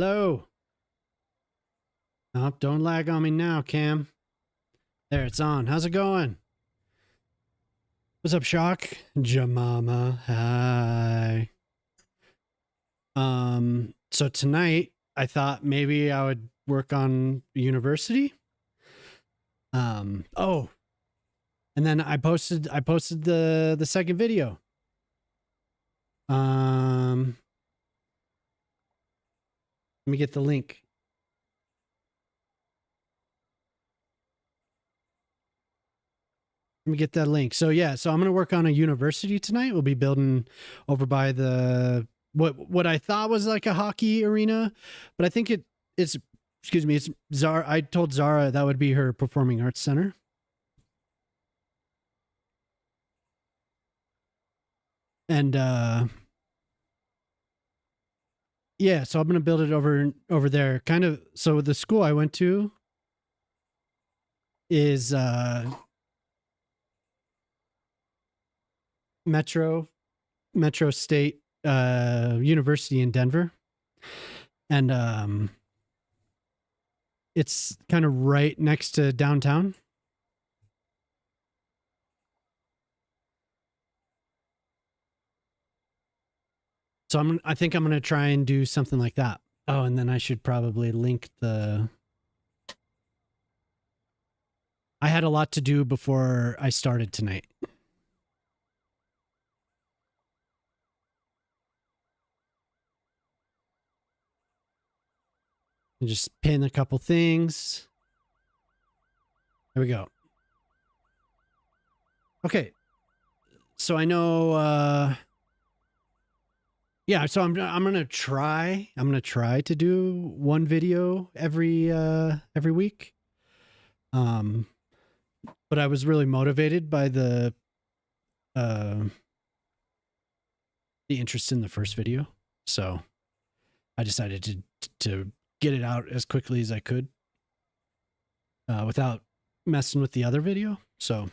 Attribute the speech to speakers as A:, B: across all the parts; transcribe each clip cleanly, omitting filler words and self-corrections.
A: Hello. Oh, don't lag on me now, Cam. There, it's on. How's it going? What's up, Shock? Jamama. Hi. So tonight I thought maybe I would work on university. Oh, and then I posted the second video. Let me get the link. Let me get that link. So yeah, so I'm gonna work on a university tonight. We'll be building over by the what I thought was like a hockey arena, but I think it's excuse me, it's Zara. I told Zara that would be her performing arts center. And yeah, so I'm gonna build it over there. Kind of so the school I went to is Metro State University in Denver. And it's kind of right next to downtown. So I think I'm going to try and do something like that. Oh, and then I should probably link the I had a lot to do before I started tonight. And just pin a couple things. There we go. Okay. So I know yeah, so I'm going to try to do one video every week. But I was really motivated by the interest in the first video. So I decided to get it out as quickly as I could without messing with the other video. So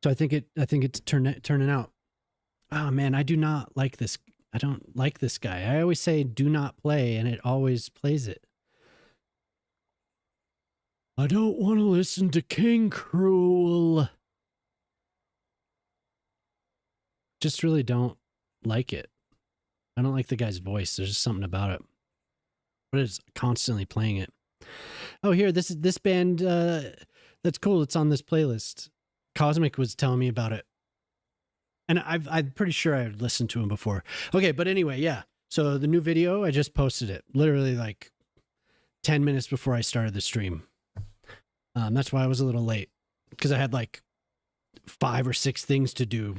A: I think it's turning out. Oh man, I do not like this. I don't like this guy. I always say do not play and it always plays it. I don't want to listen to King Cruel. Just really don't like it. I don't like the guy's voice. There's just something about it. But it's constantly playing it. Oh, here, this band that's cool. It's on this playlist. Cosmic was telling me about it. And I'm pretty sure I've listened to him before. Okay, but anyway, yeah. So the new video, I just posted it literally like 10 minutes before I started the stream. That's why I was a little late because I had like 5 or 6 things to do.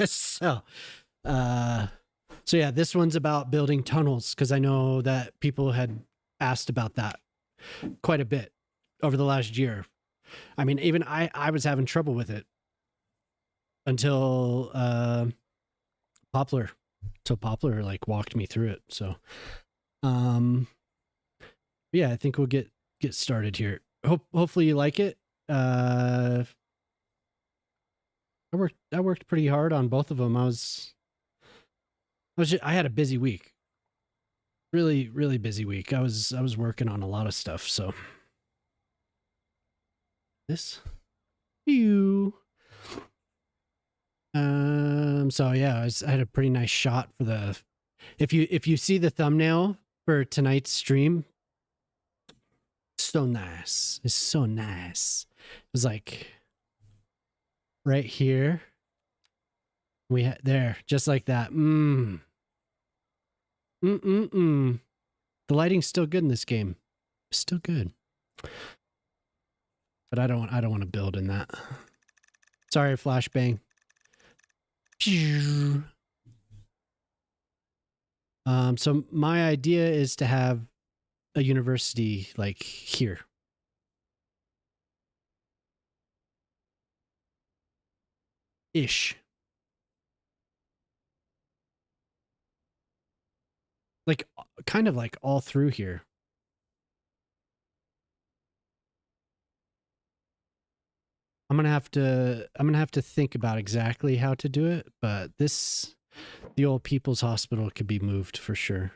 A: So yeah, this one's about building tunnels because I know that people had asked about that quite a bit over the last year. I mean, even I was having trouble with it until Poplar like walked me through it. So yeah, I think we'll get started here. Hopefully you like it. I worked pretty hard on both of them. I had a busy week. Really, really busy week. I was working on a lot of stuff, so this you so yeah, I had a pretty nice shot for the if you see the thumbnail for tonight's stream, so nice. It's so nice. It was like right here. We had there, just like that. The lighting's still good in this game. Still good. But I don't want to build in that. Sorry, flashbang. So my idea is to have a university like here. Ish. Like kind of like all through here. I'm gonna have to think about exactly how to do it, but this The old People's Hospital could be moved for sure.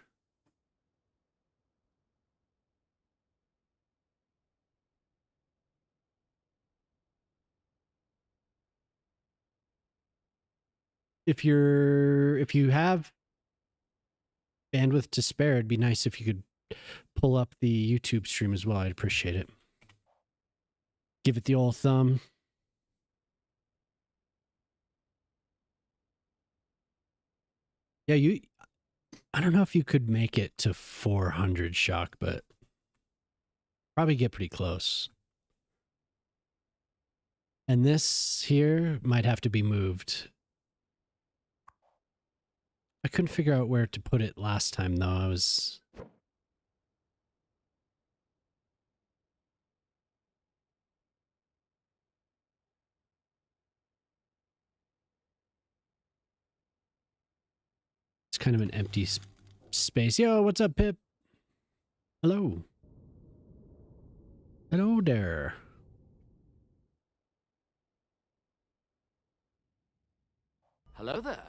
A: If you have bandwidth to spare, it'd be nice if you could pull up the YouTube stream as well. I'd appreciate it. Give it the old thumb. Yeah, I don't know if you could make it to 400 shock, but probably get pretty close. And this here might have to be moved. I couldn't figure out where to put it last time, though. It's kind of an empty space. Yo, what's up, Pip? Hello. Hello there.
B: Hello there.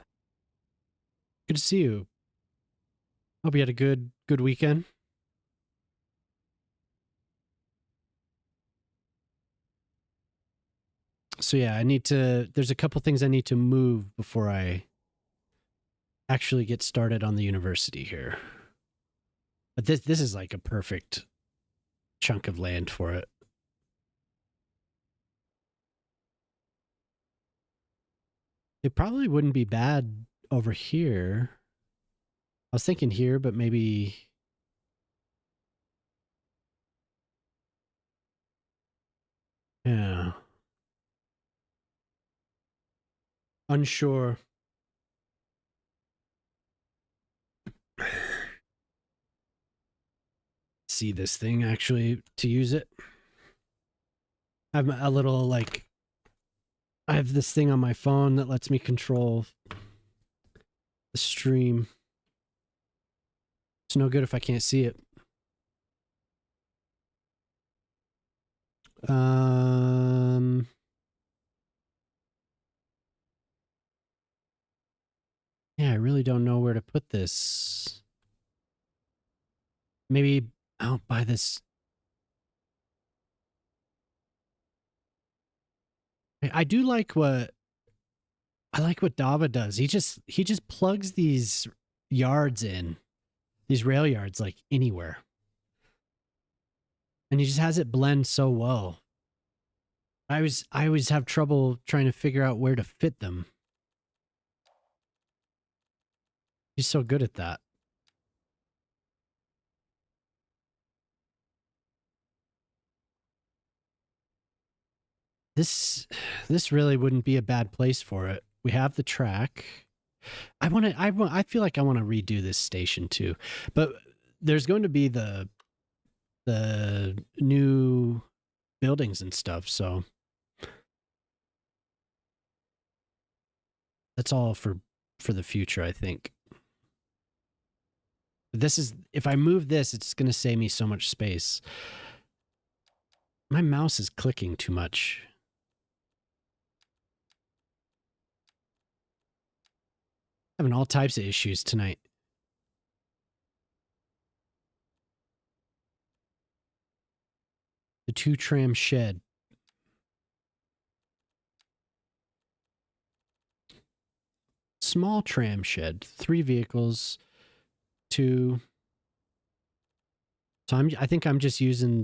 A: Good to see you. Hope you had a good weekend. So yeah, there's a couple things I need to move before I actually get started on the university here. But this is like a perfect chunk of land for it. It probably wouldn't be bad over here. I was thinking here, but maybe... Yeah. Unsure. See this thing actually to use it. I have a little like... I have this thing on my phone that lets me control the stream. It's no good if I can't see it. Yeah, I really don't know where to put this. Maybe I'll buy this. I do like what Dava does. He just plugs these yards in, these rail yards like anywhere. And he just has it blend so well. I always have trouble trying to figure out where to fit them. He's so good at that. This really wouldn't be a bad place for it. We have the track. I feel like I want to redo this station too. But there's going to be the new buildings and stuff, so that's all for the future, I think. If I move this, it's going to save me so much space. My mouse is clicking too much. Having all types of issues tonight. The 2-tram shed. Small tram shed, 3 vehicles, 2. So I think I'm just using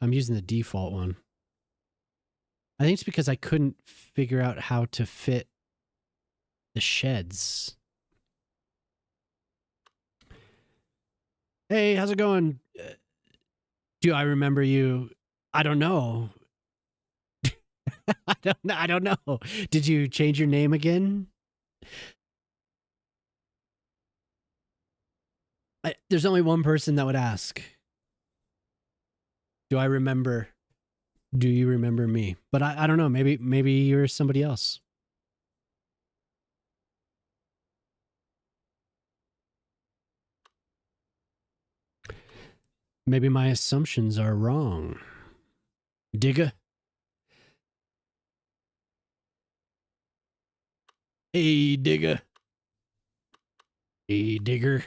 A: I'm using the default one. I think it's because I couldn't figure out how to fit the sheds. Hey, how's it going? Do I remember you? I don't know. I don't know. Did you change your name again? There's only one person that would ask. Do I remember? Do you remember me? But I don't know. Maybe you're somebody else. Maybe my assumptions are wrong. Digga. Hey, Digga. Hey, digger.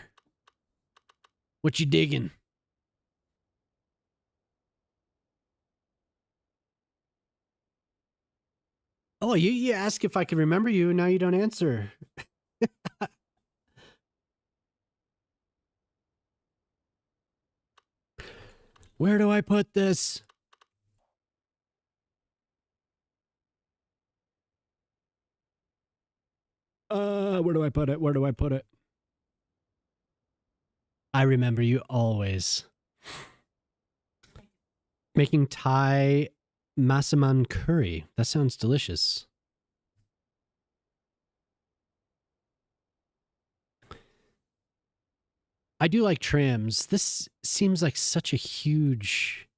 A: What you digging? Oh, you ask if I can remember you, and now you don't answer. Where do I put this? Where do I put it? Where do I put it? I remember you always. Making Thai massaman curry. That sounds delicious. I do like trams. This seems like such a huge.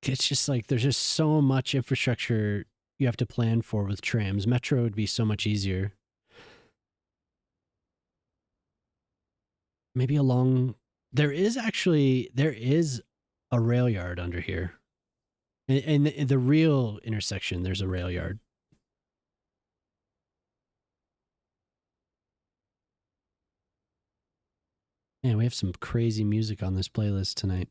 A: It's just like there's just so much infrastructure you have to plan for with trams. Metro would be so much easier. Maybe along. There is a rail yard under here. In the real intersection, there's a rail yard. Man, we have some crazy music on this playlist tonight.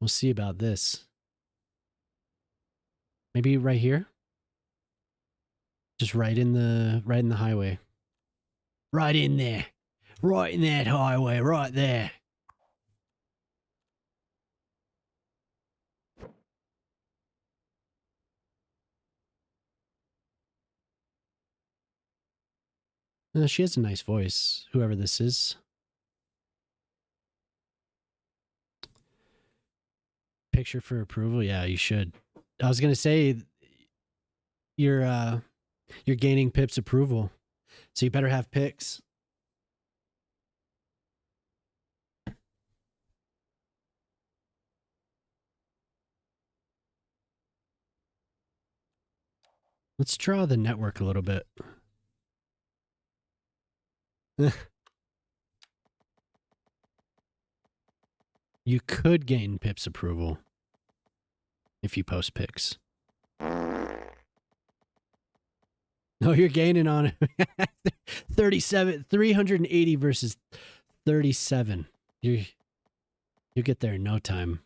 A: We'll see about this. Maybe right here? Just right in the highway. Right in there. Right in that highway, right there. She has a nice voice, whoever this is. Picture for approval? Yeah, you should. I was gonna say you're gaining Pip's approval. So you better have pics. Let's draw the network a little bit. You could gain Pip's approval if you post pics. No, you're gaining on it. 380 versus 37. You'll get there in no time.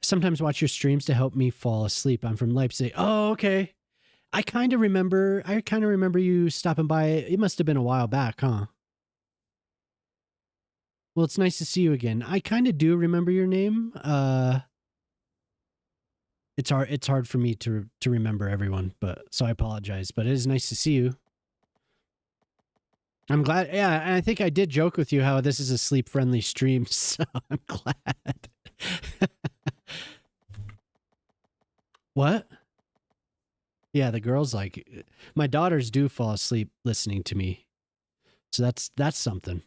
A: Sometimes watch your streams to help me fall asleep. I'm from Leipzig. Oh, okay. I kind of remember you stopping by. It must have been a while back, huh? Well, it's nice to see you again. I kind of do remember your name. It's hard for me to remember everyone, but so I apologize, but it is nice to see you. I'm glad. Yeah, and I think I did joke with you how this is a sleep-friendly stream, so I'm glad. What? Yeah, the girls like my daughters do fall asleep listening to me. So that's something.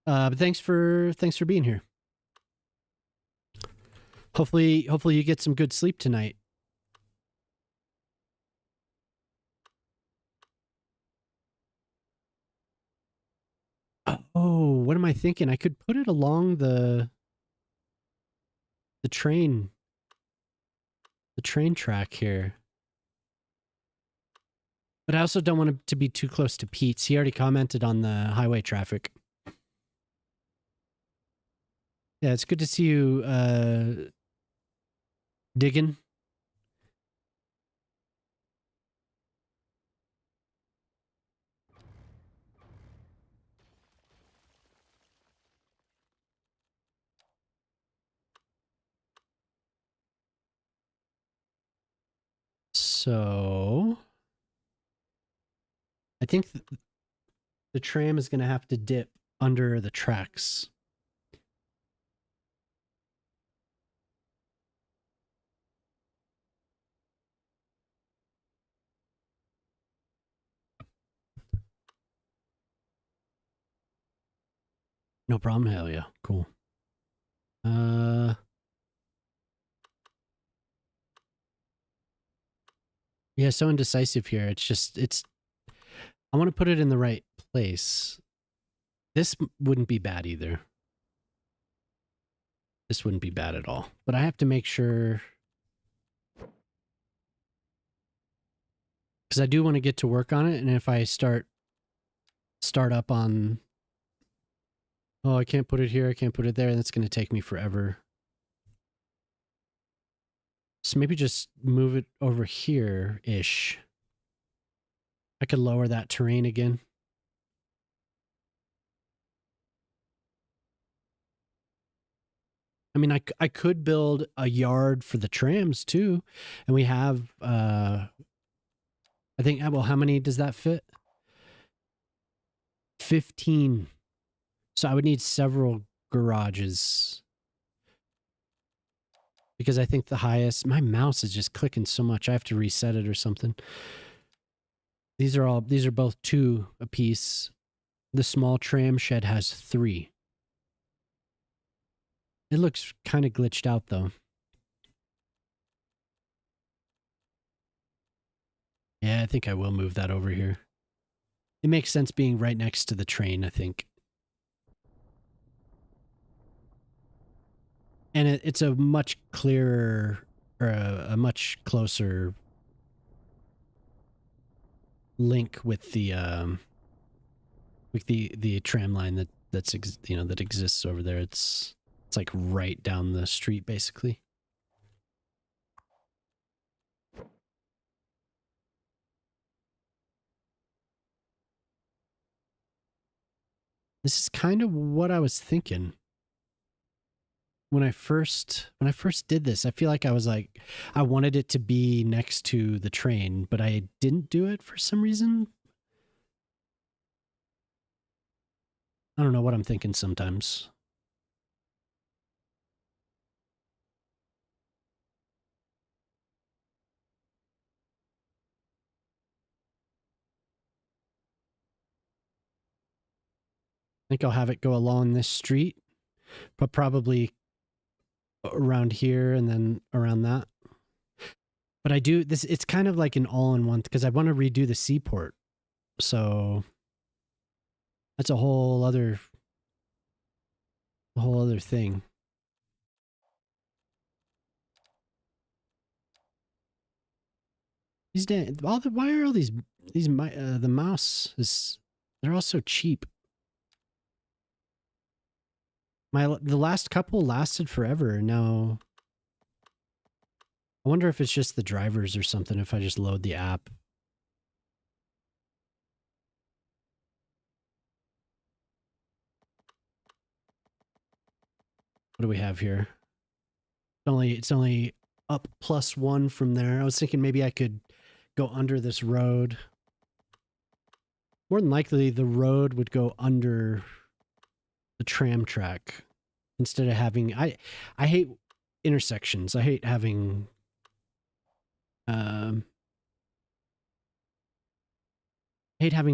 A: But thanks for being here. Hopefully you get some good sleep tonight. Oh, what am I thinking? I could put it along the train track here. But I also don't want it to be too close to Pete's. He already commented on the highway traffic. Yeah, it's good to see you digging. So I think the tram is going to have to dip under the tracks. No problem. Hell yeah. Cool. Yeah, so indecisive here. I want to put it in the right place. This wouldn't be bad either. This wouldn't be bad at all. But I have to make sure, because I do want to get to work on it. And if I start up on, oh, I can't put it here, I can't put it there, that's going to take me forever. So maybe just move it over here-ish. I could lower that terrain again. I mean, I could build a yard for the trams too. And we have, I think, well, how many does that fit? 15. So I would need several garages. Because I think the highest, my mouse is just clicking so much. I have to reset it or something. These are both 2 apiece. The small tram shed has 3. It looks kind of glitched out though. Yeah, I think I will move that over here. It makes sense being right next to the train, I think. And it's a much clearer, or a much closer link with the tram line that exists over there. It's like right down the street, basically. This is kind of what I was thinking when I first did this. I feel like I was like, I wanted it to be next to the train, but I didn't do it for some reason. I don't know what I'm thinking sometimes. I think I'll have it go along this street, but probably around here and then around that. But I do this, it's kind of like an all-in-one because I want to redo the seaport. So that's a whole other thing. Why are all these the mouse is, they're all so cheap. The last couple lasted forever. Now I wonder if it's just the drivers or something if I just load the app. What do we have here? It's only up +1 from there. I was thinking maybe I could go under this road. More than likely the road would go under the tram track instead of having, I hate intersections. I hate having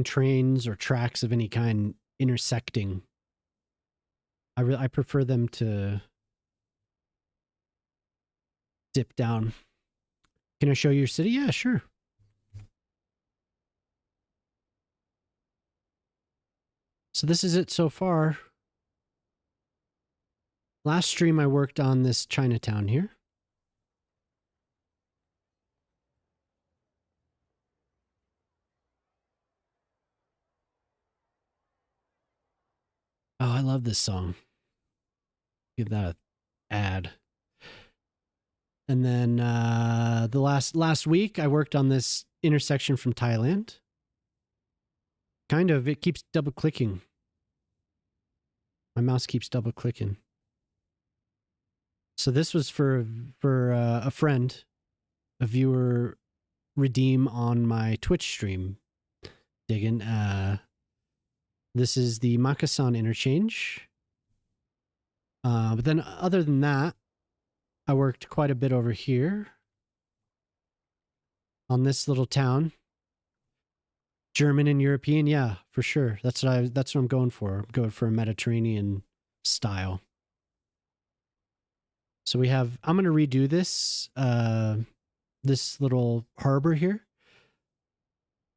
A: trains or tracks of any kind intersecting. I prefer them to dip down. Can I show you your city? Yeah, sure. So this is it so far. Last stream I worked on this Chinatown here. Oh, I love this song. Give that an ad. And then the last week I worked on this intersection from Thailand. Kind of, it keeps double clicking. My mouse keeps double clicking. So this was for a friend, a viewer redeem on my Twitch stream. Digging. This is the Makasan interchange. But then other than that, I worked quite a bit over here on this little town. German and European, yeah, for sure. That's what I'm going for. I'm going for a Mediterranean style. So I'm going to redo this this little harbor here.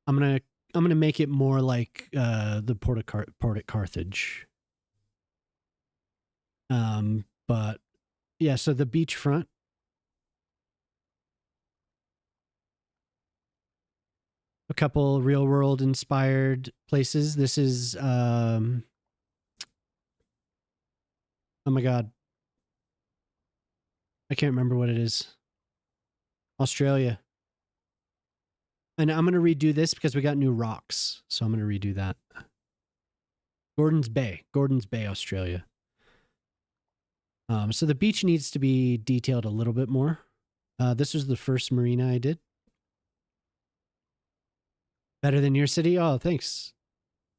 A: I'm going to make it more like the port at Carthage. But Yeah, so the beachfront. A couple real world inspired places. This is oh my god. I can't remember what it is. Australia. And I'm going to redo this because we got new rocks. So I'm going to redo that. Gordon's Bay, Australia. So the beach needs to be detailed a little bit more. This was the first marina I did. Better than your city? Oh, thanks.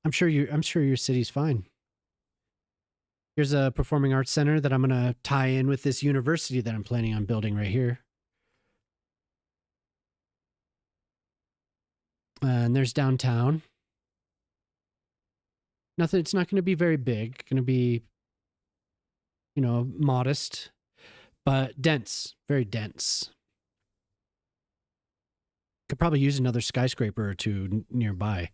A: I'm sure your city's fine. Here's a performing arts center that I'm going to tie in with this university that I'm planning on building right here. And there's downtown. Nothing, it's not going to be very big. Going to be, modest, but dense, very dense. Could probably use another skyscraper or two nearby.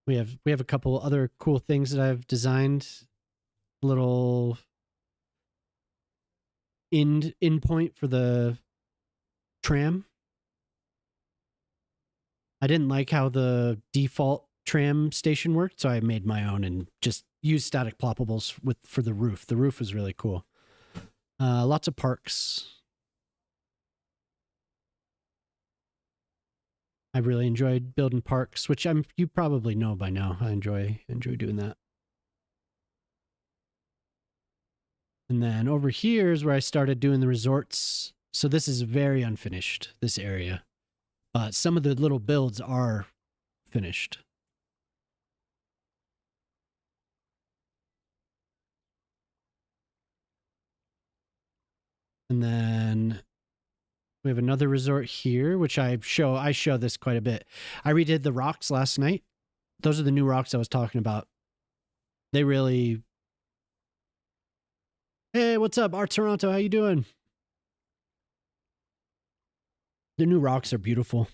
A: We have a couple other cool things that I've designed. Little end point for the tram. I didn't like how the default tram station worked, so I made my own and just used static ploppables for the roof. The roof was really cool. Lots of parks. I really enjoyed building parks, which you probably know by now. I enjoy doing that. And then over here is where I started doing the resorts. So this is very unfinished, this area. But some of the little builds are finished. And then we have another resort here, which I show this quite a bit. I redid the rocks last night. Those are the new rocks I was talking about. They really... Hey, what's up, Art Toronto? How you doing? The new rocks are beautiful.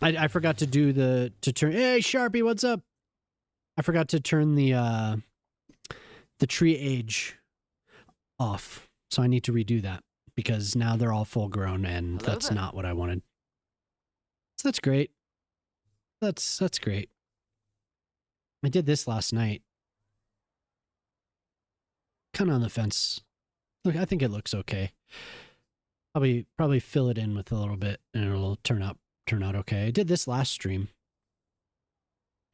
A: I forgot to do to turn... Hey, Sharpie, what's up? I forgot to turn the tree age off. So I need to redo that because now they're all full grown and that's not what I wanted. So that's great. That's great. I did this last night. Kind of on the fence. Look, I think it looks okay. Probably fill it in with a little bit and it'll turn out okay. I did this last stream.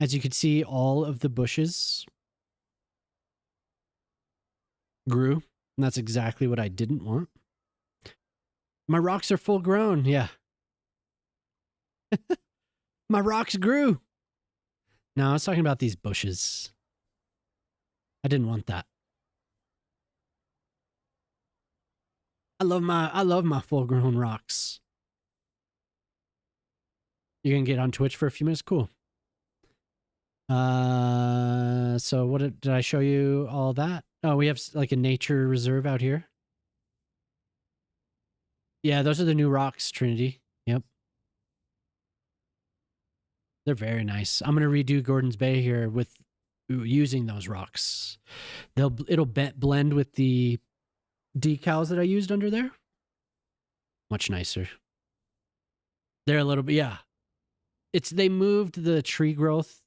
A: As you can see, all of the bushes grew, and that's exactly what I didn't want. My rocks are full grown, yeah. My rocks grew. No, I was talking about these bushes. I didn't want that. I love my full grown rocks. You can get on Twitch for a few minutes? Cool. So what did I show you all that? Oh, we have like a nature reserve out here. Yeah, those are the new rocks, Trinity. Yep. They're very nice. I'm going to redo Gordon's Bay here with using those rocks. It'll blend with the decals that I used under there. Much nicer. They're a little bit, yeah. They moved the tree growth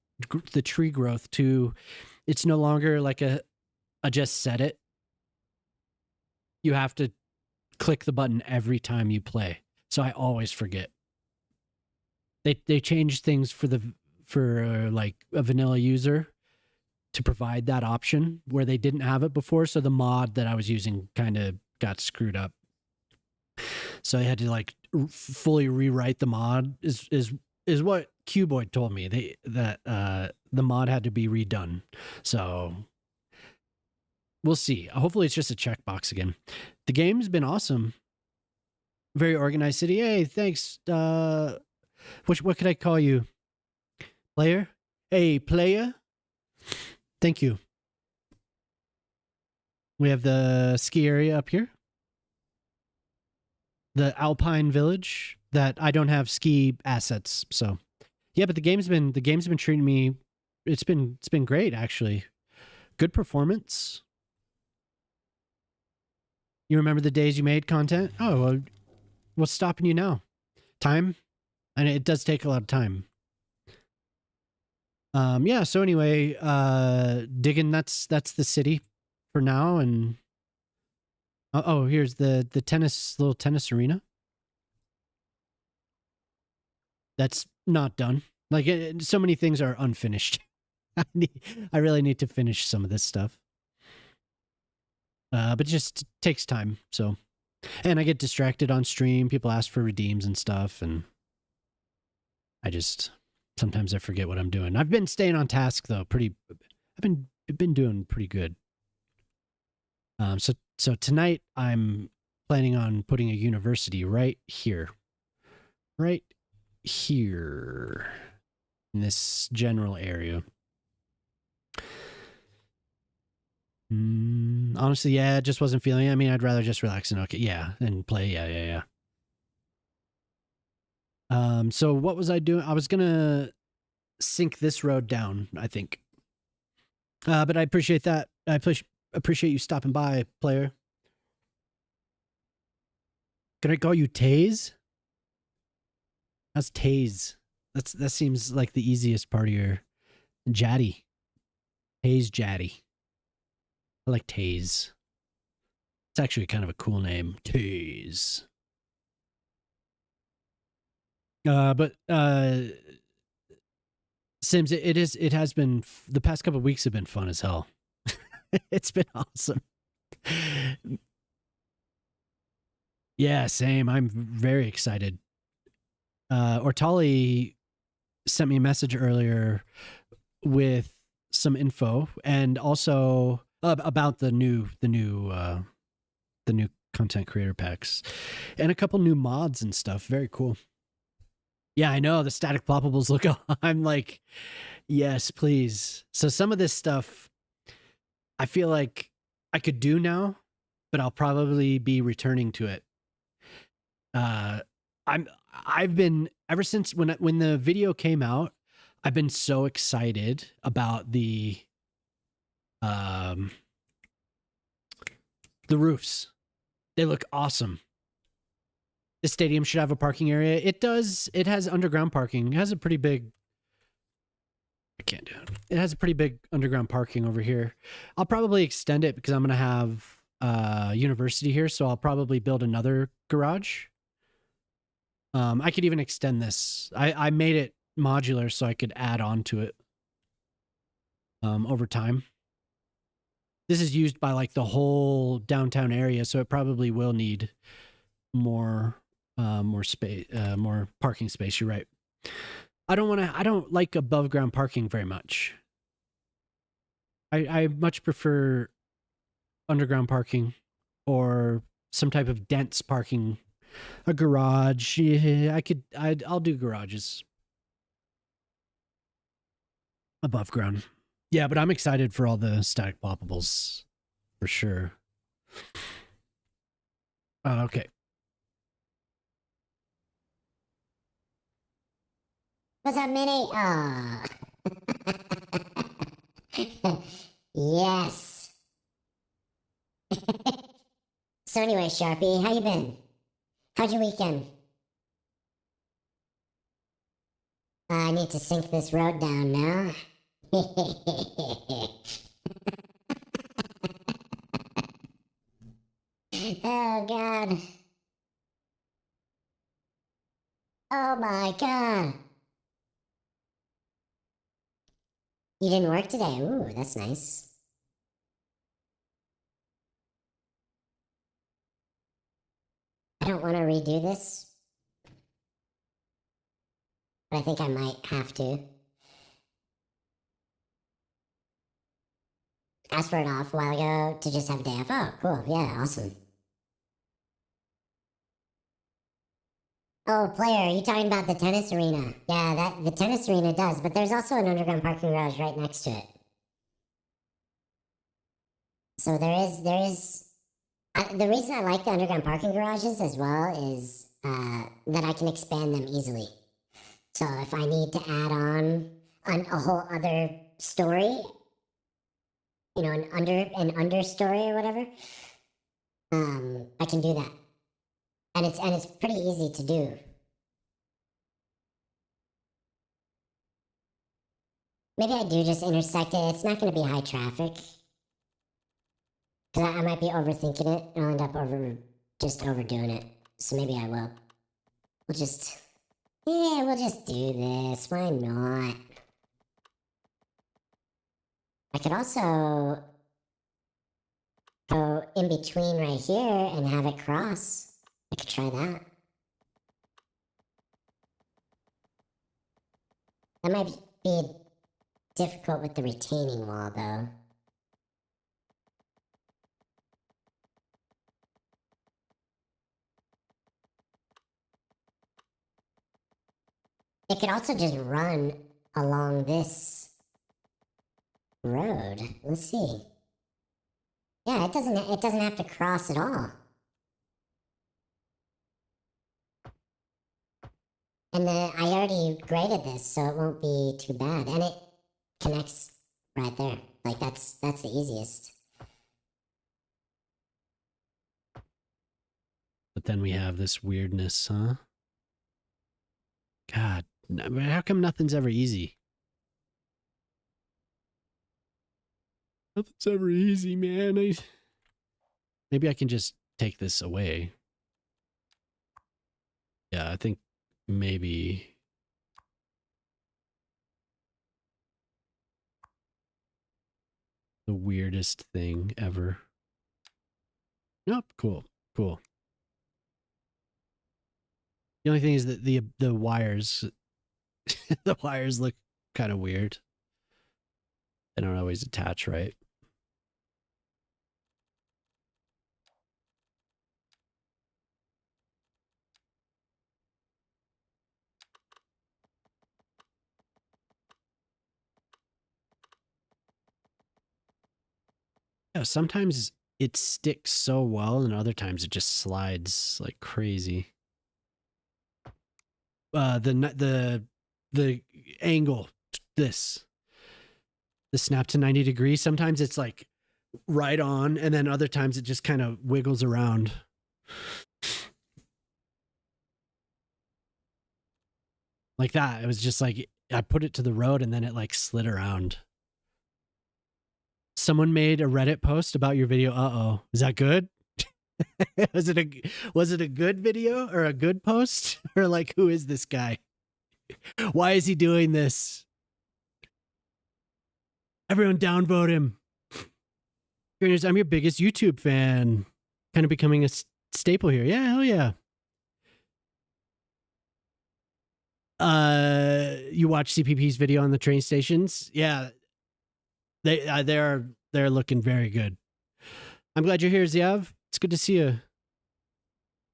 A: to, it's no longer like a just set it. You have to click the button every time you play. So I always forget. They changed things for like a vanilla user to provide that option where they didn't have it before. So the mod that I was using kind of got screwed up. So I had to like fully rewrite the mod is what Cuboid told me. The mod had to be redone. So we'll see. Hopefully it's just a checkbox again. The game's been awesome. Very organized city. Hey, thanks. What could I call you? Player? Hey, player. Thank you. We have the ski area up here. The Alpine Village that I don't have ski assets, so yeah, but the game's been treating me it's been great actually. Good performance. You remember the days you made content? Oh, well, what's stopping you now? Time? And it does take a lot of time. Yeah, so anyway, digging that's the city for now. And oh, here's the little tennis arena. That's not done. Like so many things are unfinished. I really need to finish some of this stuff. But it just takes time. So, and I get distracted on stream. People ask for redeems and stuff, and sometimes I forget what I'm doing. I've been staying on task though. I've been doing pretty good. So tonight I'm planning on putting a university right here in this general area. Honestly, yeah, it just wasn't feeling it. I mean, I'd rather just relax and okay, yeah, and play. Yeah. So what was I doing? I was gonna sink this road down, I think. But I appreciate that. I appreciate you stopping by, player. Can I call you Taze? That's Taze. That seems like the easiest part of your Jaddy. Taze Jaddy. I like Taze. It's actually kind of a cool name. Taze. But Sims, it has been, the past couple of weeks have been fun as hell. It's been awesome. Yeah, same. I'm very excited. Ortali sent me a message earlier with some info and also about the new content creator packs and a couple new mods and stuff. Very cool. Yeah, I know the static ploppables look. I'm like, yes, please. So some of this stuff I feel like I could do now, but I'll probably be returning to it. I've been ever since when the video came out, I've been so excited about the roofs. They look awesome. The stadium should have a parking area. It does. It has underground parking. It has a pretty big. I can't do it. It has a pretty big underground parking over here. I'll probably extend it because I'm going to have university here. So I'll probably build another garage. I could even extend this. I made it modular so I could add on to it over time. This is used by like the whole downtown area, so it probably will need more space, more parking space. You're right. I don't like above ground parking very much. I much prefer underground parking or some type of dense parking. A garage. Yeah, I'll do garages above ground. Yeah, but I'm excited for all the static poppables for sure. Okay.
C: What's up, Minnie? Yes. So anyway, Sharpie, how you been? How'd your weekend? I need to sink this road down now. Oh, God. Oh, my God. You didn't work today? Ooh, that's nice. I don't want to redo this, but I think I might have to. Asked for it off a while ago to just have a day off. Oh, cool. Yeah, awesome. Oh, player, you talking about the tennis arena? Yeah, the tennis arena does, but there's also an underground parking garage right next to it. So there is. The reason I like the underground parking garages as well is that I can expand them easily. So if I need to add on a whole other story, you know, an understory or whatever, I can do that, and it's pretty easy to do. Maybe I do just intersect it. It's not going to be high traffic. Because I might be overthinking it, and I'll end up overdoing it. So maybe I will. We'll just do this. Why not? I could also go in between right here and have it cross. I could try that. That might be difficult with the retaining wall, though. It could also just run along this road. Let's see. Yeah, it doesn't have to cross at all. And I already graded this, so it won't be too bad. And it connects right there. Like that's the easiest.
A: But then we have this weirdness, huh? God, how come nothing's ever easy? Nothing's ever easy, man. Maybe I can just take this away. Yeah, I think maybe. The weirdest thing ever. Nope, cool. The only thing is that the wires the wires look kind of weird. They don't always attach right. Yeah, sometimes it sticks so well and other times it just slides like crazy. The angle, the snap to 90 degrees, sometimes it's like right on, and then other times it just kind of wiggles around. Like that. It was just like I put it to the road and then it like slid around. Someone made a Reddit post about your video. Uh-oh. Is that good? was it a good video or a good post? Or like, who is this guy? Why is he doing this? Everyone downvote him. I'm your biggest YouTube fan. Kind of becoming a staple here. Yeah, hell yeah. You watch CPP's video on the train stations? Yeah. They're looking very good. I'm glad you're here, Ziav. It's good to see you.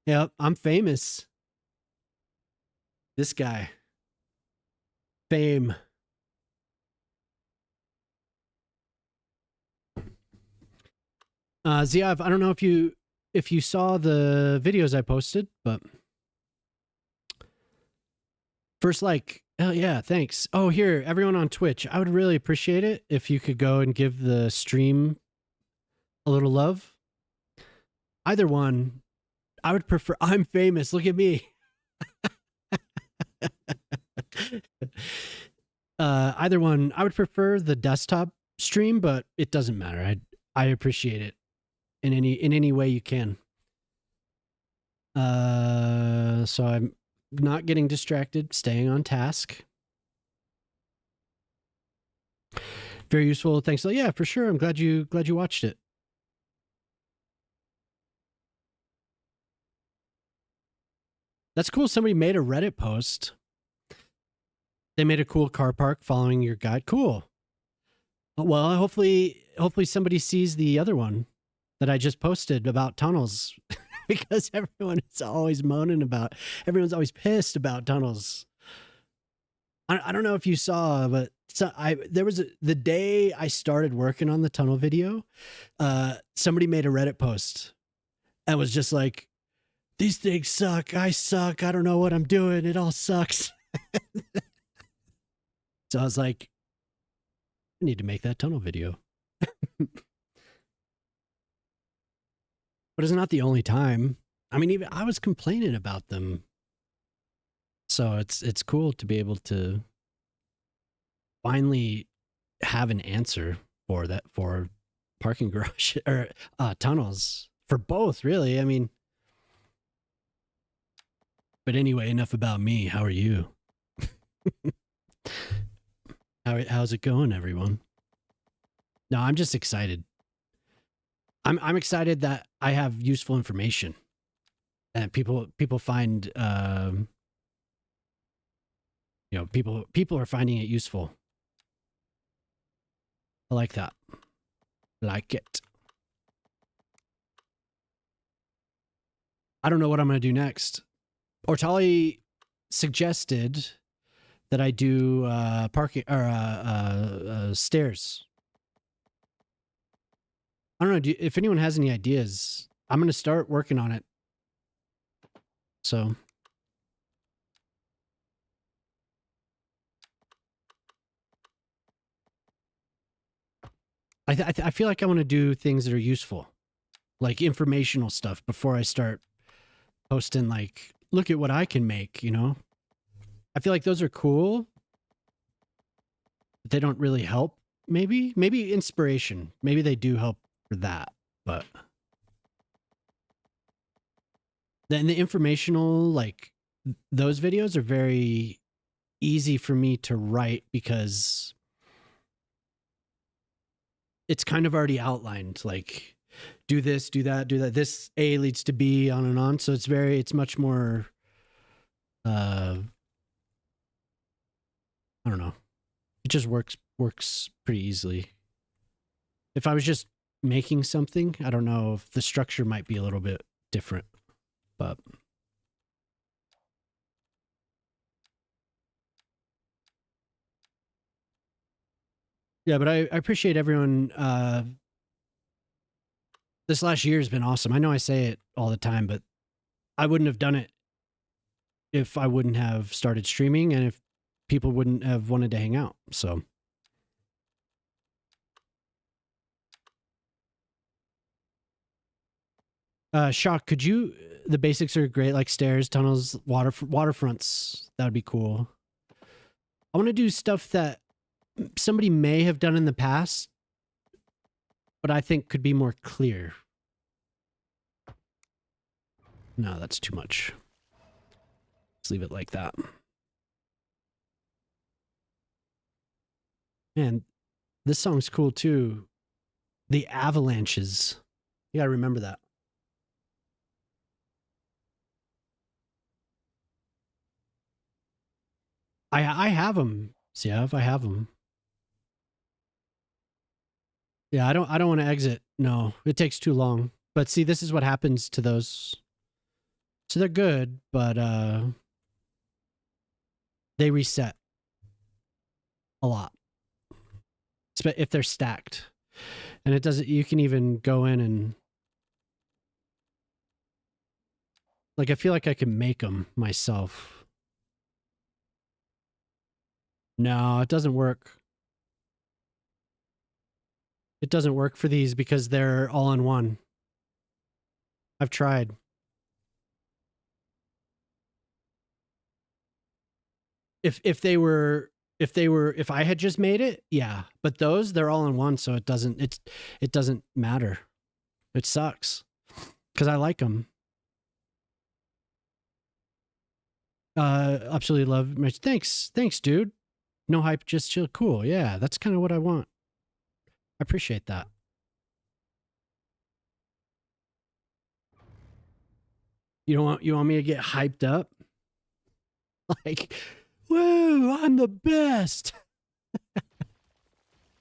A: Yep, I'm famous. This guy. Fame. Ziav, I don't know if you saw the videos I posted, but first like, hell yeah, thanks. Oh, here, everyone on Twitch, I would really appreciate it if you could go and give the stream a little love. Either one, I would prefer. I'm famous. Look at me. Either one, I would prefer the desktop stream, but it doesn't matter. I appreciate it in any way you can. So I'm not getting distracted, staying on task. Very useful. Thanks. Yeah, for sure. I'm glad you watched it. That's cool. Somebody made a Reddit post. They made a cool car park following your guide. Cool. Well, hopefully somebody sees the other one that I just posted about tunnels because everyone is always moaning about, everyone's always pissed about tunnels. I don't know if you saw, but there was the day I started working on the tunnel video, somebody made a Reddit post and was just like, these things suck. I suck. I don't know what I'm doing. It all sucks. So I was like, I need to make that tunnel video. But it's not the only time. I mean, even I was complaining about them. So it's cool to be able to finally have an answer for that, for parking garage or tunnels for both, really. I mean, but anyway, enough about me. How are you? How's it going, everyone? No, I'm just excited. I'm excited that I have useful information, and people find you know, people are finding it useful. I like that. Like it. I don't know what I'm going to do next. Ortali suggested that I do parking or stairs. I don't know if anyone has any ideas. I'm going to start working on it. So I feel like I want to do things that are useful, like informational stuff, before I start posting like, look at what I can make, you know? I feel like those are cool, but they don't really help. Maybe inspiration. Maybe they do help for that, but then the informational, like those videos are very easy for me to write because it's kind of already outlined, like do this, do that, do that. This A leads to B, on and on. So it's much more, I don't know. It just works pretty easily. If I was just making something, I don't know if the structure might be a little bit different, but yeah, but I appreciate everyone. This last year has been awesome. I know I say it all the time, but I wouldn't have done it if I wouldn't have started streaming and if people wouldn't have wanted to hang out. So Shock, could you, the basics are great, like stairs, tunnels, waterfronts. That would be cool. I want to do stuff that somebody may have done in the past, but I think could be more clear. No, that's too much. Let's leave it like that. Man, this song's cool too. The avalanches. You gotta remember that. I have them. Siev, I have them. Yeah, I don't want to exit. No, it takes too long. But see, this is what happens to those. So they're good, but they reset a lot. If they're stacked. And it doesn't, you can even go in and like, I feel like I can make them myself. No, it doesn't work. It doesn't work for these because they're all in one. I've tried. If I had just made it, yeah. But those, they're all in one, so it doesn't matter. It sucks. Because I like them. Absolutely love Mitch. Thanks, dude. No hype, just chill. Cool. Yeah, that's kind of what I want. I appreciate that. You want me to get hyped up? Like, woo, I'm the best.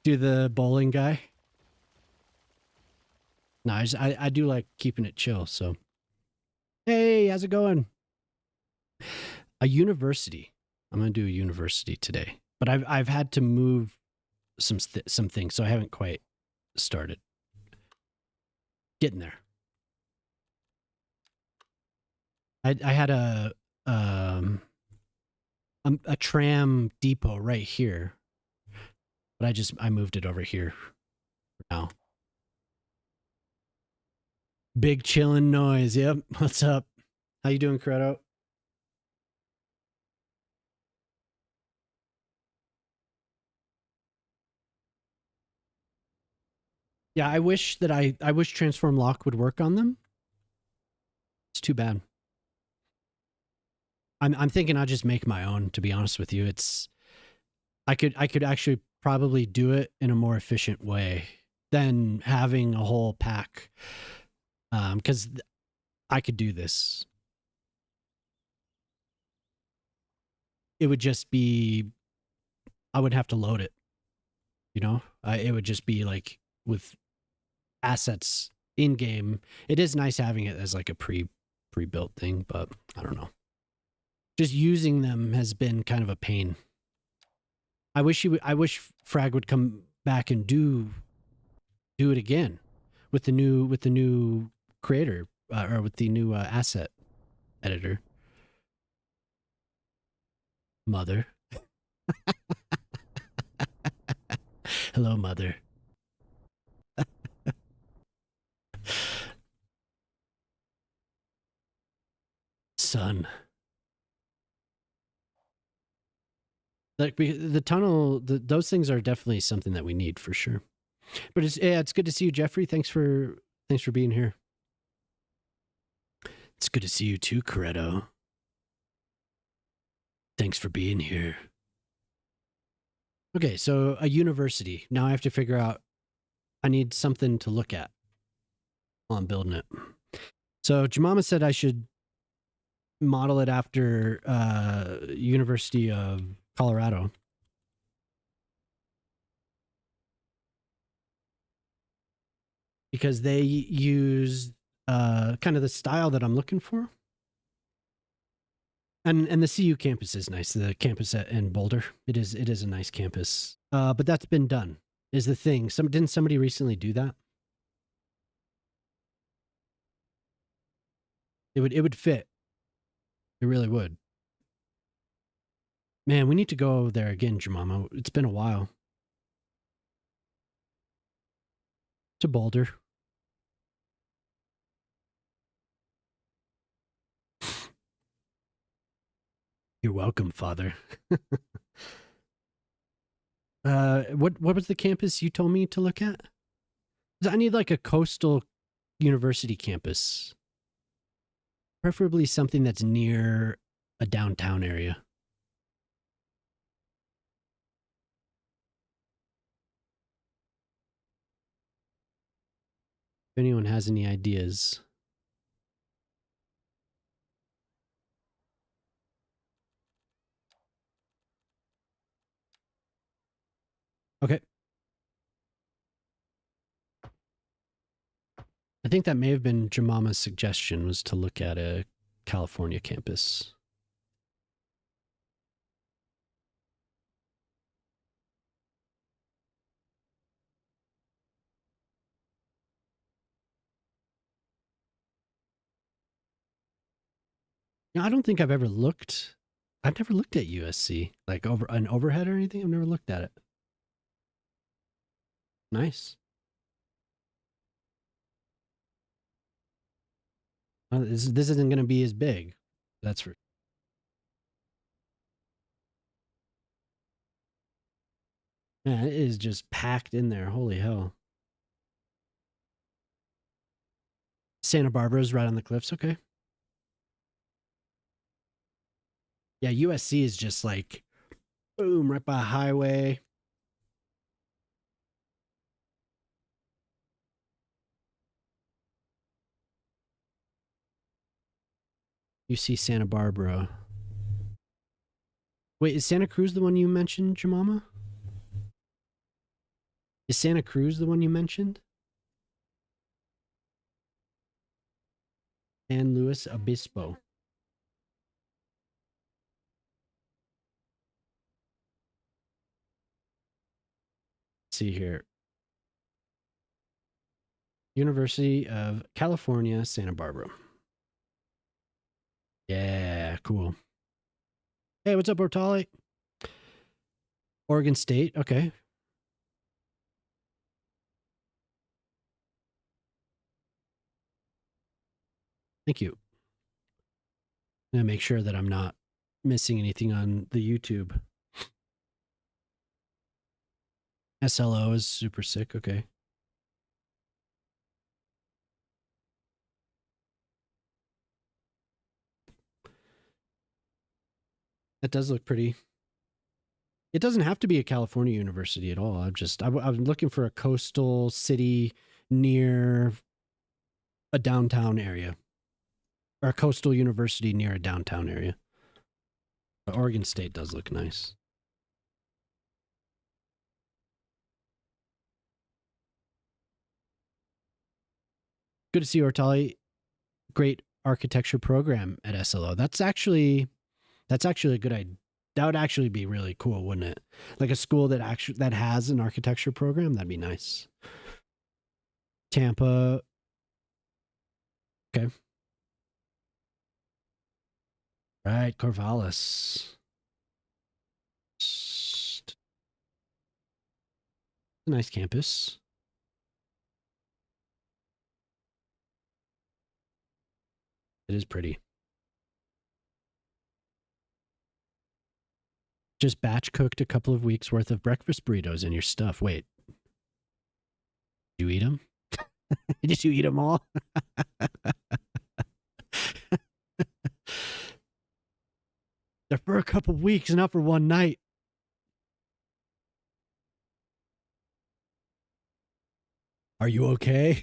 A: Do the bowling guy. No, I do like keeping it chill. So, hey, how's it going? A university. I'm gonna do a university today, but I've had to move some things, so I haven't quite started. Getting there. I had a tram depot right here, but I moved it over here for now. Big chillin' noise. Yep. What's up? How you doing, Credo? Yeah, I wish that I wish Transform Lock would work on them. It's too bad. I'm thinking I'll just make my own, to be honest with you. I could actually probably do it in a more efficient way than having a whole pack. Because I could do this. It would just be I would have to load it. You know? It would just be like with assets in game. It is nice having it as like a pre-built thing, but I don't know. Just using them has been kind of a pain. I wish Frag would come back and do it again with the new creator or with the new asset editor. Mother. Hello, mother. Son. Like the tunnel, those things are definitely something that we need for sure. But it's good to see you, Jeffrey. Thanks for being here. It's good to see you too, Coretto. Thanks for being here. Okay, so a university. Now I have to figure out. I need something to look at while I'm building it. So Jemima said I should model it after University of Colorado. Because they use kind of the style that I'm looking for. And the CU campus is nice. The campus in Boulder, it is a nice campus. But that's been done. Is the thing. Didn't somebody recently do that? It would fit. It really would. Man, we need to go there again, Jemima. It's been a while. To Boulder. You're welcome, Father. What was the campus you told me to look at? I need like a coastal university campus. Preferably something that's near a downtown area. If anyone has any ideas. Okay. I think that may have been Jemama's suggestion, was to look at a California campus. No, I don't think I've ever looked. I've never looked at USC, like over an overhead or anything. I've never looked at it. Nice. This isn't going to be as big. That's for. Man, it is just packed in there. Holy hell. Santa Barbara's right on the cliffs. Okay. Yeah, USC is just like, boom, right by a highway. You see Santa Barbara. Wait, is Santa Cruz the one you mentioned, Jemima? Is Santa Cruz the one you mentioned? San Luis Obispo. Let's see here. University of California, Santa Barbara. Yeah, cool. Hey, what's up, Ortali? Oregon State. Okay. Thank you. I'm gonna make sure that I'm not missing anything on the YouTube. SLO is super sick. Okay. That does look pretty. It doesn't have to be a California university at all. I'm looking for a coastal city near a downtown area, or a coastal university near a downtown area. But Oregon State does look nice. Good to see Ortali. Great architecture program at SLO. That's actually a good idea. That would actually be really cool, wouldn't it? Like a school that has an architecture program. That'd be nice. Tampa. Okay. Right, Corvallis. Nice campus. It is pretty. Just batch cooked a couple of weeks worth of breakfast burritos in your stuff. Wait. Did you eat them? Did you eat them all? They're for a couple of weeks, not for one night. Are you okay?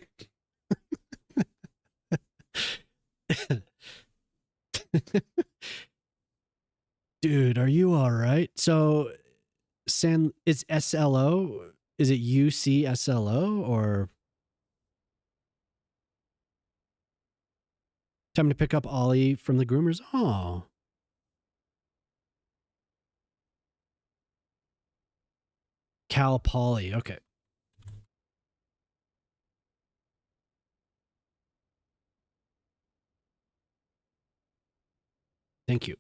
A: Dude, are you all right? So, it's SLO? Is it UCSLO or time to pick up Ollie from the groomers? Oh. Cal Poly. Okay. Thank you.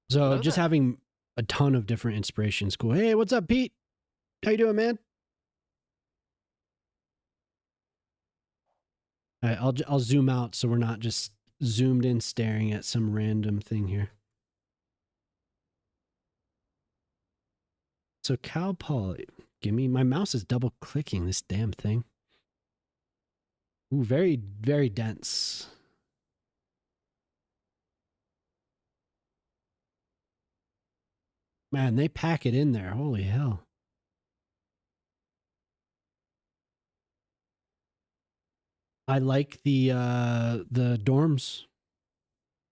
A: So
B: Hello
A: just
B: there.
A: having a ton of different inspirations. Cool. Hey, what's up, Pete? How you doing, man? All right, I'll zoom out so we're not just zoomed in staring at some random thing here. So Cal Poly, give me, my mouse is double clicking this damn thing. Ooh, very, very dense. Man, they pack it in there. Holy hell. I like the dorms.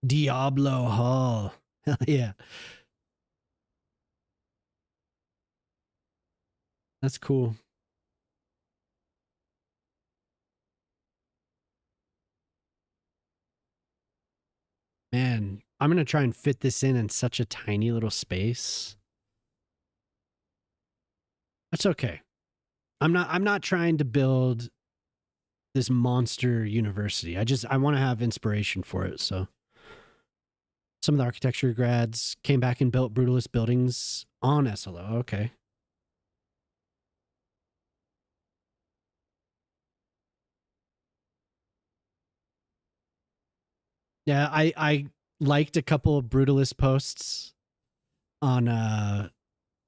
A: Diablo Hall. Hell yeah. That's cool. Man, I'm going to try and fit this in such a tiny little space. That's okay. I'm not trying to build this monster university. I want to have inspiration for it. So some of the architecture grads came back and built brutalist buildings on SLO. Okay. Yeah, I liked a couple of brutalist posts on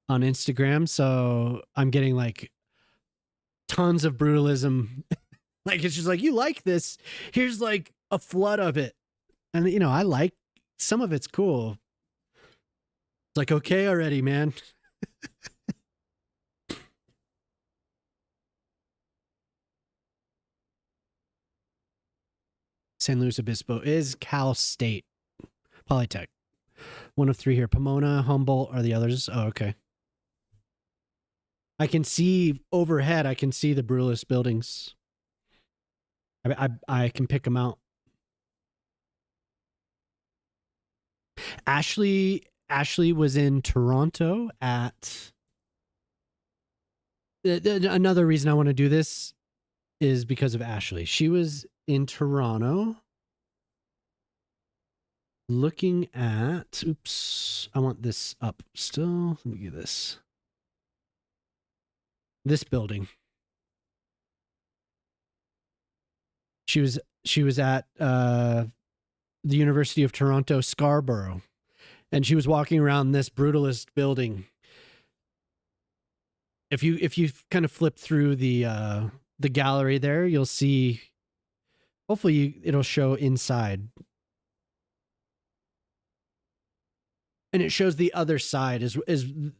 A: Instagram, so I'm getting like tons of brutalism. Like it's just like, you like this, here's like a flood of it. And you know, I like some of it's cool. It's like, okay already, man. San Luis Obispo is Cal State Polytech. One of three here. Pomona, Humboldt are the others. Oh, okay. I can see overhead. I can see the brutalist buildings. I can pick them out. Ashley was in Toronto at. Another reason I want to do this is because of Ashley. She was in Toronto looking at. Oops, I want this up still. Let me get this. This building. She was at the University of Toronto, Scarborough, and she was walking around this brutalist building. If you kind of flip through the gallery there, you'll see. Hopefully, it'll show inside, and it shows the other side. Is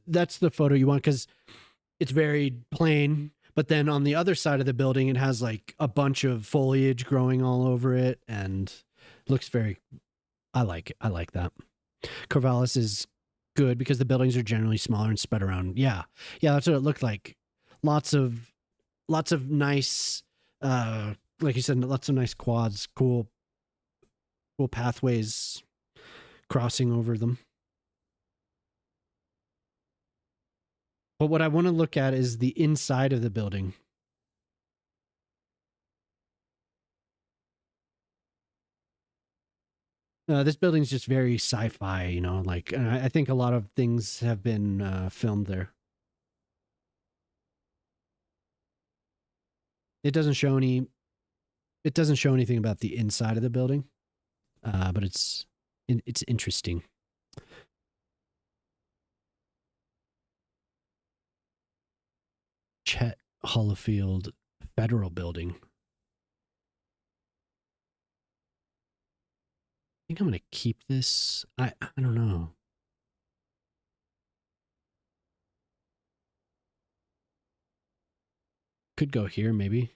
A: that's the photo you want because it's very plain. But then on the other side of the building, it has like a bunch of foliage growing all over it, and looks very. I like it. I like that. Corvallis is good because the buildings are generally smaller and spread around. Yeah, that's what it looked like. Lots of nice, like you said, lots of nice quads, cool pathways crossing over them. But what I want to look at is the inside of the building. This building's just very sci-fi, you know, like I think a lot of things have been filmed there. It doesn't show anything about the inside of the building, but it's interesting. Chet Hollifield Federal Building. I think I'm going to keep this. I don't know. Could go here, maybe.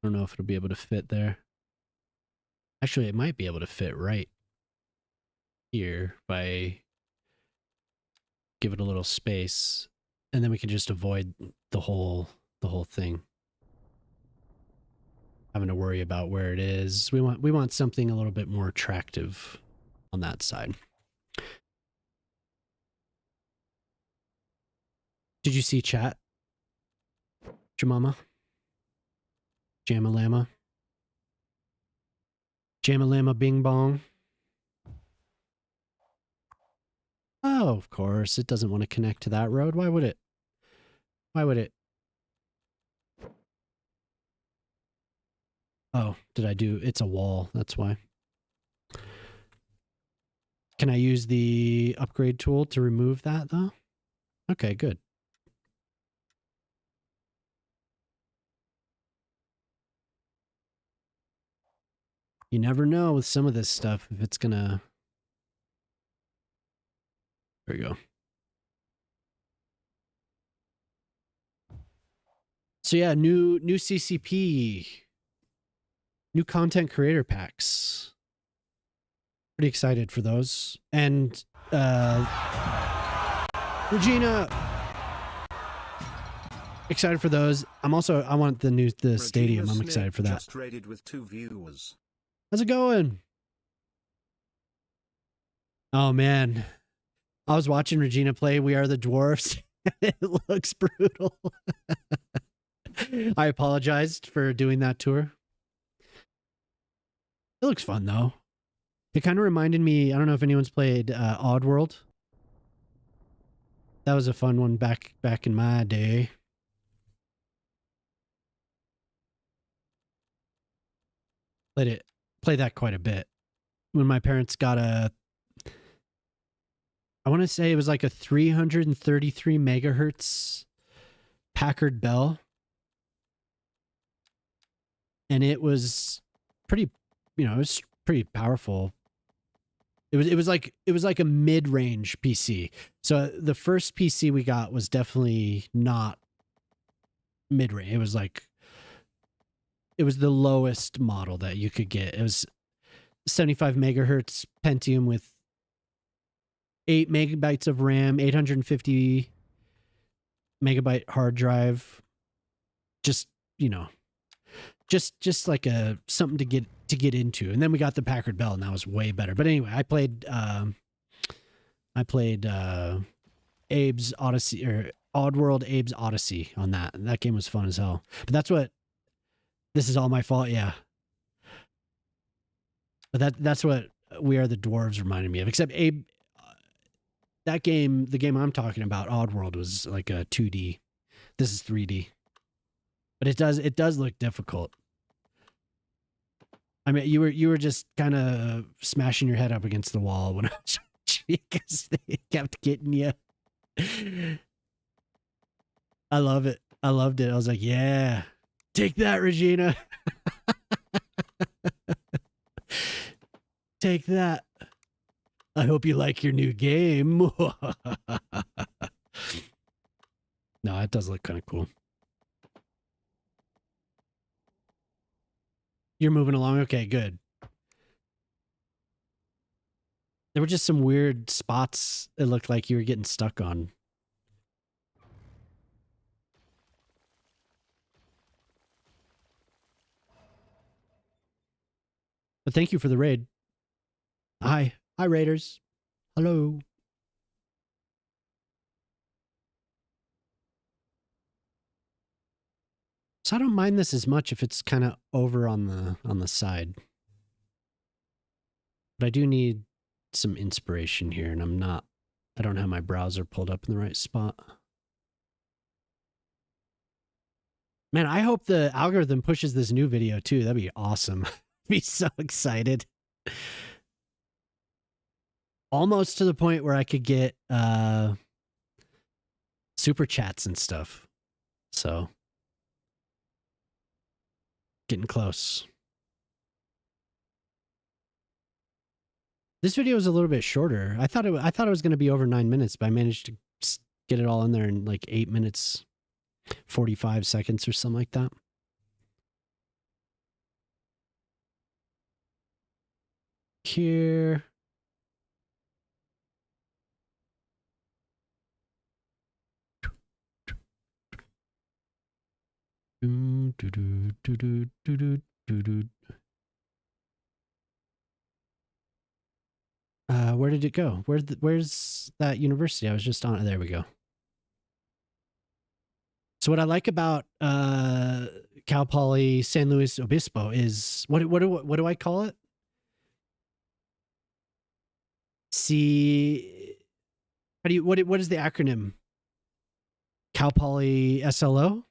A: I don't know if it'll be able to fit there. Actually, it might be able to fit right here if I give it a little space, and then we can just avoid the whole thing. Having to worry about where it is. We want something a little bit more attractive on that side. Did you see chat? Jamama? Jamalama? Jamalama Bing Bong? Oh, of course. It doesn't want to connect to that road. Why would it? Why would it? Oh, did I do? It's a wall. That's why. Can I use the upgrade tool to remove that, though? Okay, good. You never know with some of this stuff if it's gonna... There we go. So yeah, new CCP, new content creator packs. Pretty excited for those. And Regina, excited for those. I want the stadium. I'm excited for that.
D: Just raided with 2 viewers.
A: How's it going? Oh man, I was watching Regina play We Are the Dwarfs. It looks brutal. I apologized for doing that to her. It looks fun though. It kind of reminded me, I don't know if anyone's played Oddworld. That was a fun one back in my day. Played that quite a bit. When my parents got I want to say it was like a 333 megahertz Packard Bell. And it was pretty, it was pretty powerful. It was like a mid-range PC. So the first PC we got was definitely not mid-range. It was the lowest model that you could get. It was 75 megahertz Pentium with 8 megabytes of RAM, 850 megabyte hard drive. Just like something to get into. And then we got the Packard Bell and that was way better. But anyway, I played Abe's Odyssey, or Oddworld Abe's Odyssey on that. And that game was fun as hell. But this is all my fault, yeah. But that's what We Are the Dwarves reminded me of. Except Abe that game, the game I'm talking about, Oddworld, was like a 2D. This is 3D. But it does look difficult. I mean, you were just kind of smashing your head up against the wall when I was because they kept getting you. I love it. I loved it. I was like, yeah, take that, Regina. Take that. I hope you like your new game. No, it does look kind of cool. You're moving along? Okay, good. There were just some weird spots it looked like you were getting stuck on. But thank you for the raid. Hi. Hi, Raiders. Hello. So I don't mind this as much if it's kind of over on the side. But I do need some inspiration here, and I don't have my browser pulled up in the right spot. Man, I hope the algorithm pushes this new video too. That'd be awesome. I'd be so excited. Almost to the point where I could get super chats and stuff. So getting close. This video was a little bit shorter. I thought it was going to be over 9 minutes, but I managed to get it all in there in like 8 minutes, 45 seconds or something like that. Here. Where did it go? Where's that university? I was just on it. There we go. So what I like about Cal Poly San Luis Obispo is what do I call it? What is the acronym? Cal Poly SLO?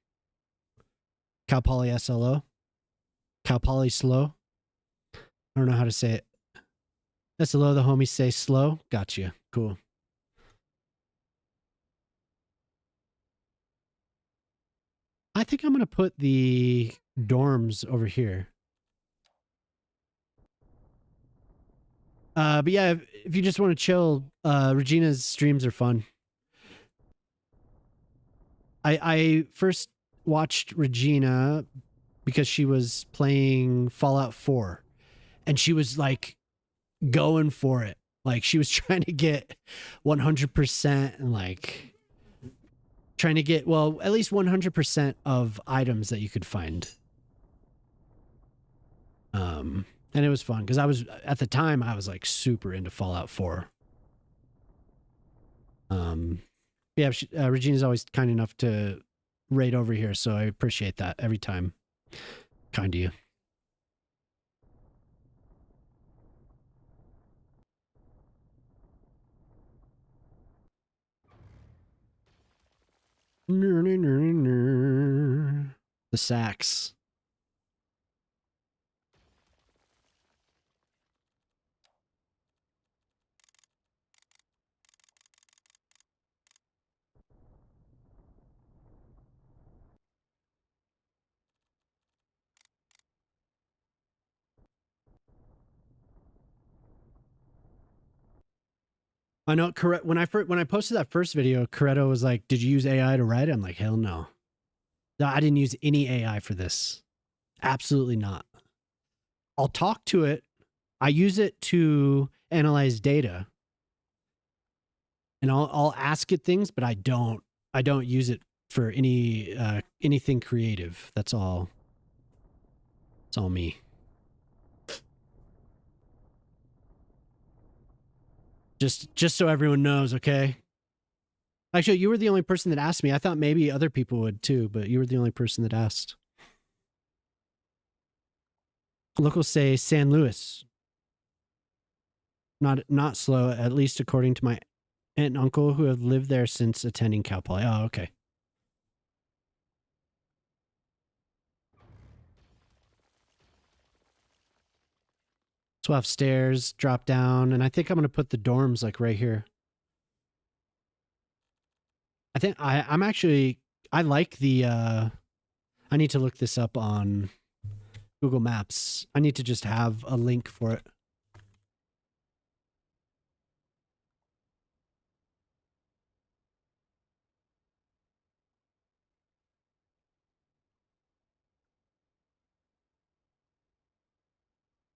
A: Cal Poly SLO? Cal Poly Slow? I don't know how to say it. SLO, the homies say slow. Gotcha. Cool. I think I'm going to put the dorms over here. But yeah, if you just want to chill, Regina's streams are fun. I first watched Regina because she was playing Fallout 4 and she was like going for it. Like she was trying to get 100% and like trying to get, well, at least 100% of items that you could find. And it was fun because at the time I was like super into Fallout 4. Yeah, Regina's always kind enough to raid over here, so I appreciate that every time. Kind of you. The sax. I know. Correct. When I posted that first video, Coretto was like, "Did you use AI to write it?" I'm like, "Hell no. No, I didn't use any AI for this. Absolutely not. I'll talk to it. I use it to analyze data, and I'll ask it things, but I don't use it for anything creative. That's all. It's all me." Just so everyone knows, okay? Actually, you were the only person that asked me. I thought maybe other people would too, but you were the only person that asked. Locals say San Luis. Not slow, at least according to my aunt and uncle who have lived there since attending Cal Poly. Oh, okay. So we'll have stairs, drop down, and I think I'm going to put the dorms like right here. I think I'm actually, I like the, I need to look this up on Google Maps. I need to just have a link for it.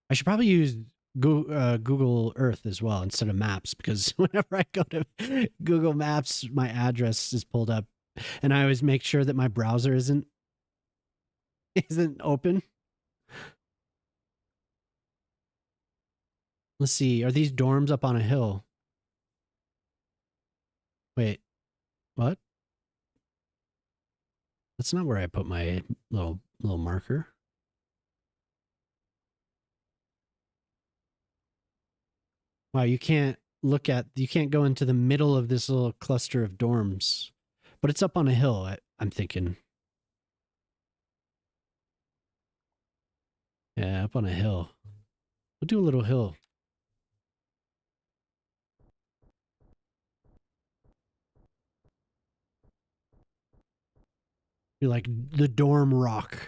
A: I should probably use Google Earth as well instead of Maps, because whenever I go to Google Maps, my address is pulled up, and I always make sure that my browser isn't open. Let's see. Are these dorms up on a hill? Wait, what? That's not where I put my little marker. Wow, you can't go into the middle of this little cluster of dorms, but it's up on a hill. I'm thinking. Yeah, up on a hill. We'll do a little hill. You're like the dorm rock.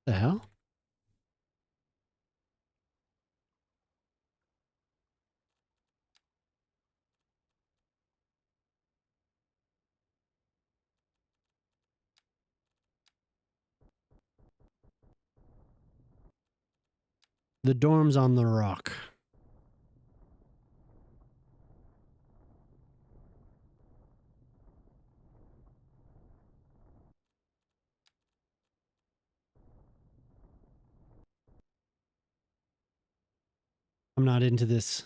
A: The hell? The dorm's on the rock. I'm not into this.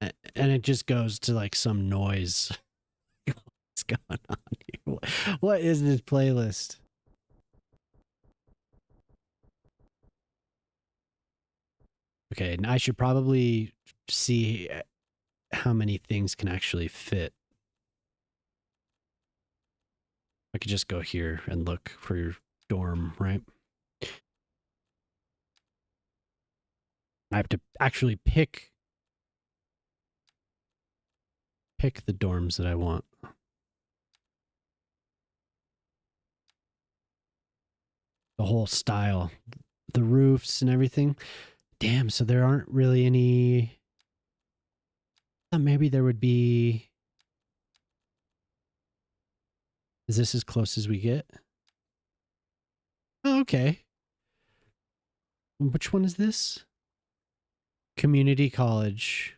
A: And it just goes to like some noise. What's going on here? What is this playlist? Okay, and I should probably see how many things can actually fit. I could just go here and look for your dorm, right? I have to actually pick the dorms that I want. The whole style, the roofs and everything. Damn, so there aren't really any. Maybe there would be. Is this as close as we get? Oh, okay. Which one is this? Community college.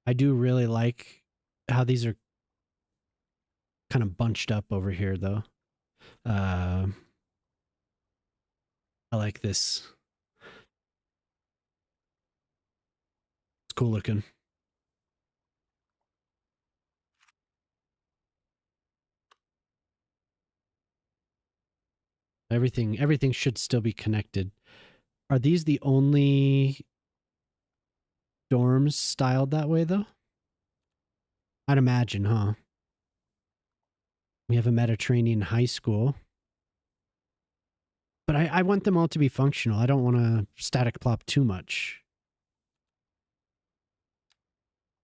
A: I do really like how these are kind of bunched up over here, though. I like this. It's cool looking. Everything should still be connected. Are these the only dorms styled that way, though? I'd imagine, huh? We have a Mediterranean high school. But I want them all to be functional. I don't want to static plop too much.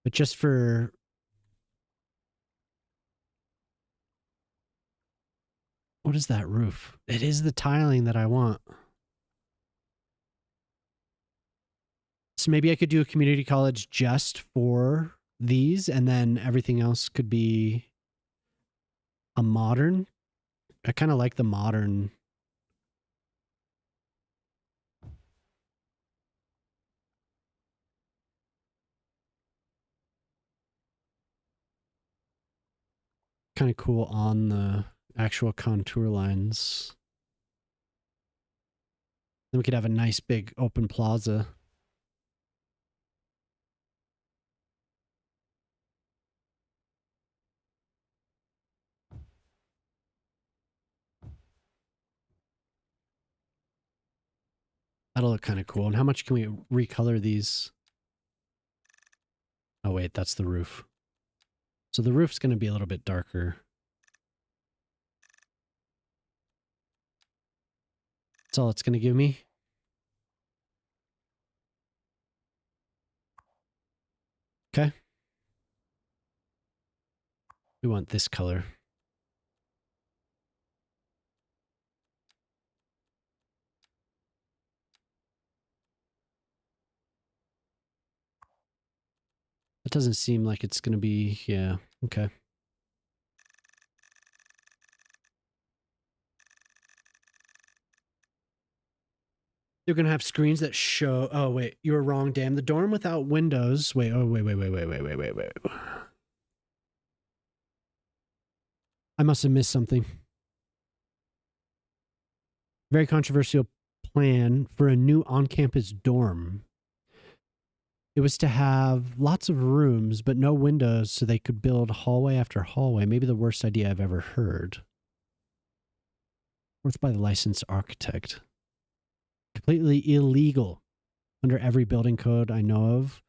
A: But just for... What is that roof? It is the tiling that I want. So maybe I could do a community college just for these, and then everything else could be a modern. I kind of like the modern. Kind of cool on the actual contour lines. Then we could have a nice big open plaza. That'll look kind of cool. And how much can we recolor these? Oh, wait, that's the roof. So the roof's going to be a little bit darker. That's all it's going to give me. Okay. We want this color. That doesn't seem like it's going to be, yeah, okay. You're going to have screens that show, oh, wait, you were wrong, damn. The dorm without windows, wait. I must have missed something. Very controversial plan for a new on-campus dorm. It was to have lots of rooms, but no windows so they could build hallway after hallway. Maybe the worst idea I've ever heard. Worked by the licensed architect. Completely illegal under every building code I know of.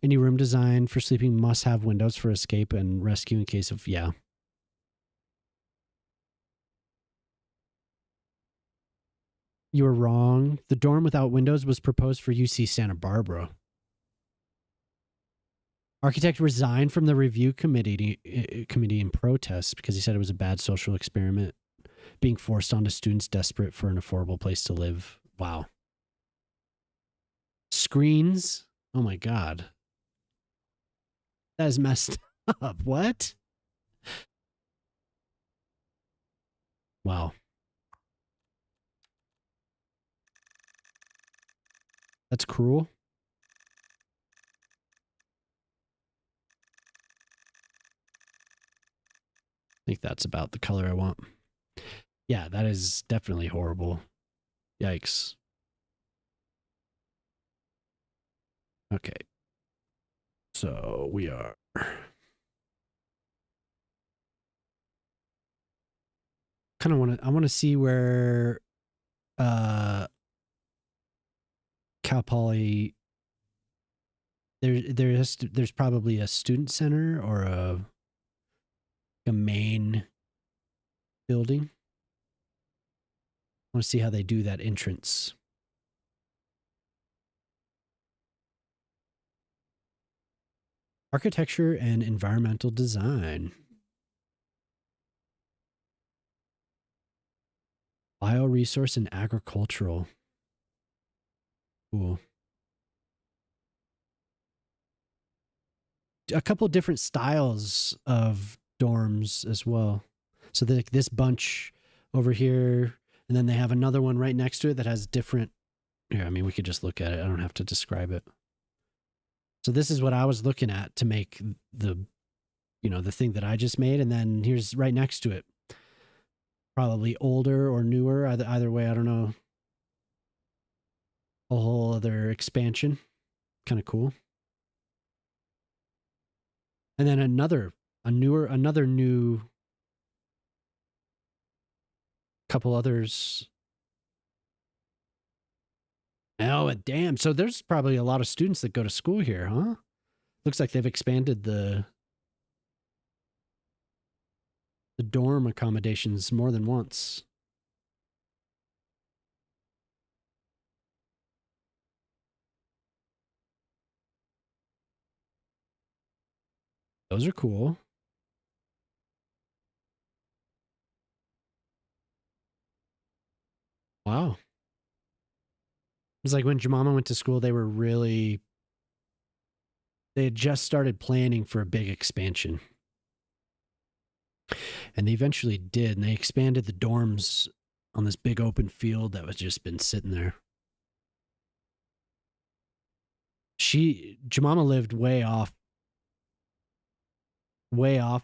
A: Any room designed for sleeping must have windows for escape and rescue in case of, yeah. You were wrong. The dorm without windows was proposed for UC Santa Barbara. Architect resigned from the review committee in protest because he said it was a bad social experiment, being forced onto students desperate for an affordable place to live. Wow. Screens? Oh my God. That is messed up. What? Wow. That's cruel. I think that's about the color I want. Yeah, that is definitely horrible. Yikes. Okay. So we are. Kind of want to. I want to see where Cal Poly. There's probably a student center or a main building. I want to see how they do that entrance. Architecture and environmental design. Bioresource and agricultural. Cool. A couple different styles of dorms as well. So this bunch over here, and then they have another one right next to it that has different. Here, I mean, we could just look at it. I don't have to describe it. So this is what I was looking at to make the thing that I just made, and then here's right next to it. Probably older or newer. Either way, I don't know. A whole other expansion. Kind of cool. And then another new couple others. Oh, damn. So there's probably a lot of students that go to school here, huh? Looks like they've expanded the dorm accommodations more than once. Those are cool. Wow. It's like when Jemima went to school, they had just started planning for a big expansion. And they eventually did, and they expanded the dorms on this big open field that was just been sitting there. Jemima lived way off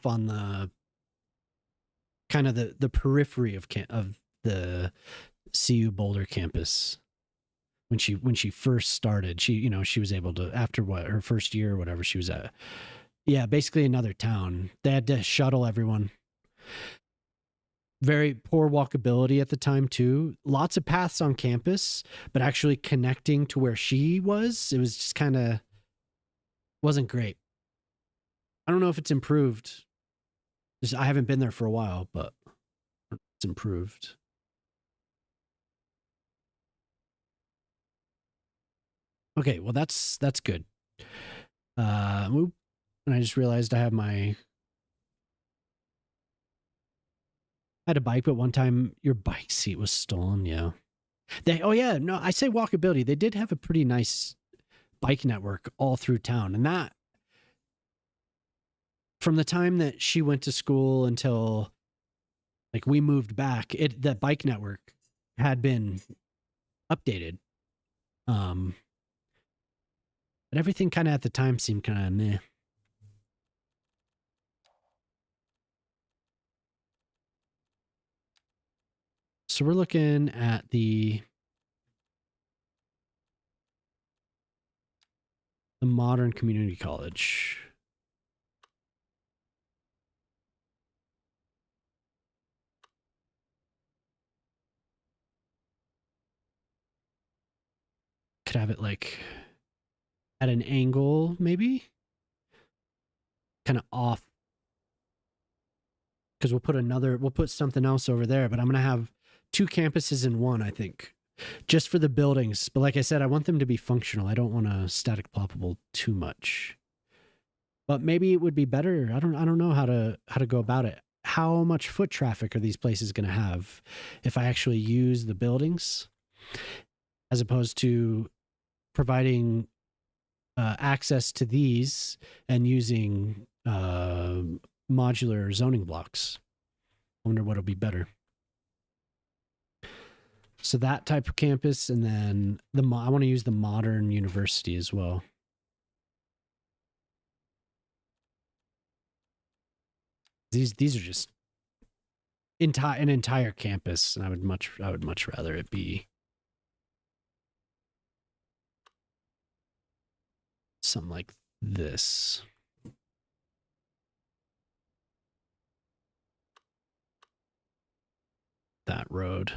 A: on the kind of the periphery of the CU Boulder campus. When she first started, she was able to, after her first year or whatever she was at. Yeah, basically another town. They had to shuttle everyone. very poor walkability at the time too. Lots of paths on campus, but actually connecting to where she was, it was just kind of wasn't great. I don't know if it's improved. I haven't been there for a while, but it's improved. Okay, well that's good. And I just realized I had a bike, but one time your bike seat was stolen. Yeah. I say walkability. They did have a pretty nice bike network all through town. And that, from the time that she went to school until like we moved back, the bike network had been updated. But everything kind of at the time seemed kind of meh. So we're looking at the modern community college. Could have it like at an angle, maybe kind of off, because we'll put something else over there, but I'm going to have two campuses in one, I think, just for the buildings. But like I said, I want them to be functional. I don't want a static ploppable too much, but maybe it would be better. I don't know how to go about it. How much foot traffic are these places going to have if I actually use the buildings as opposed to providing access to these and using modular zoning blocks? I wonder what'll be better. So that type of campus, and then I want to use the modern university as well. These are just an entire campus, and I would much rather it be something like this. That road.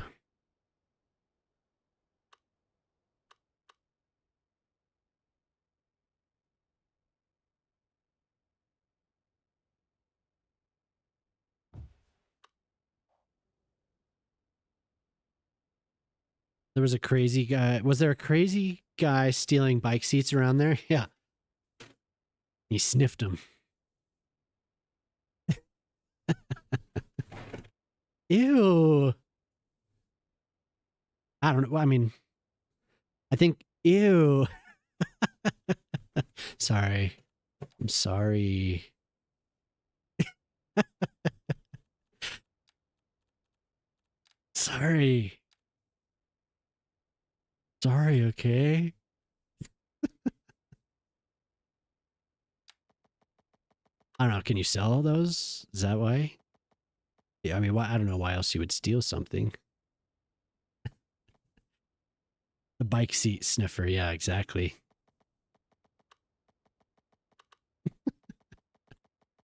A: There was a crazy guy. Was there a crazy guy stealing bike seats around there? Yeah. He sniffed them. Ew. I don't know. I mean, I think, ew. Sorry. I'm sorry. Sorry. Sorry, okay? I don't know. Can you sell those? Is that why? Yeah, I mean, why? I don't know why else you would steal something. The bike seat sniffer. Yeah, exactly.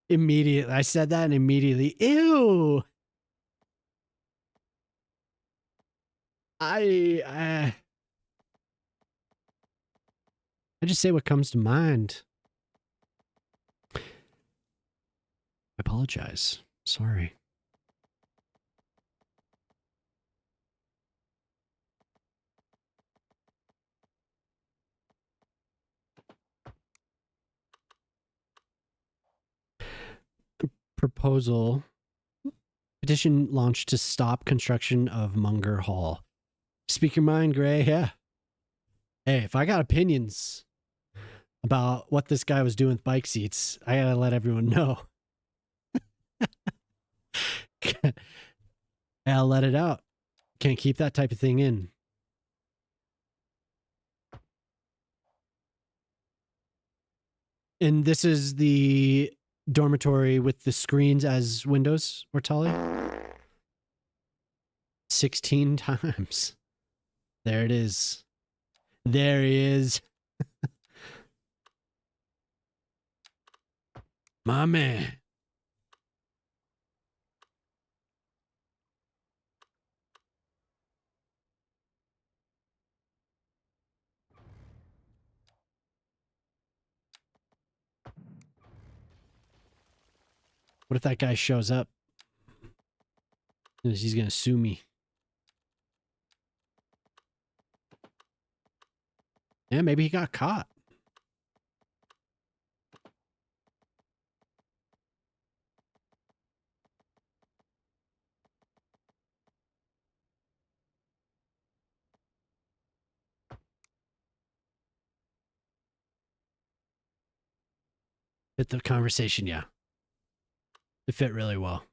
A: Immediately. I said that and immediately, ew. I just say what comes to mind. I apologize. Sorry. Proposal. Petition launched to stop construction of Munger Hall. Speak your mind, Gray. Yeah. Hey, if I got opinions about what this guy was doing with bike seats, I gotta let everyone know. I'll let it out. Can't keep that type of thing in. And this is the dormitory with the screens as windows, Ortali? 16 times. There it is. There he is. My man. What if that guy shows up? He's gonna sue me. Yeah, maybe he got caught. Fit the conversation, yeah. It fit really well.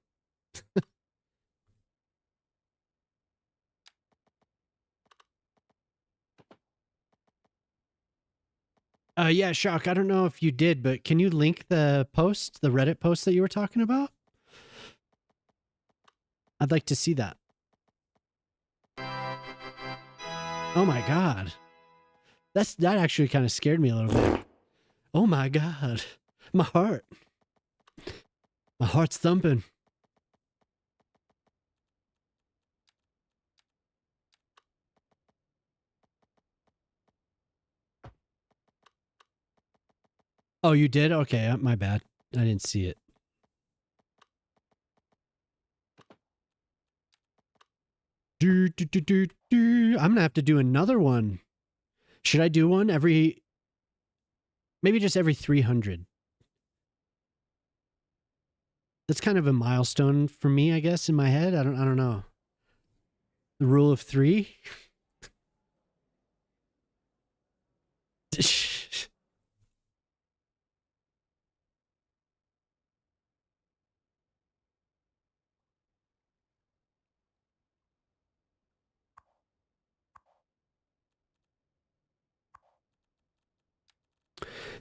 A: Yeah, Shock, I don't know if you did, but can you link the post, the Reddit post that you were talking about? I'd like to see that. Oh my god. That actually kind of scared me a little bit. Oh my god. My heart. My heart's thumping. Oh, you did? Okay, my bad. I didn't see it. I'm gonna have to do another one. Should I do one every... Maybe just every 300. That's kind of a milestone for me, I guess, in my head. I don't know. The rule of 3?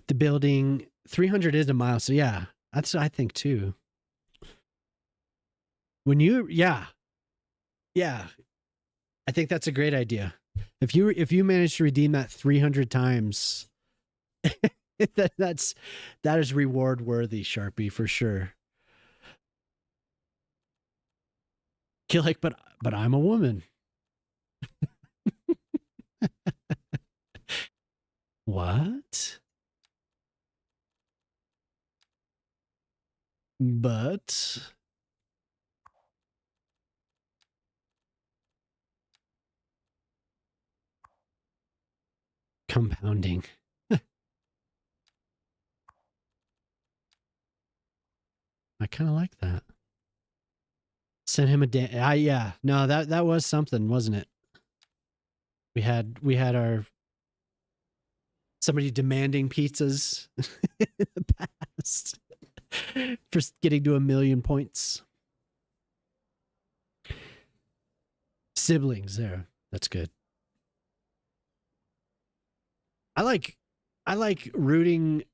A: The building 300 is a mile, so yeah, that's I think too. When you yeah, I think that's a great idea. If you manage to redeem that 300 times, that is reward worthy, Sharpie, for sure. Kill like, but I'm a woman. What? But compounding. I kind of like that. Send him a yeah. No, that was something, wasn't it? We had our somebody demanding pizzas in the past for getting to 1 million points. Siblings there. That's good. I like rooting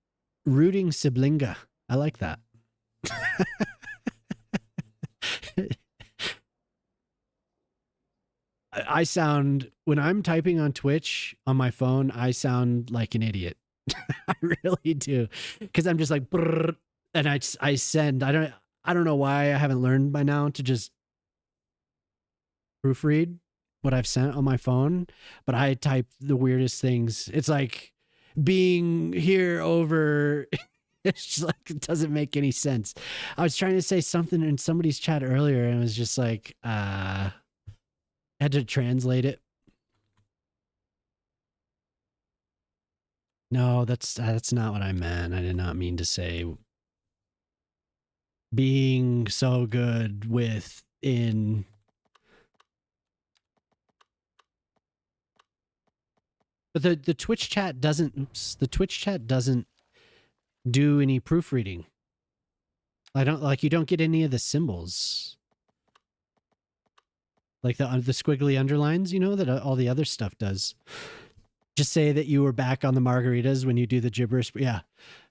A: siblinga. I like that. I sound, when I'm typing on Twitch on my phone, I sound like an idiot. I really do, because I'm just like, and I send. I don't know why I haven't learned by now to just proofread what I've sent on my phone, but I type the weirdest things. It's like being here over. It's just like, it doesn't make any sense. I was trying to say something in somebody's chat earlier, and it was just like, I had to translate it. No, that's not what I meant. I did not mean to say being so good within. But the Twitch chat doesn't. Oops, the Twitch chat doesn't do any proofreading. I don't like. You don't get any of the symbols, like the squiggly underlines. You know that all the other stuff does. Just say that you were back on the margaritas when you do the gibberish. Yeah,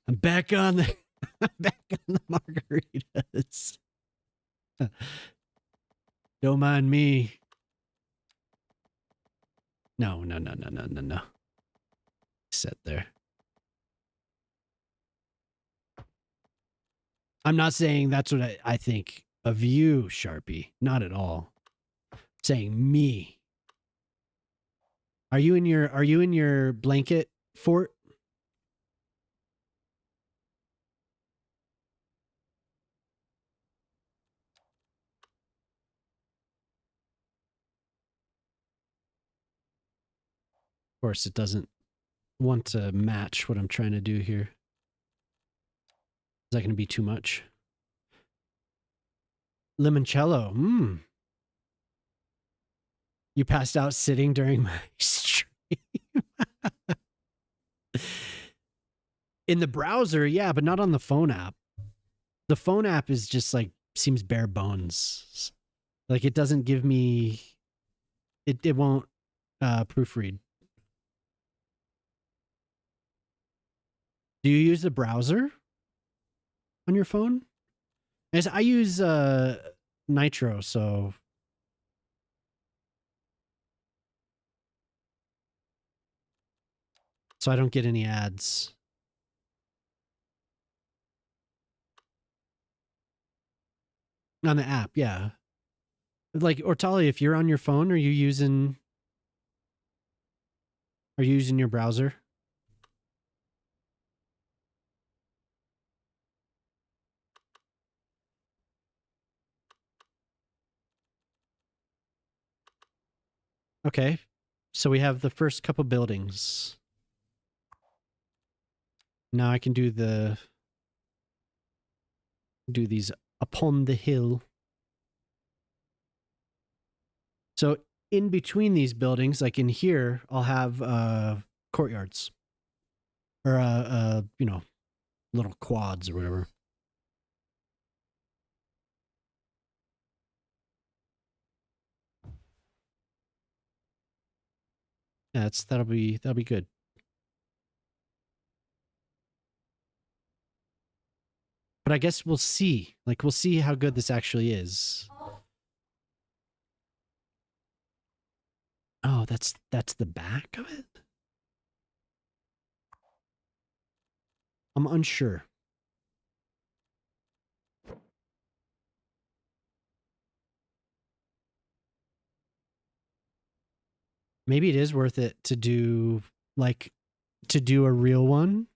A: I'm back on the margaritas. Don't mind me. No. Sit there. I'm not saying that's what I think of you, Sharpie. Not at all. I'm saying me. Are you in your blanket fort? course, it doesn't want to match what I'm trying to do here. Is that going to be too much? Limoncello. You passed out sitting during my stream. In the browser, yeah, but not on the phone app. The phone app is just like seems bare bones. Like it doesn't give me it won't proofread. Do you use the browser on your phone? As I use Nitro, so I don't get any ads. On the app, yeah. Like Ortali, if you're on your phone, are you using your browser? Okay. So we have the first couple buildings. Now I can do these upon the hill. So in between these buildings, like in here, I'll have courtyards or little quads or whatever. Yeah, that'll be good. But I guess we'll see. Like we'll see how good this actually is. Oh, that's the back of it? I'm unsure. Maybe it is worth it to do a real one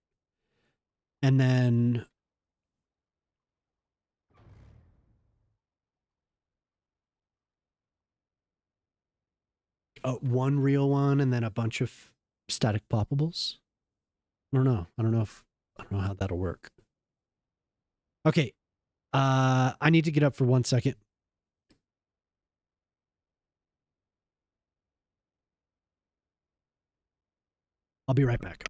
A: and then one real one and then a bunch of static poppables. I don't know. I don't know how that'll work. Okay. I need to get up for 1 second. I'll be right back.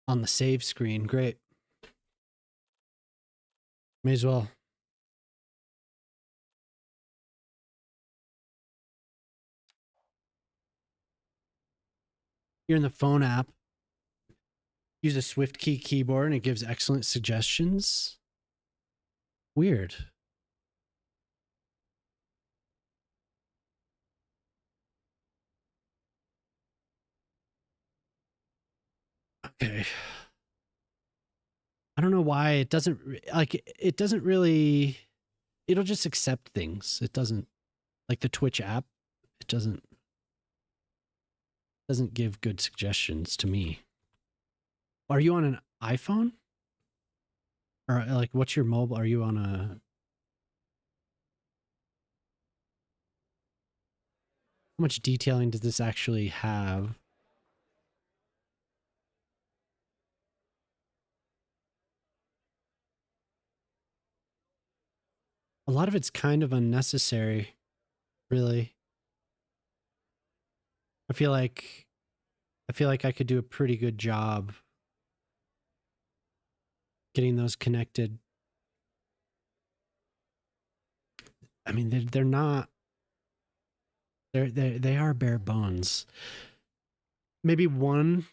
A: on the save screen. Great. May as well. You're in the phone app. Use a Swift key keyboard and it gives excellent suggestions. Weird. Okay. I don't know why it doesn't it doesn't really, it'll just accept things. It doesn't, like the Twitch app, it doesn't give good suggestions to me. Are you on an iPhone? Or like what's your mobile? Are you on a, how much detailing does this actually have? A lot of it's kind of unnecessary, really. I feel like I could do a pretty good job getting those connected. I mean, they're not, they are bare bones. Maybe one,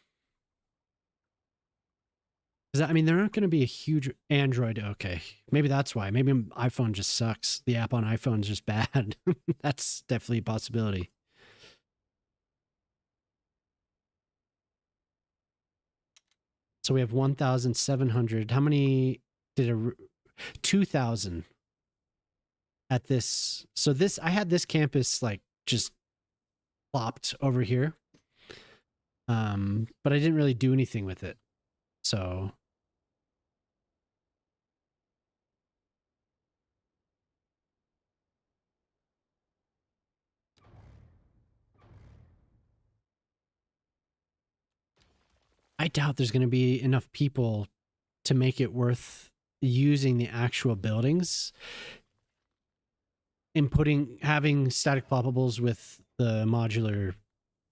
A: because I mean, they're not going to be a huge Android. Okay, maybe that's why. Maybe iPhone just sucks. The app on iPhone is just bad. That's definitely a possibility. So we have 1,700. How many did a 2,000 at this? So this, I had this campus like just plopped over here. But I didn't really do anything with it. So I doubt there's going to be enough people to make it worth using the actual buildings and having static ploppables with the modular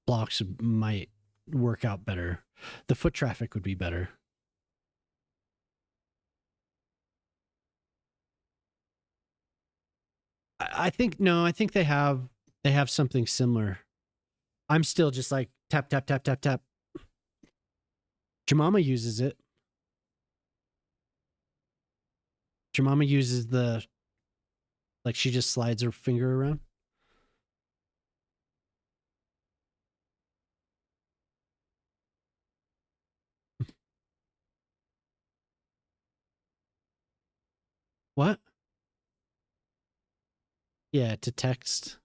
A: blocks might work out better. The foot traffic would be better. I think they have something similar. I'm still just like tap tap tap tap tap. Jemima uses it. Jemima uses the, like she just slides her finger around. What? Yeah, to text.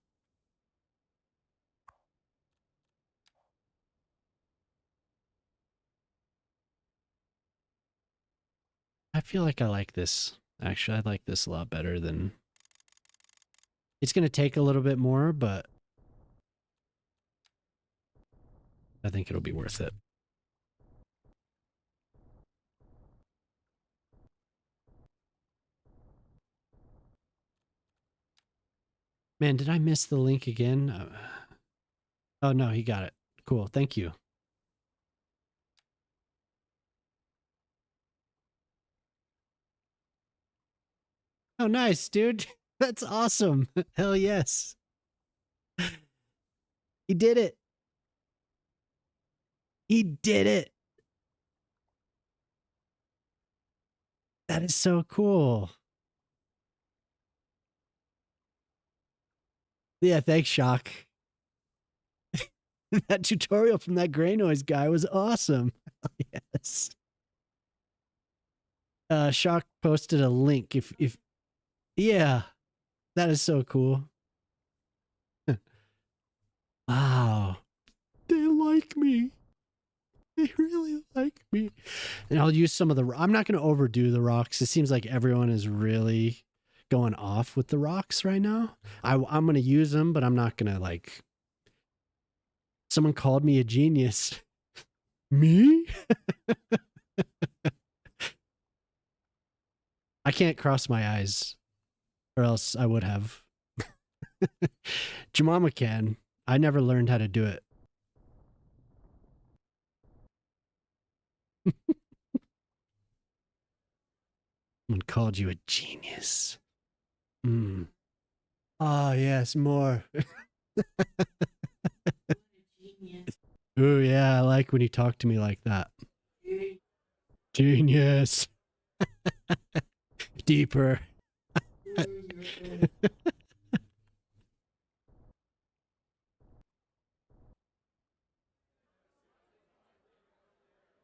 A: I feel like I like this. Actually, I like this a lot better than... It's going to take a little bit more, but I think it'll be worth it. Man, did I miss the link again? Oh, no, he got it. Cool. Thank you. Oh, nice, dude. That's awesome. Hell yes. He did it. He did it. That is so cool. Yeah, thanks, Shock. That tutorial from that gray noise guy was awesome. Yes. Shock posted a link if yeah, that is so cool. Wow. They like me. They really like me. And I'll use some of the, I'm not going to overdo the rocks. It seems like everyone is really going off with the rocks right now. I'm going to use them, but I'm not going to like, someone called me a genius. Me? I can't cross my eyes or else I would have. Jemima can. I never learned how to do it. Someone called you a genius. Mm. Oh, yes, more. Ooh, yeah, I like when you talk to me like that. Genius. Deeper.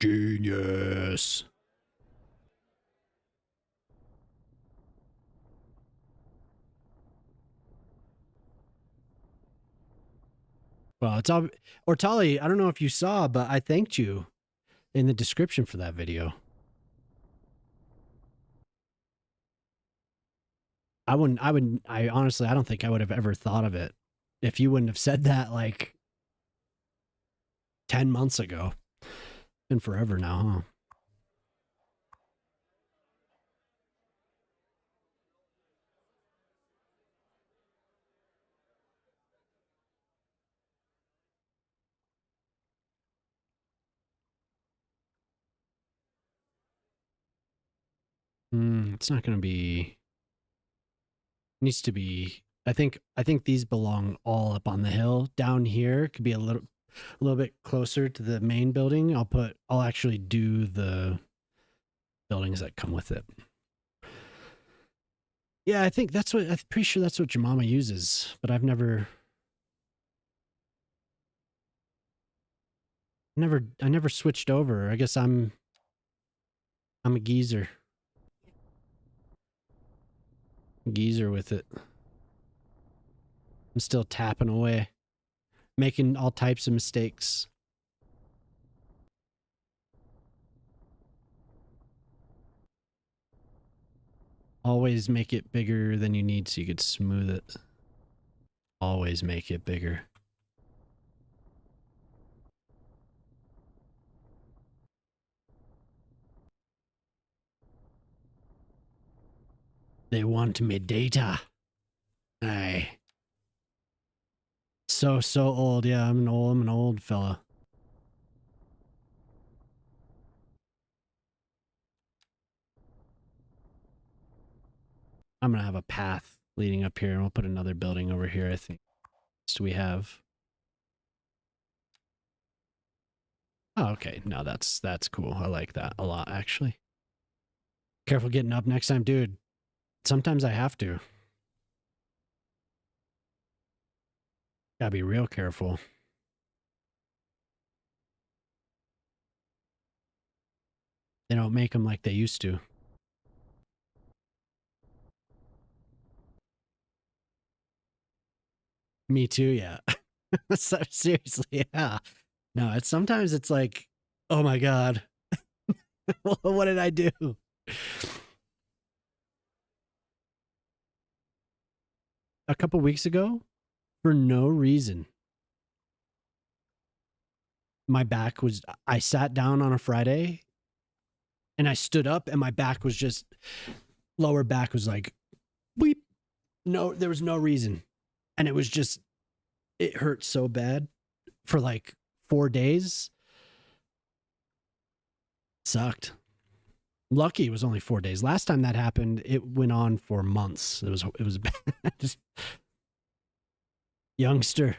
A: Genius. Well, it's all Ortali. I don't know if you saw, but I thanked you in the description for that video. I honestly, I don't think I would have ever thought of it if you wouldn't have said that like 10 months ago. And forever now, huh? It's not going to be. Needs to be. I think these belong all up on the hill. Down here could be a little bit closer to the main building. I'll actually do the buildings that come with it. Yeah, I'm pretty sure that's what your mama uses, but I've never switched over. I guess I'm a geezer. Geezer with it. I'm still tapping away, making all types of mistakes. Always make it bigger than you need so you could smooth it. Always make it bigger. They want me data. Aye. So old. Yeah, I'm an old fella. I'm gonna have a path leading up here, and we'll put another building over here, I think. So we have. Oh, okay. No, that's cool. I like that a lot, actually. Careful getting up next time, dude. Sometimes I have to. Gotta be real careful. They don't make them like they used to. Me too, yeah. So, seriously, yeah. No, sometimes it's like, oh my God. What did I do? A couple weeks ago, for no reason, I sat down on a Friday and I stood up and my back was just, lower back was like, beep. No, there was no reason. And it hurt so bad for like 4 days. Sucked. Lucky it was only 4 days. Last time that happened, it went on for months. It was bad. Just, youngster.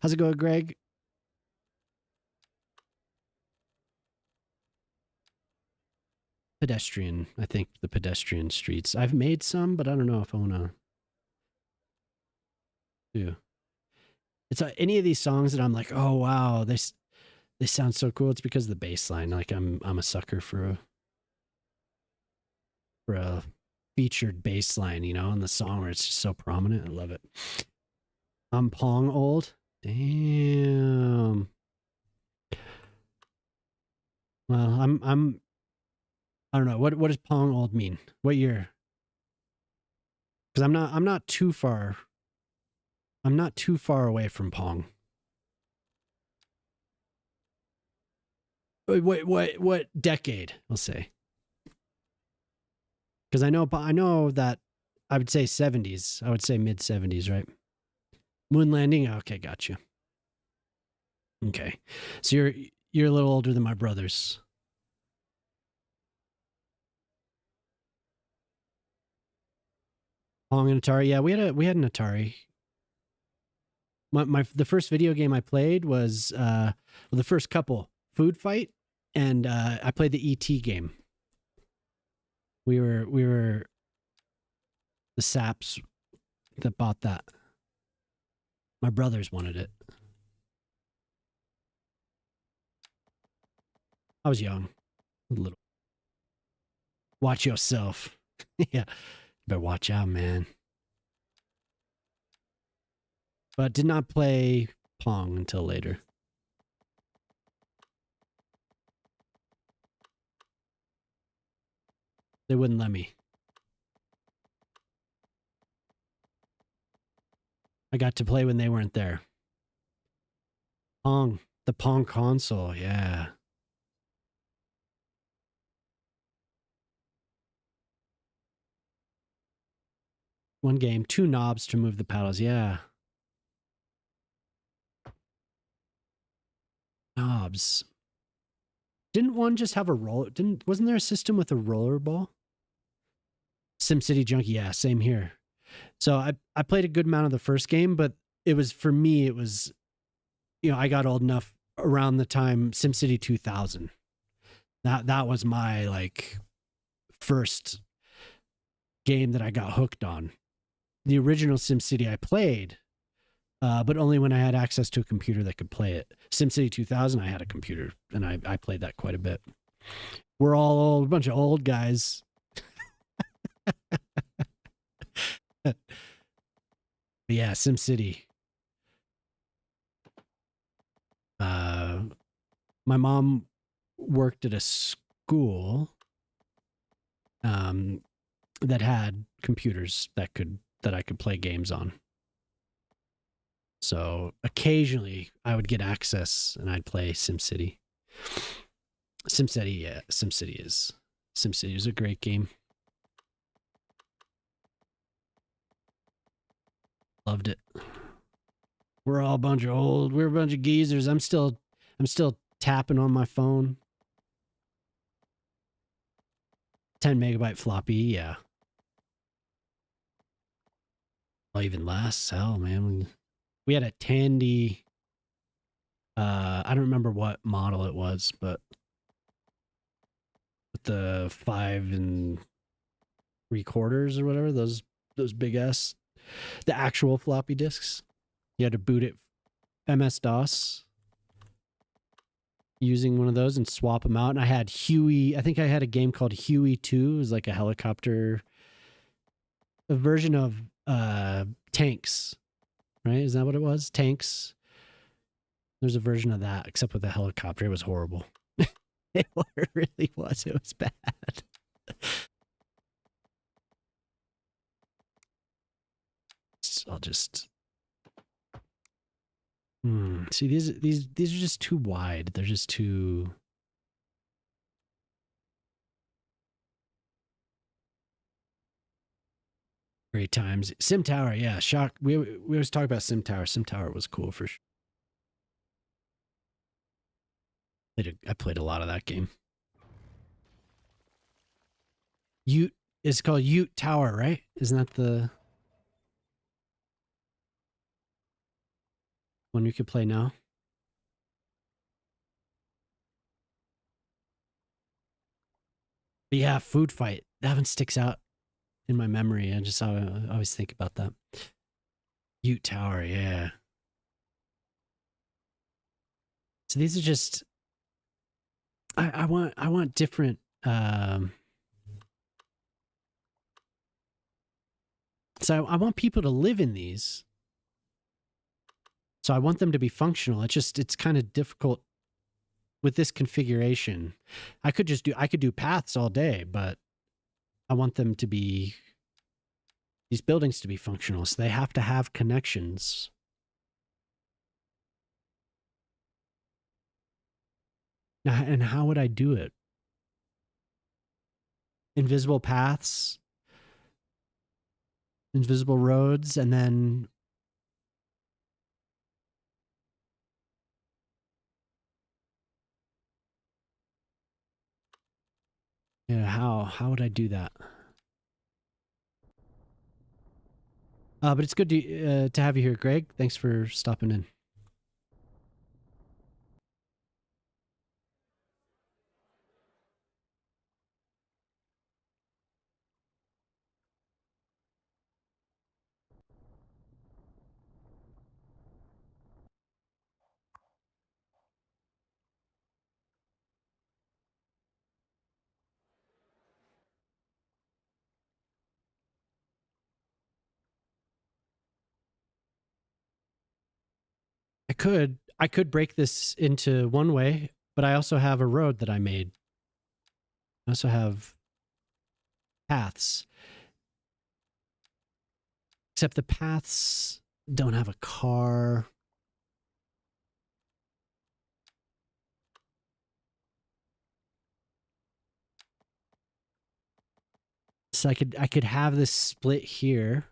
A: How's it going, Greg? Pedestrian. I think the pedestrian streets. I've made some, but I don't know if I want to do. It's any of these songs that I'm like, oh wow, they sound so cool. It's because of the bass line. Like I'm a sucker for a featured bass line, you know, in the song where it's just so prominent. I love it. I'm Pong old. Damn. Well, I don't know. What does Pong old mean? What year? Because I'm not too far. I'm not too far away from Pong. What decade? I'll say. Because I know that I would say 70s. I would say mid 70s, right? Moon landing. Okay, got you. Okay, so You're a little older than my brothers. Pong and Atari. Yeah, we had an Atari. The first video game I played was the first couple, Food Fight, and I played the ET game. We were the saps that bought that. My brothers wanted it. I was young, a little. Watch yourself. Yeah, better watch out, man. But did not play Pong until later. They wouldn't let me. I got to play when they weren't there. Pong, the Pong console, yeah. One game, 2 knobs to move the paddles, yeah. Knobs. Didn't one just have a roller? Wasn't there a system with a roller ball? SimCity Junkie, yeah, same here. So I played a good amount of the first game, but it was, for me, it was, I got old enough around the time SimCity 2000. That was my like first game that I got hooked on. The original SimCity I played, but only when I had access to a computer that could play it. SimCity 2000, I had a computer, and I played that quite a bit. We're all old, a bunch of old guys. But yeah, SimCity. My mom worked at a school that had computers that I could play games on. So occasionally I would get access and I'd play SimCity. SimCity is a great game. Loved it. We're all a bunch of geezers. I'm still tapping on my phone. 10 megabyte floppy, yeah. Well, even less. Hell, man. We had a Tandy. I don't remember what model it was, but with the 5 3/4 or whatever, those big ass, the actual floppy disks. You had to boot it MS-DOS using one of those and swap them out. And I had Huey. I think I had a game called Huey 2. It was like a helicopter, a version of Tanks, right? Is that what it was? Tanks. There's a version of that, except with a helicopter. It was horrible. It really was. It was bad. I'll just. See, these are just too wide. They're just too. Great times. Sim Tower, yeah. Shock. We always talk about Sim Tower. Sim Tower was cool for sure. I played a lot of that game. Ute. It's called Ute Tower, right? Isn't that the one you could play now? But yeah, Food Fight. That one sticks out in my memory. I always think about that. Ute Tower, yeah. So these are just. I want different. So I want people to live in these. So I want them to be functional. It's kind of difficult with this configuration. I could do paths all day, but I want them to be, these buildings to be functional. So they have to have connections. And how would I do it? Invisible paths, invisible roads, and then Yeah, how would I do that? But it's good to have you here, Greg. Thanks for stopping in. I could break this into one way, but I also have a road that I made. I also have paths. Except the paths don't have a car. So I could have this split here.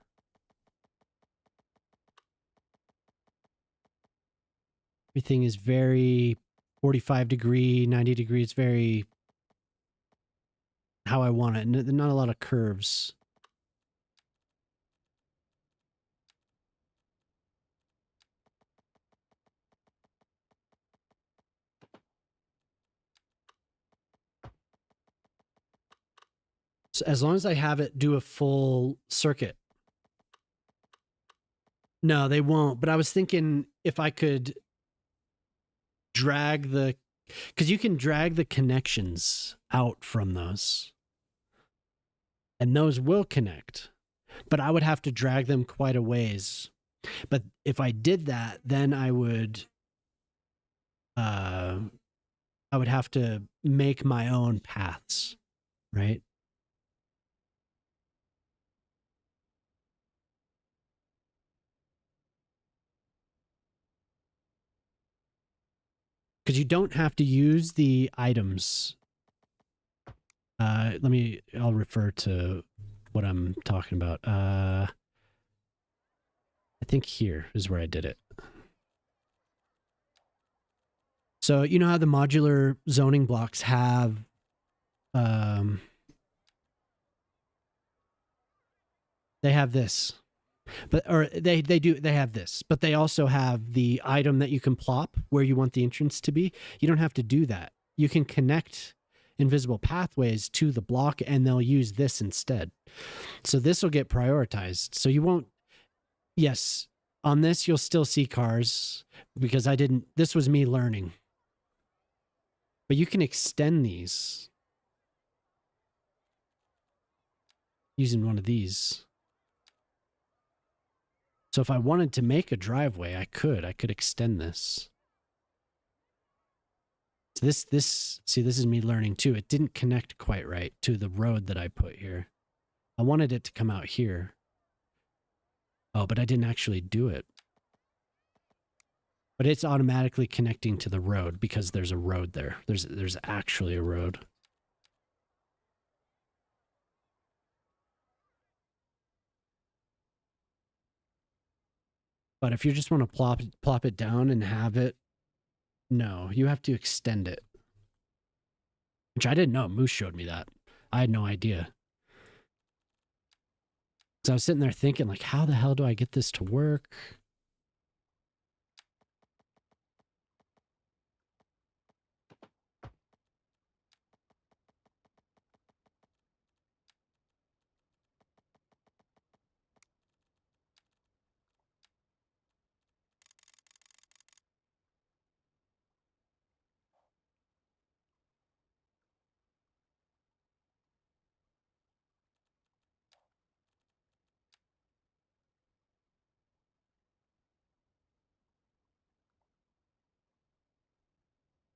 A: Everything is very 45 degree, 90 degrees, very how I want it. Not a lot of curves. So as long as I have it do a full circuit. No, they won't. But I was thinking if I could drag because you can drag the connections out from those. And those will connect. But I would have to drag them quite a ways. But if I did that, then I would have to make my own paths, right? Because you don't have to use the items. I'll refer to what I'm talking about. I think here is where I did it. So you know how the modular zoning blocks have they have this. They have this, but they also have the item that you can plop where you want the entrance to be. You don't have to do that. You can connect invisible pathways to the block and they'll use this instead. So this will get prioritized. So you won't, yes, on this you'll still see cars because this was me learning. But you can extend these using one of these. So if I wanted to make a driveway, I could extend this. So this is me learning too. It didn't connect quite right to the road that I put here. I wanted it to come out here. Oh, but I didn't actually do it. But it's automatically connecting to the road because there's a road there. There's actually a road. But if you just want to plop it down and have it, no, you have to extend it. Which I didn't know. Moose showed me that. I had no idea. So I was sitting there thinking, like, how the hell do I get this to work?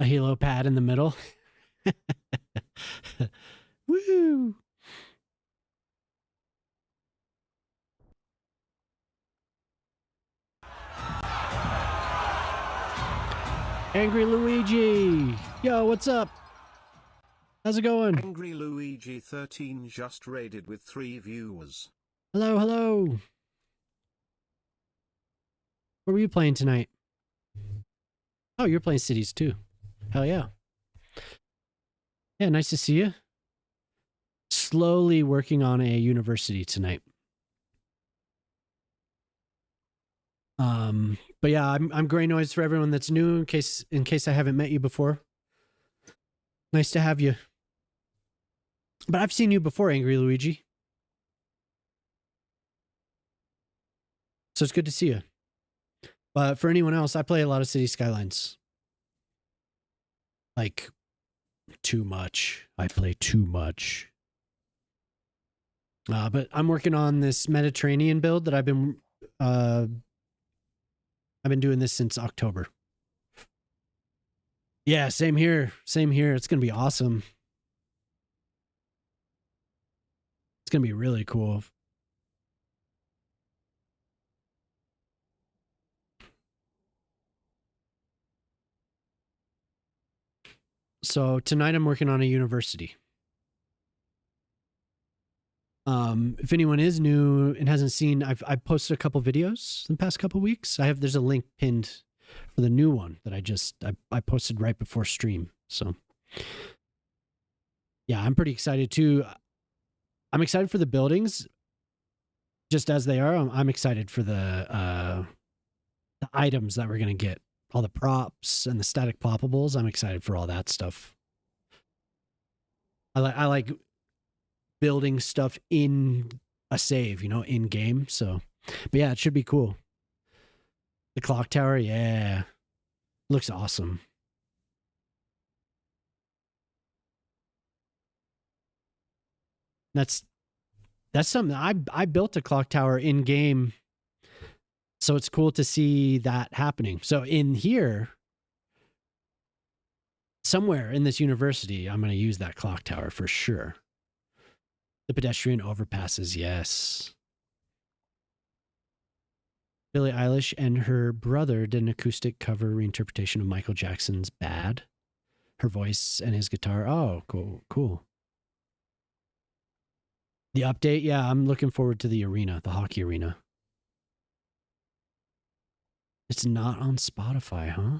A: A helo pad in the middle. Woo! Angry Luigi! Yo, what's up? How's it going?
D: Angry Luigi 13 just raided with 3 viewers.
A: Hello, hello. What were you playing tonight? Oh, you're playing Cities too. Hell yeah. Yeah, nice to see you. slowly working on a university tonight. But yeah, I'm Gray Noise for everyone that's new. In case I haven't met you before, nice to have you. But I've seen you before, Angry Luigi. So it's good to see you. But for anyone else, I play a lot of City Skylines. Like, too much. I play too much. But I'm working on this Mediterranean build that I've been doing this since October. Yeah, same here. Same here. It's going to be awesome. It's going to be really cool. So tonight I'm working on a university. If anyone is new and hasn't seen, I've posted a couple videos in the past couple weeks. There's a link pinned for the new one that I posted right before stream. So yeah, I'm pretty excited too. I'm excited for the buildings just as they are. I'm excited for the items that we're going to get, all the props and the static ploppables. I'm excited for all that stuff. I like building stuff in a save, in game. So, but yeah, it should be cool. The clock tower, yeah, looks awesome. That's something I built a clock tower in game. So it's cool to see that happening. So in here, somewhere in this university, I'm going to use that clock tower for sure. The pedestrian overpasses, yes. Billie Eilish and her brother did an acoustic cover reinterpretation of Michael Jackson's Bad. Her voice and his guitar. Oh, cool. The update, yeah, I'm looking forward to the arena, the hockey arena. It's not on Spotify, huh?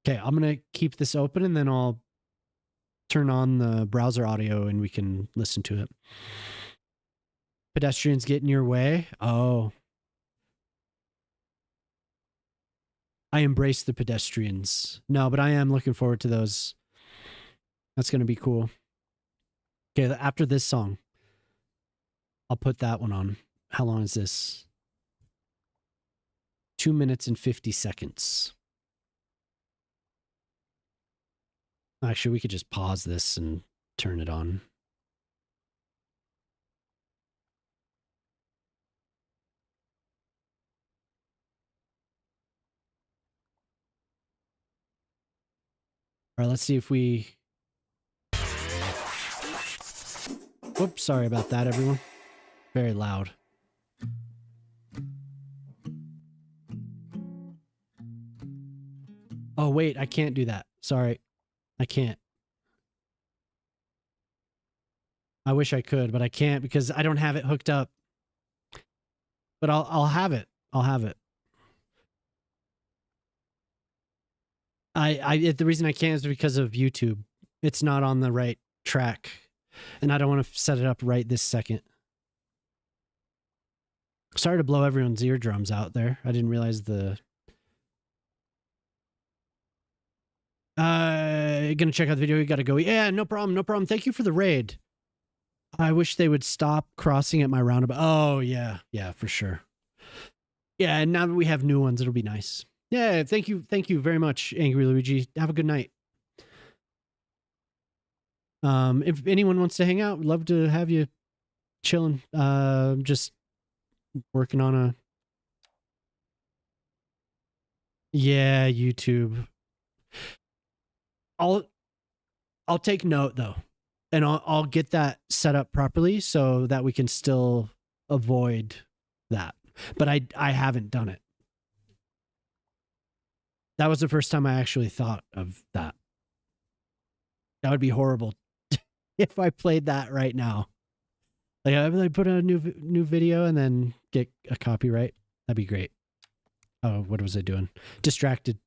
A: Okay, I'm going to keep this open and then I'll turn on the browser audio and we can listen to it. Pedestrians get in your way. Oh. I embrace the pedestrians. No, but I am looking forward to those. That's going to be cool. Okay, after this song, I'll put that one on. How long is this? 2 minutes and 50 seconds. Actually, we could just pause this and turn it on. All right, let's see if we... Oops, sorry about that, everyone. Very loud. Oh, wait, I can't do that. Sorry. I can't. I wish I could, but I can't because I don't have it hooked up. But I'll have it. I'll have it. The reason I can't is because of YouTube. It's not on the right track. And I don't want to set it up right this second. Sorry to blow everyone's eardrums out there. I didn't realize the... Gonna check out the video. You gotta go. Yeah, no problem. Thank you for the raid. I wish they would stop crossing at my roundabout. Oh, yeah, for sure. Yeah, and now that we have new ones, it'll be nice. Yeah, thank you very much, Angry Luigi. Have a good night. If anyone wants to hang out, we'd love to have you chilling. Just working on a... Yeah, YouTube. I'll take note though, and I'll get that set up properly so that we can still avoid that. But I haven't done it. That was the first time I actually thought of that. That would be horrible if I played that right now. Like I put a new video and then get a copyright. That'd be great. Oh, what was I doing? Distracted.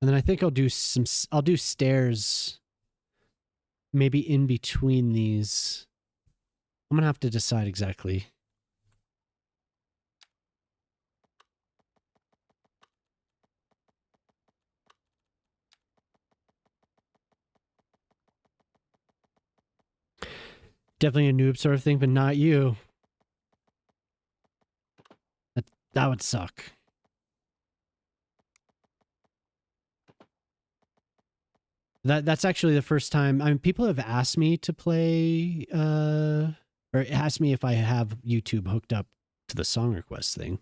A: And then I think I'll do stairs maybe in between these. I'm going to have to decide exactly. Definitely a noob sort of thing, but not you. That would suck. That's actually the first time. I mean, people have asked me to play, or asked me if I have YouTube hooked up to the song request thing.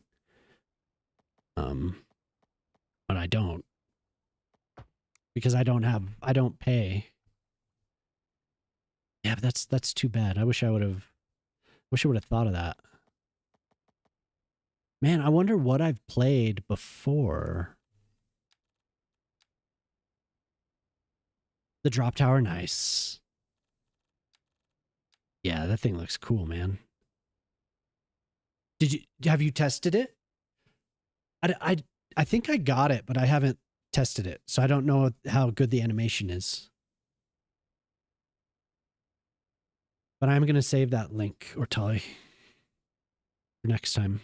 A: But I don't, because I don't pay. Yeah, but that's too bad. I wish I would have thought of that. Man, I wonder what I've played before. The drop tower, nice. Yeah, that thing looks cool, man. Have you tested it? I think I got it, but I haven't tested it, so I don't know how good the animation is. But I'm gonna save that link, or Tali, for next time.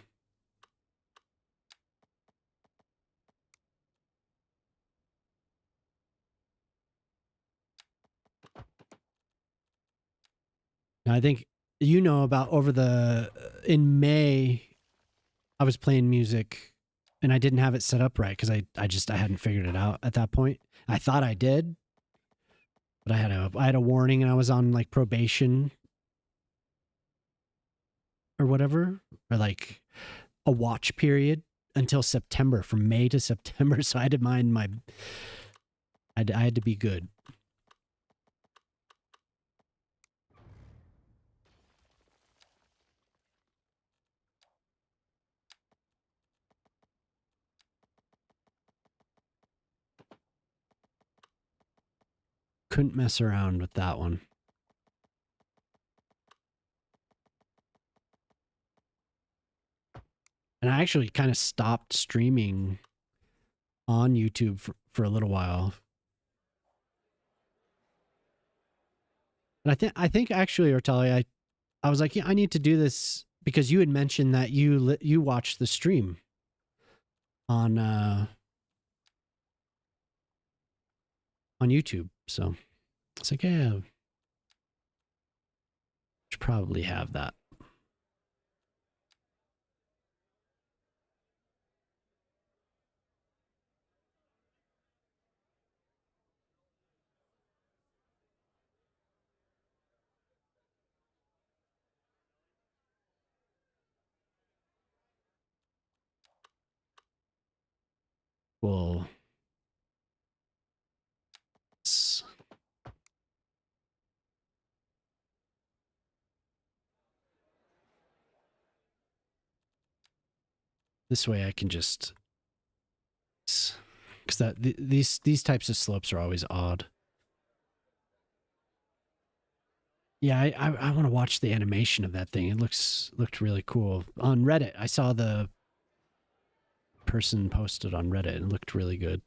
A: Now, I think you know about in May, I was playing music and I didn't have it set up right because I hadn't figured it out at that point. I thought I did, but I had a warning and I was on like probation or whatever, or like a watch period until September, from May to September. So I had to mind I had to be good. Couldn't mess around with that one. And I actually kind of stopped streaming on YouTube for a little while. And I think actually, Ortali, I was like, yeah, I need to do this because you had mentioned that you watched the stream on YouTube. So it's like, yeah, should probably have that. Well, this way I can just, because these types of slopes are always odd. Yeah, I want to watch the animation of that thing. It looked really cool on Reddit. I saw the person posted on Reddit. It looked really good.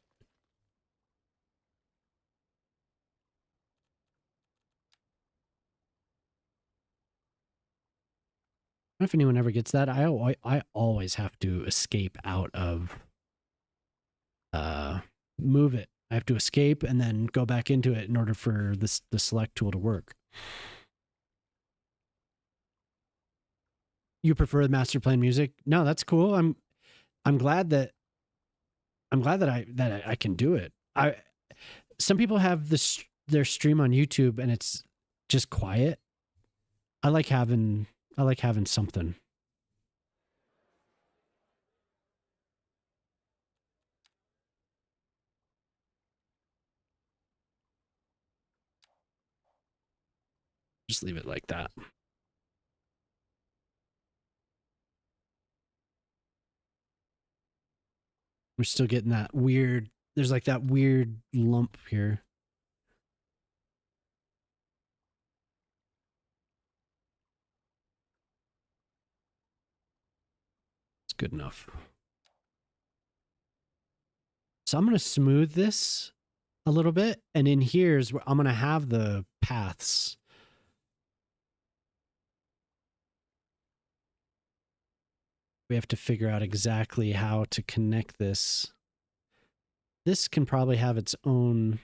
A: I don't know if anyone ever gets that. I always have to escape out of move it. I have to escape and then go back into it in order for the select tool to work. You prefer the master plan music? No, that's cool. I'm glad that I can do it. Some people have their stream on YouTube and it's just quiet. I like having something. Just leave it like that. We're still getting that weird. There's like that weird lump here. It's good enough. So I'm going to smooth this a little bit. And in here is where I'm going to have the paths. We have to figure out exactly how to connect this. This can probably have its own.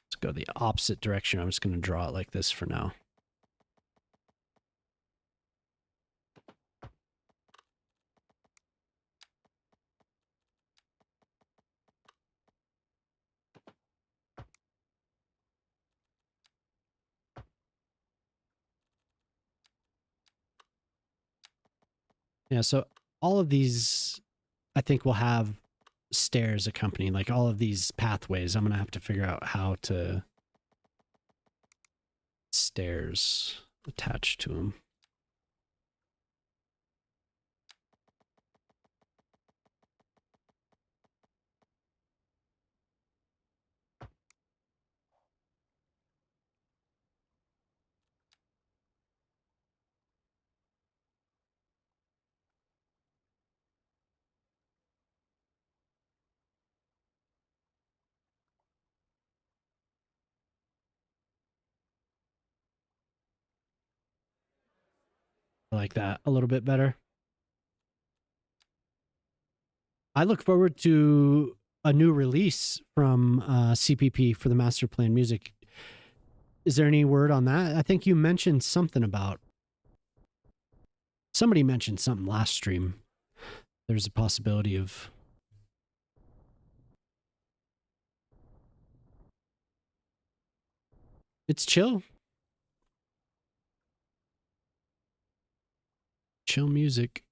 A: Let's go the opposite direction. I'm just going to draw it like this for now. Yeah, so all of these, I think, will have stairs accompanying, like all of these pathways. I'm going to have to figure out how to stairs attached to them. I like that a little bit better. I look forward to a new release from CPP for the Master Plan Music. Is there any word on that? I think you mentioned something about. Somebody mentioned something last stream. There's a possibility of. It's chill. Chill music.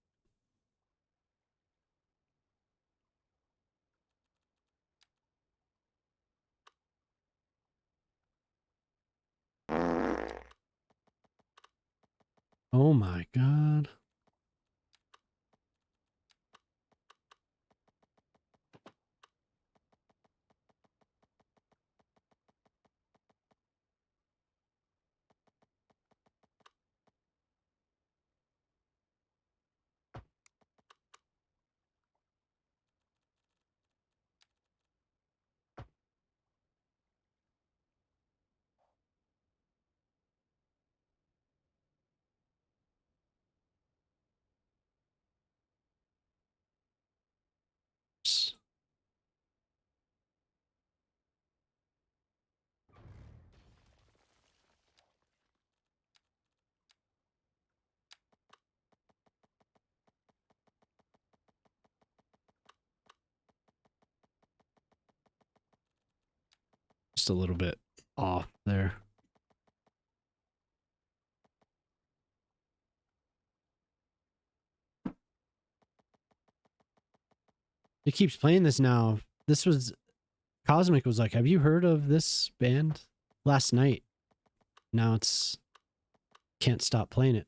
A: Oh my god. Just a little bit off there. It keeps playing this now. This was Cosmic was like, "Have you heard of this band?" Last night. Now it's can't stop playing it.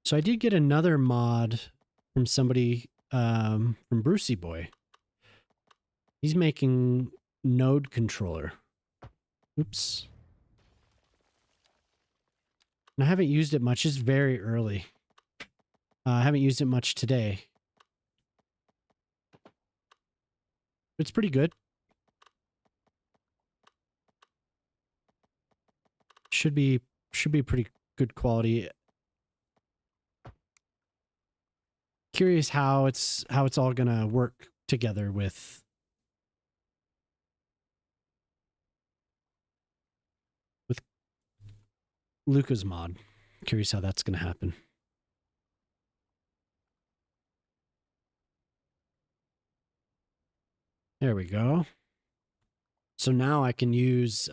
A: So I did get another mod from somebody from Brucey Boy. He's making node controller. Oops. And I haven't used it much. It's very early. I haven't used it much today. It's pretty good. Should be pretty good quality. Curious how it's all gonna work together with Luca's mod. Curious how that's gonna happen. There we go. So now I can use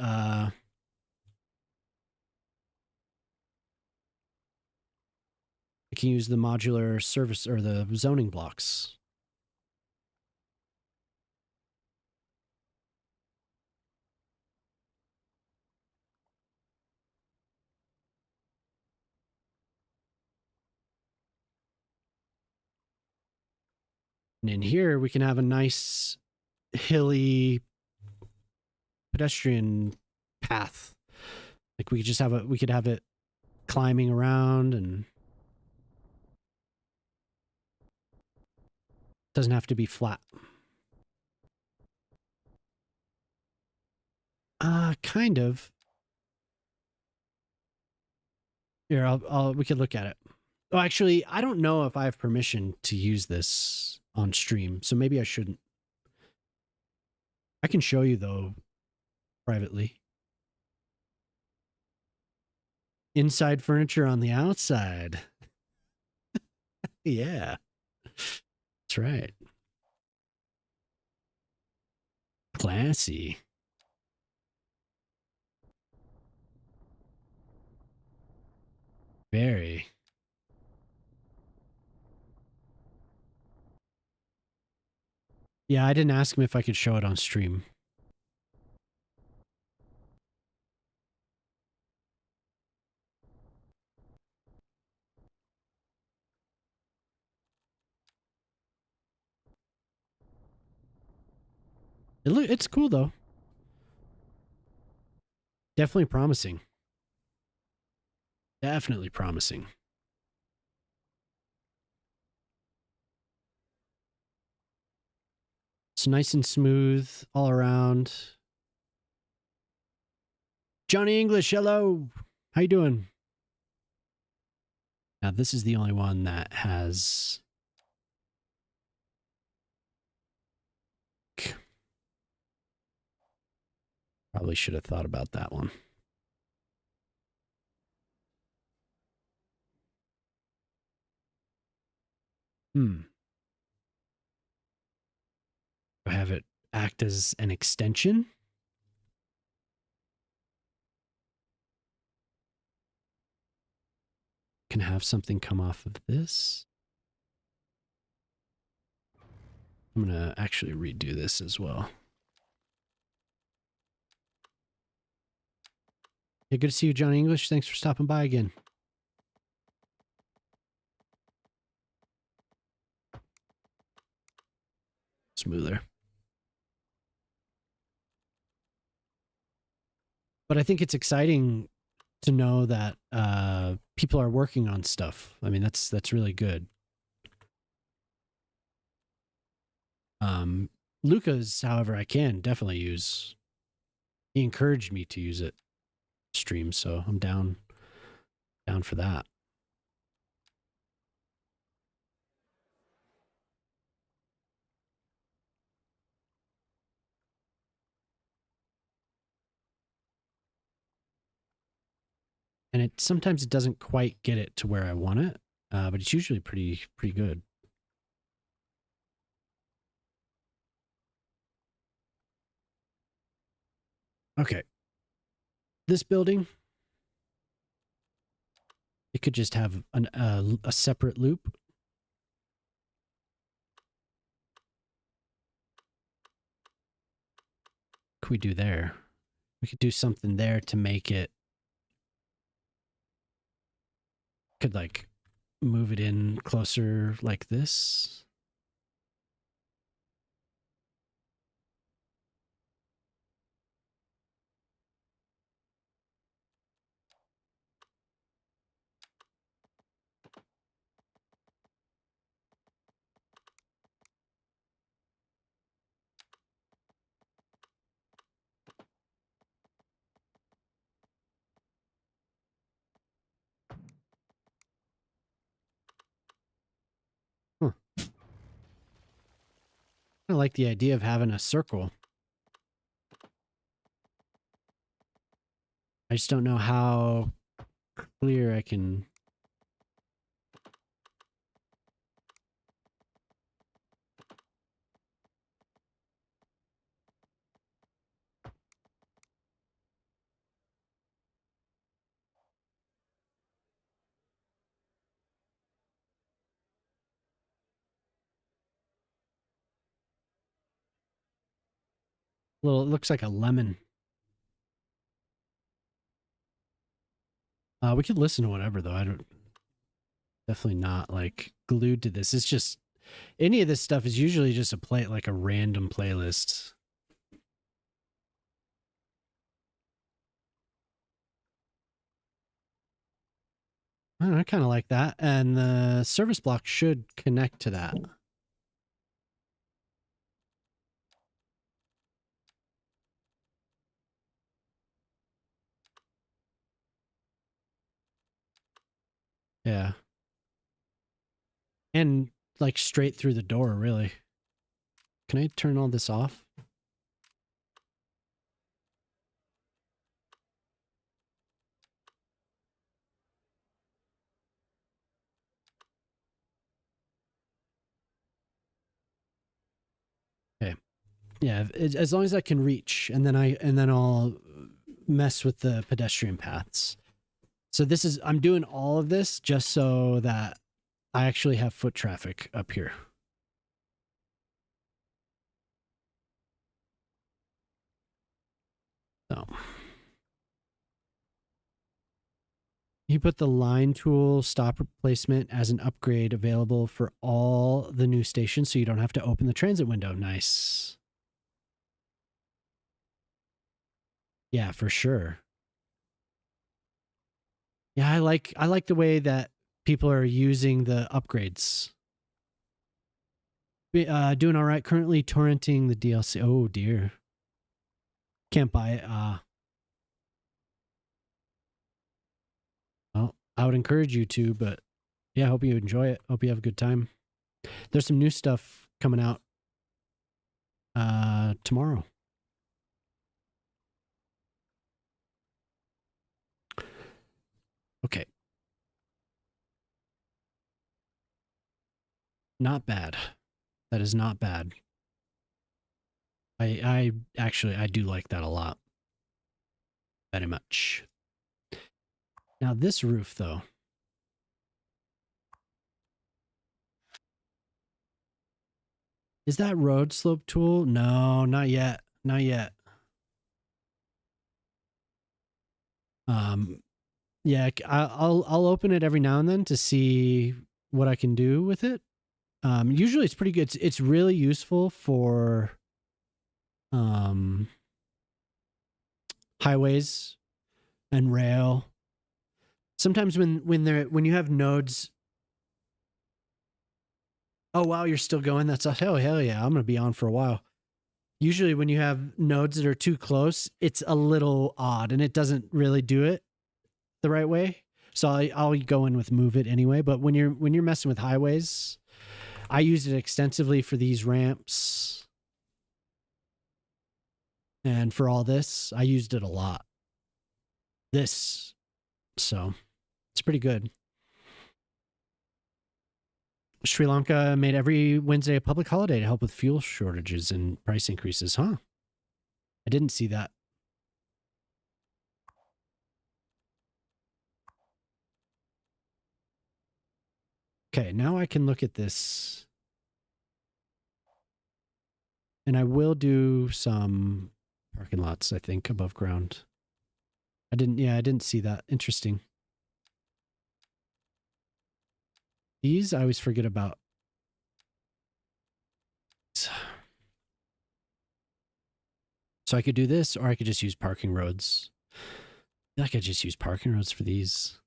A: the modular service or the zoning blocks. And in here, we can have a nice hilly pedestrian path. Like we could have it climbing around, and doesn't have to be flat. Kind of. Here, we could look at it. Oh, actually, I don't know if I have permission to use this on stream, so maybe I shouldn't. I can show you though, privately. Inside furniture on the outside. Yeah. That's right. Classy. Very. Yeah, I didn't ask him if I could show it on stream. It's cool though. Definitely promising. Definitely promising. It's nice and smooth all around. Johnny English, hello. How you doing? Now this is the only one that has probably should have thought about that one. Do I have it act as an extension? Can have something come off of this. I'm going to actually redo this as well. Yeah, good to see you, Johnny English. Thanks for stopping by again. Smoother. But I think it's exciting to know that people are working on stuff. I mean, that's really good. Luca's, however, I can definitely use. He encouraged me to use it stream, so I'm down for that. And sometimes it doesn't quite get it to where I want it, but it's usually pretty good. Okay. This building, it could just have a separate loop. What could we do there? We could do something there to make it, could like move it in closer like this. Huh. I like the idea of having a circle. I just don't know how clear I can. Well, it looks like a lemon. We could listen to whatever though. I don't. Definitely not like glued to this. It's just any of this stuff is usually just like a random playlist. I kind of like that. And the service block should connect to that. Yeah. And like straight through the door, really. Can I turn all this off? Okay. Yeah, as long as I can reach, and then I'll mess with the pedestrian paths. So I'm doing all of this just so that I actually have foot traffic up here. So you put the line tool stop replacement as an upgrade available for all the new stations, so you don't have to open the transit window. Nice. Yeah, for sure. Yeah, I like the way that people are using the upgrades. Doing all right. Currently torrenting the DLC. Oh dear. Can't buy it. Well, I would encourage you to, but yeah, I hope you enjoy it. Hope you have a good time. There's some new stuff coming out tomorrow. Okay. Not bad. That is not bad. I actually I do like that a lot. Very much. Now this roof though. Is that road slope tool? No, not yet. Not yet. Yeah, I'll open it every now and then to see what I can do with it. Usually it's pretty good. It's really useful for highways and rail. Sometimes when you have nodes. Oh wow, you're still going. That's hell yeah. I'm gonna be on for a while. Usually when you have nodes that are too close, it's a little odd and it doesn't really do it the right way. So I'll go in with move it anyway. But when you're messing with highways, I use it extensively for these ramps. And for all this, I used it a lot. So it's pretty good. Sri Lanka made every Wednesday a public holiday to help with fuel shortages and price increases, huh? I didn't see that. Okay, now I can look at this. And I will do some parking lots, I think, above ground. I didn't see that. Interesting. These I always forget about. So I could do this, or I could just use parking roads. I feel like I just use parking roads for these.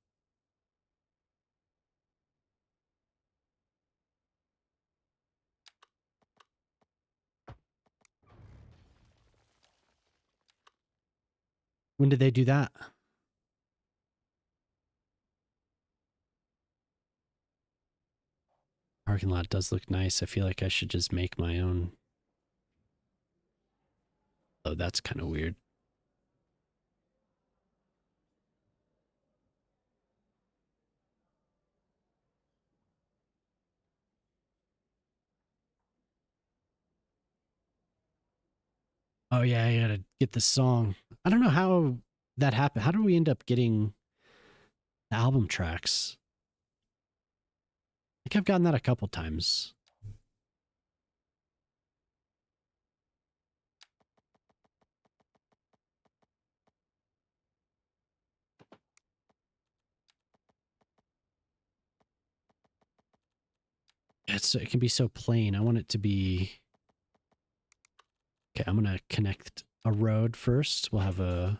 A: When did they do that? Parking lot does look nice. I feel like I should just make my own. Oh, that's kind of weird. Oh yeah, I gotta get the song. I don't know how that happened. How did we end up getting the album tracks? I think I've gotten that a couple times. It can be so plain. I want it to be. Okay, I'm gonna connect a road first. We'll have a.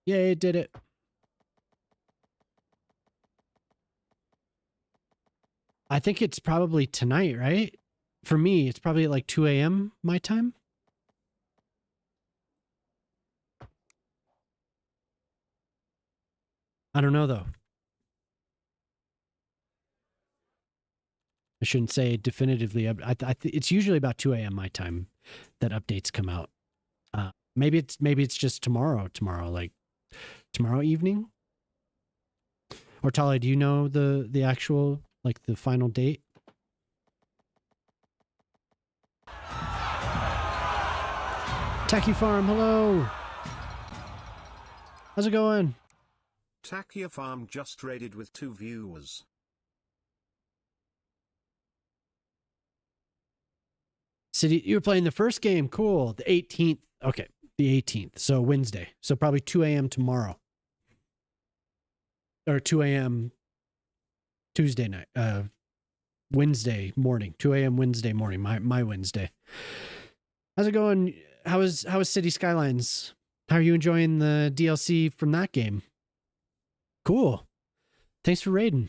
A: Yay, it did it. I think it's probably tonight, right? For me, it's probably at like 2 a.m. my time. I don't know though. I shouldn't say definitively. It's usually about 2 a.m. my time that updates come out. Maybe it's just tomorrow, like tomorrow evening. Or Tali, do you know the actual, like the final date? Tacky Farm, hello. How's it going?
D: Takia Farm just raided with 2 viewers.
A: City, you were playing the first game. Cool. The 18th. Okay. The 18th. So Wednesday. So probably 2 a.m. tomorrow. Or 2 a.m. Tuesday night. Wednesday morning. 2 a.m. Wednesday morning. My Wednesday. How's it going? How is City Skylines? How are you enjoying the DLC from that game? Cool. Thanks for raiding.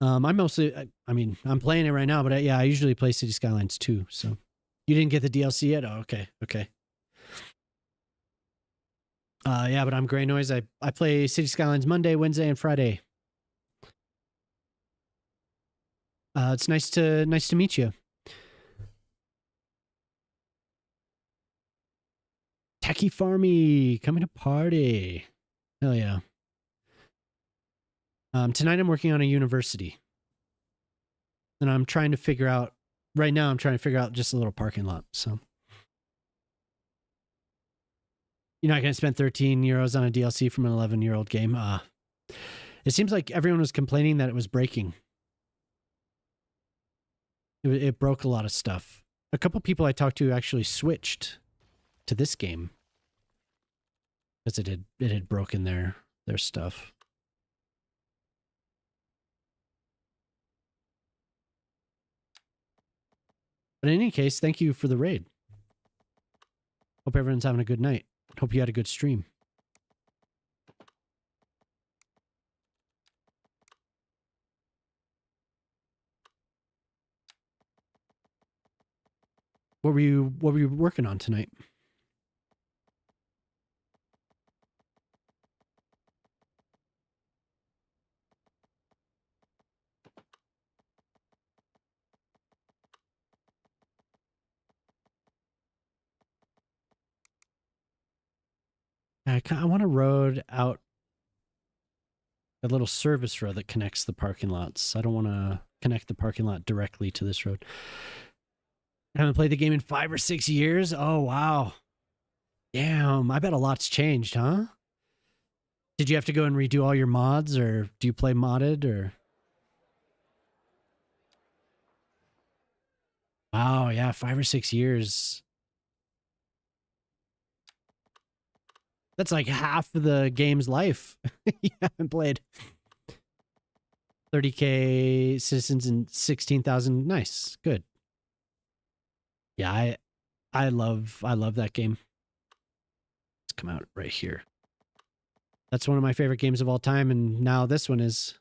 A: I'm playing it right now, but I usually play City Skylines too. So you didn't get the DLC yet? Oh, okay. Yeah, but I'm Grey Noise. I play City Skylines Monday, Wednesday, and Friday. It's nice to meet you. Techie Farmy coming to party. Hell yeah. Tonight I'm working on a university. And I'm trying to figure out just a little parking lot. So you're not going to spend 13 euros on a DLC from an 11-year-old game. It seems like everyone was complaining that it was breaking. It broke a lot of stuff. A couple people I talked to actually switched to this game because it had broken their stuff. But in any case, thank you for the raid. Hope everyone's having a good night. Hope you had a good stream. What were you working on tonight? I want a road out, a little service road that connects the parking lots. I don't want to connect the parking lot directly to this road. I haven't played the game in 5 or 6 years. Oh, wow. Damn, I bet a lot's changed, huh? Did you have to go and redo all your mods, or do you play modded, or? Wow, yeah, 5 or 6 years. That's like half of the game's life. You haven't played. 30K citizens and 16,000. Nice. Good. Yeah, I love that game. Let's come out right here. That's one of my favorite games of all time, and now this one is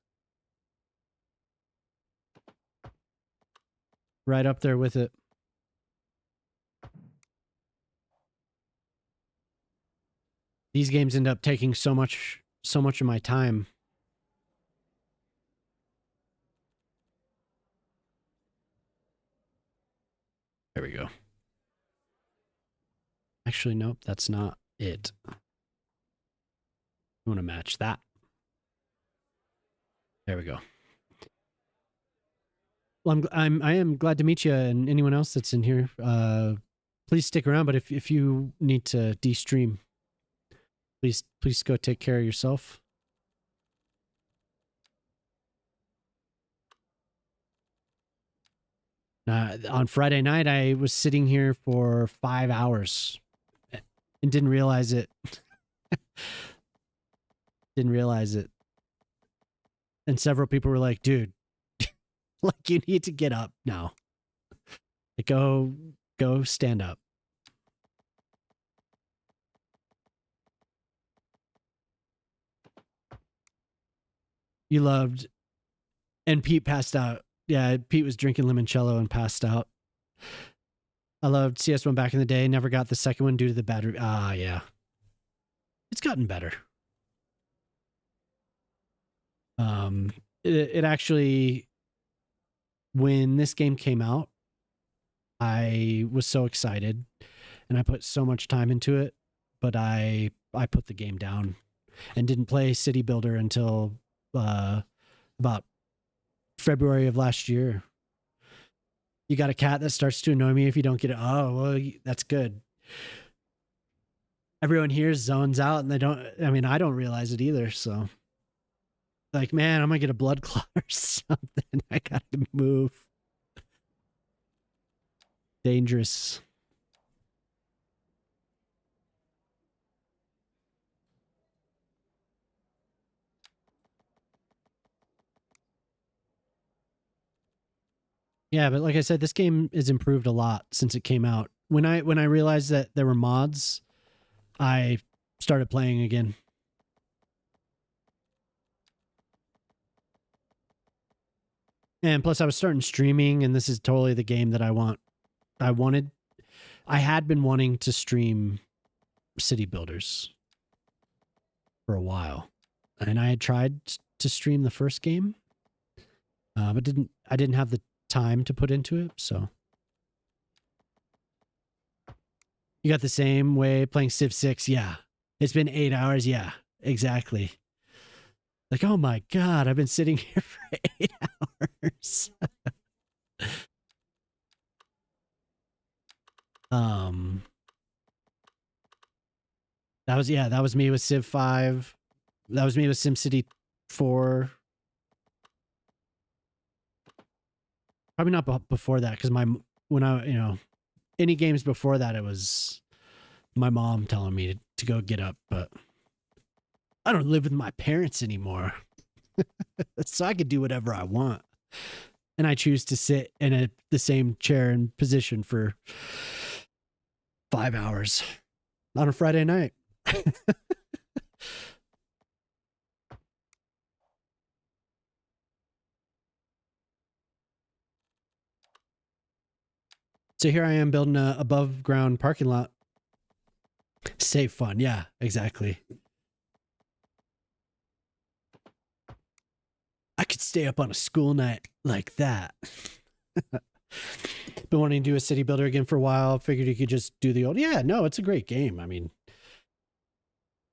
A: right up there with it. These games end up taking so much of my time. There we go. Actually, nope, that's not it. I want to match that. There we go. Well, I am glad to meet you, and anyone else that's in here. Please stick around, but if you need to de-stream, please go take care of yourself. On Friday night, I was sitting here for 5 hours and didn't realize it. Didn't realize it. And several people were like, dude, like you need to get up now. Like, go stand up. You loved, and Pete passed out. Yeah, Pete was drinking limoncello and passed out. I loved CS1 back in the day. Never got the second one due to the battery. Ah, yeah. It's gotten better. It actually, when this game came out, I was so excited and I put so much time into it, but I put the game down and didn't play City Builder until about February of last year. You got a cat that starts to annoy me if you don't get it. Oh, well, that's good. Everyone here zones out and I don't realize it either. So like, man, I'm gonna get a blood clot or something. I gotta move. Dangerous. Yeah, but like I said, this game has improved a lot since it came out. When I realized that there were mods, I started playing again. And plus I was starting streaming, and this is totally the game that I wanted. I had been wanting to stream City Builders for a while. And I had tried to stream the first game, but I didn't have the time to put into it, so. You got the same way playing Civ 6, yeah. It's been 8 hours, yeah, exactly. Like, oh my God, I've been sitting here for 8 hours. That was me with Civ 5. That was me with SimCity 4. Probably not before that, because any games before that, it was my mom telling me to go get up, but I don't live with my parents anymore. So I could do whatever I want. And I choose to sit in the same chair and position for 5 hours on a Friday night. So here I am building a above ground parking lot. Save fun. Yeah, exactly. I could stay up on a school night like that. Been wanting to do a City Builder again for a while. Figured you could just do the old. Yeah, no, it's a great game. I mean,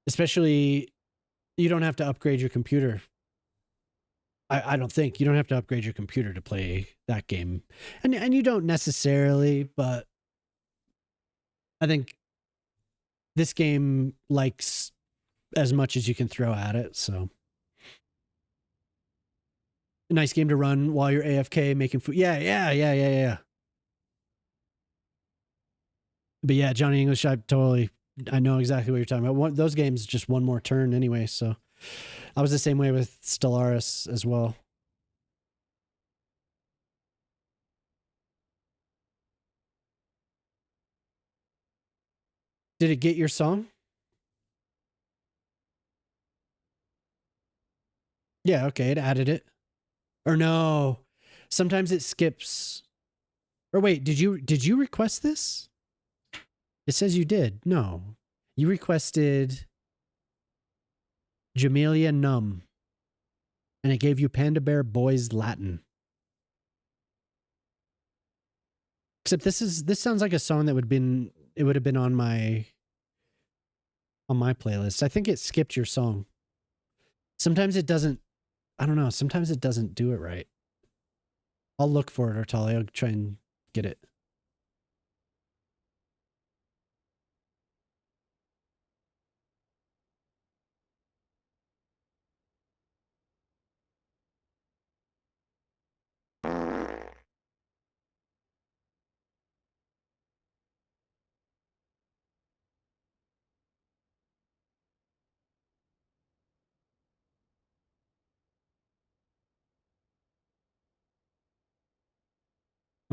A: especially you don't have to upgrade your computer. I don't think you don't have to upgrade your computer to play that game, and you don't necessarily, but I think this game likes as much as you can throw at it. So a nice game to run while you're AFK making food. Yeah. But yeah, Johnny English, I know exactly what you're talking about. Those games just one more turn anyway. So I was the same way with Stellaris as well. Did it get your song? Yeah, okay, it added it. Or no. Sometimes it skips. Or wait, did you request this? It says you did. No. You requested Jamelia Numb. And it gave you Panda Bear Boys Latin. Except this sounds like a song that would have been on my playlist. I think it skipped your song. Sometimes it doesn't. I don't know. Sometimes it doesn't do it right. I'll look for it, Artali. I'll try and get it.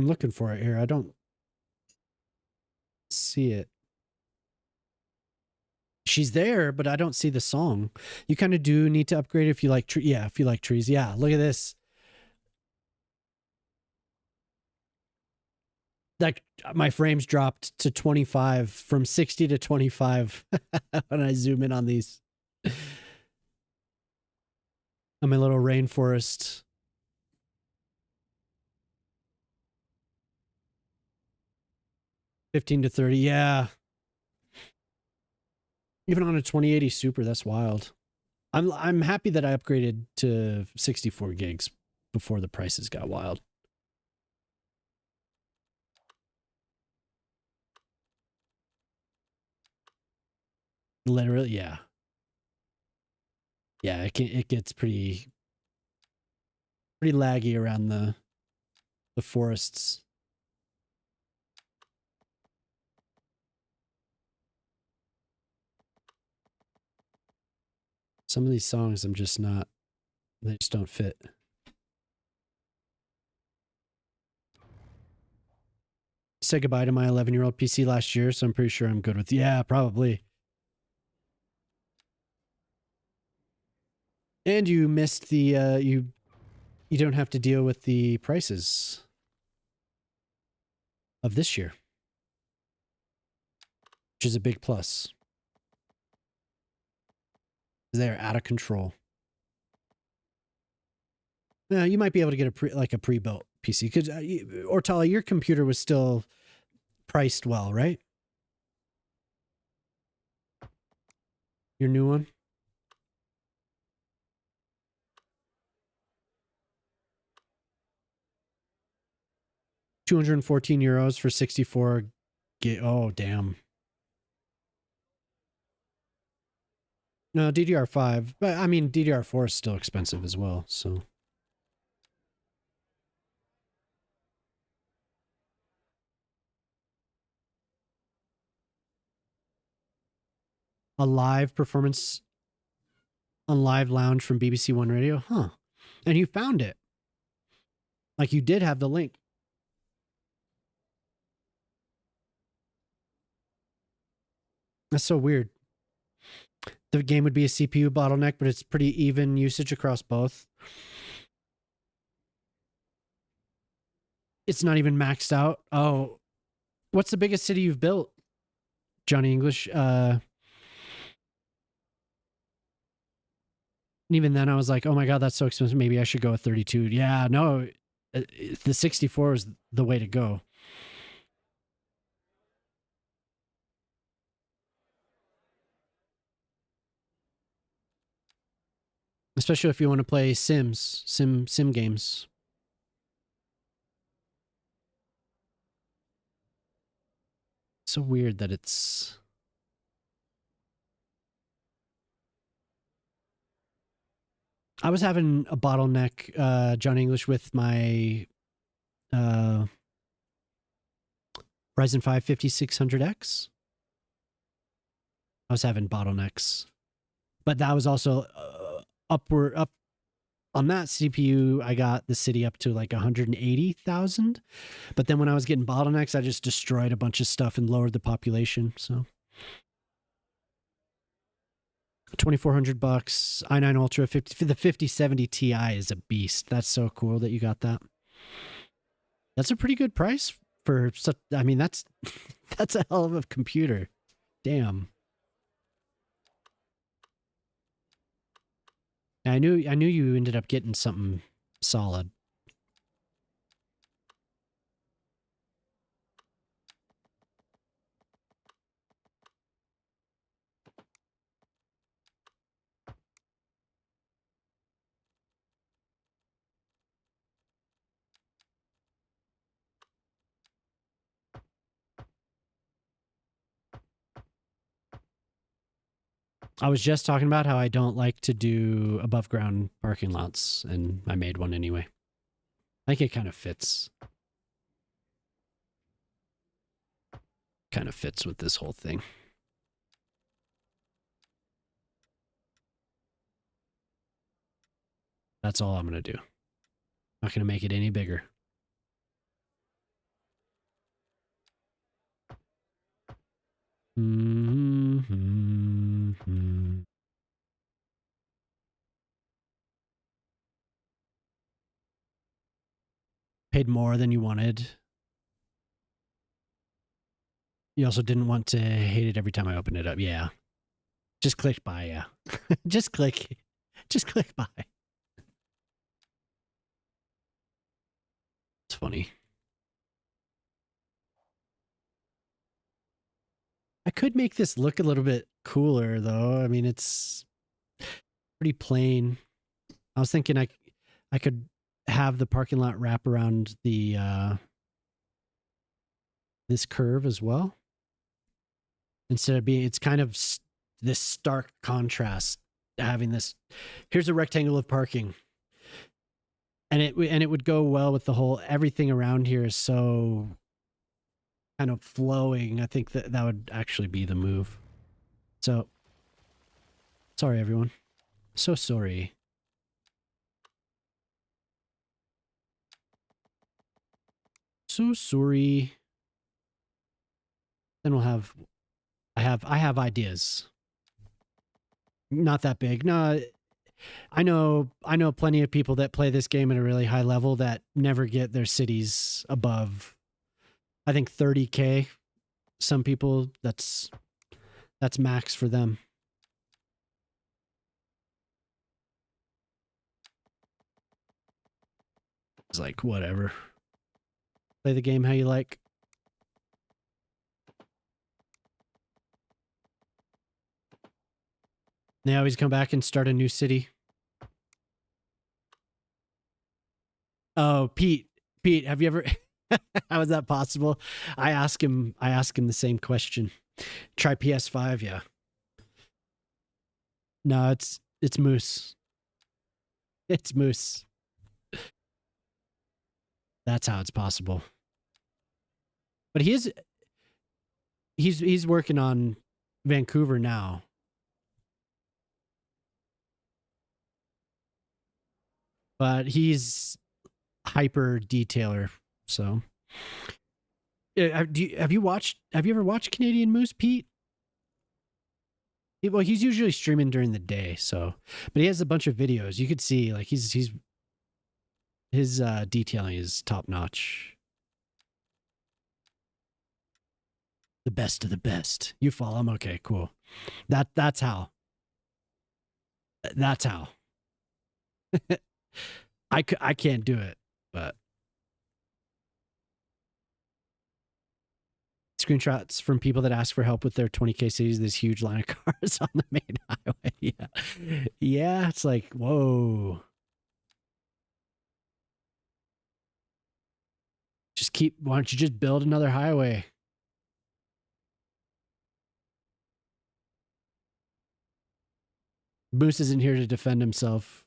A: I'm looking for it here. I don't see it. She's there, but I don't see the song. You kind of do need to upgrade if you like yeah, if you like trees. Yeah, look at this. Like my frames dropped to 25 from 60 to 25 when I zoom in on these. On my little rainforest. $15 to $30. Yeah. Even on a 2080 Super, that's wild. I'm happy that I upgraded to 64 gigs before the prices got wild. Literally, yeah. Yeah, it gets pretty laggy around the forests. Some of these songs I'm just not, they just don't fit. Said goodbye to my 11-year-old PC last year, so I'm pretty sure I'm good with, yeah, probably. And you missed the you don't have to deal with the prices of this year, which is a big plus. They're out of control. Now, you might be able to get a pre-built PC because Ortala, your computer was still priced well, right? Your new one? €214 for 64 gig. Oh, damn. No, DDR5. But I mean, DDR4 is still expensive as well, so. A live performance on Live Lounge from BBC One Radio? Huh. And you found it. Like you did have the link. That's so weird. The game would be a CPU bottleneck, but it's pretty even usage across both. It's not even maxed out. Oh, what's the biggest city you've built, Johnny English? And even then I was like, oh my God, that's so expensive. Maybe I should go with 32. Yeah, no, the 64 is the way to go. Especially if you want to play sim games. So weird that it's. I was having a bottleneck, John English, with my Ryzen 5 5600X. I was having bottlenecks, but that was also up on that CPU. I got the city up to like 180,000, but then when I was getting bottlenecks, I just destroyed a bunch of stuff and lowered the population. So $2,400, i9 Ultra 50. The 5070 Ti is a beast. That's so cool that you got that. That's a pretty good price for such. I mean, that's that's a hell of a computer. Damn. I knew you ended up getting something solid. I was just talking about how I don't like to do above ground parking lots, and I made one anyway. I think it kind of fits. Kind of fits with this whole thing. That's all I'm going to do. Not going to make it any bigger. Mm-hmm. Paid more than you wanted. You also didn't want to hate it every time I opened it up. Yeah. Just click buy, yeah. Just click buy. It's funny. I could make this look a little bit cooler though. I mean, it's pretty plain. I was thinking I could have the parking lot wrap around the this curve as well. Instead of being, it's kind of this stark contrast having this. Here's a rectangle of parking, and it would go well with the whole. Everything around here is so kind of flowing. I think that would actually be the move. So sorry, everyone. So sorry. So sorry. Then we'll have. I have ideas. Not that big. No, I know plenty of people that play this game at a really high level that never get their cities above, I think, 30K. Some people that's max for them. It's like whatever. Play the game how you like. They always come back and start a new city. Oh, Pete, have you ever how is that possible? I ask him the same question. Try PS5, yeah. No, it's Moose. It's Moose. That's how it's possible. But he's working on Vancouver now. But he's hyper detailer, so have you ever watched Canadian Moose, Pete? Well, he's usually streaming during the day, so but he has a bunch of videos. You could see like his detailing is top notch. The best of the best. You follow him? Okay, cool. That's how. That's how. I can't do it, but screenshots from people that ask for help with their 20K cities, this huge line of cars on the main highway. Yeah. Yeah, it's like, whoa. Why don't you just build another highway? Moose isn't here to defend himself.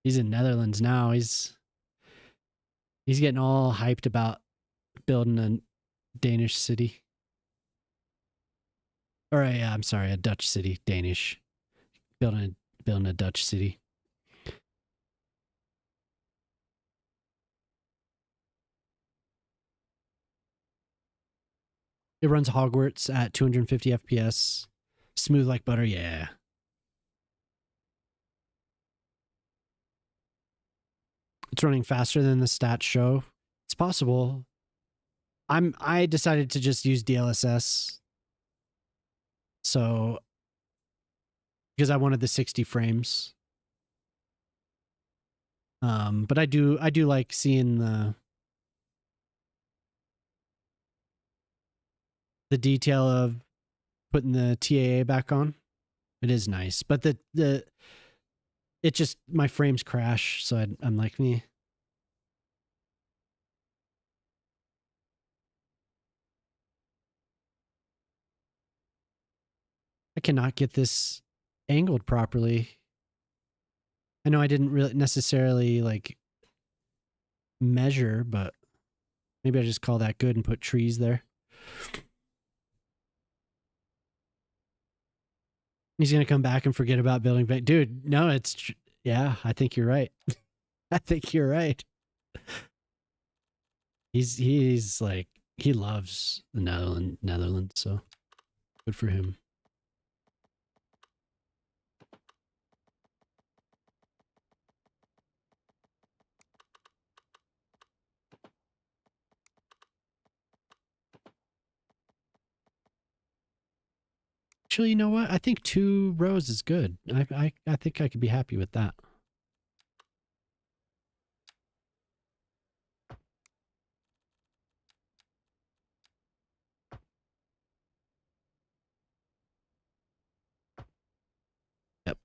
A: He's in Netherlands now. He's getting all hyped about building a Danish city. Or I'm sorry, a Dutch city. Danish. Building a Dutch city. It runs Hogwarts at 250 FPS. Smooth like butter, yeah. It's running faster than the stats show. It's possible. I decided to just use DLSS. So because I wanted the 60 frames. But I do like seeing the detail of putting the TAA back on. It is nice, but it just, my frames crash, so I'm like, me. I cannot get this angled properly. I know I didn't really necessarily like measure, but maybe I just call that good and put trees there. He's gonna come back and forget about building bank. Dude, no, yeah, I think you're right. I think you're right. He's like, he loves the Netherlands, so good for him. Actually, you know what? I think 2 rows is good. I think I could be happy with that.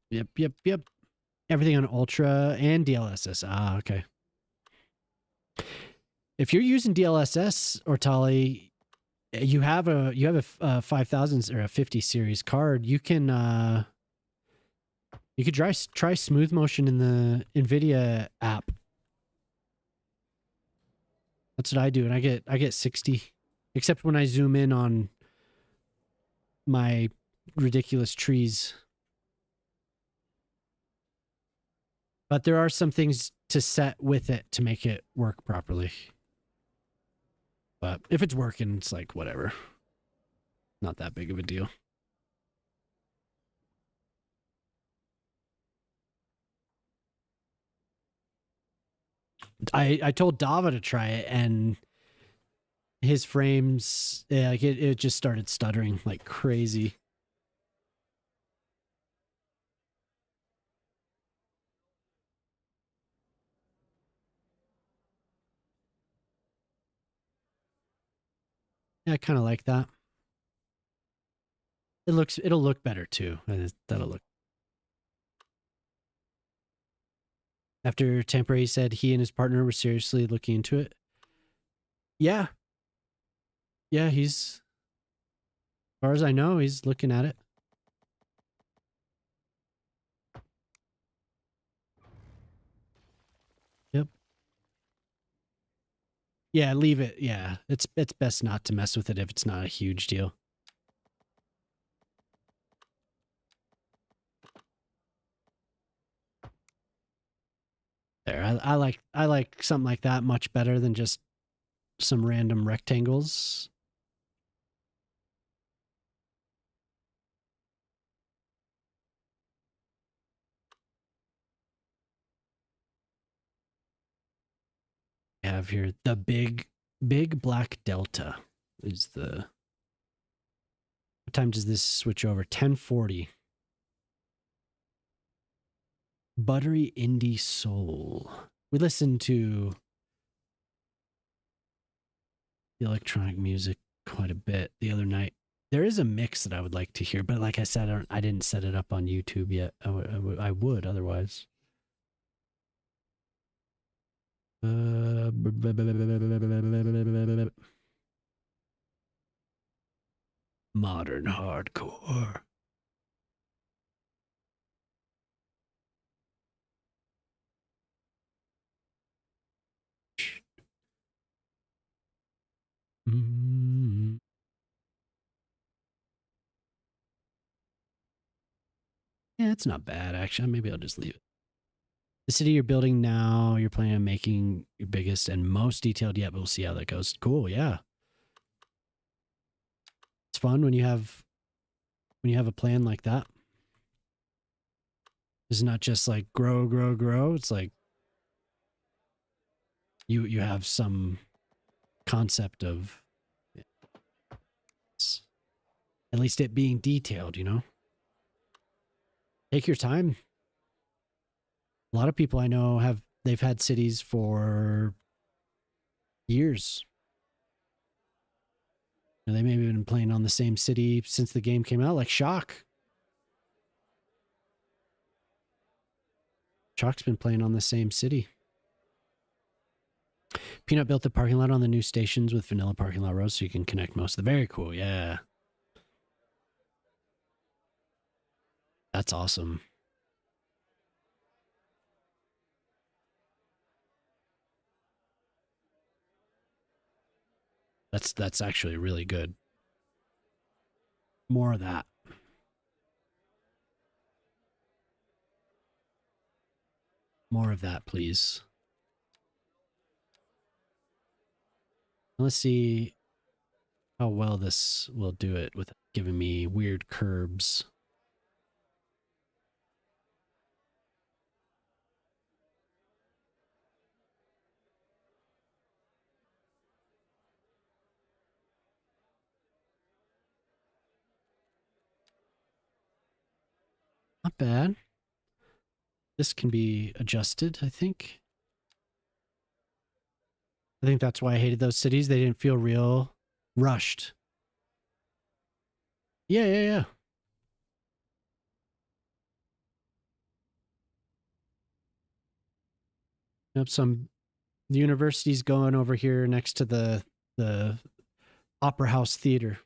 A: Yep. Everything on Ultra and DLSS. Ah, okay. If you're using DLSS, Ortali, you have a 5000 or a 50 series card. You can you could try smooth motion in the NVIDIA app. That's what I do, and I get 60. Except when I zoom in on my ridiculous trees. But there are some things to set with it to make it work properly. But if it's working, it's like whatever. Not that big of a deal. I told Dava to try it, and his frames, yeah, like it just started stuttering like crazy. Yeah, I kind of like that. It'll look better too. That'll look. After Temporary said he and his partner were seriously looking into it. Yeah. Yeah, as far as I know, he's looking at it. Yep. Yeah, leave it. Yeah, it's best not to mess with it if it's not a huge deal. There, I like something like that much better than just some random rectangles. I have here the big black delta is the. What time does this switch over? 10:40. Buttery indie soul. We listened to the electronic music quite a bit the other night. There is a mix that I would like to hear, but like I said, I didn't set it up on YouTube yet. I would otherwise. Modern hardcore. Mm. Yeah, it's not bad actually. Maybe I'll just leave it. The city you're building now, you're planning on making your biggest and most detailed yet, but we'll see how that goes. Cool, yeah. It's fun when you have a plan like that. It's not just like grow. It's like you have some concept of at least it being detailed, you know? Take your time. A lot of people I know they've had cities for years. You know, they maybe been playing on the same city since the game came out, like Shock. Shock's been playing on the same city. Peanut built the parking lot on the new stations with vanilla parking lot rows so you can connect most of the. Very cool, yeah. That's awesome. That's actually really good. More of that. More of that, please. Let's see how well this will do it without giving me weird curbs. Not bad. This can be adjusted, I think. I think that's why I hated those cities. They didn't feel real rushed. Yeah. Yep, some the university's going over here next to the Opera House Theater.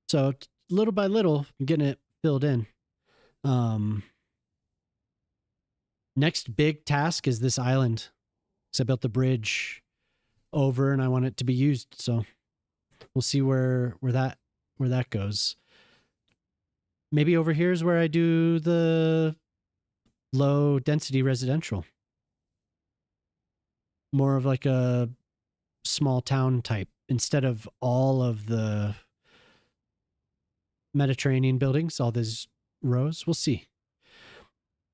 A: So little by little, I'm getting it filled in. Next big task is this island. So I built the bridge over, and I want it to be used. So we'll see where that goes. Maybe over here is where I do the low density residential. More of like a small town type instead of all of the Mediterranean buildings, all these rows. We'll see.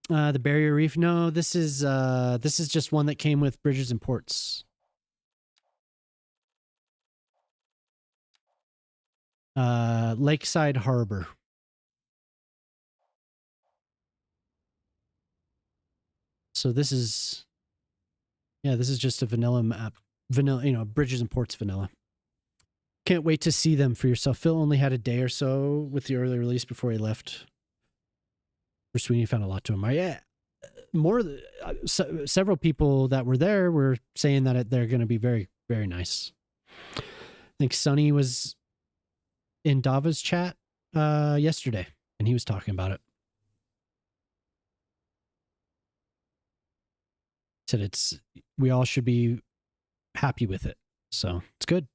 A: The barrier reef. No, this is just one that came with bridges and ports. Lakeside Harbor. So this is just a vanilla map. Vanilla, bridges and ports vanilla. Can't wait to see them for yourself. Phil only had a day or so with the early release before he left. For Sweeney found a lot to him. Yeah, several people that were there were saying that they're going to be very, very nice. I think Sonny was in Dava's chat yesterday, and he was talking about it. Said we all should be happy with it, so it's good.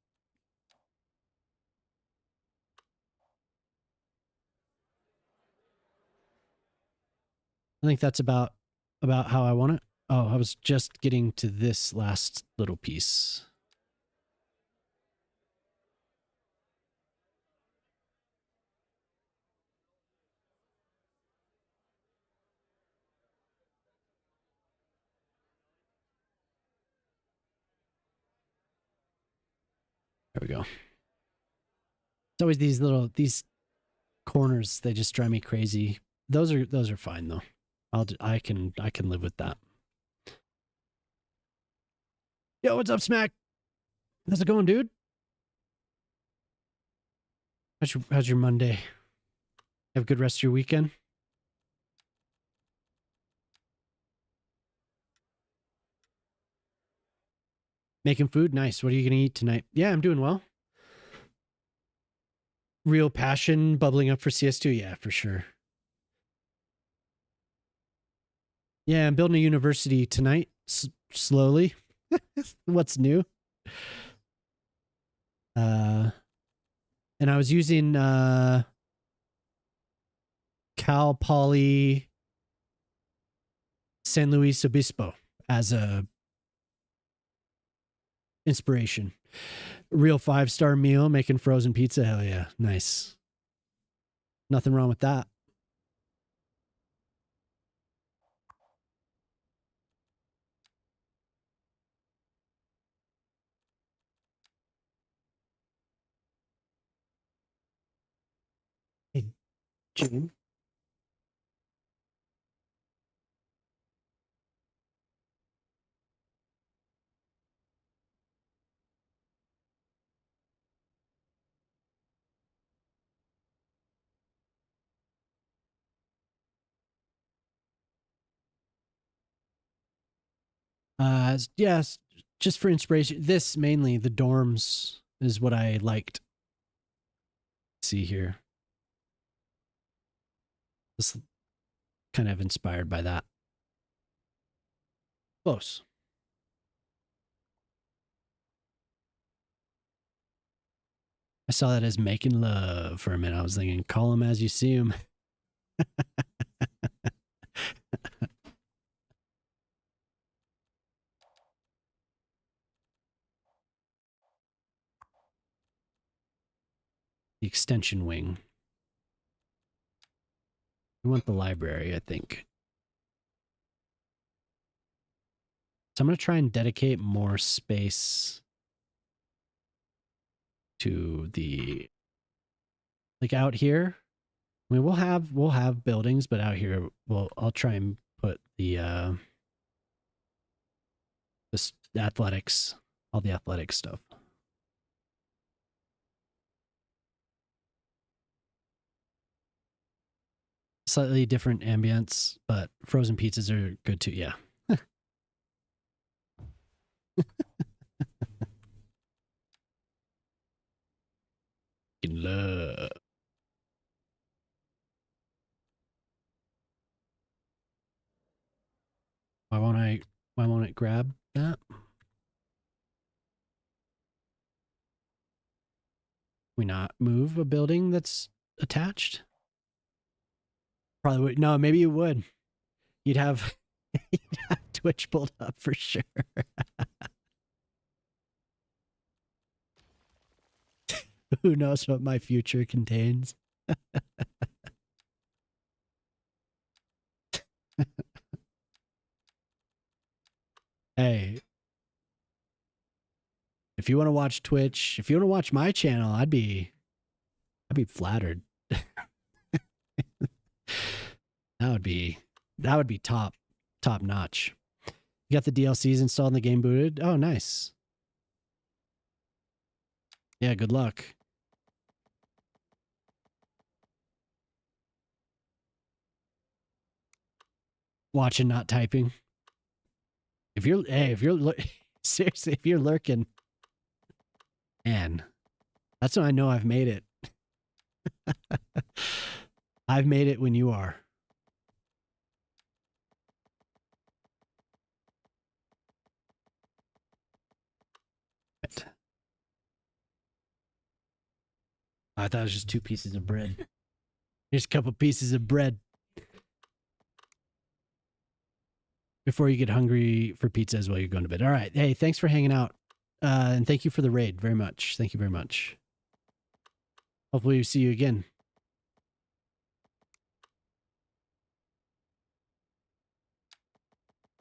A: I think that's about how I want it. Oh, I was just getting to this last little piece. There we go. It's always these corners, they just drive me crazy. Those are fine though. I can live with that. Yo, what's up, Smack? How's it going, dude? How's your Monday? Have a good rest of your weekend. Making food, nice. What are you gonna eat tonight? Yeah, I'm doing well. Real passion bubbling up for CS2. Yeah, for sure. Yeah, I'm building a university tonight. Slowly. What's new? And I was using Cal Poly San Luis Obispo as a inspiration. Real 5-star meal, making frozen pizza. Hell yeah. Nice. Nothing wrong with that. Hey, June. Yes, just for inspiration. This mainly, the dorms is what I liked. See here. This kind of inspired by that. Close. I saw that as making love for a minute. I was thinking, call him as you see him. The extension wing. We want the library, I think. So I'm going to try and dedicate more space to the, like out here. I mean, we'll have buildings, but out here, I'll try and put the athletics, all the athletic stuff. Slightly different ambience, but frozen pizzas are good too. Yeah. Love. Why won't it grab that? We not move a building that's attached? Probably would. No, maybe you would. You'd have, you'd have Twitch pulled up for sure. Who knows what my future contains? Hey, if you want to watch Twitch, if you want to watch my channel, I'd be flattered. That would be top notch. You got the DLCs installed and the game booted? Oh, nice. Yeah, good luck. Watching, not typing. Seriously, if you're lurking, man, that's when I know I've made it. I've made it when you are. I thought it was just 2 pieces of bread. Here's a couple pieces of bread. Before you get hungry for pizza as well, you're going to bed. All right. Hey, thanks for hanging out. And thank you for the raid very much. Thank you very much. Hopefully we see you again.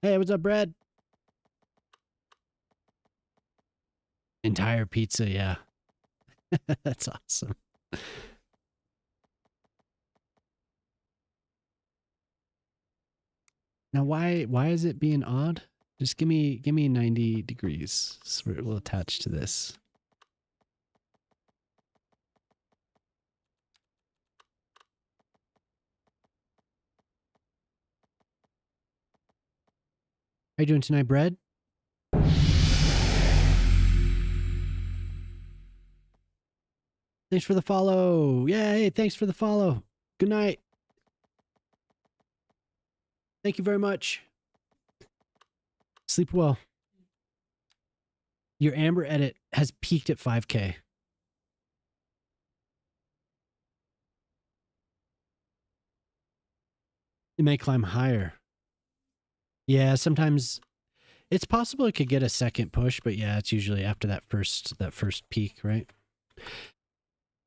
A: Hey, what's up, Brad? Entire pizza, yeah. That's awesome. Now, why is it being odd? Just give me 90 degrees. So it will attach to this. How you doing tonight, Brad? Thanks for the follow. Yay, thanks for the follow. Good night. Thank you very much. Sleep well. Your Amber edit has peaked at 5K. It may climb higher. Yeah, sometimes it's possible it could get a second push, but yeah, it's usually after that first peak, right?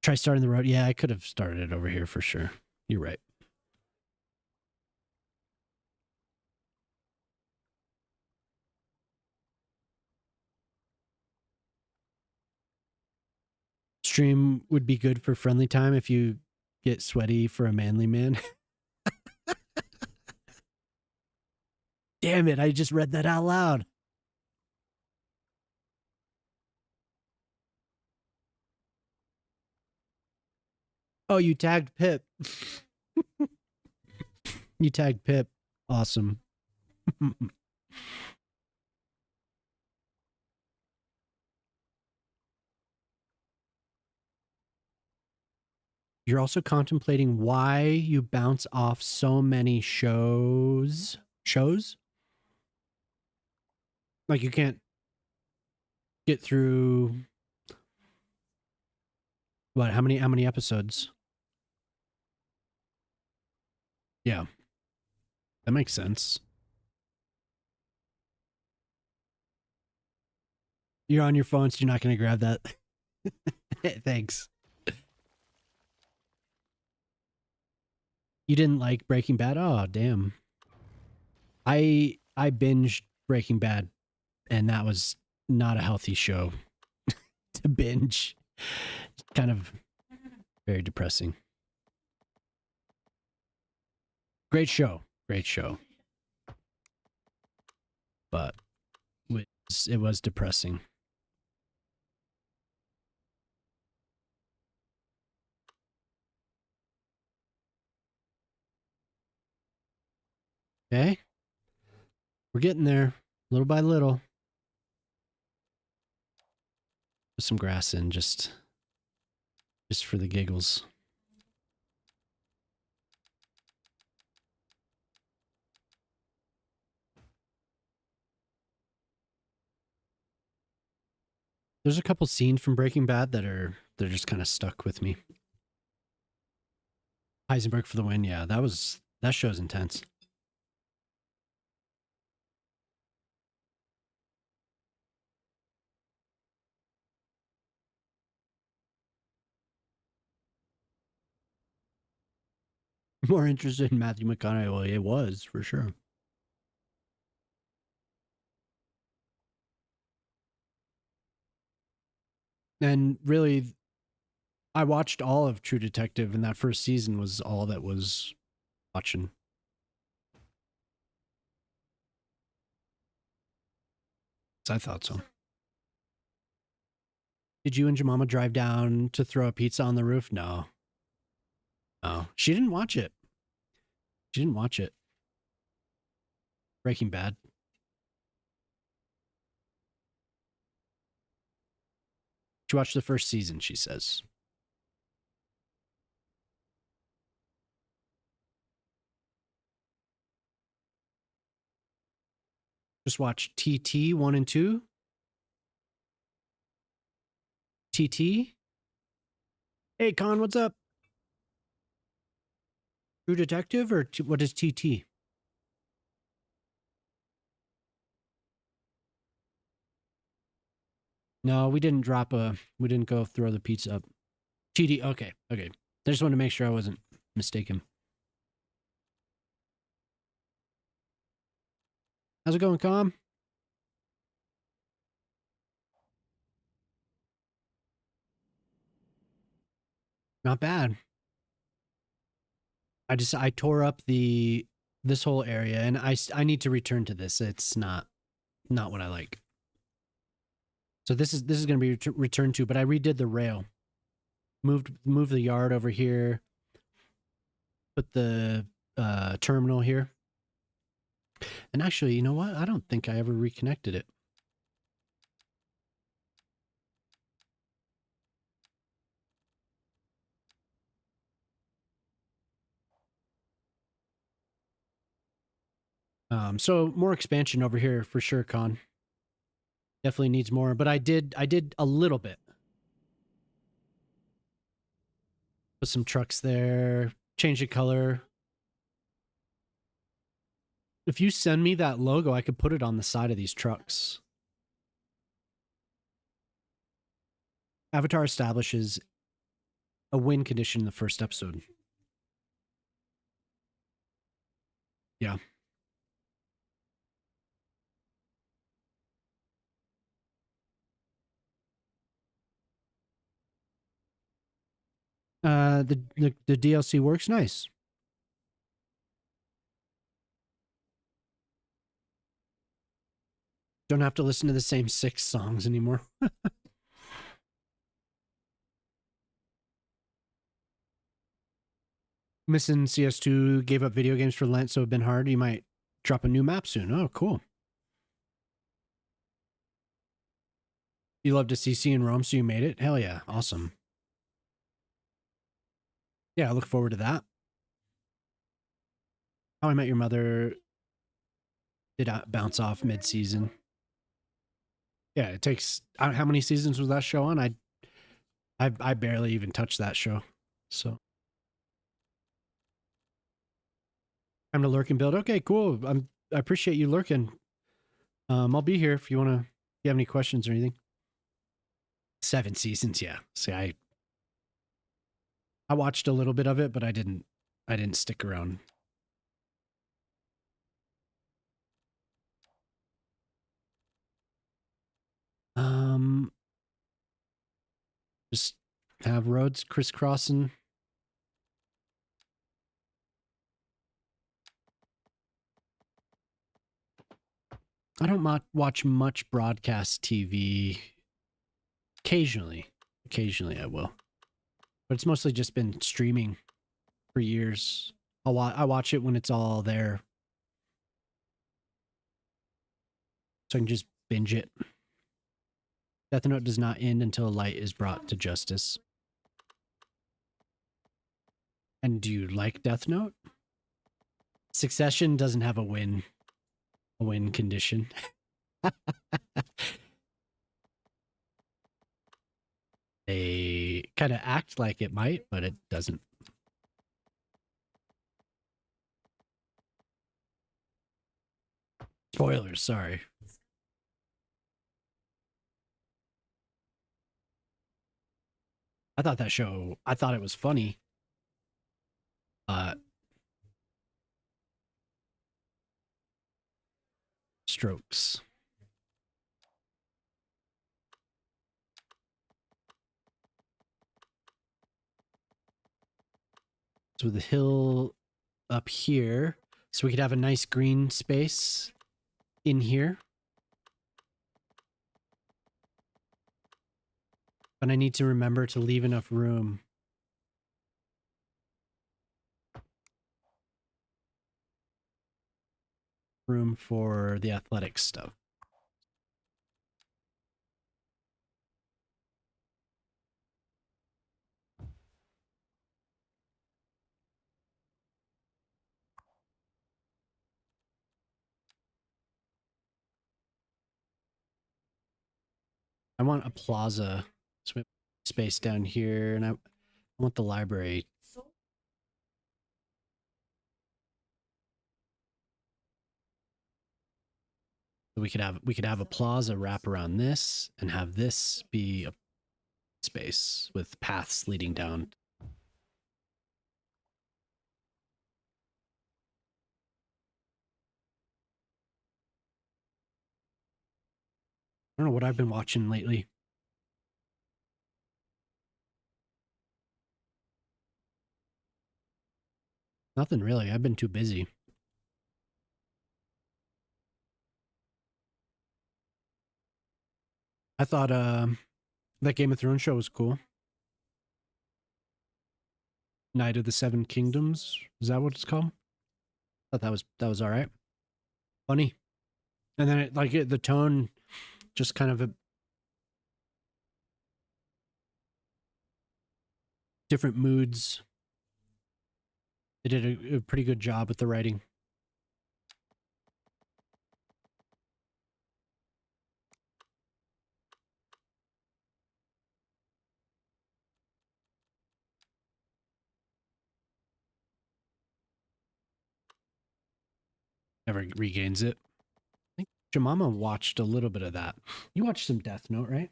A: Try starting the road. Yeah, I could have started it over here for sure. You're right. Stream would be good for friendly time if you get sweaty for a manly man. Damn it, I just read that out loud. Oh, you tagged Pip. You tagged Pip. Awesome. You're also contemplating why you bounce off so many shows? Like you can't get through What? How many episodes? Yeah, that makes sense. You're on your phone, so you're not going to grab that. Thanks. You didn't like Breaking Bad? Oh, damn. I binged Breaking Bad, and that was not a healthy show to binge. Kind of very depressing. Great show. Great show. But it was depressing. Okay. We're getting there little by little. Put some grass in just for the giggles. There's a couple scenes from Breaking Bad they're just kind of stuck with me. Heisenberg for the win. Yeah, that show's intense. More interested in Matthew McConaughey. Well, it was for sure. And really, I watched all of True Detective, and that first season was all that was watching. I thought so. Did you and Jemima drive down to throw a pizza on the roof? No. Oh, she didn't watch it. She didn't watch it. Breaking Bad. She watched the first season, she says. Just watch TT 1 and 2. TT. Hey, Con, what's up? True Detective or what is TT? No, we didn't go throw the pizza up. TD, okay. I just wanted to make sure I wasn't mistaken. How's it going, Com? Not bad. I tore up this whole area, and I need to return to this. It's not what I like. So this is going to be returned to, but I redid the rail. Moved the yard over here. Put the terminal here. And actually, you know what? I don't think I ever reconnected it. So more expansion over here for sure, Con. Definitely needs more, but I did a little bit. Put some trucks there, change the color. If you send me that logo, I could put it on the side of these trucks. Avatar establishes a win condition in the first episode. Yeah. The DLC works nice. Don't have to listen to the same 6 songs anymore. Missing CS2 gave up video games for Lent, so it's been hard. You might drop a new map soon. Oh, cool. You love to CC in Rome, so you made it? Hell yeah. Awesome. Yeah, I look forward to that. How I Met Your Mother did bounce off mid-season. Yeah, it takes... How many seasons was that show on? I barely even touched that show. So time to lurk and build. Okay, cool. I appreciate you lurking. I'll be here if you want to. If you have any questions or anything. 7 seasons, yeah. See, I watched a little bit of it, but I didn't stick around. Just have roads crisscrossing. I don't watch much broadcast TV. Occasionally I will, but it's mostly just been streaming for years. I watch it when it's all there, so I can just binge it. Death Note does not end until light is brought to justice. And do you like Death Note? Succession doesn't have a win condition. They kind of act like it might, but it doesn't. Spoilers, sorry. I thought it was funny. Strokes. So the hill up here, so we could have a nice green space in here. But I need to remember to leave enough room. Room for the athletic stuff. I want a plaza space down here, and I want the library. We could have a plaza wrap around this and have this be a space with paths leading down. I don't know what I've been watching lately. Nothing really. I've been too busy. I thought that Game of Thrones show was cool. Night of the Seven Kingdoms. Is that what it's called? I thought that was all right. Funny. And then the tone just kind of a different moods. They did a pretty good job with the writing. Never regains it. I think Jemima watched a little bit of that. You watched some Death Note, right?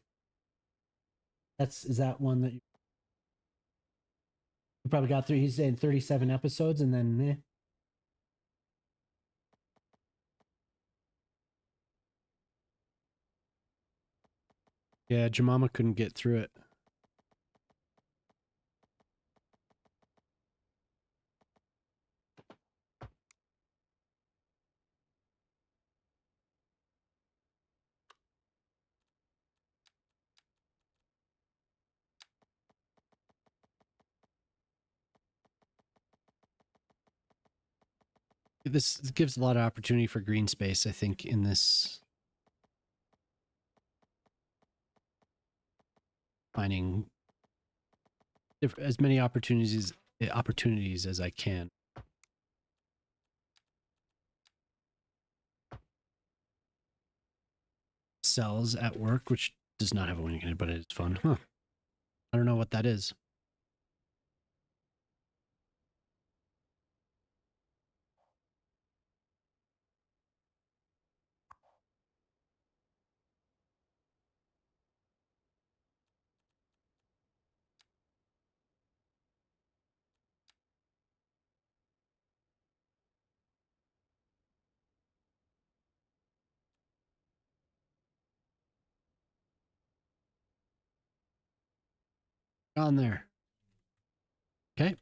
A: Is that one that you probably got through? He's in 37 episodes, and then yeah, Jemima couldn't get through it. This gives a lot of opportunity for green space, I think, in this. Finding as many opportunities as I can. Cells at work, which does not have a winning condition, but it's fun. Huh. I don't know what that is. On there. Okay.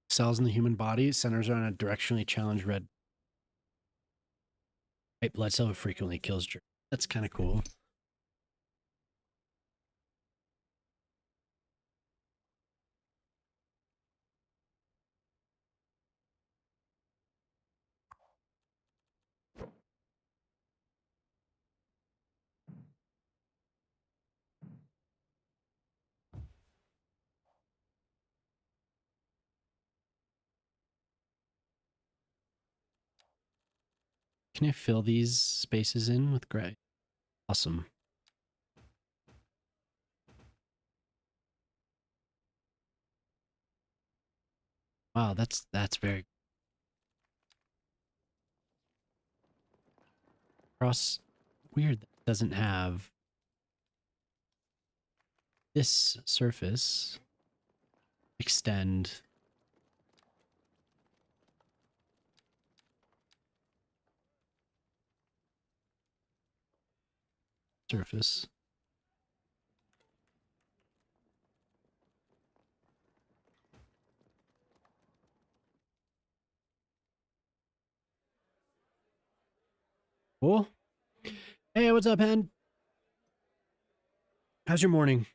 A: Cells in the human body centers around a directionally challenged red white blood cell frequently kills germs. That's kind of cool. Can I fill these spaces in with gray? Awesome. Wow, that's very cross. Weird. That doesn't have this surface extend. Surface. Cool. Hey, what's up, Hen? How's your morning?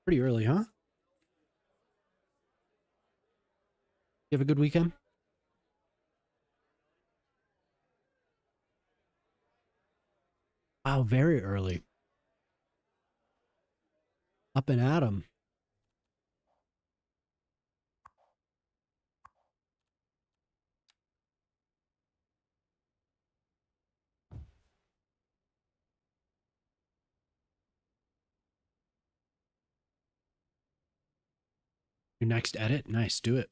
A: Pretty early, huh? You have a good weekend? Wow, very early. Up and at 'em. Your next edit? Nice, do it.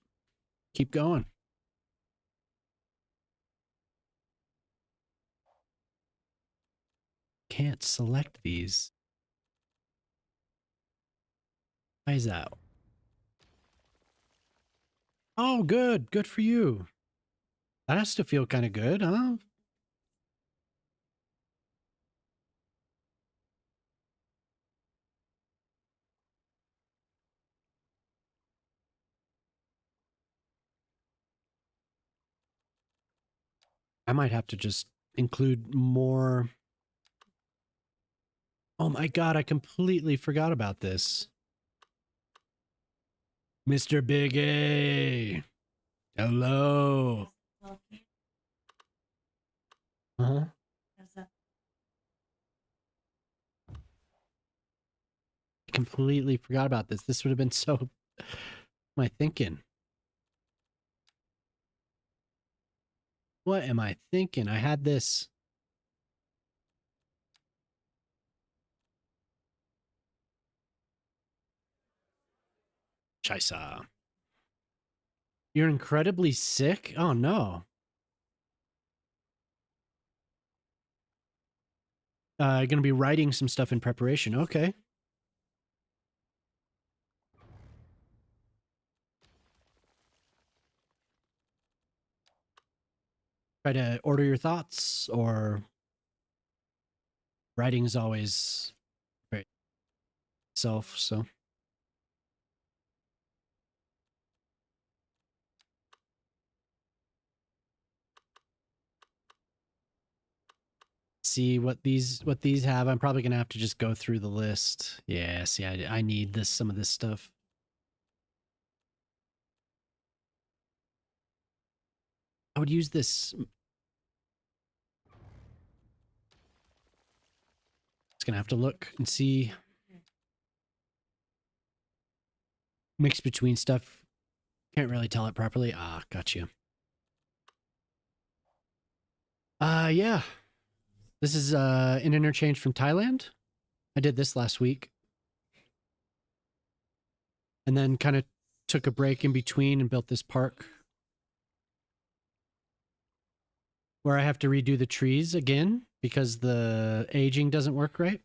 A: Keep going. Can't select these. Why is that? Oh, good. Good for you. That has to feel kind of good, huh? I might have to just include more. Oh my god, I completely forgot about this. Mr. Big A. Hello. Uh-huh. I completely forgot about this. This would have been so what am I thinking? What am I thinking? I had this. Chisa. You're incredibly sick? Oh no. Gonna be writing some stuff in preparation. Okay. Try to order your thoughts, or writing is always very self, so see what these have. I'm probably gonna have to just go through the list. Yeah, see, I need this some of this stuff. I would use this. It's gonna have to look and see. mixed between stuff. Can't really tell it properly. Ah, got you. Yeah. This is an interchange from Thailand. I did this last week. And then kind of took a break in between and built this park where I have to redo the trees again because the aging doesn't work right.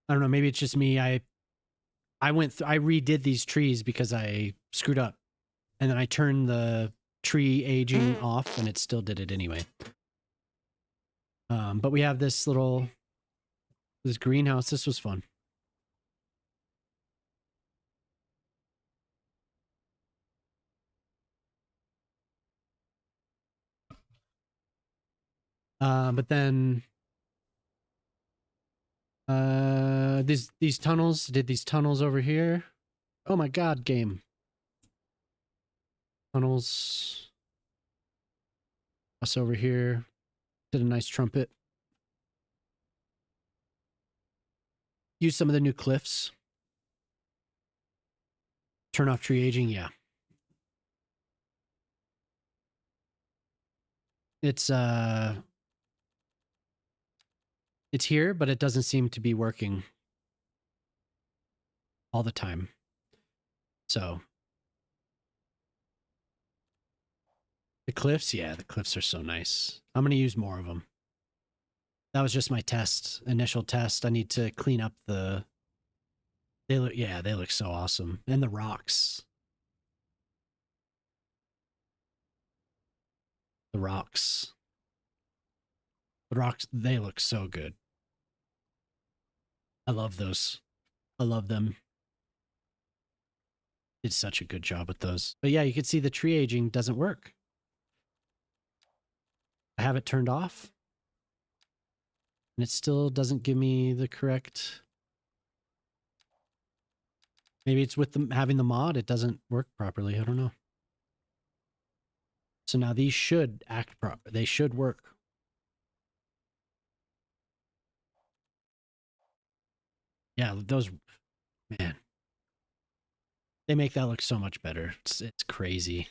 A: I don't know, maybe it's just me. I redid these trees because I screwed up. And then I turned the tree aging off and it still did it anyway. But we have this greenhouse. This was fun. But then these tunnels, did these tunnels over here. Oh my god, game. Tunnels. Us over here. Did a nice trumpet. Use some of the new cliffs. Turn off tree aging, yeah. It's here, but it doesn't seem to be working all the time. So the cliffs, yeah, the cliffs are so nice. I'm gonna use more of them. That was just my initial test. I need to clean up they look so awesome. And the rocks. The rocks, they look so good. I love those. I love them. Did such a good job with those. But yeah, you can see the tree aging doesn't work. I have it turned off. And it still doesn't give me the correct. Maybe it's with having the mod, it doesn't work properly. I don't know. So now these should act proper. They should work. Yeah, those, man. They make that look so much better. It's crazy.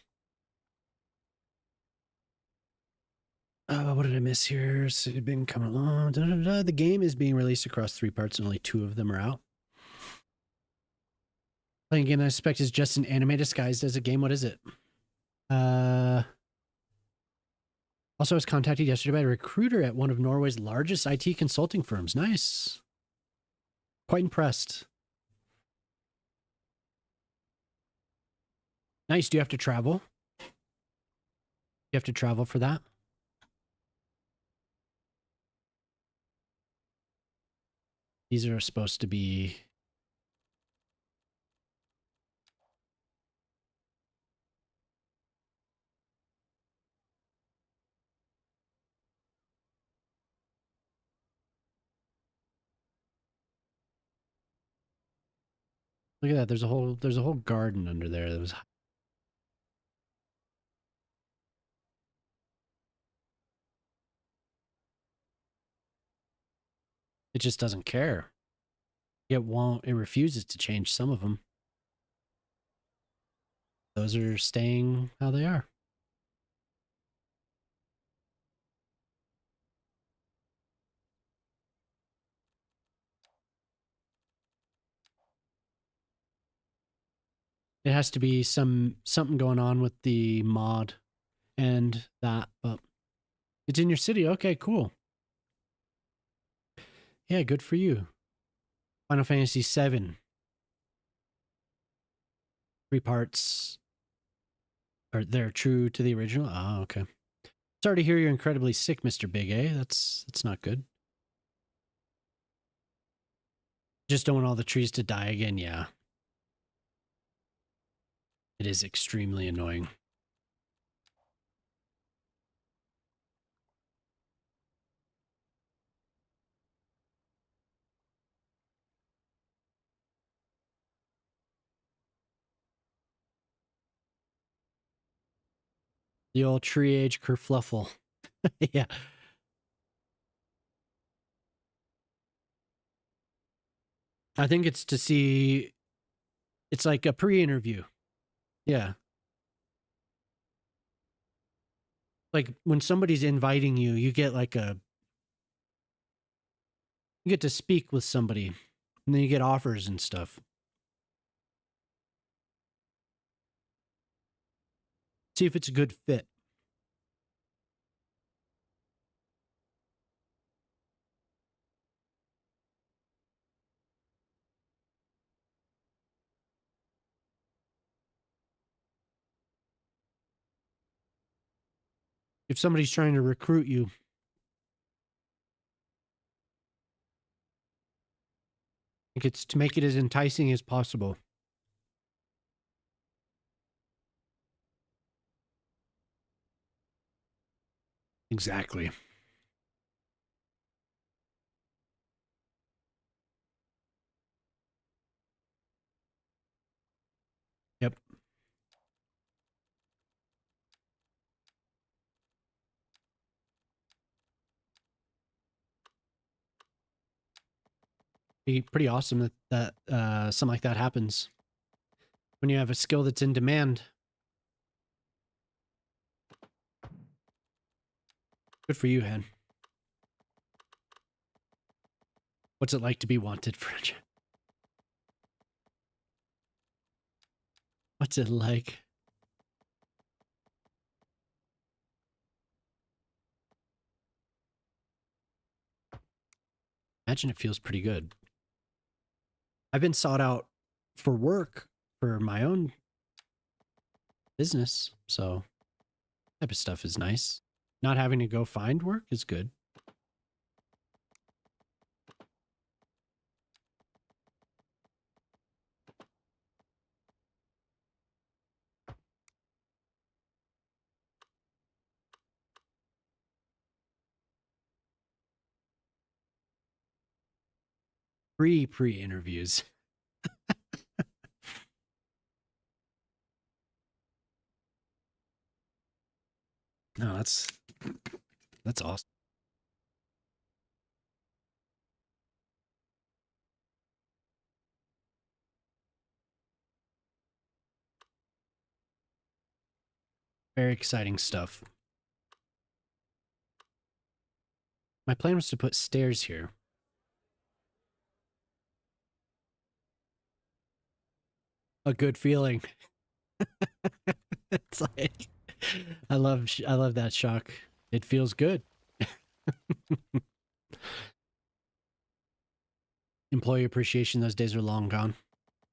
A: What did I miss here? So it had been coming along. The game is being released across 3 parts and only 2 of them are out. Playing a game I suspect is just an anime disguised as a game. What is it? Also, I was contacted yesterday by a recruiter at one of Norway's largest IT consulting firms. Nice. Quite impressed. Nice. Do you have to travel? You have to travel for that? These are supposed to be... Look at that. There's a whole garden under there that was... It just doesn't care. It refuses to change some of them. Those are staying how they are. It has to be something going on with the mod and that, but it's in your city. Okay, cool. Yeah, good for you. Final Fantasy VII. 3 parts. They're true to the original? Oh, okay. Sorry to hear you're incredibly sick, Mr. Big A. That's not good. Just don't want all the trees to die again, yeah. It is extremely annoying. The old tree age kerfluffle. Yeah. I think it's to see. It's like a pre-interview. Yeah. Like when somebody's inviting you, you get like you get to speak with somebody, and then you get offers and stuff. See if it's a good fit. If somebody's trying to recruit you, I think it's to make it as enticing as possible. Exactly. Yep. Be pretty awesome that something like that happens when you have a skill that's in demand. Good for you, Han. What's it like to be wanted, French? What's it like? Imagine it feels pretty good. I've been sought out for work for my own business, so that type of stuff is nice. Not having to go find work is good. Pre-interviews. No, that's awesome. Very exciting stuff. My plan was to put stairs here. A good feeling. It's like I love that shock. It feels good. Employee appreciation, those days are long gone.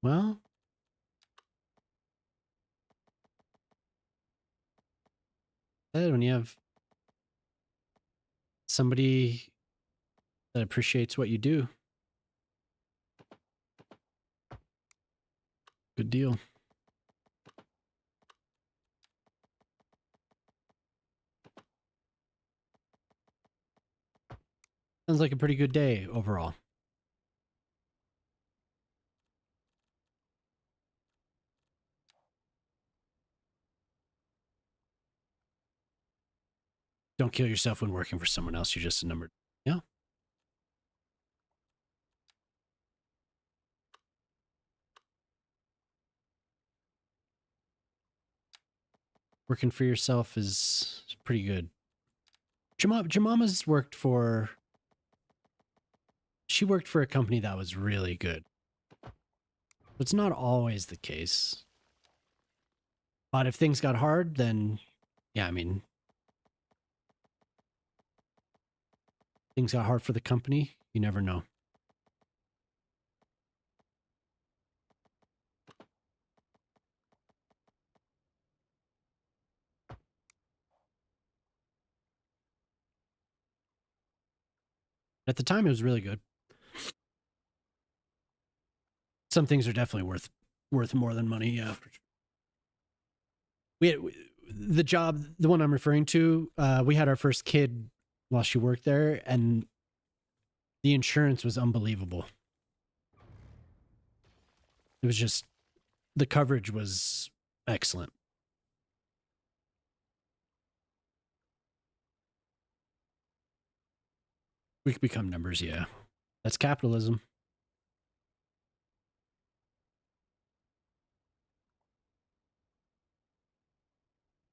A: Well, when you have somebody that appreciates what you do, good deal. Sounds like a pretty good day overall. Don't kill yourself when working for someone else. You're just a number. Yeah. Working for yourself is pretty good. Jemama's worked for. She worked for a company that was really good. It's not always the case. But if things got hard, then yeah, I mean, things got hard for the company. You never know. At the time, it was really good. Some things are definitely worth more than money. Yeah. We had the job, the one I'm referring to. We had our first kid while she worked there, and the insurance was unbelievable. It was just the coverage was excellent. We could become numbers, yeah. That's capitalism.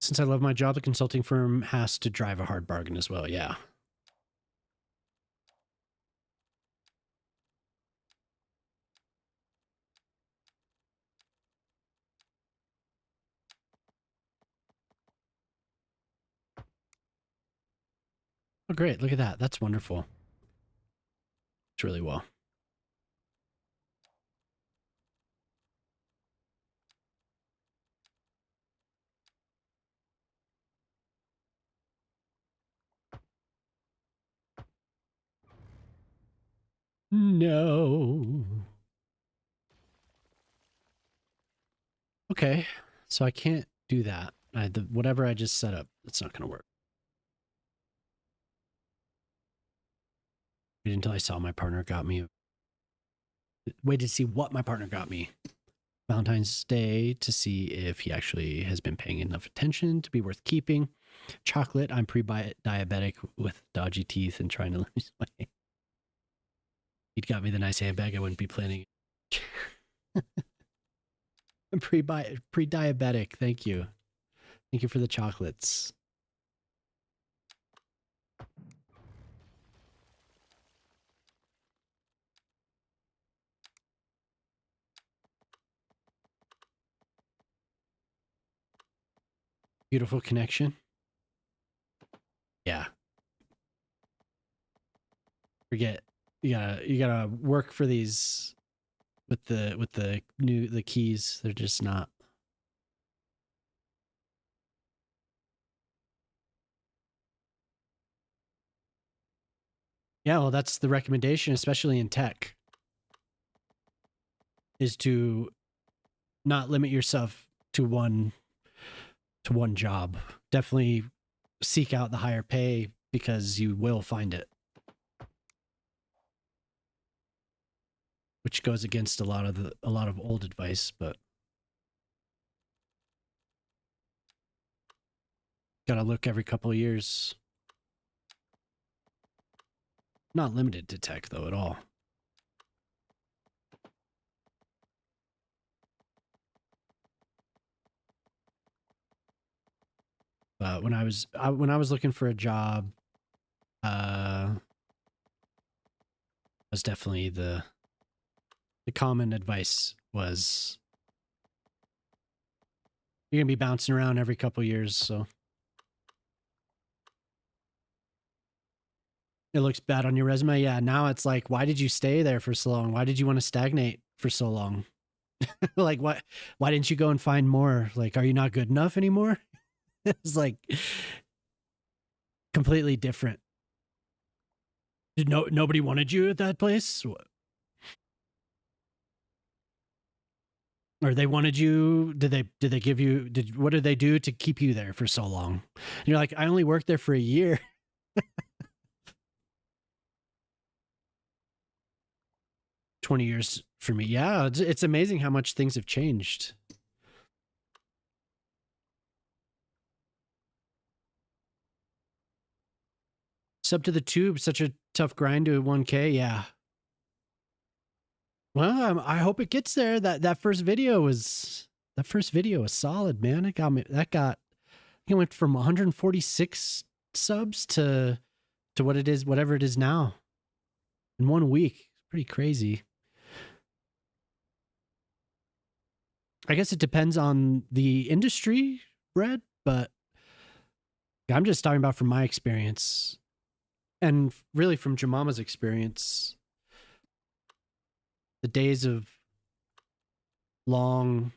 A: Since I love my job, the consulting firm has to drive a hard bargain as well. Yeah. Oh, great. Look at that. That's wonderful. It's really well. No. Okay. So I can't do that. Whatever I just set up, it's not going to work. Wait until I saw my partner got me. Wait to see what my partner got me. Valentine's Day to see if he actually has been paying enough attention to be worth keeping. Chocolate. I'm pre-diabetic with dodgy teeth and trying to lose weight. He'd got me the nice handbag. I wouldn't be planning. I'm pre-diabetic. Thank you. Thank you for the chocolates. Beautiful connection. Yeah. Forget. You gotta work for these with the keys. They're just not. Yeah, well, that's the recommendation, especially in tech, is to not limit yourself to one job. Definitely seek out the higher pay because you will find it. Which goes against a lot of old advice, but gotta look every couple of years. Not limited to tech though at all. When I was looking for a job, was definitely the common advice was you're gonna be bouncing around every couple of years, so it looks bad on your resume. Yeah, now it's like, why did you stay there for so long? Why did you want to stagnate for so long? Like, why didn't you go and find more? Like, are you not good enough anymore? It's like completely different. Did nobody wanted you at that place? Or they wanted you? Did they give you? What did they do to keep you there for so long? And you're like, I only worked there for a year. 20 years for me. Yeah, it's amazing how much things have changed. Sub to the tube, such a tough grind to a 1K. Yeah. Well, I hope it gets there. That first video was solid, man. It went from 146 subs to whatever it is now in 1 week. Pretty crazy. I guess it depends on the industry, Brett, but I'm just talking about from my experience and really from Jamama's experience. The days of long-term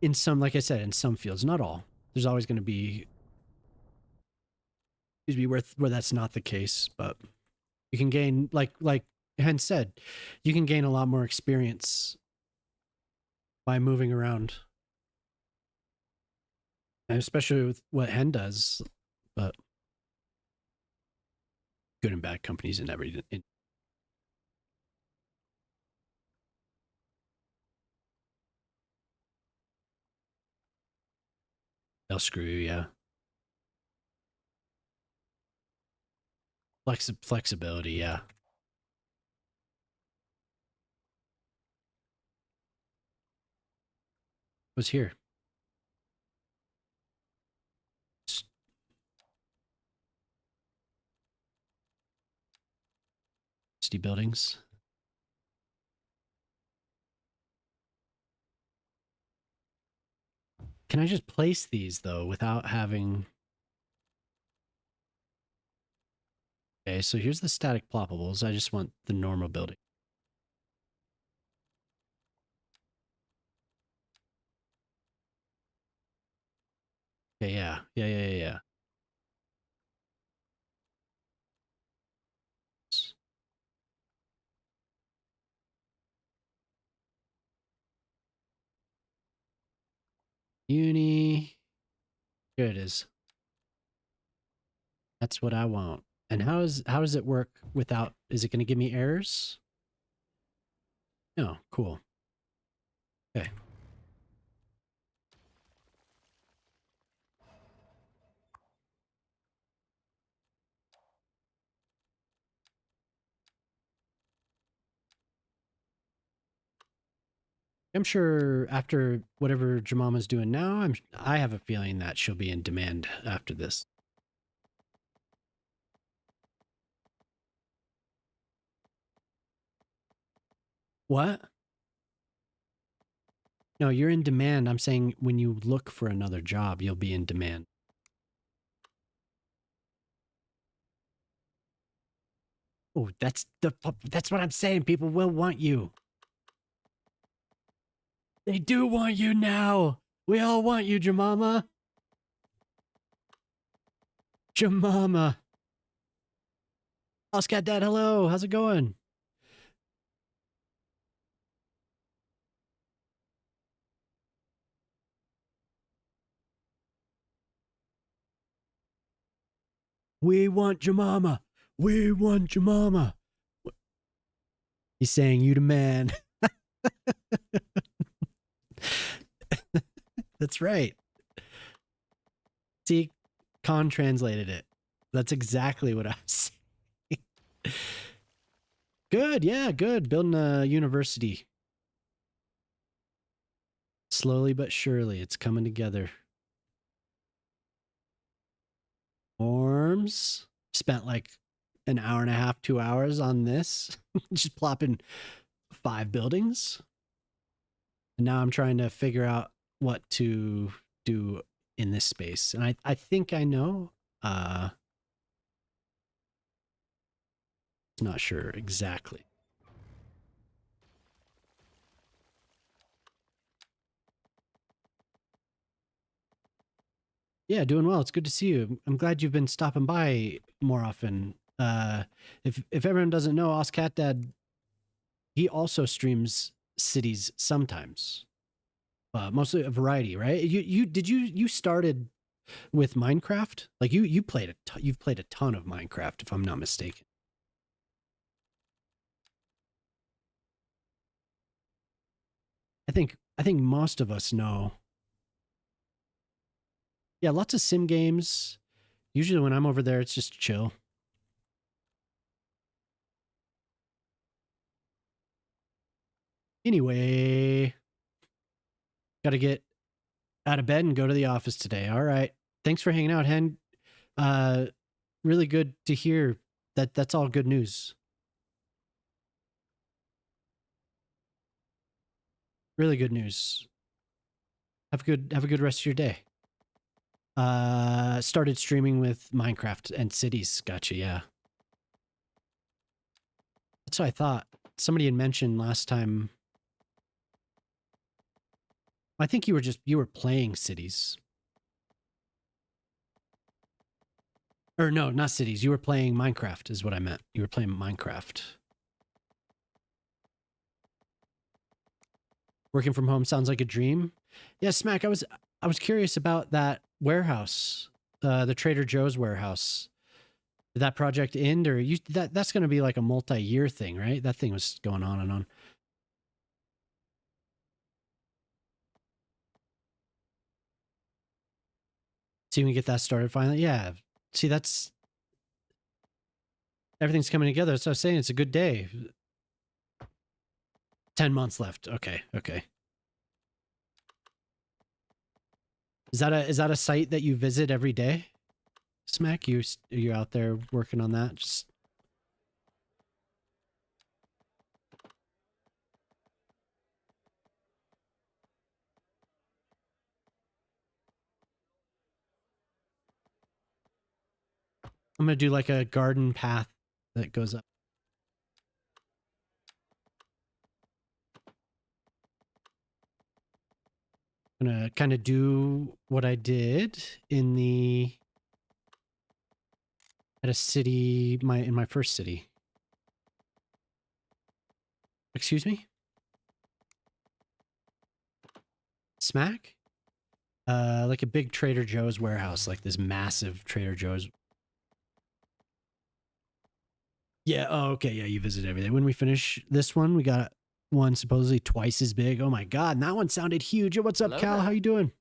A: in some, like I said, in some fields, not all. There's always going to be where that's not the case, but you can gain, like Hen said, you can gain a lot more experience by moving around, and especially with what Hen does. But good and bad companies in everything. They'll screw you, yeah. Flexibility, yeah. Was here. university buildings. Can I just place these though without having... Okay, so here's the static ploppables. I just want the normal building. Okay, yeah. Uni. Here it is. That's what I want. And how does it work without, is it going to give me errors? No, cool. Okay. I'm sure after whatever Jemama's doing now, I have a feeling that she'll be in demand after this. What? No, you're in demand. I'm saying when you look for another job, you'll be in demand. Oh, that's what I'm saying. People will want you. They do want you now. We all want you, Jemama. Jemama. Oscar Dad, hello. How's it going? We want Jemama. We want Jemama. He's saying you the man. That's right. See, Con translated it. That's exactly what I was saying. Good, yeah, good. Building a university. Slowly but surely, it's coming together. Forms. Spent like an hour and a half, 2 hours on this. Just plopping 5 buildings. And now I'm trying to figure out what to do in this space. And I think I know. Not sure exactly. Yeah, doing well. It's good to see you. I'm glad you've been stopping by more often. If everyone doesn't know, OsCatDad, he also streams cities sometimes. Mostly a variety, right? You started with Minecraft? Like you've played a ton of Minecraft, if I'm not mistaken. I think most of us know. Yeah, lots of sim games. Usually when I'm over there, it's just chill. Anyway, got to get out of bed and go to the office today. All right. Thanks for hanging out, Hen. Really good to hear that. That's all good news. Really good news. Have a good rest of your day. Started streaming with Minecraft and cities. Gotcha, yeah. That's what I thought. Somebody had mentioned last time. I think you were playing cities. Or no, not cities. You were playing Minecraft is what I meant. You were playing Minecraft. Working from home sounds like a dream. Yeah, Smack, I was curious about that warehouse, the Trader Joe's warehouse. Did that project end, or that's going to be like a multi-year thing, right? That thing was going on and on. So you can get that started finally. Yeah. See, that's everything's coming together. So I was saying it's a good day. 10 months left. Okay. Is that a site that you visit every day? Smack, you're out there working on that. Just I'm gonna do like a garden path that goes up. I'm gonna kind of do what I did in at a city, in my first city. Excuse me? Smack? Like a big Trader Joe's warehouse, like this massive Trader Joe's. Yeah, oh, okay, yeah, you visit everything. When we finish this one, we got one supposedly twice as big. Oh my god, and that one sounded huge. Yo, what's up,
B: Hello
A: Cal? How
B: there.
A: you doing?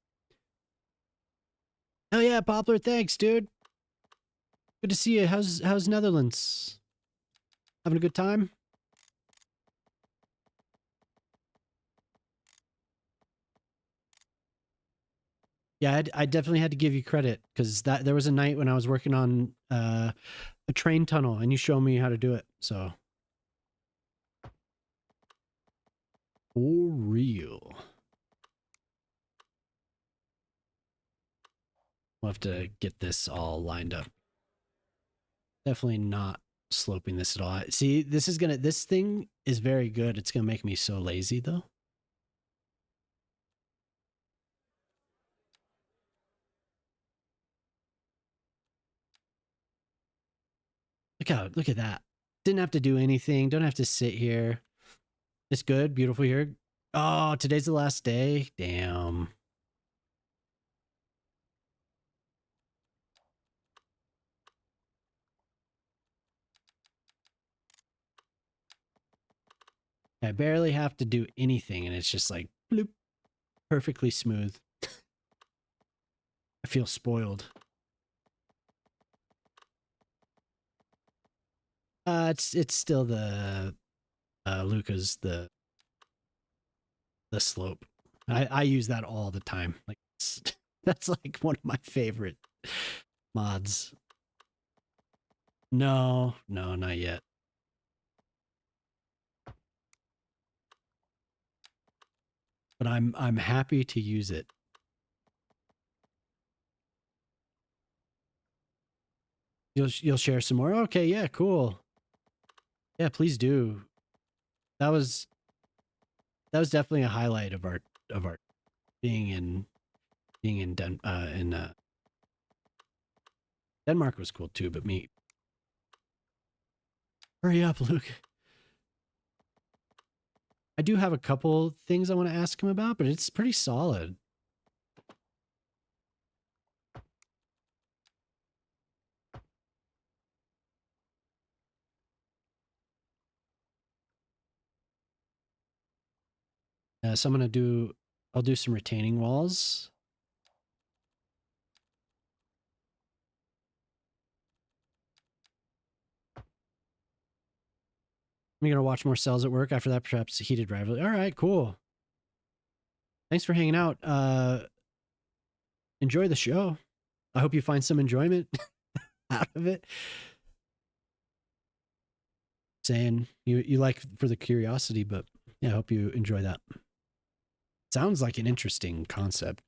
A: Oh yeah, Poplar, thanks, dude. Good to see you. How's Netherlands? Having a good time? Yeah, I definitely had to give you credit because there was a night when I was working on a train tunnel and you showed me how to do it. So for real, we'll have to get this all lined up. Definitely not sloping this at all. See, this thing is very good. It's gonna make me so lazy though. Look at that. Didn't have to do anything. Don't have to sit here. It's good, beautiful here. Oh, today's the last day. Damn. I barely have to do anything and it's just like bloop, perfectly smooth. I feel spoiled. It's still the Luca's the slope. I use that all the time. Like that's like one of my favorite mods. No, not yet. But I'm happy to use it. You'll share some more? Okay, yeah, cool. Yeah, please do. That was definitely a highlight of our being in Denmark was cool too, but me. Hurry up, Luke. I do have a couple things I want to ask him about, but it's pretty solid. So I'll do some retaining walls. I'm gonna watch more cells at work. After that, perhaps a heated rivalry. All right, cool. Thanks for hanging out. Enjoy the show. I hope you find some enjoyment out of it. Saying you like for the curiosity, but yeah, I hope you enjoy that. Sounds like an interesting concept.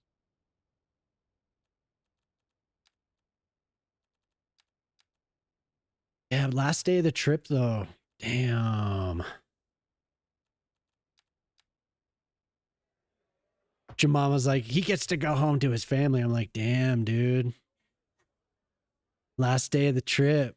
A: Yeah, last day of the trip though. Damn. Jemama's like, he gets to go home to his family. I'm like, damn, dude. Last day of the trip.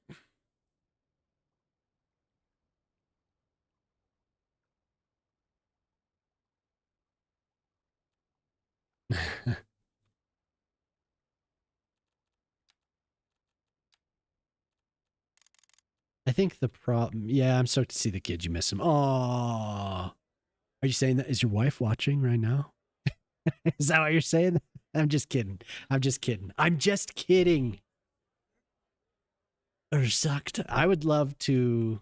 A: I think the problem, yeah, I'm stoked to see the kids. You miss them. Oh, are you saying that? Is your wife watching right now? Is that what you're saying? I'm just kidding. I'm just kidding. I'm just kidding. Or sucked. I would love to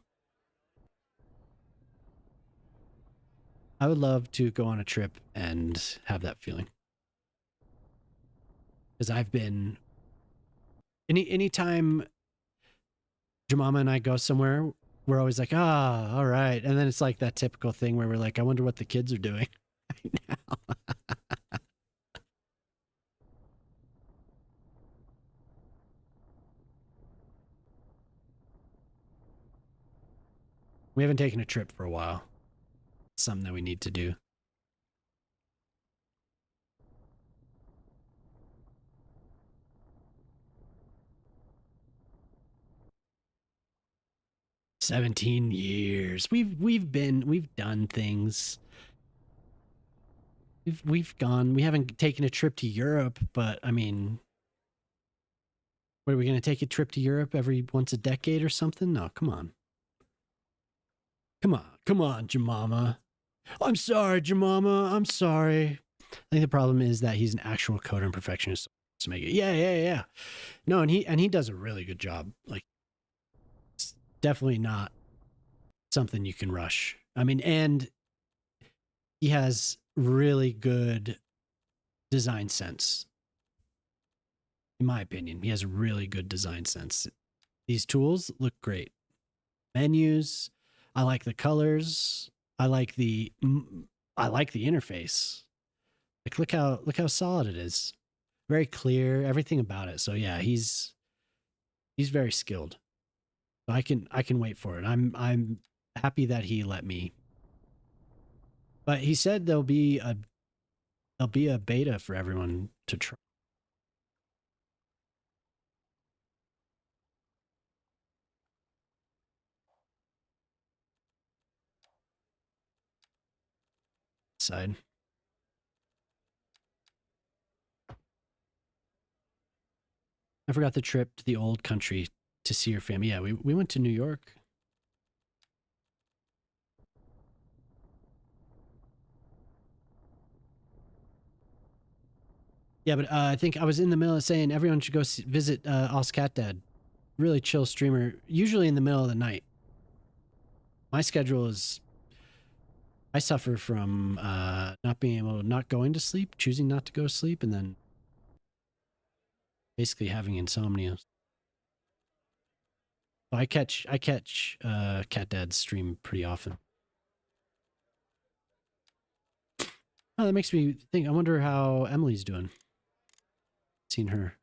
A: go on a trip and have that feeling. Because I've been anytime Jemama and I go somewhere, we're always like, all right. And then it's like that typical thing where we're like, I wonder what the kids are doing right now. We haven't taken a trip for a while. It's something that we need to do. "17 years. We've done things. We've gone. We haven't taken a trip to Europe, but I mean, what, are we going to take a trip to Europe every once a decade or something? No, come on. Come on, Jemima. I'm sorry, Jemima. I'm sorry. I think the problem is that he's an actual coder and perfectionist to make it. Yeah. No, and he does a really good job. Like, it's definitely not something you can rush. I mean, and he has really good design sense. In my opinion, he has really good design sense. These tools look great. Menus, I like the colors. I like the interface. Like, look how solid it is. Very clear, everything about it. So yeah, he's very skilled. I can wait for it. I'm happy that he let me. But he said there'll be a beta for everyone to try. Side. I forgot the trip to the old country to see your family. Yeah, we went to New York. Yeah, but I think I was in the middle of saying everyone should go visit Cat Dad. Really chill streamer, usually in the middle of the night. My schedule is, I suffer from not going to sleep, choosing not to go to sleep, and then basically having insomnia. I catch Cat Dad's stream pretty often. Oh, that makes me think. I wonder how Emily's doing. Seen her.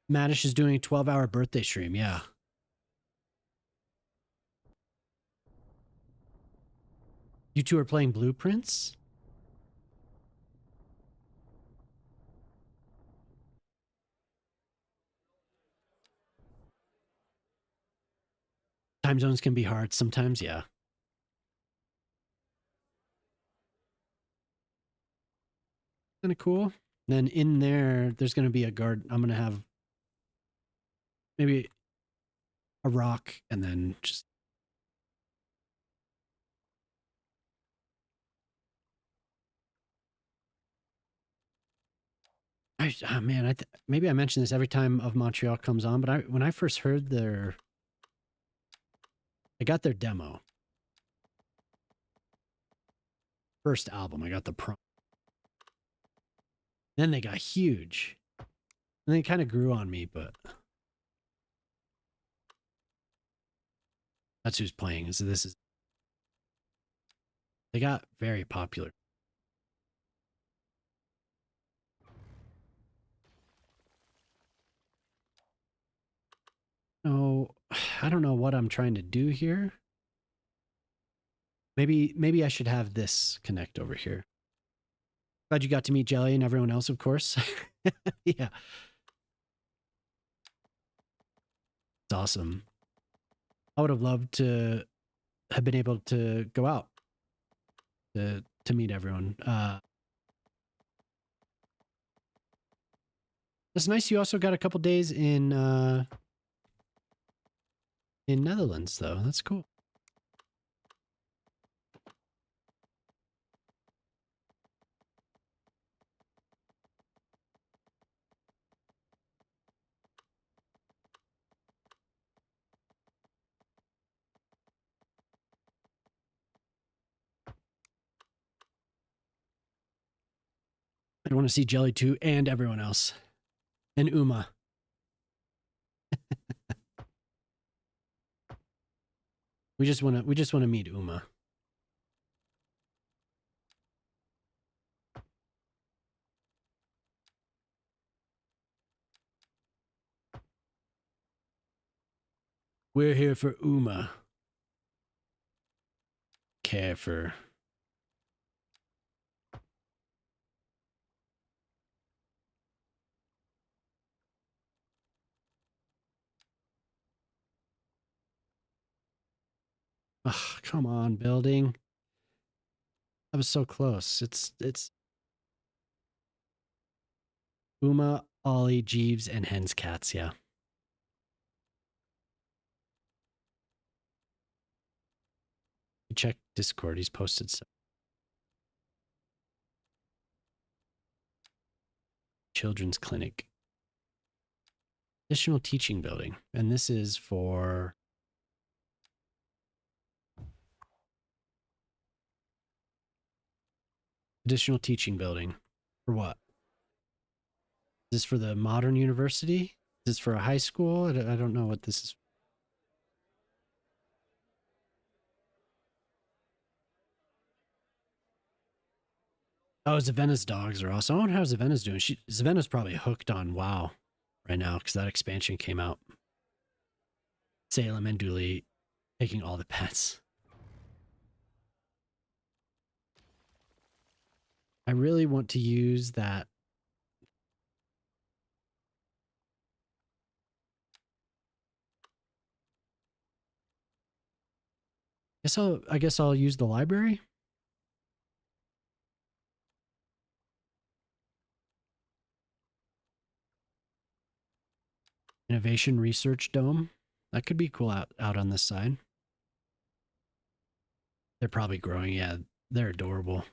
A: Madish is doing a 12-hour birthday stream. Yeah. You two are playing Blueprints? Time zones can be hard sometimes. Yeah. Kind of cool. Then in there's going to be a guard. I'm going to have maybe a rock and then just. Man, maybe I mention this every time Of Montreal comes on, but when I first heard I got their demo. First album, I got the pro. Then they got huge. And they kind of grew on me, but that's who's playing. So they got very popular. Oh, I don't know what I'm trying to do here. Maybe I should have this connect over here. Glad you got to meet Jelly and everyone else, of course. Yeah. It's awesome. I would have loved to have been able to go out to meet everyone. It's nice you also got a couple days in Netherlands, though. That's cool. I want to see Jelly too, and everyone else, and Uma. We just want to meet Uma. We're here for Uma. care for. Ugh, come on, building. I was so close. It's Uma, Ollie, Jeeves, and Hens Cats, yeah. Check Discord, he's posted some. Children's clinic. Additional teaching building. And this is for additional teaching building. For what? Is this for the modern university? Is this for a high school? I don't know what this is. Oh, Zavenna's dogs are awesome. I wonder how Zavenna's doing. Zavenna's probably hooked on WoW right now because that expansion came out. Salem and Dooley taking all the pets. I really want to use that. I guess I'll use the library. Innovation Research Dome. That could be cool out on this side. They're probably growing. Yeah, they're adorable.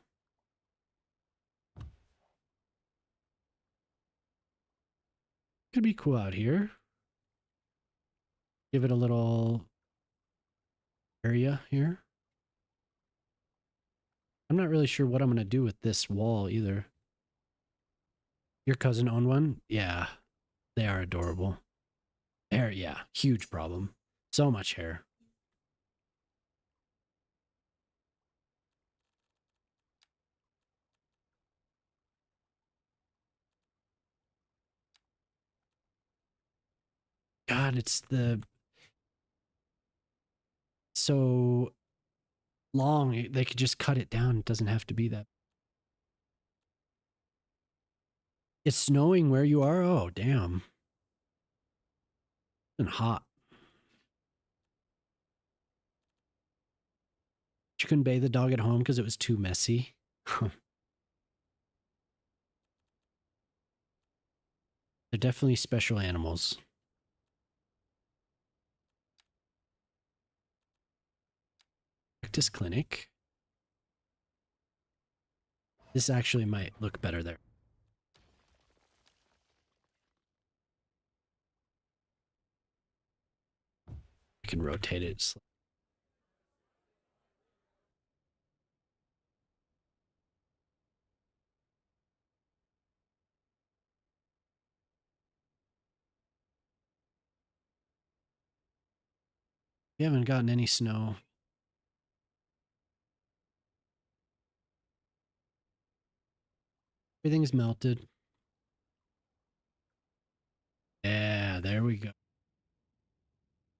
A: Could be cool out here. Give it a little area here. I'm not really sure what I'm going to do with this wall either. Your cousin owned one? Yeah, they are adorable. Hair, yeah, huge problem. So much hair. God, it's so long. They could just cut it down. It doesn't have to be that. It's snowing where you are? Oh, damn. It's been hot. You couldn't bathe the dog at home because it was too messy. They're definitely special animals. Practice clinic. This actually might look better there. I can rotate it. We haven't gotten any snow. Everything's melted. Yeah, there we go.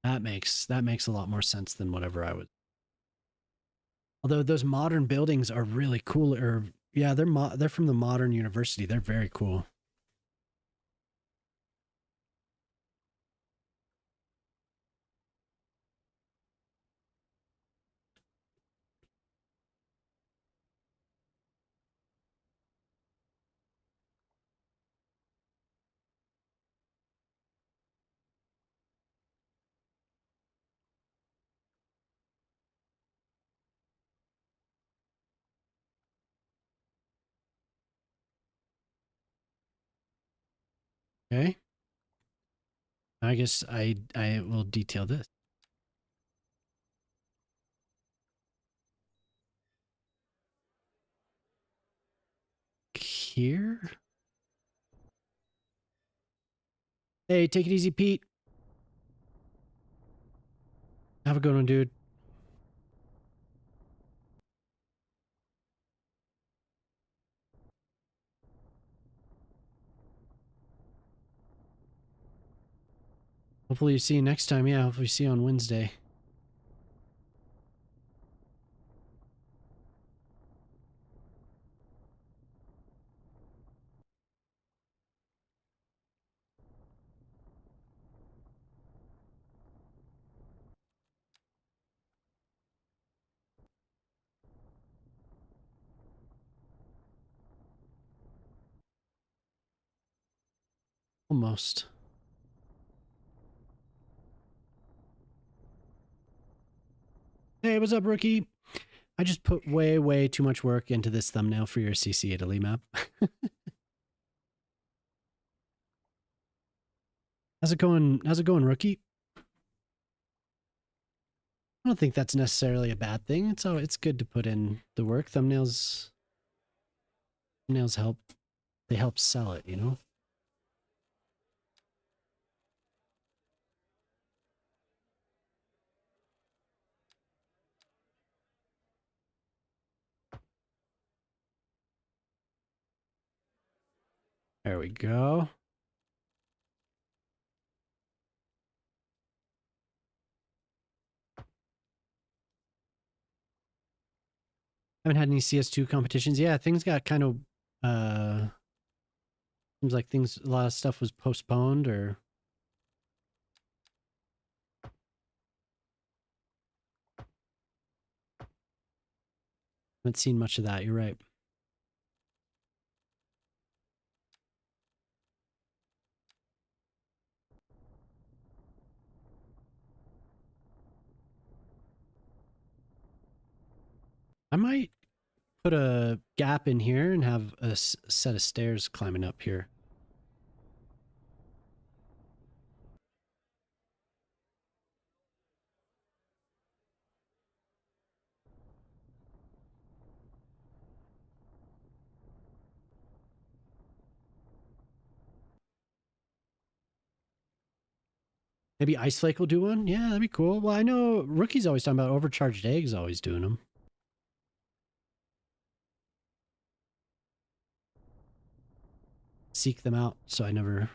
A: That makes a lot more sense than whatever I would. Although those modern buildings are really cool. Or yeah, they're from the modern university. They're very cool. Okay. I guess I will detail this. Here. Hey, take it easy, Pete. Have a good one, dude. Hopefully you see you next time. Yeah, hopefully see you on Wednesday. Almost. Hey, what's up, rookie? I just put way too much work into this thumbnail for your CC Italy map. How's it going? How's it going, rookie? I don't think that's necessarily a bad thing. It's good to put in the work. Thumbnails help. They help sell it, you know? There we go. Haven't had any CS2 competitions. Yeah, things got kind of seems like a lot of stuff was postponed or haven't seen much of that. You're right. I might put a gap in here and have a set of stairs climbing up here. Maybe Ice Flake will do one. Yeah, that'd be cool. Well, I know Rookie's always talking about overcharged eggs, always doing them. Seek them out, so I never.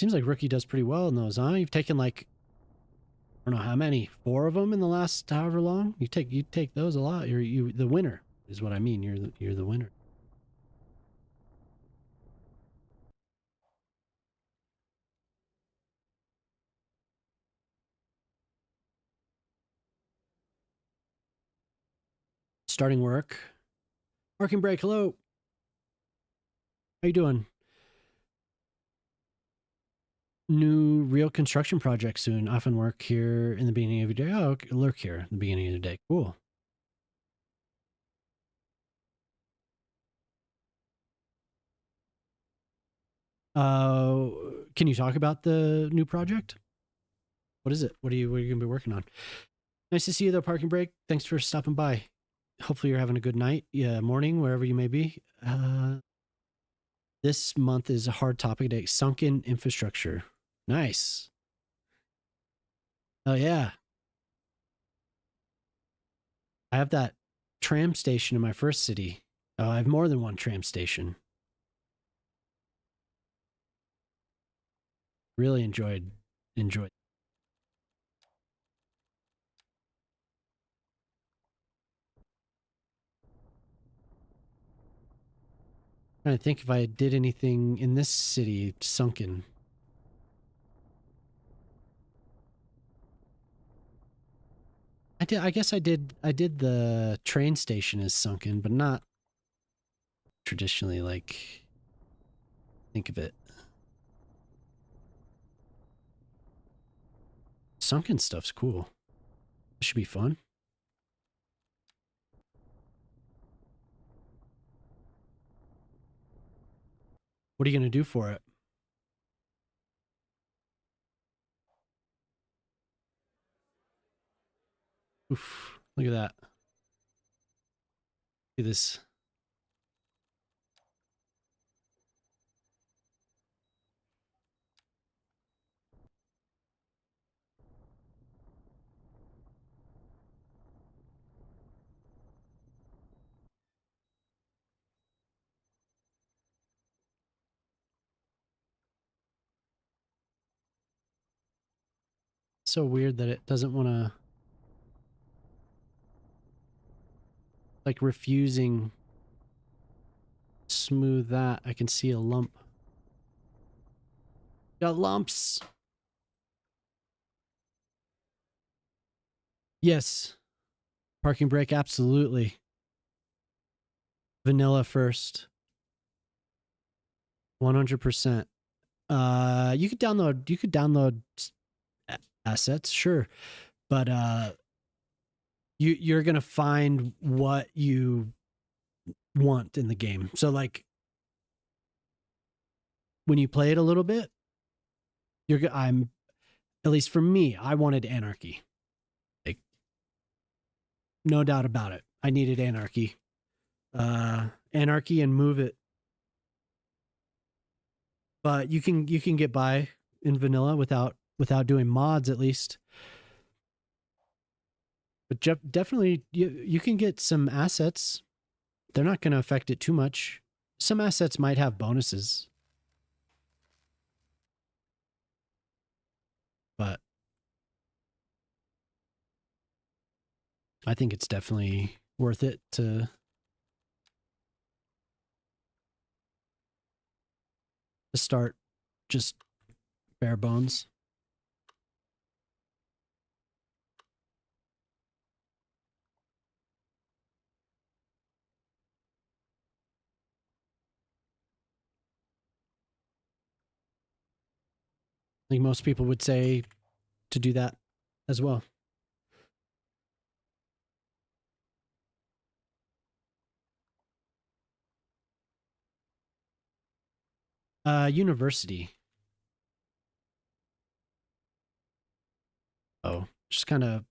A: Seems like Rookie does pretty well in those, huh? You've taken like, I don't know how many, 4 of them in the last however long. You take those a lot. You're the winner is what I mean. You're the winner. Starting work. Parking break. Hello. How you doing? New real construction project soon. Often work here in the beginning of the day. Oh, okay. Lurk here in the beginning of the day. Cool. Can you talk about the new project? What is it? What are you gonna be working on? Nice to see you though, parking break. Thanks for stopping by. Hopefully you're having a good night, morning, wherever you may be. This month is a hard topic today. Sunken infrastructure. Nice. Oh yeah. I have that tram station in my first city. I have more than one tram station. Really enjoyed. Trying to think if I did anything in this city sunken. I guess I did the train station is sunken, but not traditionally like think of it. Sunken stuff's cool. It should be fun. What are you going to do for it? Oof, look at that. Look at this. So weird that it doesn't want to, like, refusing smooth that. I can see a lump. Got lumps. Yes. Parking Brake, absolutely. Vanilla first. 100%. You could download assets, sure. But you're gonna find what you want in the game. So like when you play it a little bit, I'm at least for me, I wanted anarchy. Like no doubt about it. I needed anarchy. Anarchy and move it. But you can get by in vanilla without doing mods at least. But definitely you can get some assets. They're not going to affect it too much. Some assets might have bonuses. But I think it's definitely worth it to start just bare bones. I think most people would say to do that as well. University. Oh, just kind of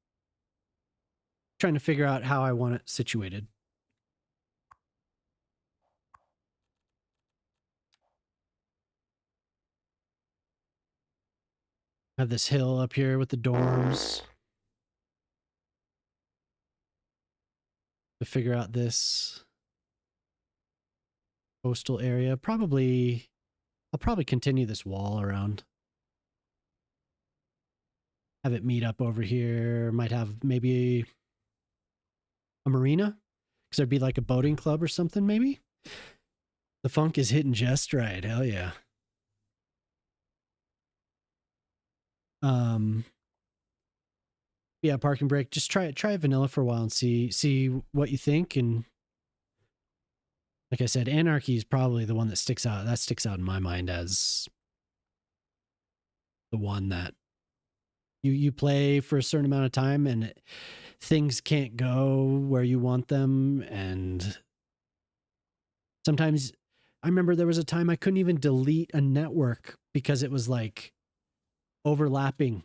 A: trying to figure out how I want it situated. I have this hill up here with the dorms. To figure out this coastal area. I'll probably continue this wall around. Have it meet up over here. Might have maybe a marina. Because there'd be like a boating club or something, maybe. The funk is hitting just right. Hell yeah. Yeah, Parking Brake. Just try it vanilla for a while and see what you think. And like I said, anarchy is probably the one that sticks out. That sticks out in my mind as the one that you play for a certain amount of time and things can't go where you want them. And sometimes I remember there was a time I couldn't even delete a network because it was like overlapping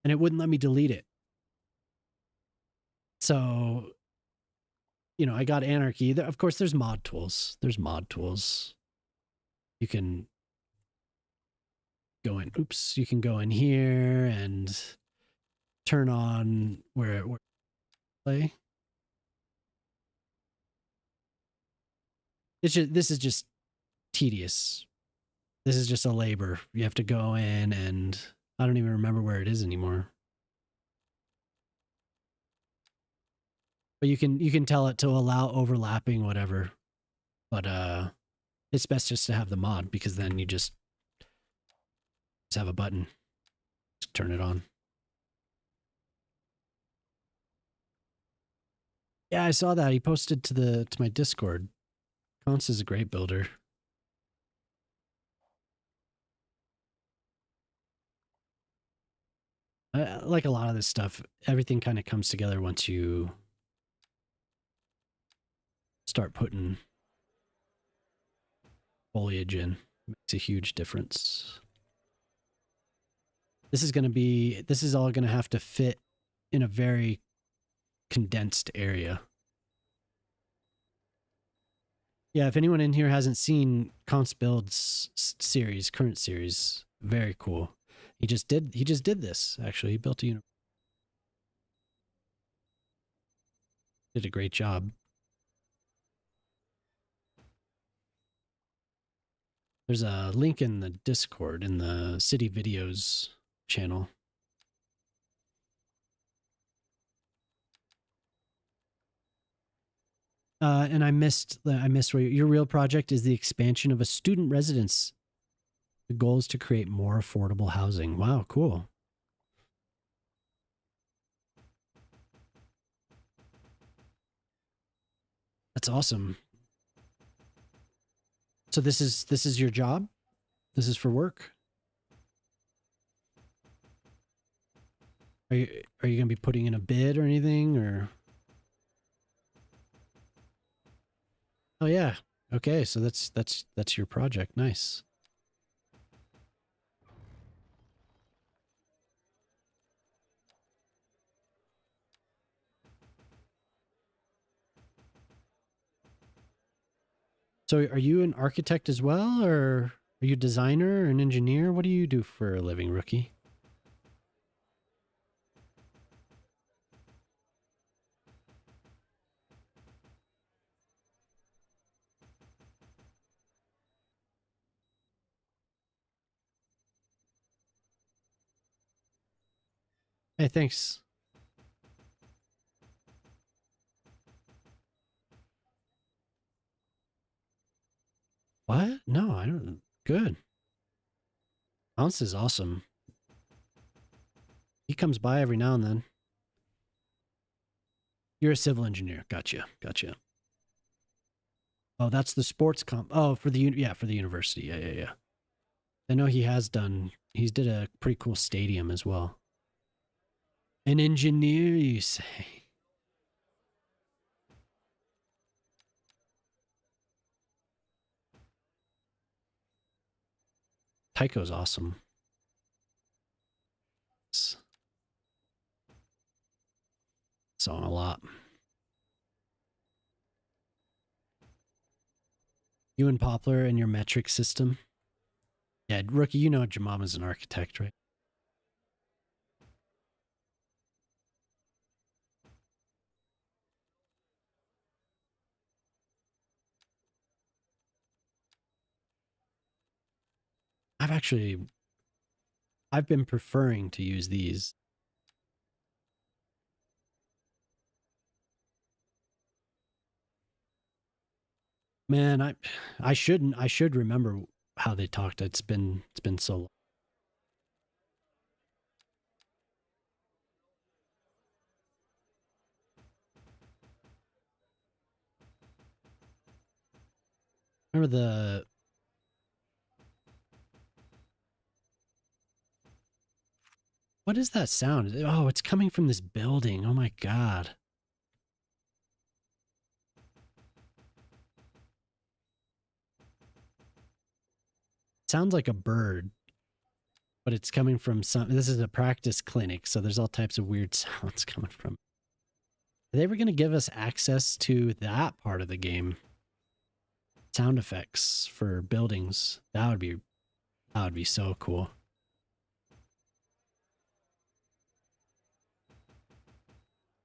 A: and it wouldn't let me delete it. So, you know, I got anarchy. Of course, there's mod tools. You can go in. Oops, you can go in here and turn on where play. This is just tedious. This is just a labor. You have to go in and I don't even remember where it is anymore. But you can tell it to allow overlapping, whatever. But it's best just to have the mod because then you just have a button. Just turn it on. Yeah, I saw that. He posted to my Discord. Const is a great builder. Like a lot of this stuff, everything kind of comes together once you start putting foliage in. It makes a huge difference. This is all going to have to fit in a very condensed area. Yeah, if anyone in here hasn't seen Const Build's series, current series, very cool. He just did this, actually. He built a did a great job. There's a link in the Discord in the City Videos channel. And I missed where your real project is the expansion of a student residence. The goal is to create more affordable housing. Wow, cool. That's awesome. So this is your job? This is for work? Are you gonna be putting in a bid or anything, or? Oh yeah. Okay, so that's your project. Nice. So are you an architect as well, or are you a designer or an engineer? What do you do for a living, rookie? Hey, thanks. What? No, I don't. Good. Ounce is awesome. He comes by every now and then. You're a civil engineer. Gotcha. Gotcha. Oh, that's the sports comp. Oh, for the for the university. Yeah, yeah, yeah. I know he's did a pretty cool stadium as well. An engineer, you say? Tycho's awesome. Saw him a lot. You and Poplar and your metric system. Yeah, rookie, you know Jamama's an architect, right? I've been preferring to use these. Man, I should remember how they talked. It's been so long. Remember the what is that sound? Oh, it's coming from this building. Oh my god. It sounds like a bird, but it's coming from some. This is a practice clinic, so there's all types of weird sounds coming from. Are they ever going to give us access to that part of the game? Sound effects for buildings. That would be so cool.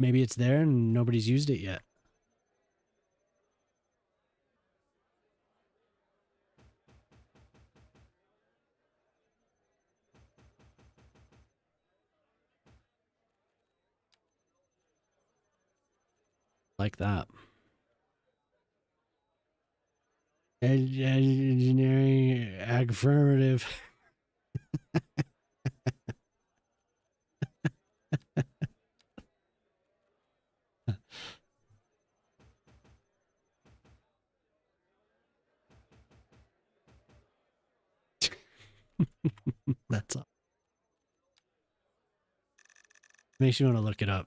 A: Maybe it's there and nobody's used it yet. Like that. Engineering affirmative. That's all. Makes you want to look it up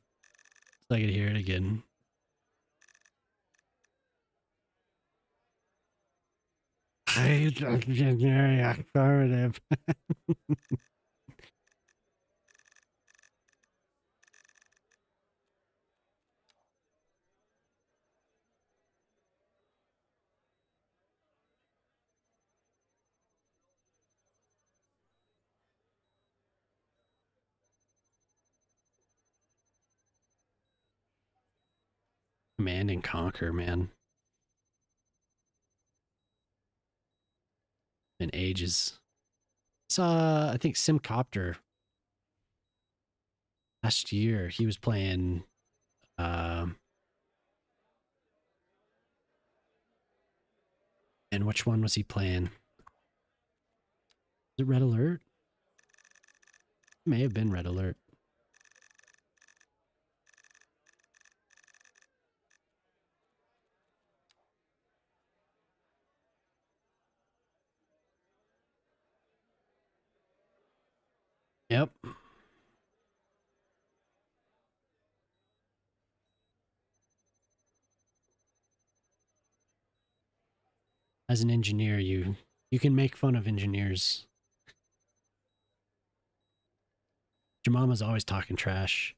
A: so I could hear it again. Engineering affirmative. Command and Conquer, man. In ages. Saw, I think Simcopter last year. He was playing and which one was he playing? Was it Red Alert? It may have been Red Alert. Yep. As an engineer, you can make fun of engineers. Jemama's always talking trash.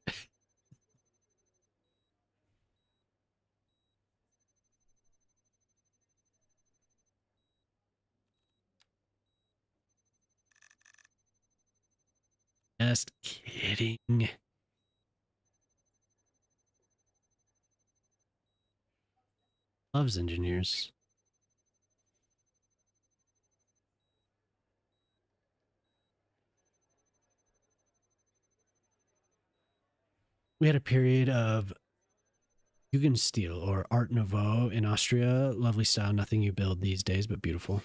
A: Just kidding. Loves engineers. We had a period of Jugendstil or Art Nouveau in Austria. Lovely style. Nothing you build these days, but beautiful.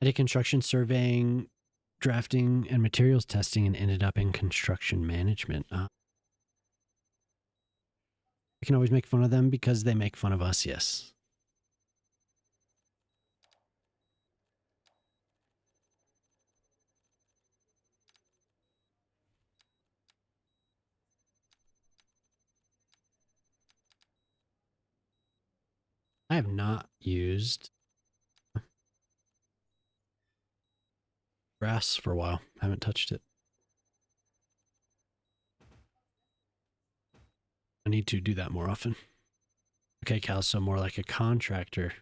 A: I did construction surveying, drafting, and materials testing and ended up in construction management. I can always make fun of them because they make fun of us, yes. I have not used grass for a while. I haven't touched it. I need to do that more often. Okay, Cal, so more like a contractor.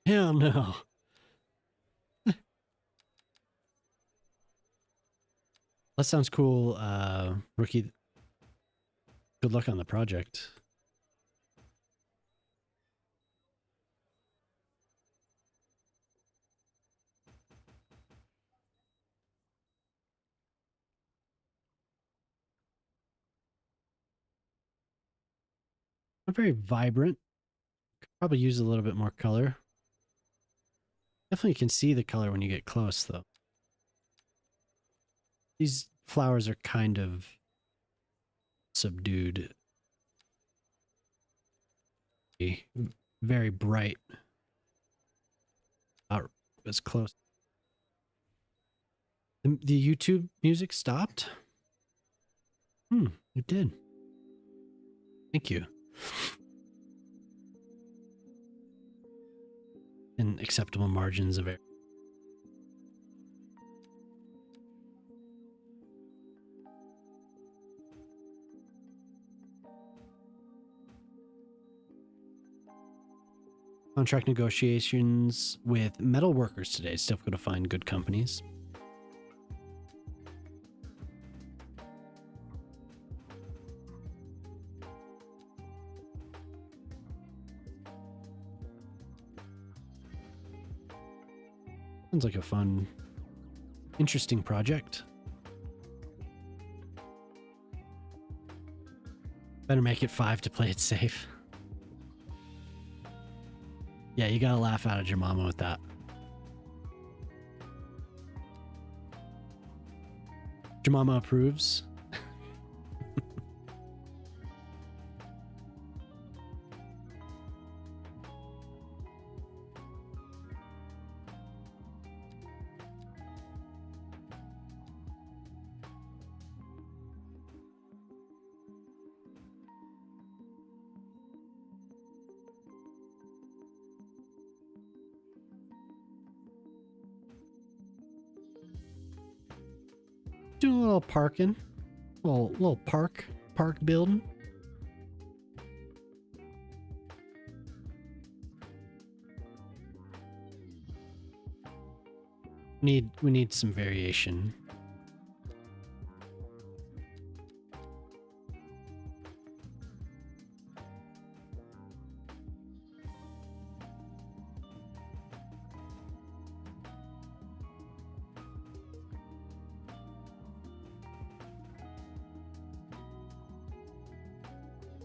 A: Hell no. That sounds cool, Rookie. Good luck on the project. Not very vibrant. Could probably use a little bit more color. Definitely can see the color when you get close, though. These flowers are kind of subdued. Very bright. Out as close. The YouTube music stopped? It did. Thank you. And acceptable margins of error. Contract negotiations with metal workers today. It's difficult to find good companies. Sounds like a fun, interesting project. Better make it 5 to play it safe. Yeah, you gotta laugh out of your mama with that. Your mama approves. Doing a little parking. Little park building. We need some variation.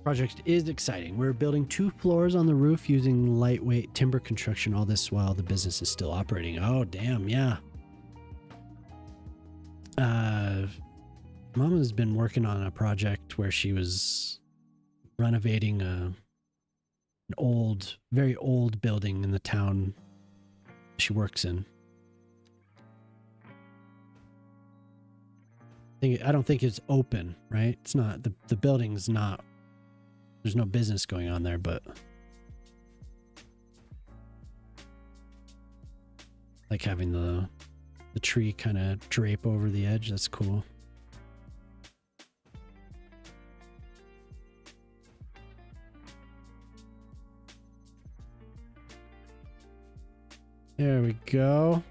A: Project is exciting. We're building 2 floors on the roof using lightweight timber construction, all this while the business is still operating. Oh, damn, yeah. Mama's been working on a project where she was renovating an old, very old building in the town she works in. I don't think it's open, right? It's not, the building's not, there's no business going on there, but like having the tree kind of drape over the edge. That's cool. There we go.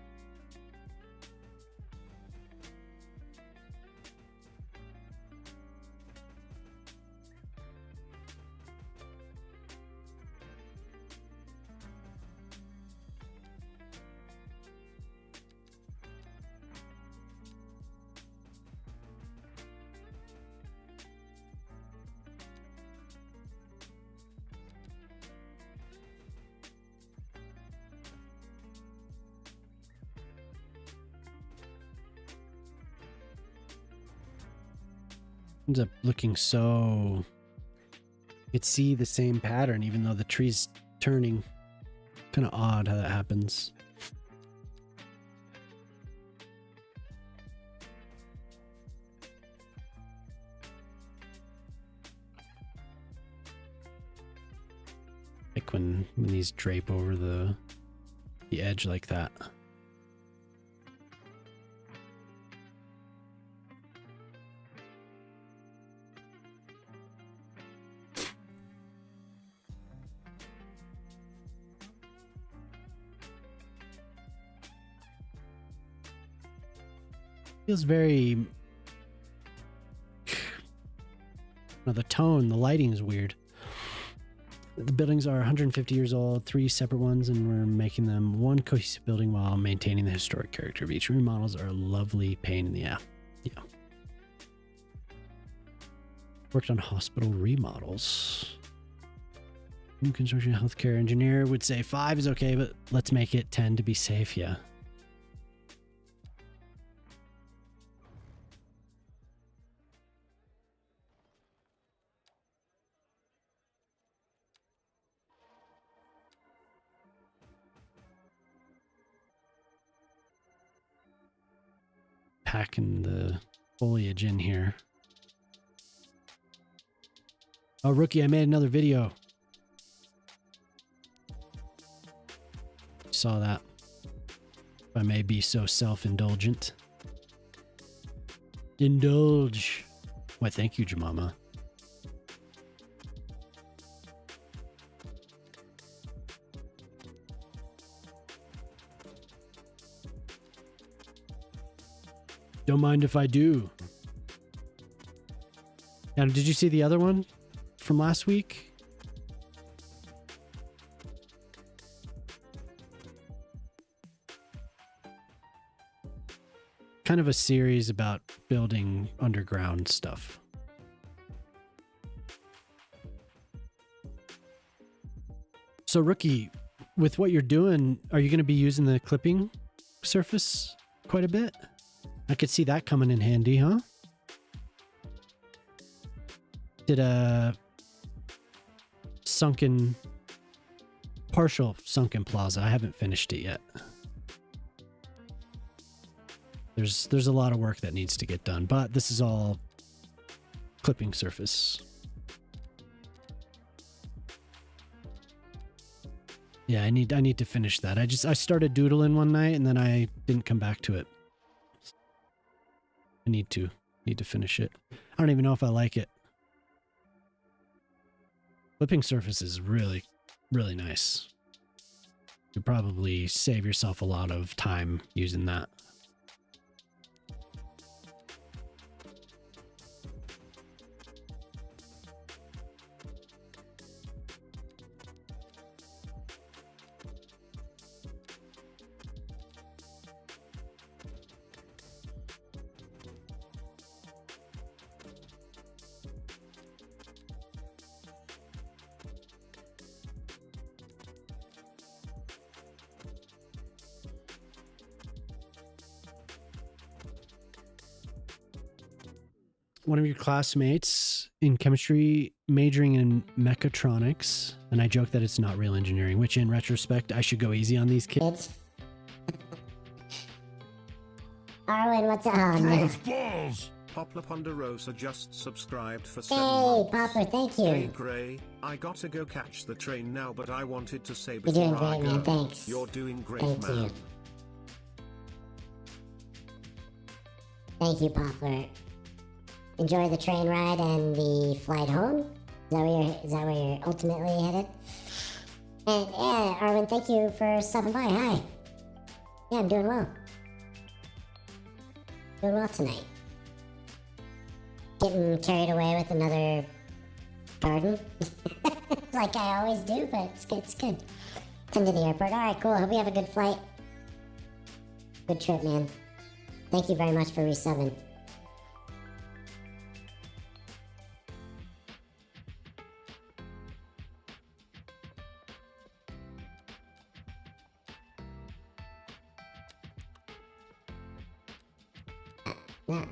A: Ends up looking so, you could see the same pattern even though the tree's turning. Kind of odd how that happens. Like when these drape over the edge like that. Feels very, no, the tone, the lighting is weird. The buildings are 150 years old, 3 separate ones, and we're making them one cohesive building while maintaining the historic character of each. Remodels are a lovely pain in the ass. Yeah. Worked on hospital remodels. New construction healthcare engineer would say 5 is okay, but let's make it 10 to be safe. Yeah. Packing the foliage in here. Oh, Rookie, I made another video. Saw that. If I may be so self-indulgent. Indulge. Why, thank you, Jemama. Don't mind if I do. And did you see the other one from last week? Kind of a series about building underground stuff. So, Rookie, with what you're doing, are you going to be using the clipping surface quite a bit? I could see that coming in handy, huh? Did a partial sunken plaza. I haven't finished it yet. There's a lot of work that needs to get done, but this is all clipping surface. Yeah, I need to finish that. I started doodling one night and then I didn't come back to it. I need to finish it. I don't even know if I like it. Clipping surface is really, really nice. You probably save yourself a lot of time using that. One of your classmates in chemistry majoring in mechatronics, and I joke that it's not real engineering, which in retrospect, I should go easy on these kids.
C: Arwen, what's up? Oh, no.
D: balls! Poplar Ponderosa just subscribed for 7
C: Hey,
D: months.
C: Popper, thank
D: Hey
C: you.
D: Gray, I gotta go catch the train now, but I wanted to say
C: You're
D: before
C: doing
D: I
C: great,
D: go,
C: man. Thanks.
D: you're doing great,
C: Thank
D: man.
C: you. Thank you, Poplar. Enjoy the train ride and the flight home. Is that where you're ultimately headed? And yeah, Arwen, thank you for stopping by. Hi. Yeah, I'm doing well. Doing well tonight. Getting carried away with another garden. Like I always do, but it's good. It's good. Into the airport. Alright, cool. Hope you have a good flight. Good trip, man. Thank you very much for resubbing. Yeah.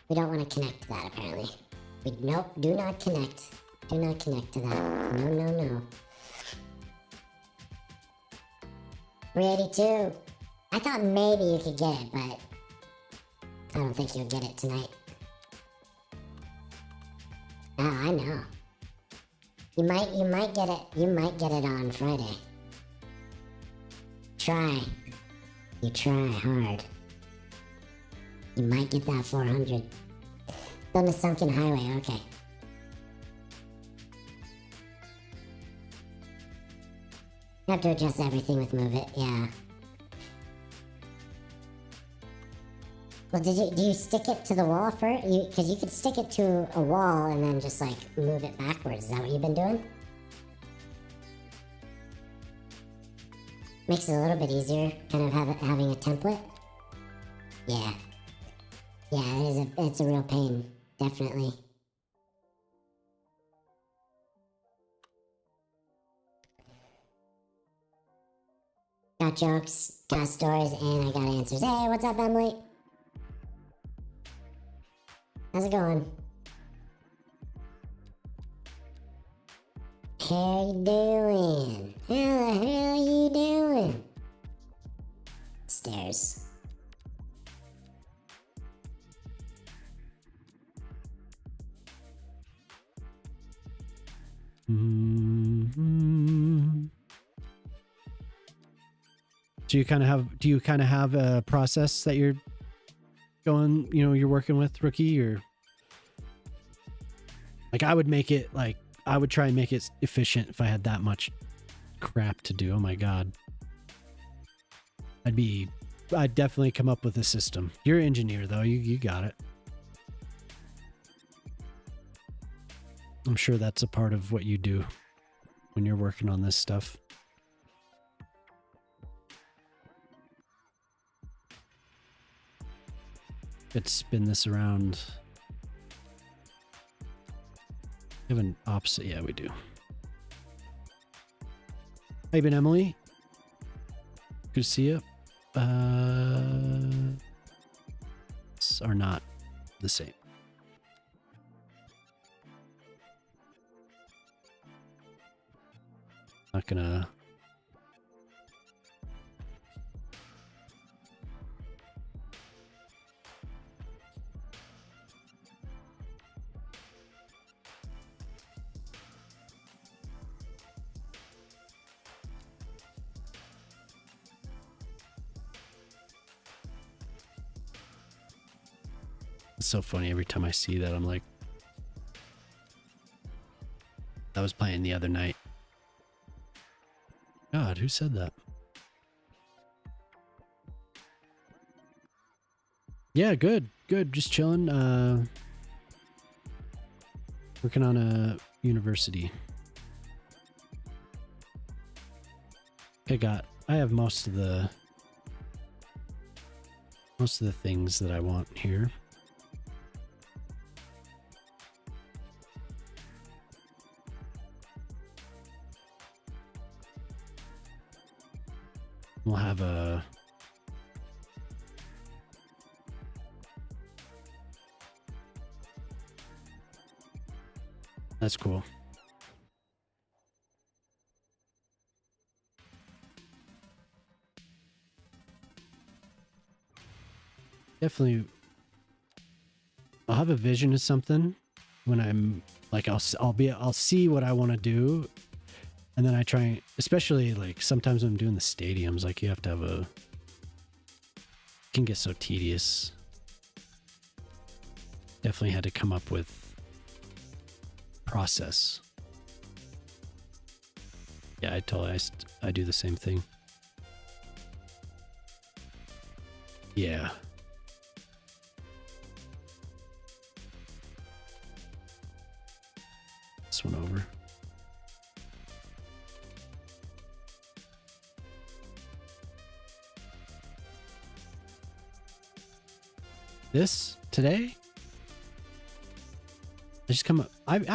C: We don't want to connect to that, apparently. Nope, do not connect. Do not connect to that. No, no, no. 382. I thought maybe you could get it, but I don't think you'll get it tonight. Oh, I know. You might get it. You might get it on Friday. Try. You try hard. You might get that 400. On the sunken highway, okay. You have to adjust everything with Move It, yeah. Well, do you stick it to the wall first? Because you could stick it to a wall and then just like move it backwards. Is that what you've been doing? Makes it a little bit easier, kind of having a template. Yeah. Yeah, it's a real pain, definitely. Got jokes, got stories, and I got answers. Hey, what's up, Emily? How's it going? How you doing? How the hell you doing? Stairs.
A: Mm-hmm. Do you kind of have a process that you're going, you're working with, Rookie? Or like I would try and make it efficient if I had that much crap to do. Oh my god. I'd definitely come up with a system. You're an engineer though, you got it. I'm sure that's a part of what you do when you're working on this stuff. Let's spin this around. We have an opposite. Yeah, we do. How you been, Emily? Good to see you. Are not the same. Not gonna. It's so funny every time I see that. I'm like, I was playing the other night. God, who said that? Yeah, good. Good. Just chilling. Working on a university. I have most of the things that I want here. We'll have a That's cool. Definitely I'll have a vision of something when I'm like I'll see what I want to do, and then I try, especially like sometimes when I'm doing the stadiums, like you have to have it can get so tedious. Definitely had to come up with process. Yeah, I do the same thing. Yeah. This one over. This today? I just come up. I mean,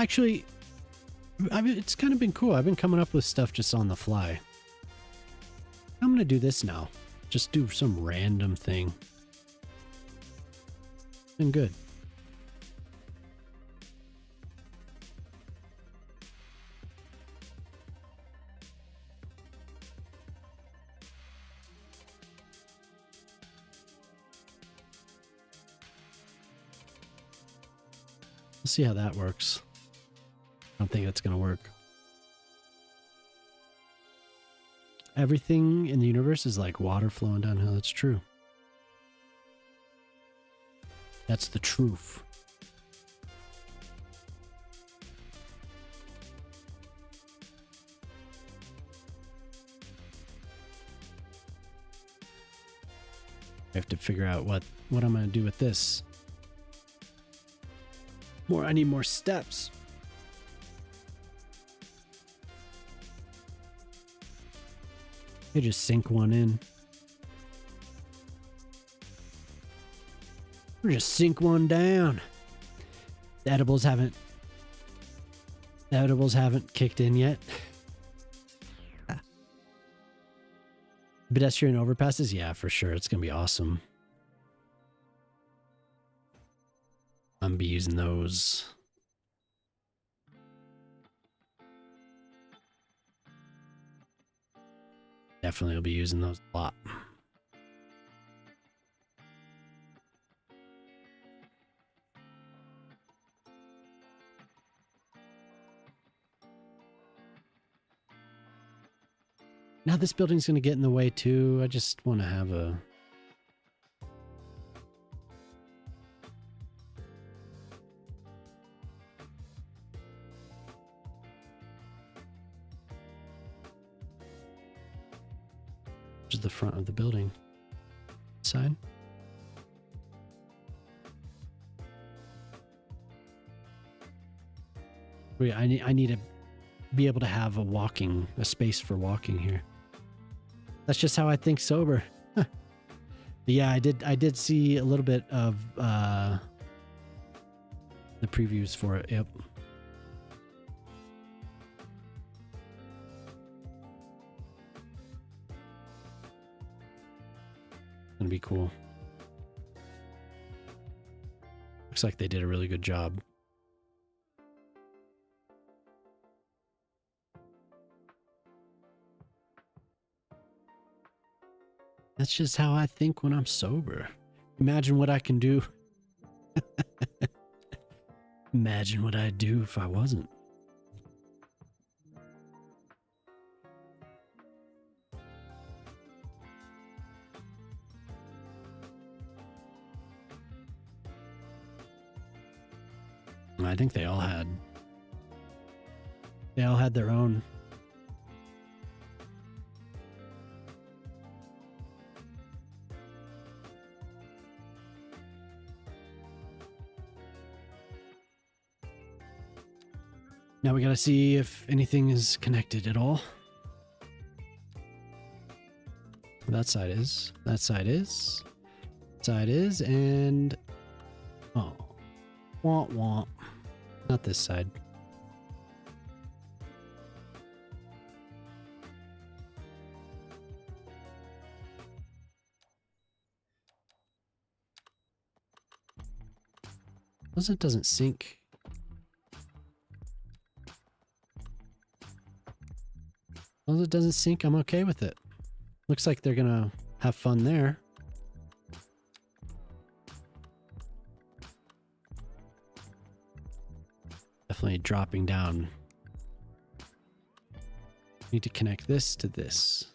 A: it's kind of been cool. I've been coming up with stuff just on the fly. I'm gonna do this now. Just do some random thing. Been good. We'll see how that works. I don't think that's gonna work. Everything in the universe is like water flowing downhill. That's true. That's the truth. I have to figure out what I'm gonna do with this. I need more steps. You just sink one in. Or just sink one down. The edibles haven't kicked in yet. Pedestrian overpasses? Yeah, for sure. It's gonna be awesome. I'm gonna be using those. Definitely will be using those a lot. Now this building's gonna get in the way too. I just want to have a... Just the front of the building. Side. Wait, I need to be able to have a space for walking here. That's just how I think sober. Yeah, I did see a little bit of the previews for it. Yep. Gonna be cool. Looks like they did a really good job. That's just how I think when I'm sober. Imagine what I can do. Imagine what I'd do if I wasn't. I think they all had. They all had their own. Now we gotta see if anything is connected at all. That side is. That side is. That side is. And... oh. Womp womp. Not this side. As it doesn't sync. As long as it doesn't sync, I'm okay with it. Looks like they're gonna have fun there. Definitely dropping down. Need to connect this to this.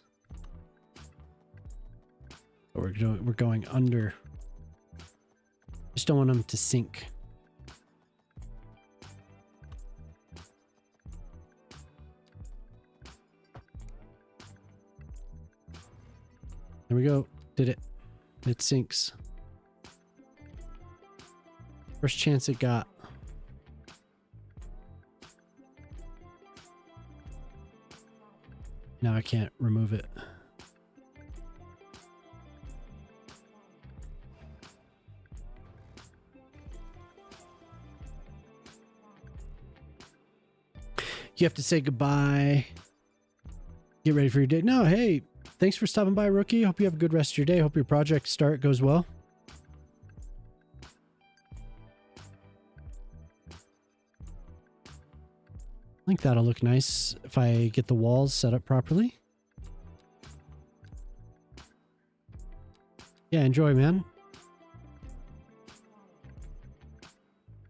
A: But we're going under. Just don't want them to sync. There we go. Did it. It syncs. First chance it got. Now I can't remove it. You have to say goodbye. Get ready for your day. No, hey. Thanks for stopping by, Rookie. Hope you have a good rest of your day. Hope your project start goes well. I think that'll look nice if I get the walls set up properly. Yeah, enjoy, man.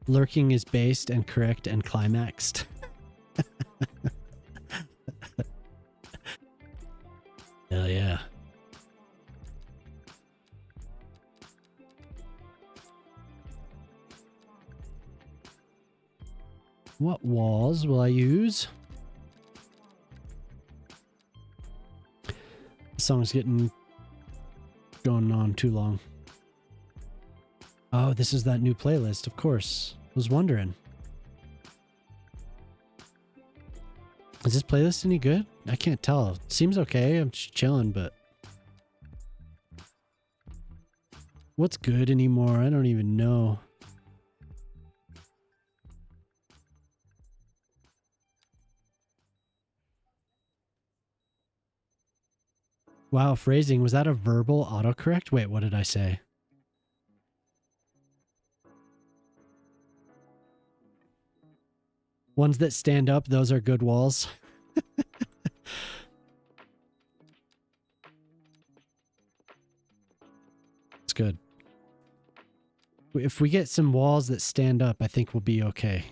A: Lurking is based and correct and climaxed. Hell yeah. What walls will I use? The song's getting going on too long. Oh, this is that new playlist, of course. Was wondering. Is this playlist any good? I can't tell. Seems okay. I'm just chilling, but what's good anymore? I don't even know. Wow, phrasing. Was that a verbal autocorrect? Wait, what did I say? Ones that stand up, those are good walls. It's good. If we get some walls that stand up, I think we'll be okay.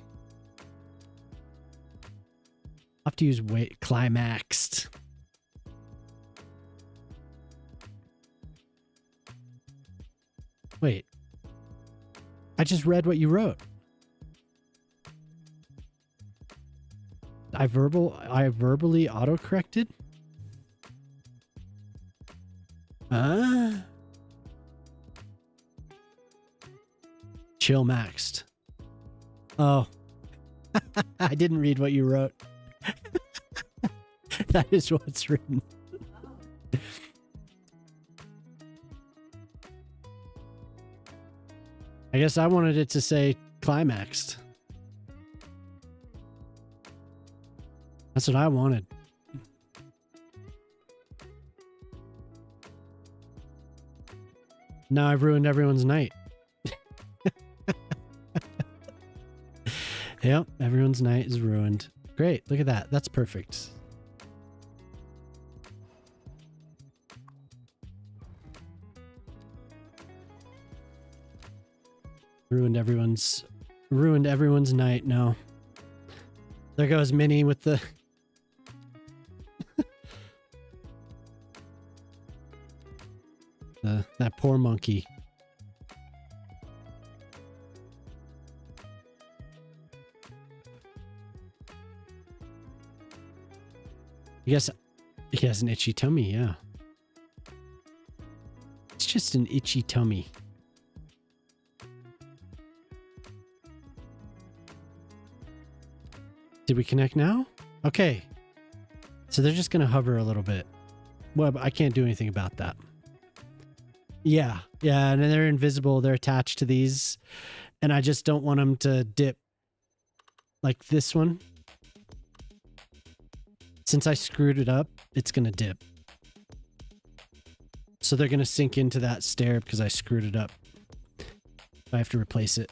A: I'll have to use weight climaxed. Wait. I just read what you wrote. I verbally autocorrected? Chill maxed. Oh. I didn't read what you wrote. That is what's written. I guess I wanted it to say climaxed. That's what I wanted. Now I've ruined everyone's night. Yep, everyone's night is ruined. Great, look at that. That's perfect. Ruined everyone's night now. There goes Minnie with the that poor monkey. I guess he has an itchy tummy, yeah. It's just an itchy tummy. Did we connect now? Okay. So they're just going to hover a little bit. Well, I can't do anything about that. Yeah. Yeah, and they're invisible. They're attached to these. And I just don't want them to dip like this one. Since I screwed it up, it's going to dip. So they're going to sink into that stair because I screwed it up. I have to replace it.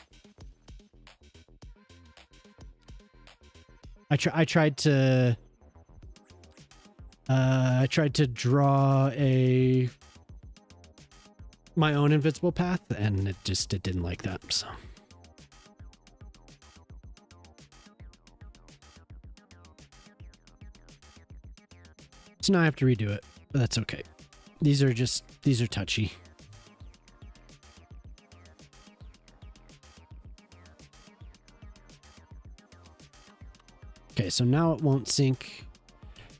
A: I tried to draw my own invisible path, and it didn't like that. So now I have to redo it, but that's okay. These are touchy. Okay, so now it won't sync,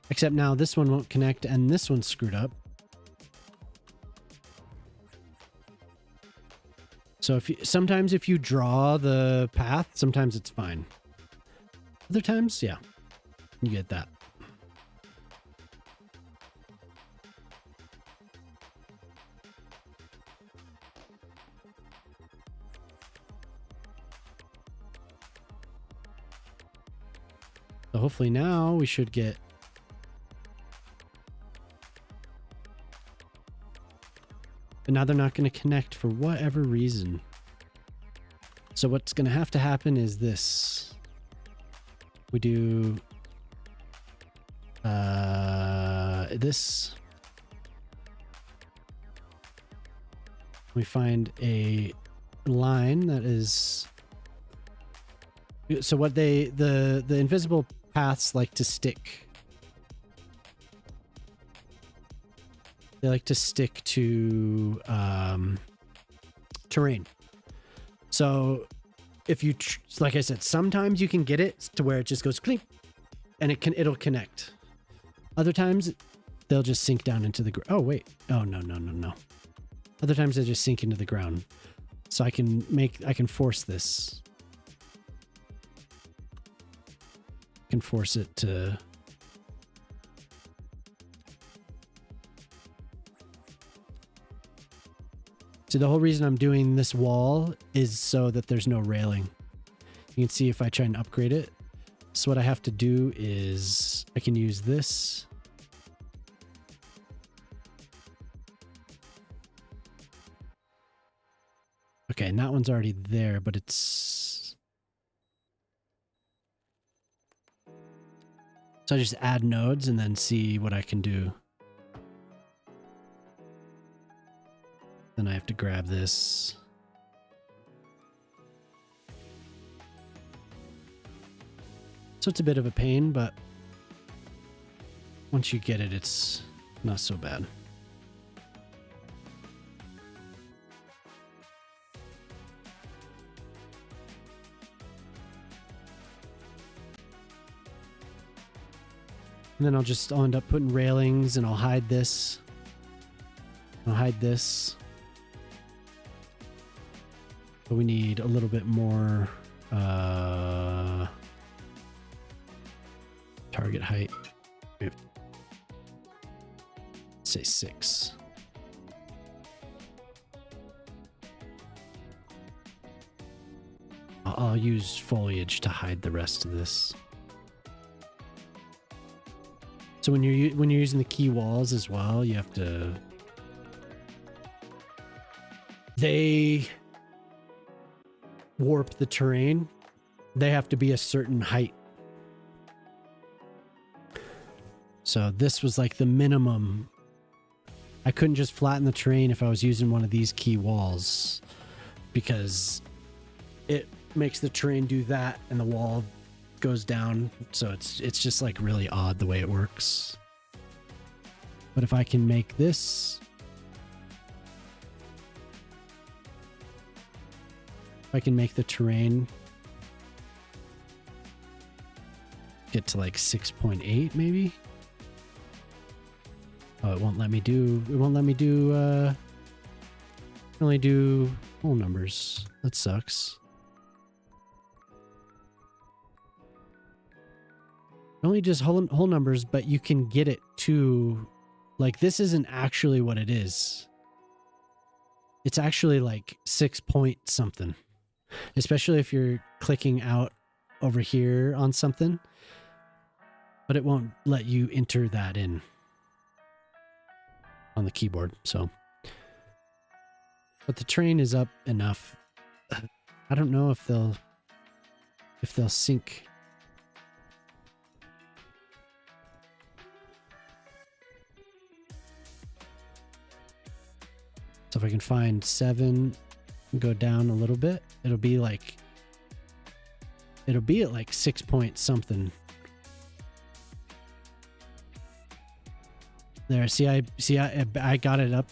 A: except now this one won't connect and this one's screwed up. So sometimes if you draw the path, sometimes it's fine. Other times, yeah, you get that. So hopefully now we should get... But now they're not going to connect for whatever reason. So what's going to have to happen is this. We do... this. We find a line that is... So what the invisible paths like to stick. They like to stick to terrain. So if you, like I said, sometimes you can get it to where it just goes clink and it'll connect. Other times they'll just sink down into the ground. Oh, wait. Oh, no. Other times they just sink into the ground. So I can force this. Can force it to... So the whole reason I'm doing this wall is so that there's no railing. You can see if I try and upgrade it. So what I have to do is I can use this. Okay, and that one's already there, but it's... So I just add nodes and then see what I can do. Then I have to grab this. So it's a bit of a pain, but once you get it, it's not so bad. And then I'll end up putting railings and I'll hide this. I'll hide this. But we need a little bit more target height. Say 6. I'll use foliage to hide the rest of this. So when you're using the key walls as well, you have to... They warp the terrain. They have to be a certain height. So this was like the minimum. I couldn't just flatten the terrain if I was using one of these key walls, because it makes the terrain do that and the wall goes down. So it's just like really odd the way it works. But if I can make this, if I can make the terrain get to like 6.8 maybe, Oh, it won't let me do. It won't let me do. Only do whole numbers. That sucks. Only just whole numbers, but you can get it to, like, this isn't actually what it is. It's actually like 6 point something, especially if you're clicking out over here on something, but it won't let you enter that in on the keyboard. So, but the train is up enough. I don't know if they'll sync. So if I can find 7 and go down a little bit, it'll be at like 6 point something. There, see, I got it up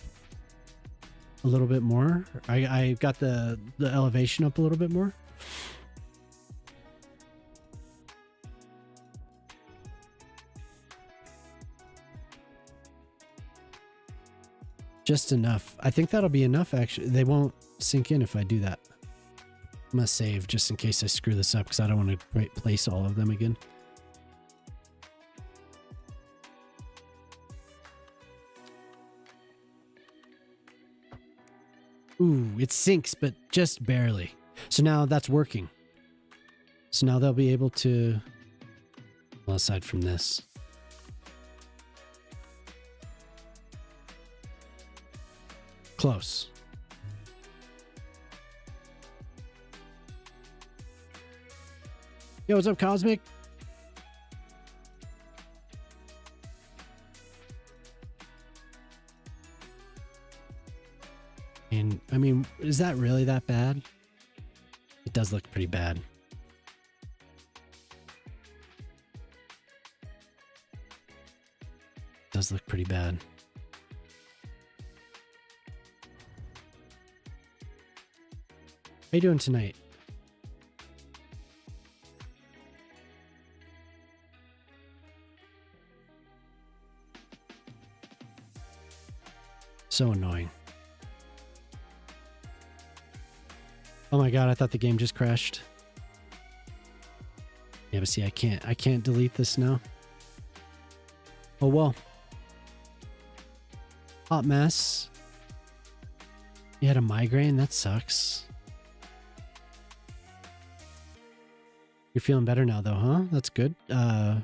A: a little bit more. I got the elevation up a little bit more. Just enough. I think that'll be enough, actually. They won't sink in if I do that. I'm gonna save just in case I screw this up because I don't want to place all of them again. Ooh, it sinks, but just barely. So now that's working. So now they'll be able to, well, aside from this. Close. Yo, what's up, Cosmic? And, I mean, is that really that bad? It does look pretty bad. It does look pretty bad. How you doing tonight? So annoying. Oh my god, I thought the game just crashed. Yeah, but see, I can't delete this now. Oh well. Hot mess. You had a migraine? That sucks. You're feeling better now though, huh? That's good. Man,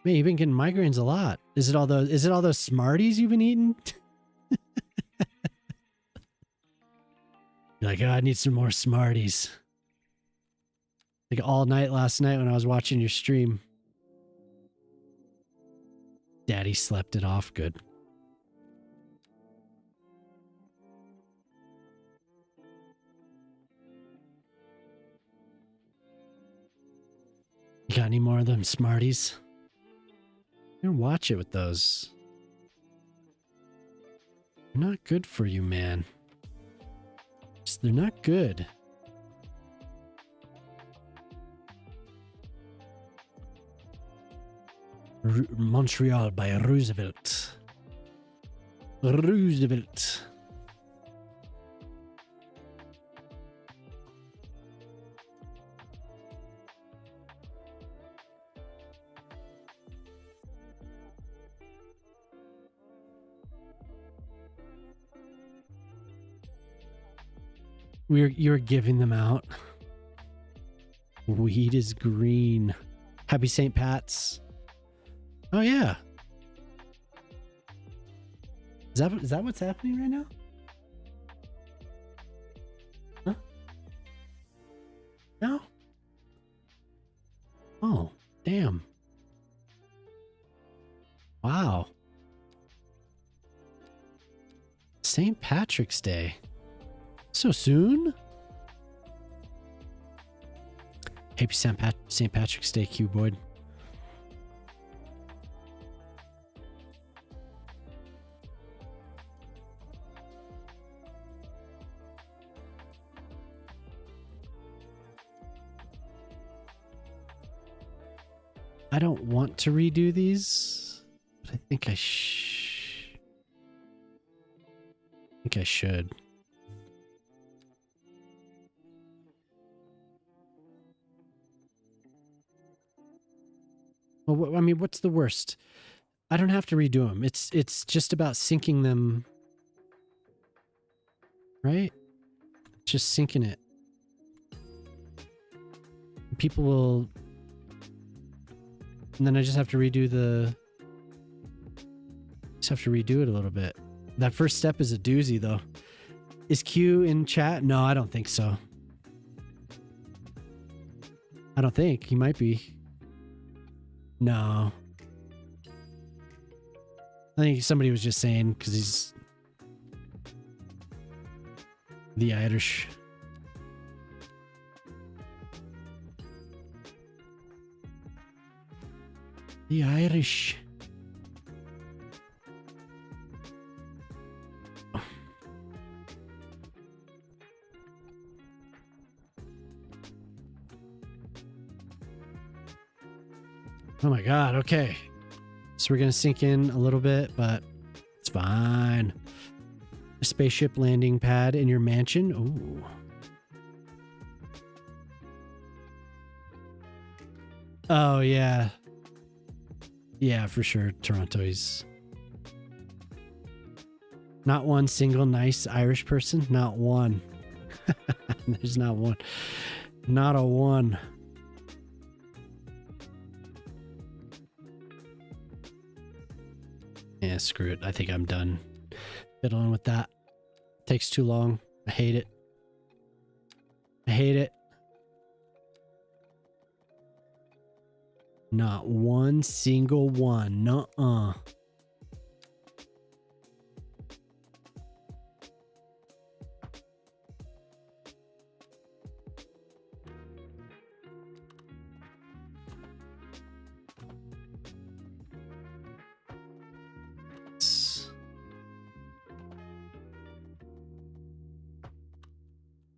A: you've been getting migraines a lot. Is it all those Smarties you've been eating? You're like, oh, I need some more Smarties. Like all night last night when I was watching your stream. Daddy slept it off good. You got any more of them Smarties? You're gonna watch it with those. They're not good for you, man. They're not good. Montreal by Roosevelt. Roosevelt. You're giving them out. Weed is green. Happy St. Pat's. Oh yeah. Is that what's happening right now? Huh? No? Oh, damn. Wow. St. Patrick's Day. So soon? Happy St. Patrick's Day, Cuboid. I don't want to redo these, but I think I think I should. Well, I mean, what's the worst? I don't have to redo them. It's just about syncing them, right? Just syncing it. People will, and then I just have to redo the. Just have to redo it a little bit. That first step is a doozy, though. Is Q in chat? No, I don't think so. I don't think he might be. No. I think somebody was just saying because he's the Irish. The Irish. Oh my God. Okay. So we're going to sink in a little bit, but it's fine. A spaceship landing pad in your mansion. Ooh. Oh, yeah. Yeah, for sure. Toronto is not one single nice Irish person. Not one. There's not one. Not a one. Yeah, screw it. I think I'm done fiddling with that. Takes too long. I hate it. I hate it. Not one single one. Nuh-uh.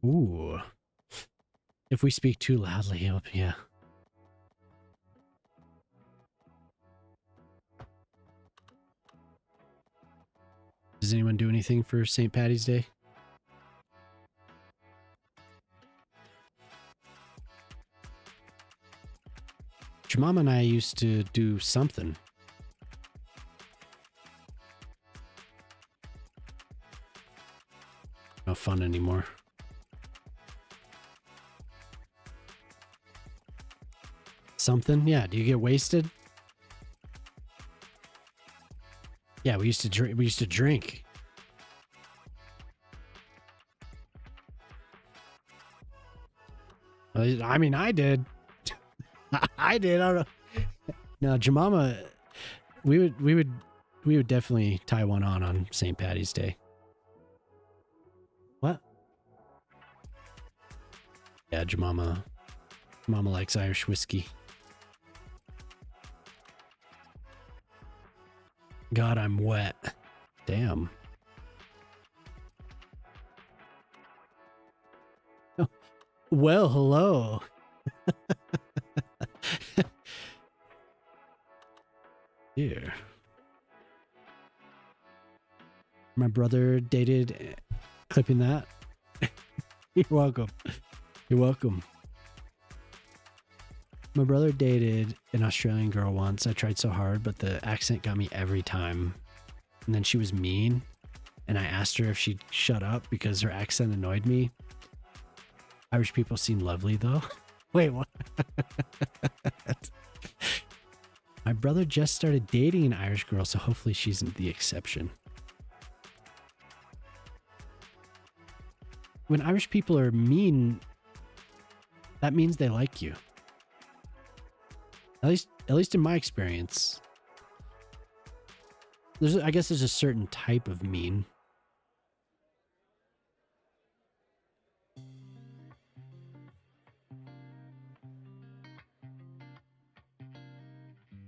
A: Ooh. If we speak too loudly, yeah. Does anyone do anything for St. Paddy's Day? Your mom and I used to do something. No fun anymore. Something? Yeah. Do you get wasted? Yeah, we used to drink. We used to drink. I mean, I did. I did. I don't know. No, Jemima, we would definitely tie one on St. Paddy's Day. What? Yeah, Jemima likes Irish whiskey. God, I'm wet. Damn. Oh, well, hello. Here. My brother dated, clipping that. You're welcome. You're welcome. My brother dated an Australian girl once. I tried so hard, but the accent got me every time. And then she was mean, and I asked her if she'd shut up because her accent annoyed me. Irish people seem lovely, though. Wait, what? My brother just started dating an Irish girl, so hopefully she's the exception. When Irish people are mean, that means they like you. At least in my experience. I guess there's a certain type of mean.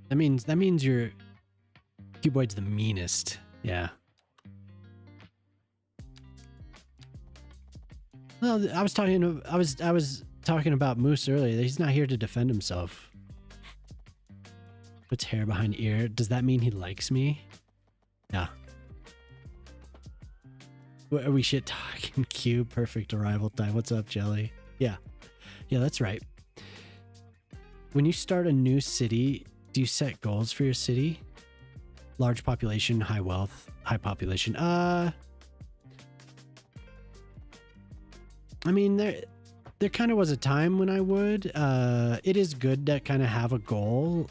A: That means your cuboid's the meanest. Yeah. Well, I was talking about Moose earlier. He's not here to defend himself. Puts hair behind ear. Does that mean he likes me? Yeah. Are we shit talking? Cube, perfect arrival time. What's up, Jelly? Yeah. Yeah, that's right. When you start a new city, do you set goals for your city? Large population, high wealth, high population. I mean, there kind of was a time when I would. It is good to kind of have a goal.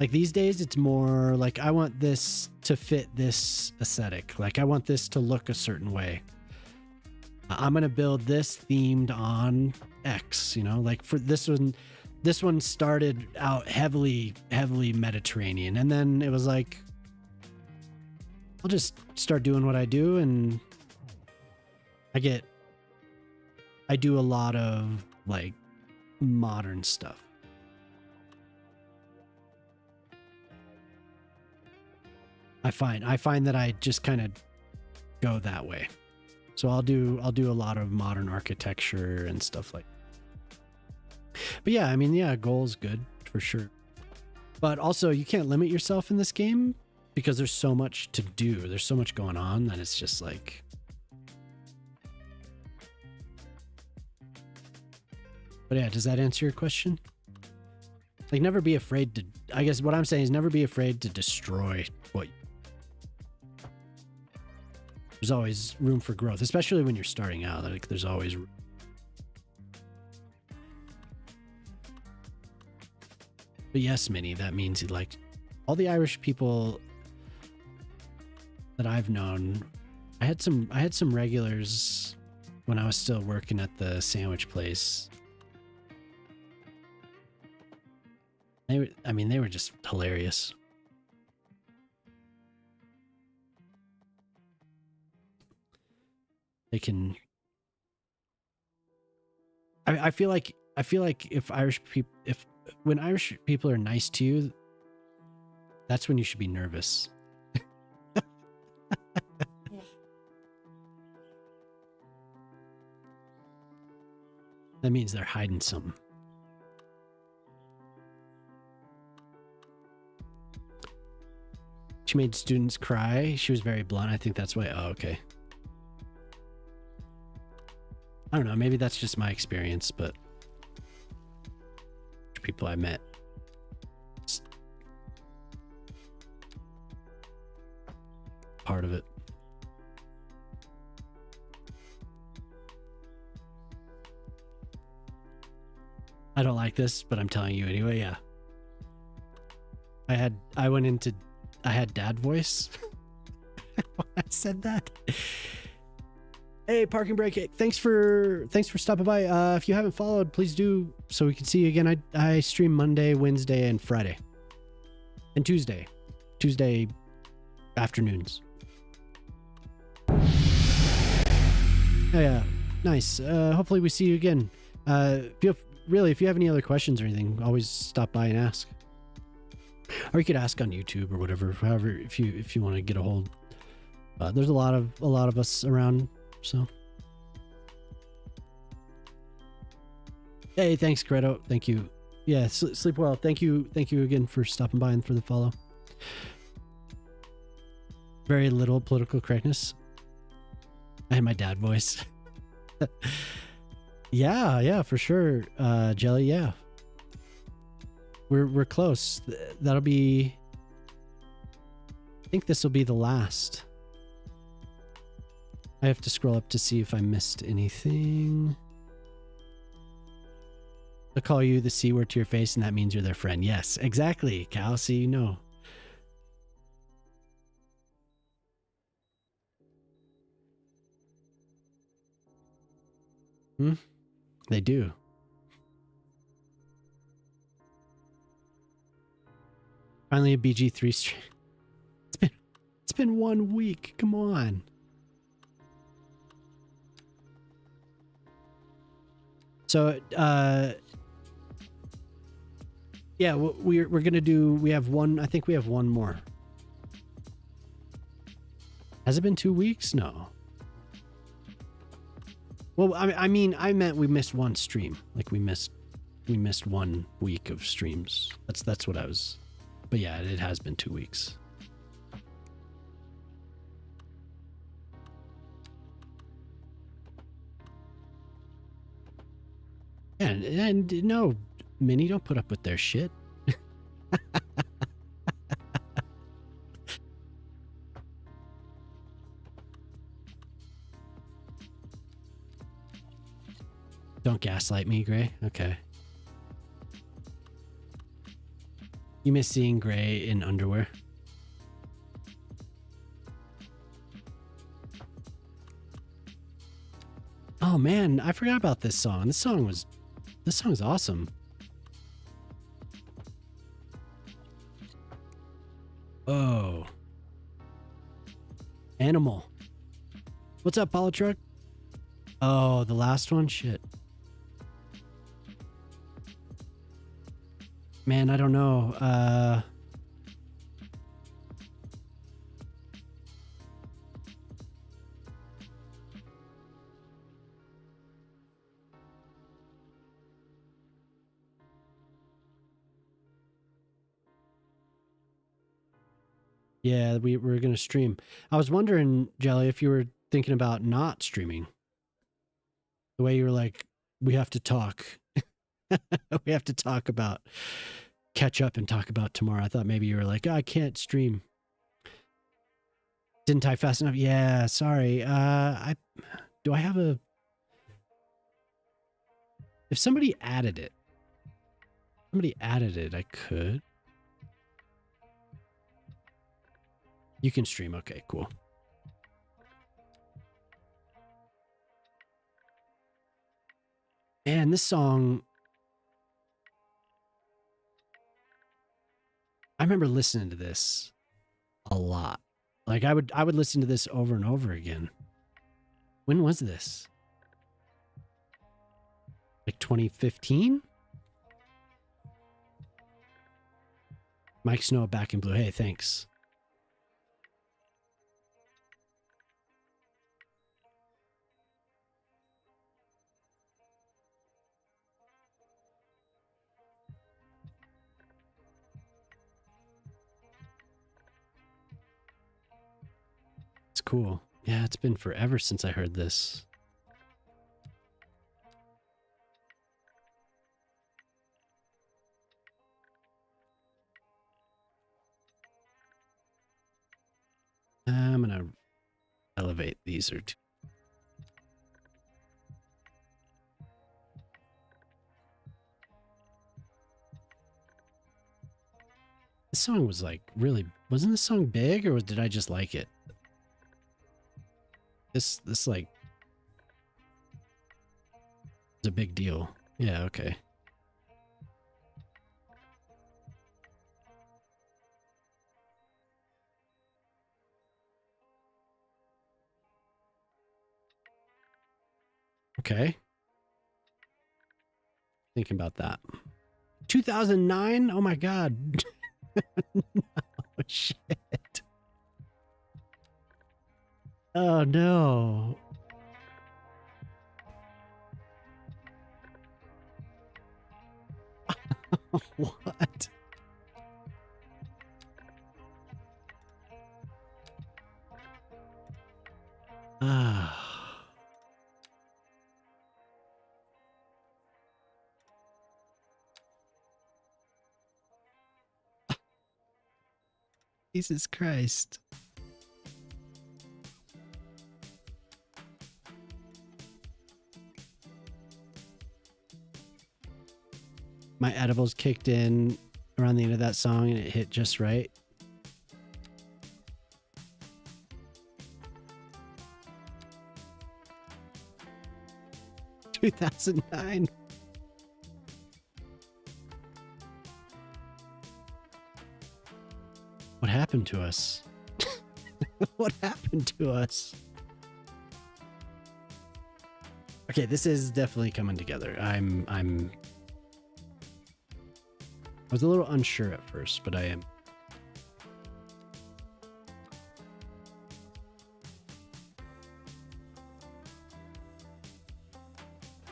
A: Like these days, it's more like I want this to fit this aesthetic. Like I want this to look a certain way. I'm going to build this themed on X, you know, like for this one started out heavily Mediterranean. And then it was like, I'll just start doing what I do. And I do a lot of like modern stuff. I find that I just kind of go that way. So I'll do a lot of modern architecture and stuff like that. But yeah, I mean, yeah, goal's good for sure. But also you can't limit yourself in this game because there's so much to do. There's so much going on that it's just like, but yeah, does that answer your question? Like never be afraid to, I guess what I'm saying is never be afraid to destroy what there's always room for growth, especially when you're starting out. Like there's always room. But yes, Minnie, that means he liked all the Irish people that I've known. I had some regulars when I was still working at the sandwich place. They were just hilarious. They can. I feel like if when Irish people are nice to you, that's when you should be nervous. That means they're hiding something. She made students cry. She was very blunt. I think that's why. Oh, okay. I don't know. Maybe that's just my experience, but people I met. It's part of it. I don't like this, but I'm telling you anyway. Yeah. I had dad voice when I said that. Hey, Parking Break. Thanks for stopping by. If you haven't followed, please do so we can see you again. I stream Monday, Wednesday, and Friday. And Tuesday afternoons. Oh, yeah. Nice. Hopefully we see you again. If you have any other questions or anything, always stop by and ask. Or you could ask on YouTube or whatever, however, if you want to get a hold. There's a lot of us around, so. Hey, thanks, Credo. Thank you. Yeah, sleep well. Thank you again for stopping by and for the follow. Very little political correctness. I had my dad voice. Yeah, for sure. Jelly, yeah. We're close. That'll be, I think this will be the last. I have to scroll up to see if I missed anything. They'll call you the C word to your face, and that means you're their friend. Yes, exactly, Cal. So you know. They do. Finally, a BG3 stream. It's been 1 week. Come on. So, yeah, we're gonna do. We have one. I think we have one more. Has it been 2 weeks? No. Well, I mean, I meant we missed one stream. Like we missed we missed 1 week of streams. That's what I was. But yeah, it has been 2 weeks. And no, Minnie, don't put up with their shit. Don't gaslight me, Gray. Okay. You miss seeing Gray in underwear? Oh man, I forgot about this song. This song's awesome. Oh. Animal. What's up, Paulo Truck? Oh, the last one? Shit. Man, I don't know. Yeah, we're going to stream. I was wondering, Jelly, if you were thinking about not streaming. The way you were like, we have to talk. We have to talk about, catch up and talk about tomorrow. I thought maybe you were like, oh, I can't stream. Didn't type fast enough. Yeah, sorry. Do I have a, if somebody added it, I could. You can stream. Okay, cool. And this song, I remember listening to this a lot. Like I would listen to this over and over again. When was this? Like 2015? Mike Snow back in blue. Hey, thanks. It's cool. Yeah, it's been forever since I heard this. I'm gonna elevate these or two. This song was like really, wasn't this song big or did I just like it? This like is a big deal. Yeah, okay. Okay. Thinking about that. 2009? Oh my god. No, shit. Oh no. What? Ah. Jesus Christ. My edibles kicked in around the end of that song and it hit just right. Two 2009. What happened to us? What happened to us? Okay, this is definitely coming together. I was a little unsure at first, but I am.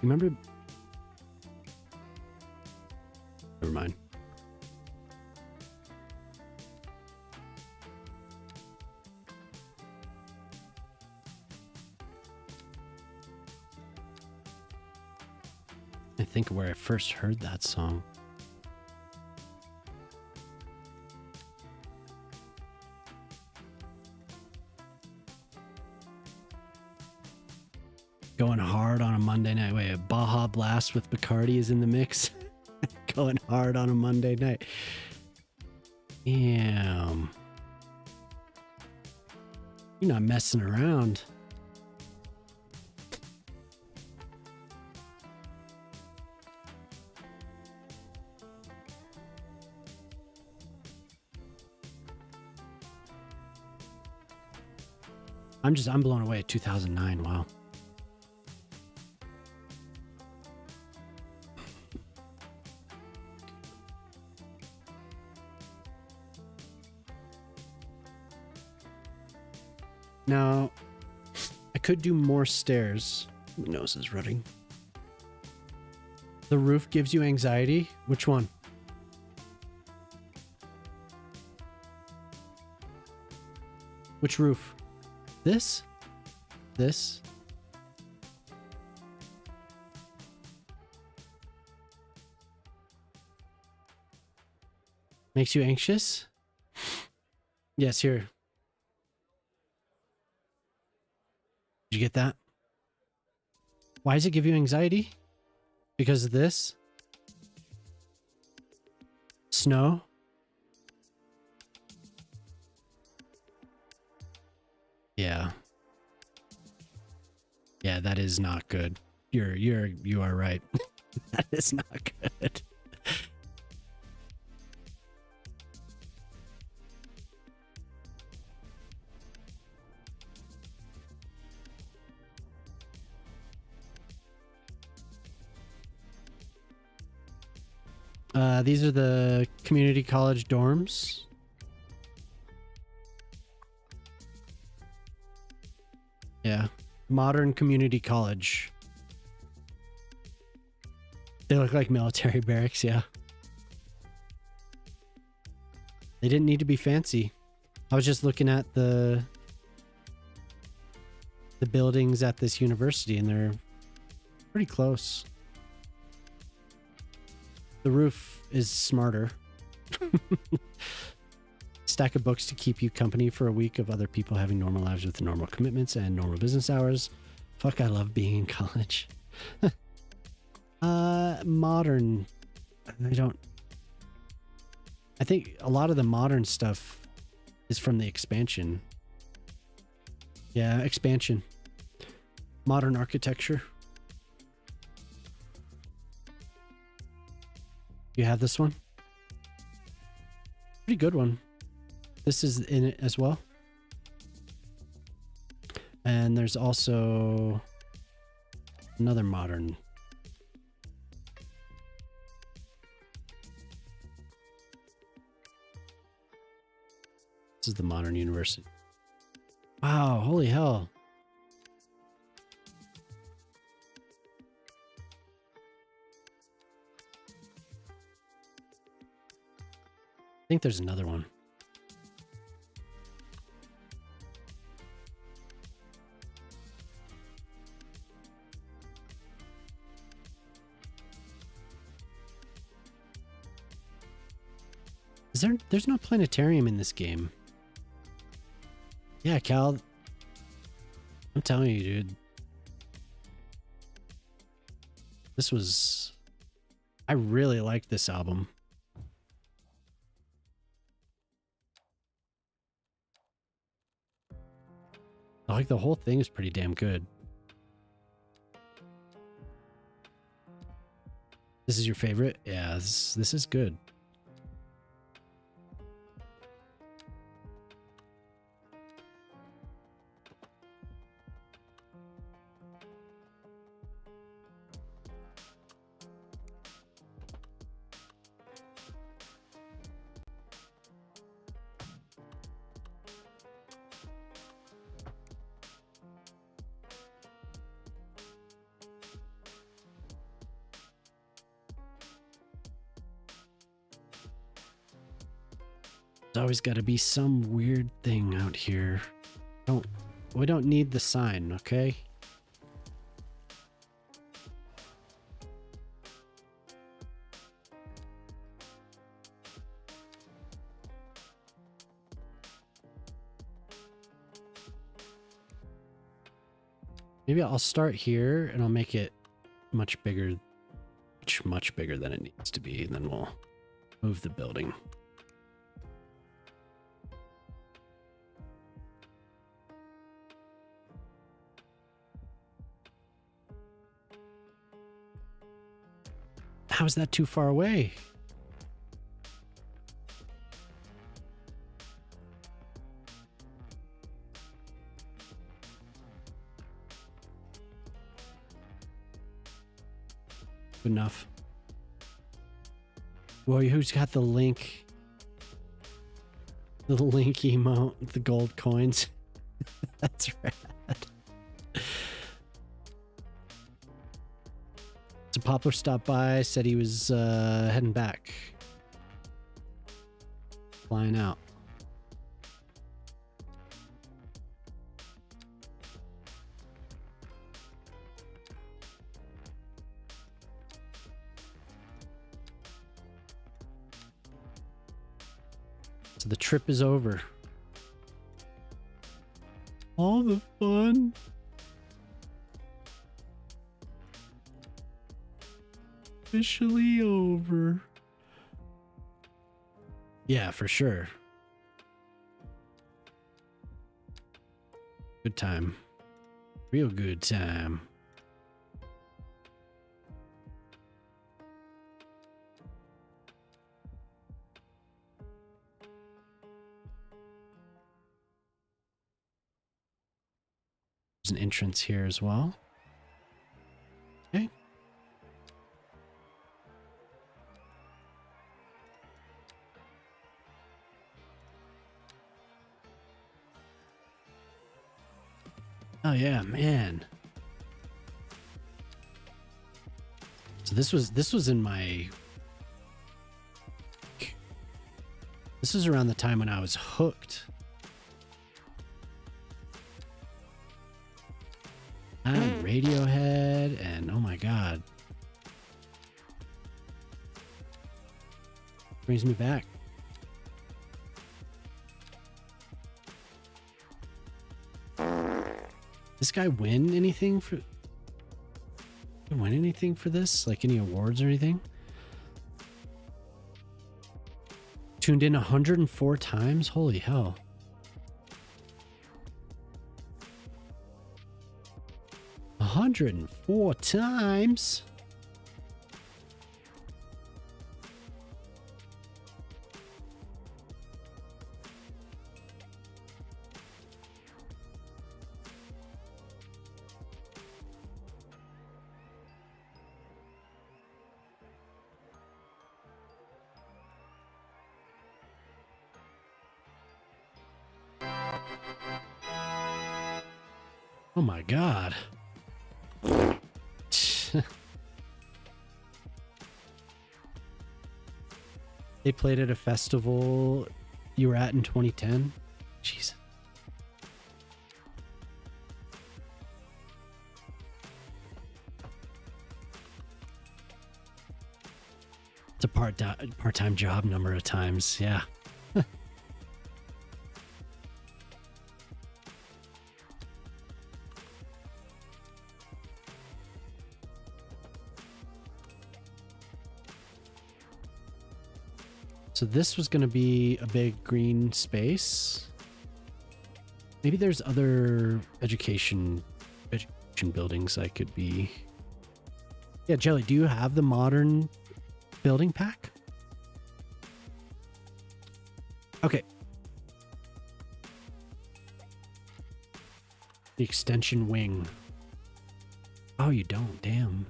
A: Remember Never mind. I think of where I first heard that song. Going hard on a Monday night. Wait, a Baja Blast with Bacardi is in the mix. Going hard on a Monday night. Damn. You're not messing around. I'm blown away at 2009. Wow. Now, I could do more stairs. My nose is running. The roof gives you anxiety. Which one? Which roof? This? This? Makes you anxious? Yes, here. Did you get that? Why does it give you anxiety? Because of this? Snow? Yeah. Yeah, that is not good. You are right. That is not good. These are the community college dorms. Yeah. Modern community college. They look like military barracks, yeah. They didn't need to be fancy. I was just looking at the buildings at this university and they're pretty close. The roof is smarter. Stack of books to keep you company for a week of other people having normal lives with normal commitments and normal business hours. Fuck, I love being in college. Modern. I think a lot of the modern stuff is from the expansion. Yeah, expansion. Modern architecture. You have this one? Pretty good one. This is in it as well. And there's also another modern. This is the modern university. Wow, holy hell. I think there's another one. There's no planetarium in this game. Yeah, Cal. I'm telling you, dude. I really like this album. I like the whole thing is pretty damn good. This is your favorite? Yeah, this is good. There's always got to be some weird thing out here. We don't need the sign, okay? Maybe I'll start here and I'll make it much bigger, much bigger than it needs to be, and then we'll move the building. How is that too far away? Good enough. Boy, who's got the link? The link emote, the gold coins. That's rad. So Poplar stopped by, said he was heading back. Flying out. So the trip is over. All the fun. Officially over. Yeah, for sure. Good time. Real good time. There's an entrance here as well. Okay. Oh yeah, man. So this was in my. This was around the time when I was hooked. And Radiohead, and oh my god, brings me back. This guy win anything for? Win anything for this? Like any awards or anything? Tuned in 104 times? Holy hell. A 104 times? Oh my god. They played at a festival you were at in 2010? Jeez. It's a part-time job number of times, yeah. So this was going to be a big green space. Maybe there's other education buildings I could be. Yeah, Jelly, do you have the modern building pack? Okay. The extension wing. Oh, you don't. Damn.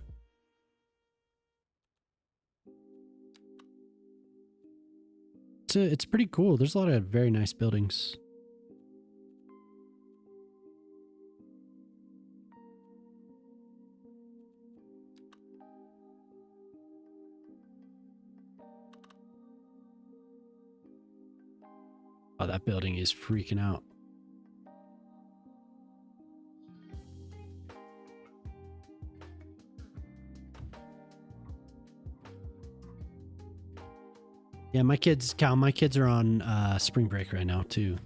A: It's pretty cool. There's a lot of very nice buildings. Oh, that building is freaking out. Yeah, my kids are on spring break right now too.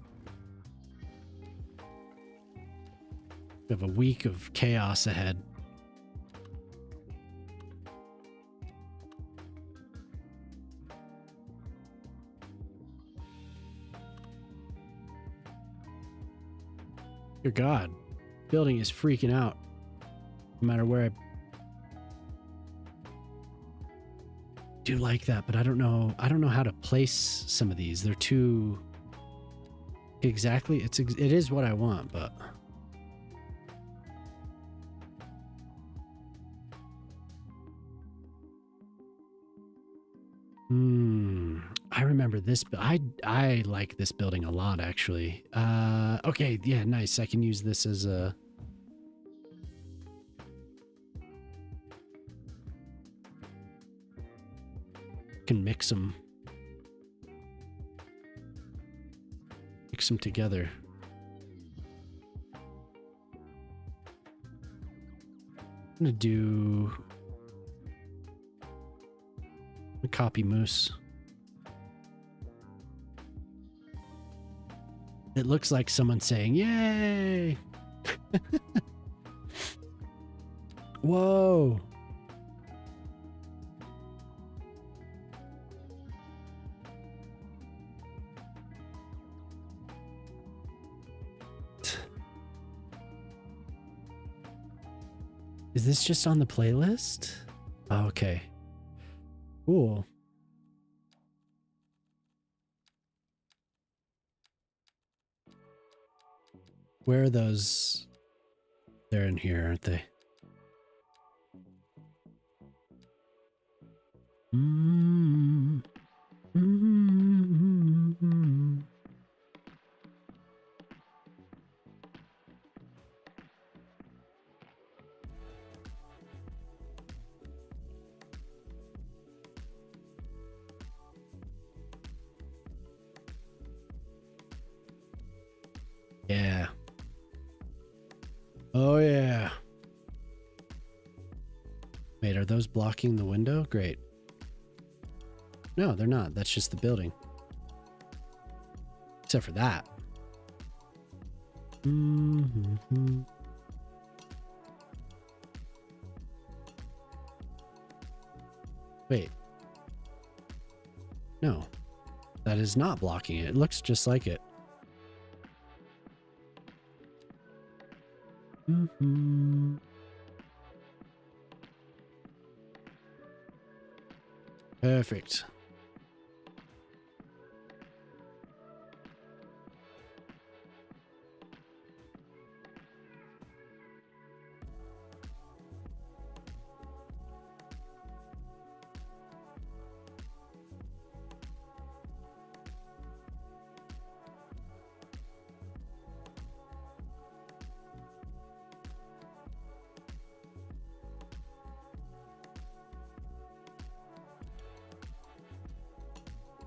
A: We have a week of chaos ahead. Dear God, building is freaking out. No matter where I do like that, but I don't know how to place some of these. They're too exactly. It is what I want, but I remember this. I like this building a lot, actually. Okay, yeah, nice. I can use this as a. Can mix them together. I'm gonna do a copy moose. It looks like someone saying yay. Whoa. Is this just on the playlist? Oh, okay. Cool. Where are those? They're in here, aren't they? Yeah. Oh, yeah. Wait, are those blocking the window? Great. No, they're not. That's just the building. Except for that. Wait. No. That is not blocking it. It looks just like it. Perfect.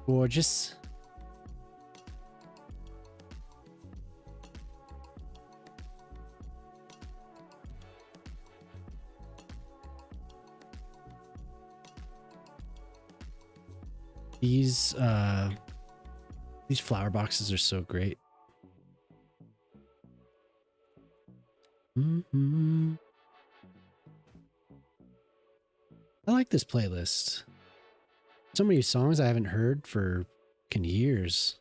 A: Gorgeous. These flower boxes are so great. I like this playlist. So many songs I haven't heard for years.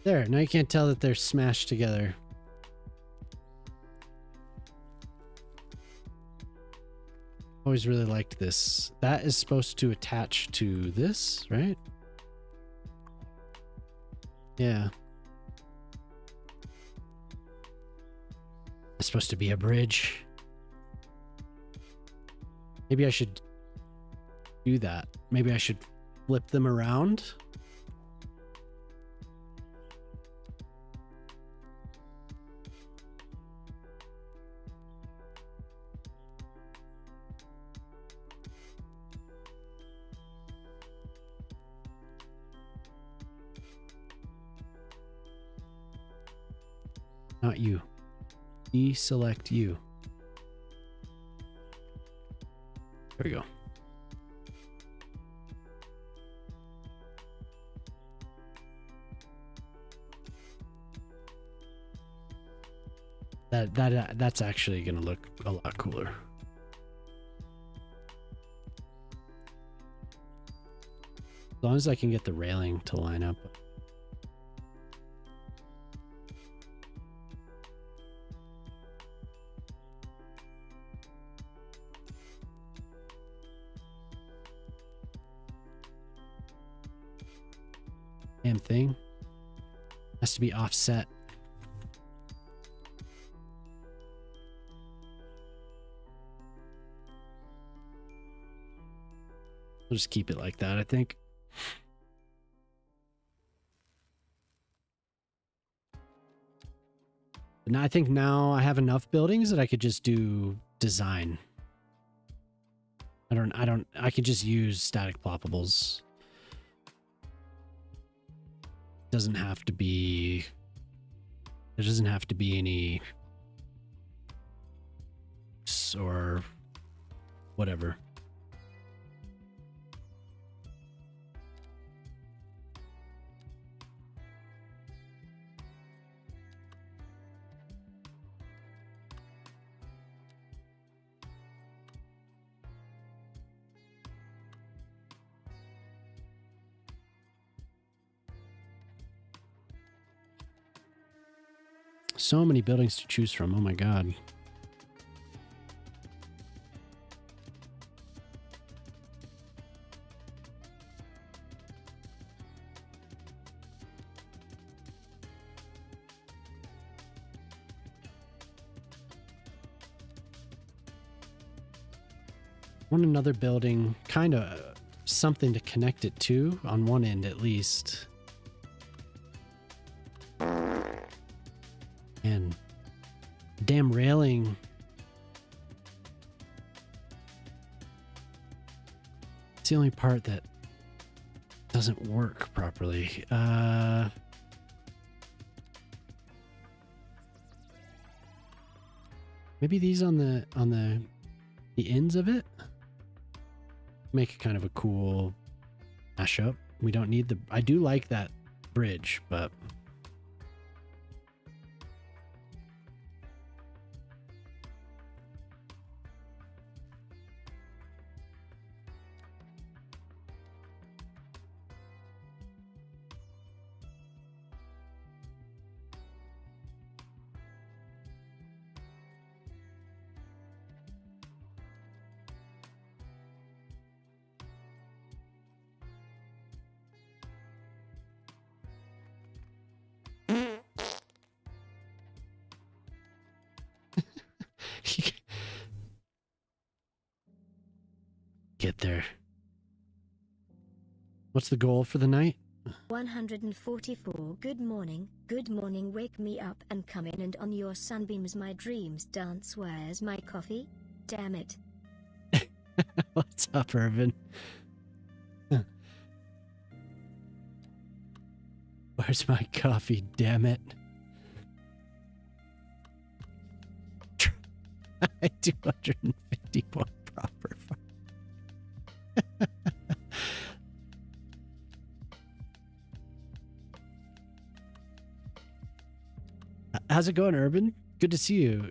A: There, now you can't tell that they're smashed together. Always really liked this. That is supposed to attach to this, right? Yeah. It's supposed to be a bridge. Maybe I should do that. Maybe I should flip them around. Not you. Deselect you. There we go. That's actually gonna look a lot cooler. As long as I can get the railing to line up. Damn thing has to be offset. We'll just keep it like that, I think. And I think now I have enough buildings that I could just do design. I could just use static ploppables. Doesn't have to be, there doesn't have to be any or whatever. So many buildings to choose from. Oh my god. Want another building, kind of something to connect it to on one end at least. And damn railing. It's the only part that doesn't work properly. Maybe these on the ends of it make it kind of a cool mashup. We don't need the, I do like that bridge, but get there. What's the goal for the night?
E: 144. Good morning, wake me up and come in, and on your sunbeams my dreams dance. Where's my coffee? Damn it.
A: What's up, Irvin? Where's my coffee? Damn it. I 251 proper. How's it going, Urban? Good to see you.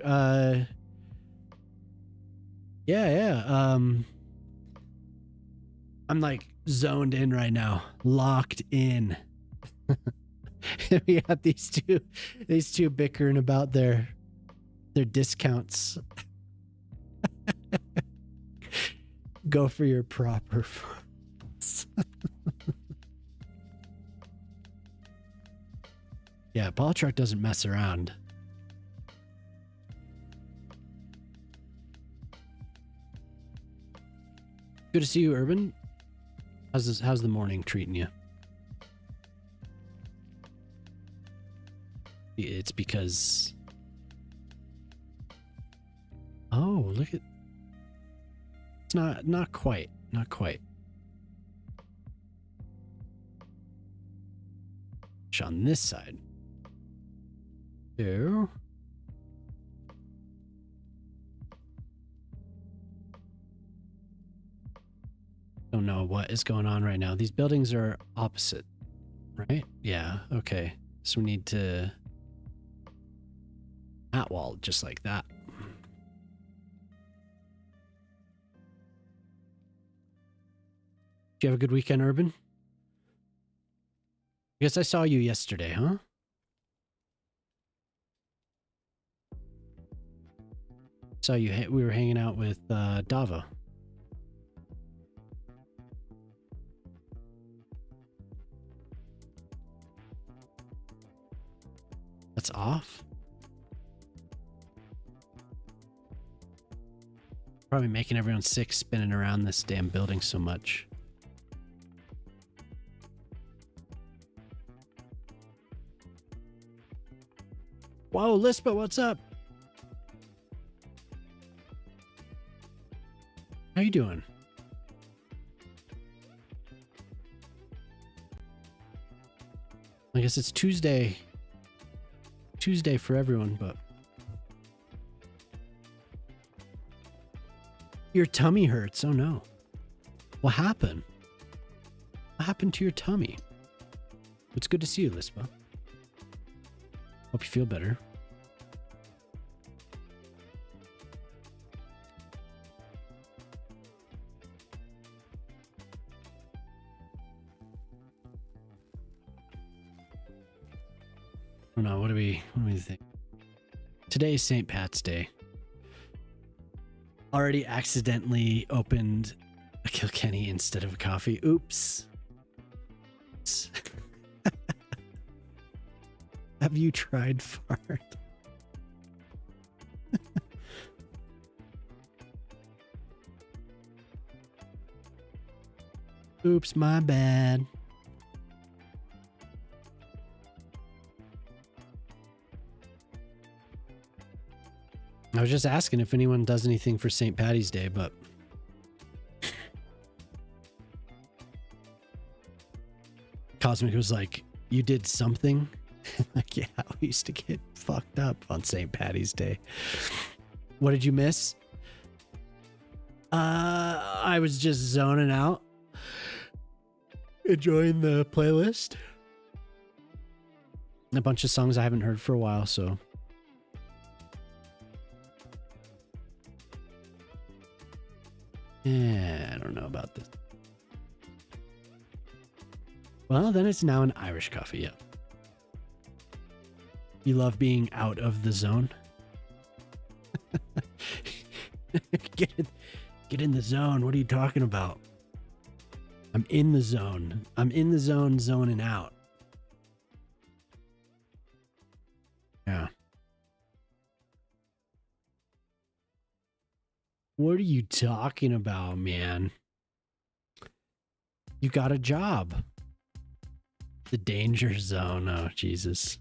A: Yeah. I'm like zoned in right now, locked in. We got these two bickering about their discounts. Go for your proper funds. Yeah, Paul Truck doesn't mess around. Good to see you, Urban. How's the morning treating you? It's because... Oh, look at... It's not quite. Not quite. On this side. Two. Don't know what is going on right now. These buildings are opposite, right? Yeah, okay. So we need to wall just like that. Did you have a good weekend, Urban? I guess I saw you yesterday, huh? Saw you. We were hanging out with Dava. That's off. Probably making everyone sick spinning around this damn building so much. Whoa, Lispa, what's up? How you doing? I guess it's Tuesday. Tuesday for everyone, but... Your tummy hurts. Oh no. What happened? What happened to your tummy? It's good to see you, Lispa. Hope you feel better. I don't know. What do we think? Today is St. Pat's Day. Already accidentally opened a Kilkenny instead of a coffee. Oops. Have you tried fart? Oops, my bad. I was just asking if anyone does anything for St. Patty's Day, but... Cosmic was like, you did something? Like, yeah, we used to get fucked up on St. Patty's Day. What did you miss? I was just zoning out. Enjoying the playlist. A bunch of songs I haven't heard for a while, so... Yeah, I don't know about this. Well, then it's now an Irish coffee, yeah. You love being out of the zone? Get in the zone. What are you talking about? I'm in the zone. I'm in the zone, zoning out. Yeah. What are you talking about, man? You got a job. The danger zone. Oh, Jesus.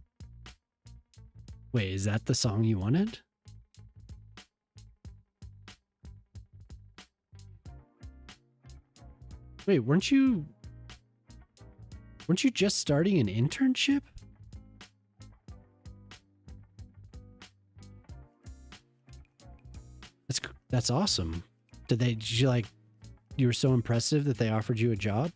A: Wait, is that the song you wanted? Wait, weren't you just starting an internship? That's awesome. Did you like, you were so impressive that they offered you a job?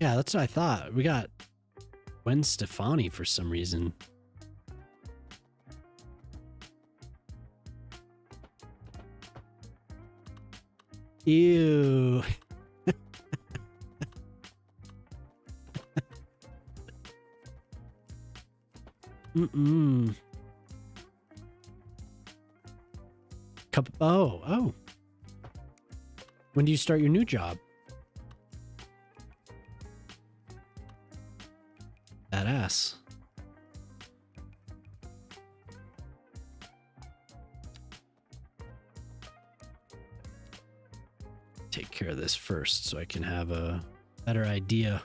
A: Yeah, that's what I thought. We got Gwen Stefani for some reason. Ew. Mm-mm. Oh. When do you start your new job? Badass. Take care of this first so I can have a better idea.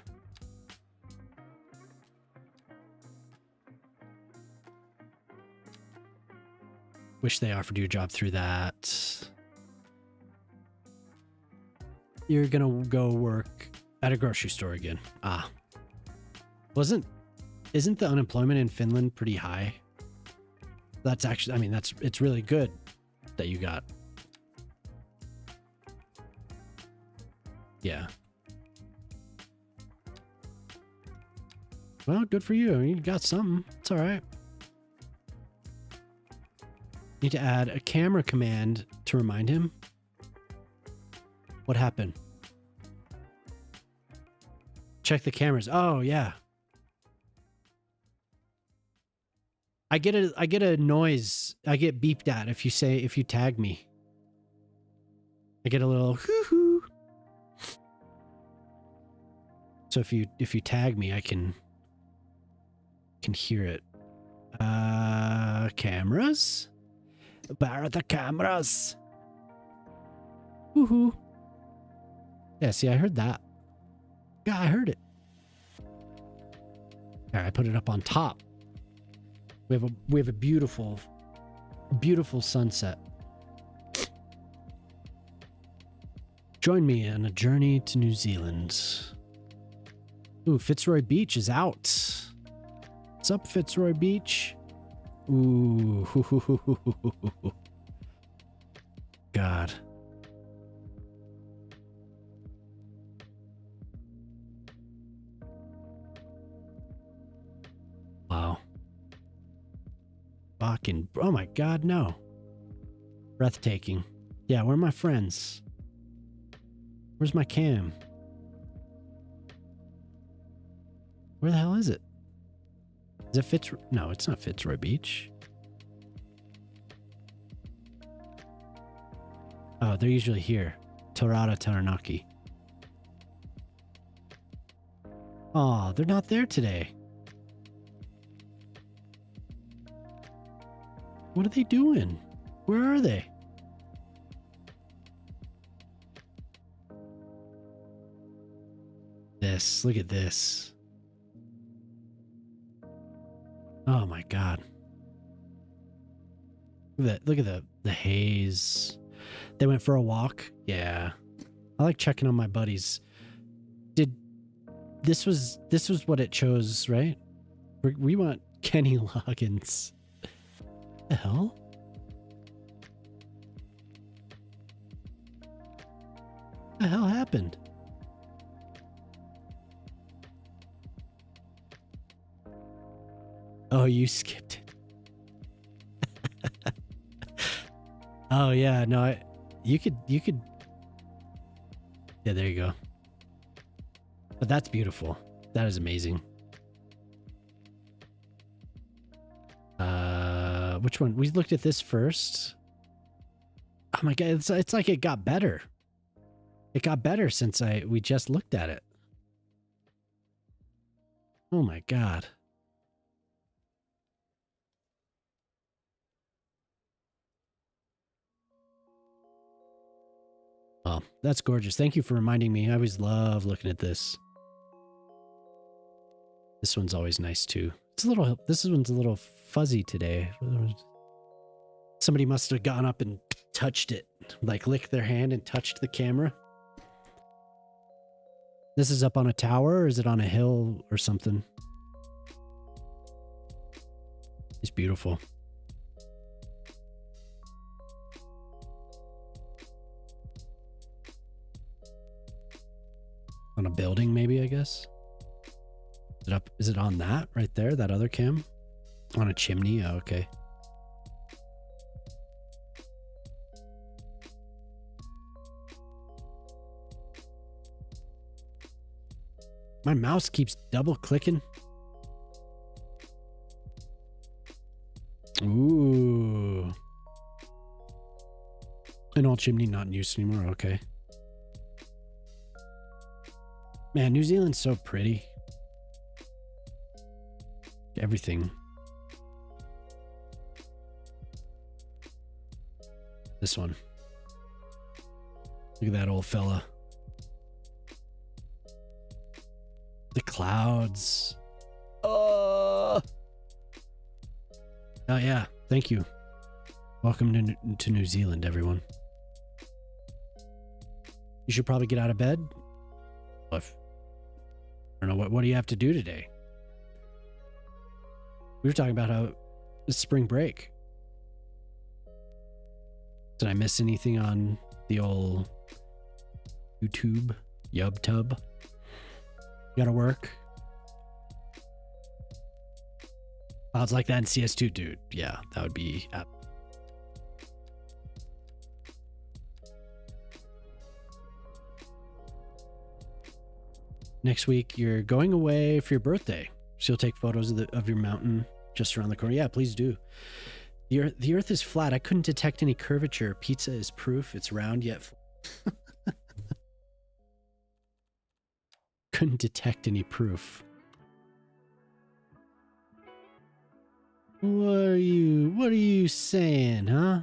A: Wish they offered you a job through that. You're gonna go work at a grocery store again. Ah. Isn't the unemployment in Finland pretty high? That's actually, I mean, it's really good that you got. Yeah. Well, good for you. You got something. It's all right. Need to add a camera command to remind him. What happened? Check the cameras. Oh, yeah. I get a noise. I get beeped at if you tag me. I get a little hoo-hoo. So if you tag me, I can hear it. Cameras? Where are the cameras? Woohoo. Yeah, see, I heard that. Yeah, I heard it. All right, I put it up on top. We have a beautiful sunset. Join me on a journey to New Zealand. Ooh, Fitzroy Beach is out. What's up, Fitzroy Beach? Ooh. God. Wow. Fucking, oh my God, no. Breathtaking. Yeah, where are my friends? Where's my cam? Where the hell is it? Is it Fitzroy? No, it's not Fitzroy Beach. Oh, they're usually here. Torada Taranaki. Oh, they're not there today. What are they doing? Where are they? This, look at this. Oh my God. Look at the haze. They went for a walk. Yeah. I like checking on my buddies. This was what it chose, right? We want Kenny Loggins. The hell? What the hell happened? Oh, you skipped it. Oh yeah, no, you could. Yeah, there you go. But that's beautiful. That is amazing. Which one? We looked at this first. Oh my God, it's like it got better. It got better since we just looked at it. Oh my God. Oh, that's gorgeous. Thank you for reminding me. I always love looking at this. This one's always nice too. This one's a little fuzzy today. Somebody must have gone up and touched it, like licked their hand and touched the camera. This is up on a tower, or is it on a hill or something? It's beautiful. On a building, maybe, I guess. Is it on that right there? That other cam? On a chimney? Oh, okay. My mouse keeps double clicking. Ooh. An old chimney not in use anymore. Okay. Man, New Zealand's so pretty. Everything. This one. Look at that old fella. The clouds. Oh yeah. Thank you. Welcome to New Zealand, everyone. You should probably get out of bed. I don't know, what do you have to do today? We were talking about how it's spring break. Did I miss anything on the old YouTube? YubTub? You gotta work? Clouds like that in CS2, dude. Yeah, that would be... Next week, you're going away for your birthday. So you'll take photos of your mountain just around the corner. Yeah, please do. The earth is flat. I couldn't detect any curvature. Pizza is proof. It's round yet flat. Couldn't detect any proof. What are you saying, huh?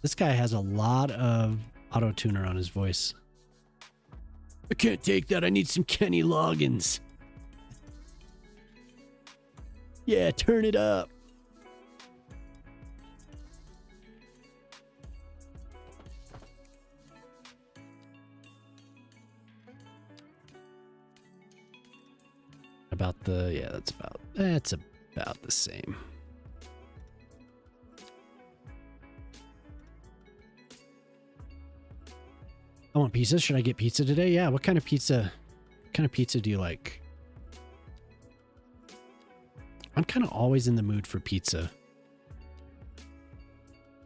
A: This guy has a lot of auto-tuner on his voice. I can't take that. I need some Kenny Loggins. Yeah, turn it up. That's about the same. I want pizza. Should I get pizza today? Yeah. What kind of pizza? What kind of pizza do you like? I'm kind of always in the mood for pizza.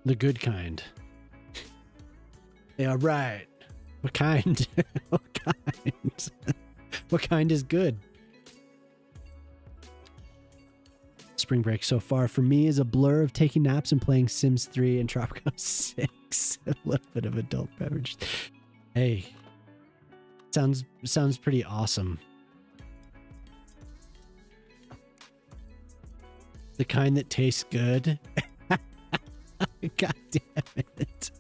A: The good kind. Yeah, right. What kind? What kind? What kind is good? Spring break so far for me is a blur of taking naps and playing Sims 3 and Tropico 6. A little bit of adult beverage. Hey, sounds pretty awesome. The kind that tastes good. God damn it.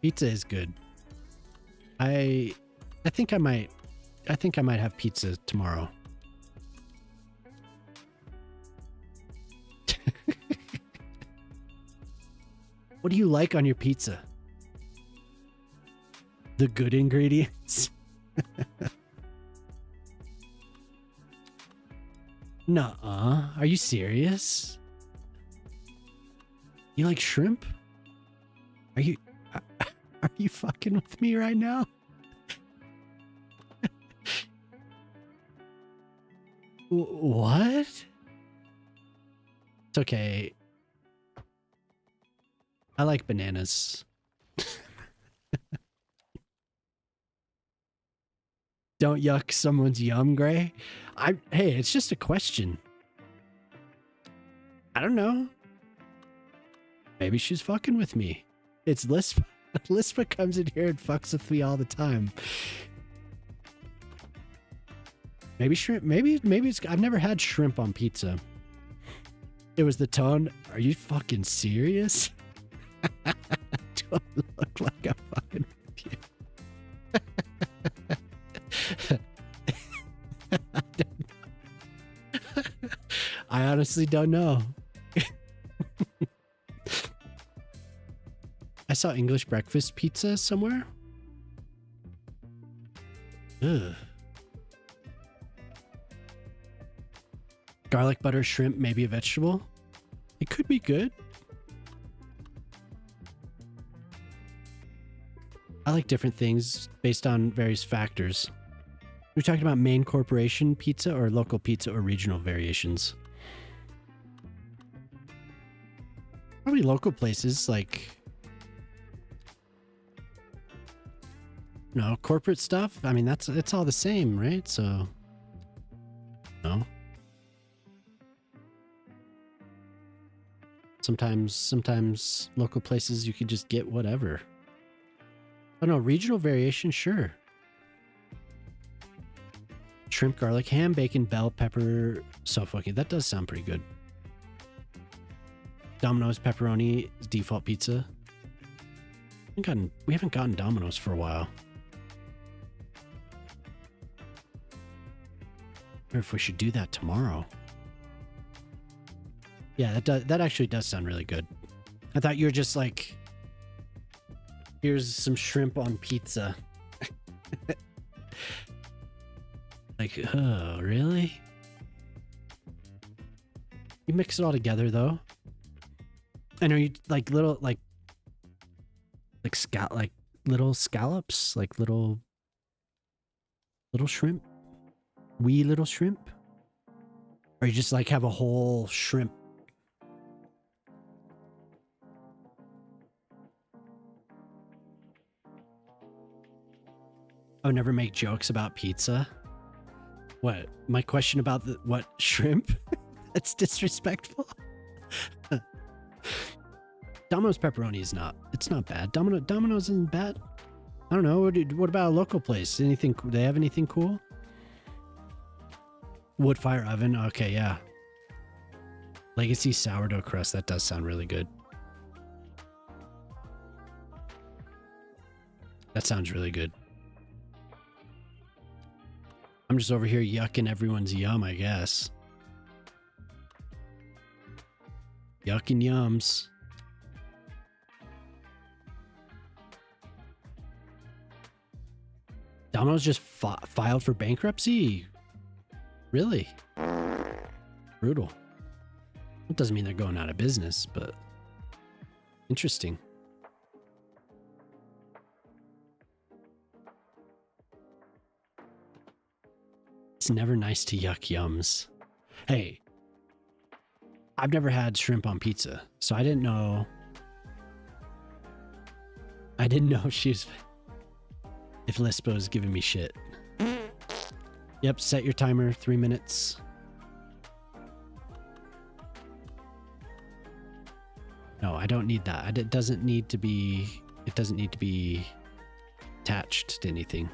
A: Pizza is good. I think I might have pizza tomorrow. What do you like on your pizza? The good ingredients? Nuh-uh. Are you serious? You like shrimp? Are you fucking with me right now? What? It's okay. I like bananas. Don't yuck someone's yum, Gray. Hey, it's just a question. I don't know. Maybe she's fucking with me. It's Lispa. Lispa comes in here and fucks with me all the time. Maybe shrimp. Maybe it's. I've never had shrimp on pizza. It was the tone. Are you fucking serious? Do I look like I'm fucking with you? I honestly don't know. I saw English breakfast pizza somewhere. Ugh. Garlic butter shrimp, maybe a vegetable. It could be good. I like different things based on various factors. We're talking about main corporation pizza or local pizza or regional variations. Probably local places like, corporate stuff. I mean, it's all the same, right? So Sometimes local places you could just get whatever. I don't know, regional variation, sure. Shrimp, garlic, ham, bacon, bell pepper, sofuki. That does sound pretty good. Domino's pepperoni, default pizza. We haven't gotten Domino's for a while. I wonder if we should do that tomorrow. Yeah, that actually does sound really good. I thought you were just like, here's some shrimp on pizza. Like, oh, really? You mix it all together though. I know you like little little scallops, like little shrimp, wee little shrimp, or you just like have a whole shrimp. I would never make jokes about pizza. What? My question about what shrimp? That's disrespectful. Domino's pepperoni is not. It's not bad. Domino's isn't bad. I don't know. What about a local place? Anything? Do they have anything cool? Wood fire oven. Okay, yeah. Legacy sourdough crust. That does sound really good. That sounds really good. I'm just over here yucking everyone's yum, I guess. Yucking yums. Domino's just filed for bankruptcy? Really? Brutal. That doesn't mean they're going out of business, but interesting. It's never nice to yuck yums. Hey, I've never had shrimp on pizza, so I didn't know. If Lispo was giving me shit. Yep, set your timer, 3 minutes. No, I don't need that. It doesn't need to be attached to anything.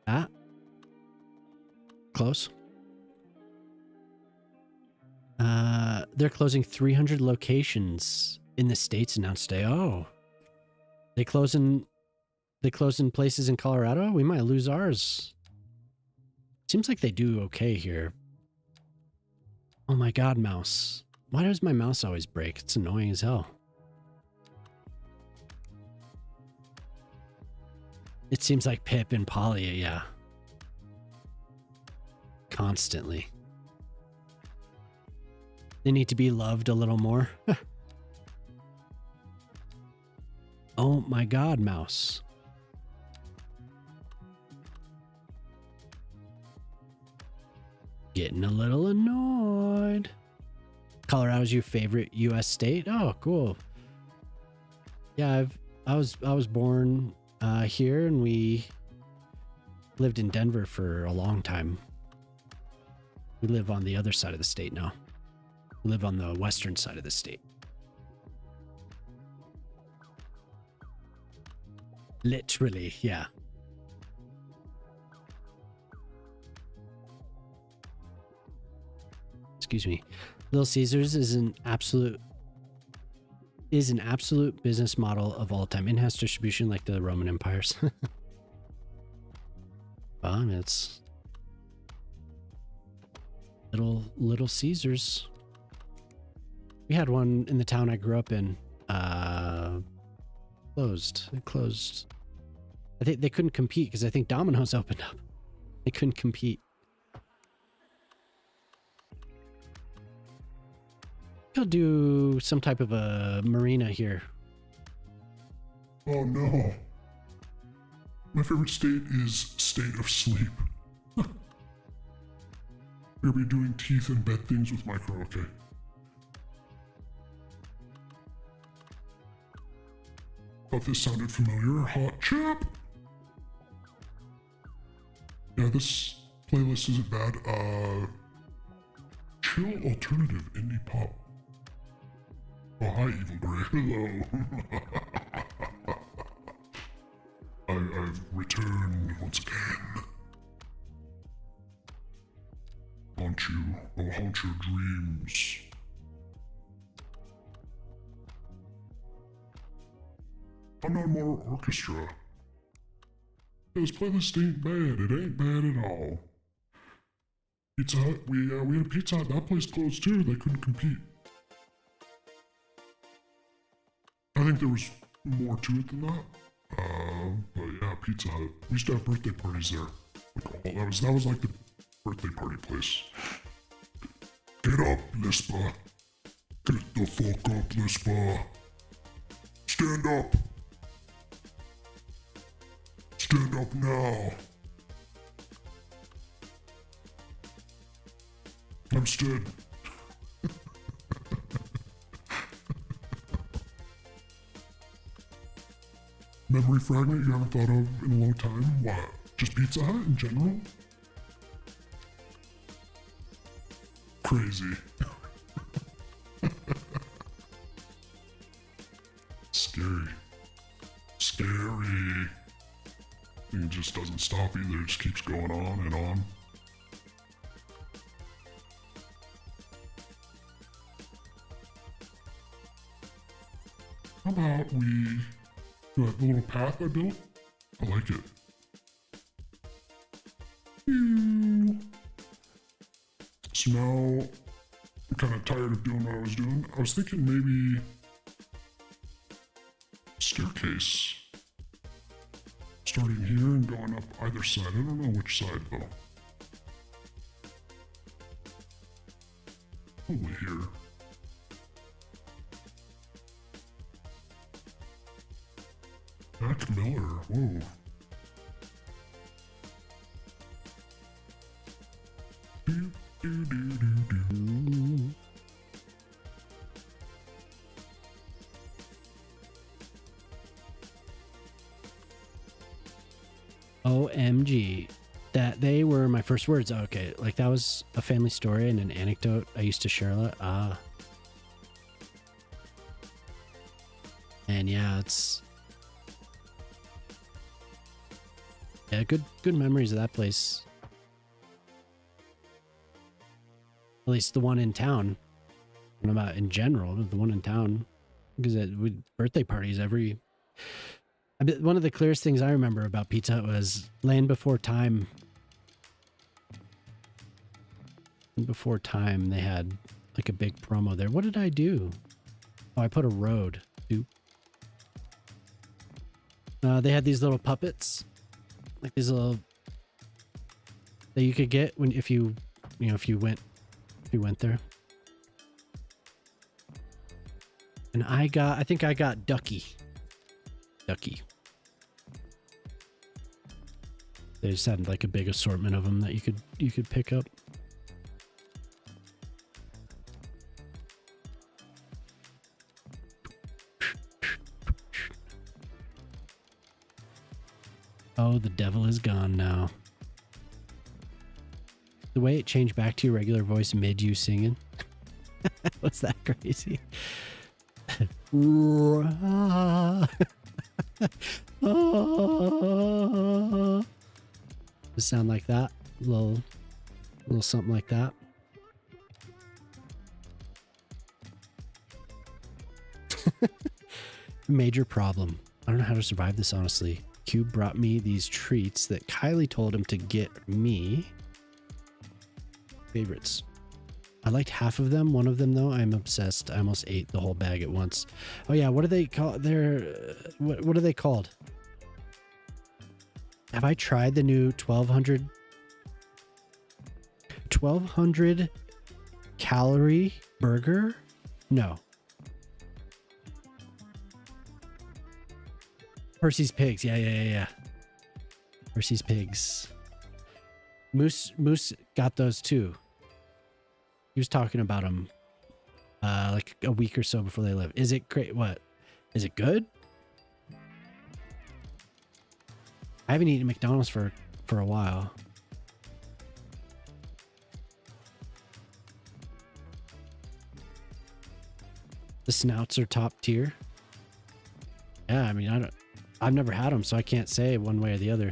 A: Ah. Close. They're closing 300 locations in the States announced today. Oh. They closing places in Colorado? We might lose ours. Seems like they do okay here. Oh my god, mouse. Why does my mouse always break? It's annoying as hell. It seems like Pip and Polly, yeah. Constantly. They need to be loved a little more. Oh my god, mouse. Getting a little annoyed. Colorado's your favorite U.S. state? Oh, cool. Yeah, I was born here, and we lived in Denver for a long time. We live on the other side of the state now. We live on the western side of the state. Literally, yeah. Excuse me. Little Caesars is an absolute business model of all time. In-house distribution like the Roman empires. Well, I mean, it's Little Caesars. We had one in the town I grew up in. Closed. It closed. I think they couldn't compete because I think Domino's opened up. They couldn't compete. I'll do some type of a marina here.
F: Oh no. My favorite state is state of sleep. We'll be doing teeth and bed things with micro, okay? Thought this sounded familiar. Hot chap. Yeah, this playlist isn't bad. Chill alternative indie pop. Oh, hi, Evil Gray. Hello. I've returned once again. Haunt you. I'll haunt your dreams. I'm not more orchestra. Yeah, this playlist ain't bad. It ain't bad at all. Pizza Hut. We had a Pizza Hut. That place closed too. They couldn't compete. I think there was more to it than that. But yeah, Pizza Hut. We used to have birthday parties there. Like, that was like the birthday party place. Get up, Lispa. Get the fuck up, Lispa. Stand up. Stand up now. I'm stood. Memory fragment you haven't thought of in a long time? What? Just Pizza Hut in general? Crazy. Scary. Scary. And it just doesn't stop either, it just keeps going on and on. How about we do that little path I built? I like it. So now I'm kind of tired of doing what I was doing. I was thinking maybe staircase. Starting here and going up either side. I don't know which side though. Probably here. Mac Miller, whoa. Do, do, do, do, do.
A: OMG. That they were my first words. Okay, like that was a family story and an anecdote I used to share a lot. And yeah, it's good memories of that place. At least the one in town. I don't know about in general, but the one in town, because with birthday parties one of the clearest things I remember about Pizza Hut was Land Before Time. Before Time, they had like a big promo there. What did I do? Oh, I put a road. Oop. They had these little puppets, like these little that you could get when if you went there. And I think I got Ducky. They just had like a big assortment of them that you could pick up. Oh, the devil is gone now. The way it changed back to your regular voice mid you singing. Was that crazy? Does sound like that? A little something like that. Major problem. I don't know how to survive this, honestly. Cube brought me these treats that Kylie told him to get me. Favorites. I liked half of them. One of them, though, I'm obsessed. I almost ate the whole bag at once. Oh, yeah. What are they called? What are they called? Have I tried the new 1200 calorie burger? No. Percy's Pigs. Yeah. Percy's Pigs. Moose got those too. He was talking about them like a week or so before they left. Is it great? What? Is it good? I haven't eaten McDonald's for a while. The snouts are top tier. Yeah, I mean, I've never had them, so I can't say one way or the other.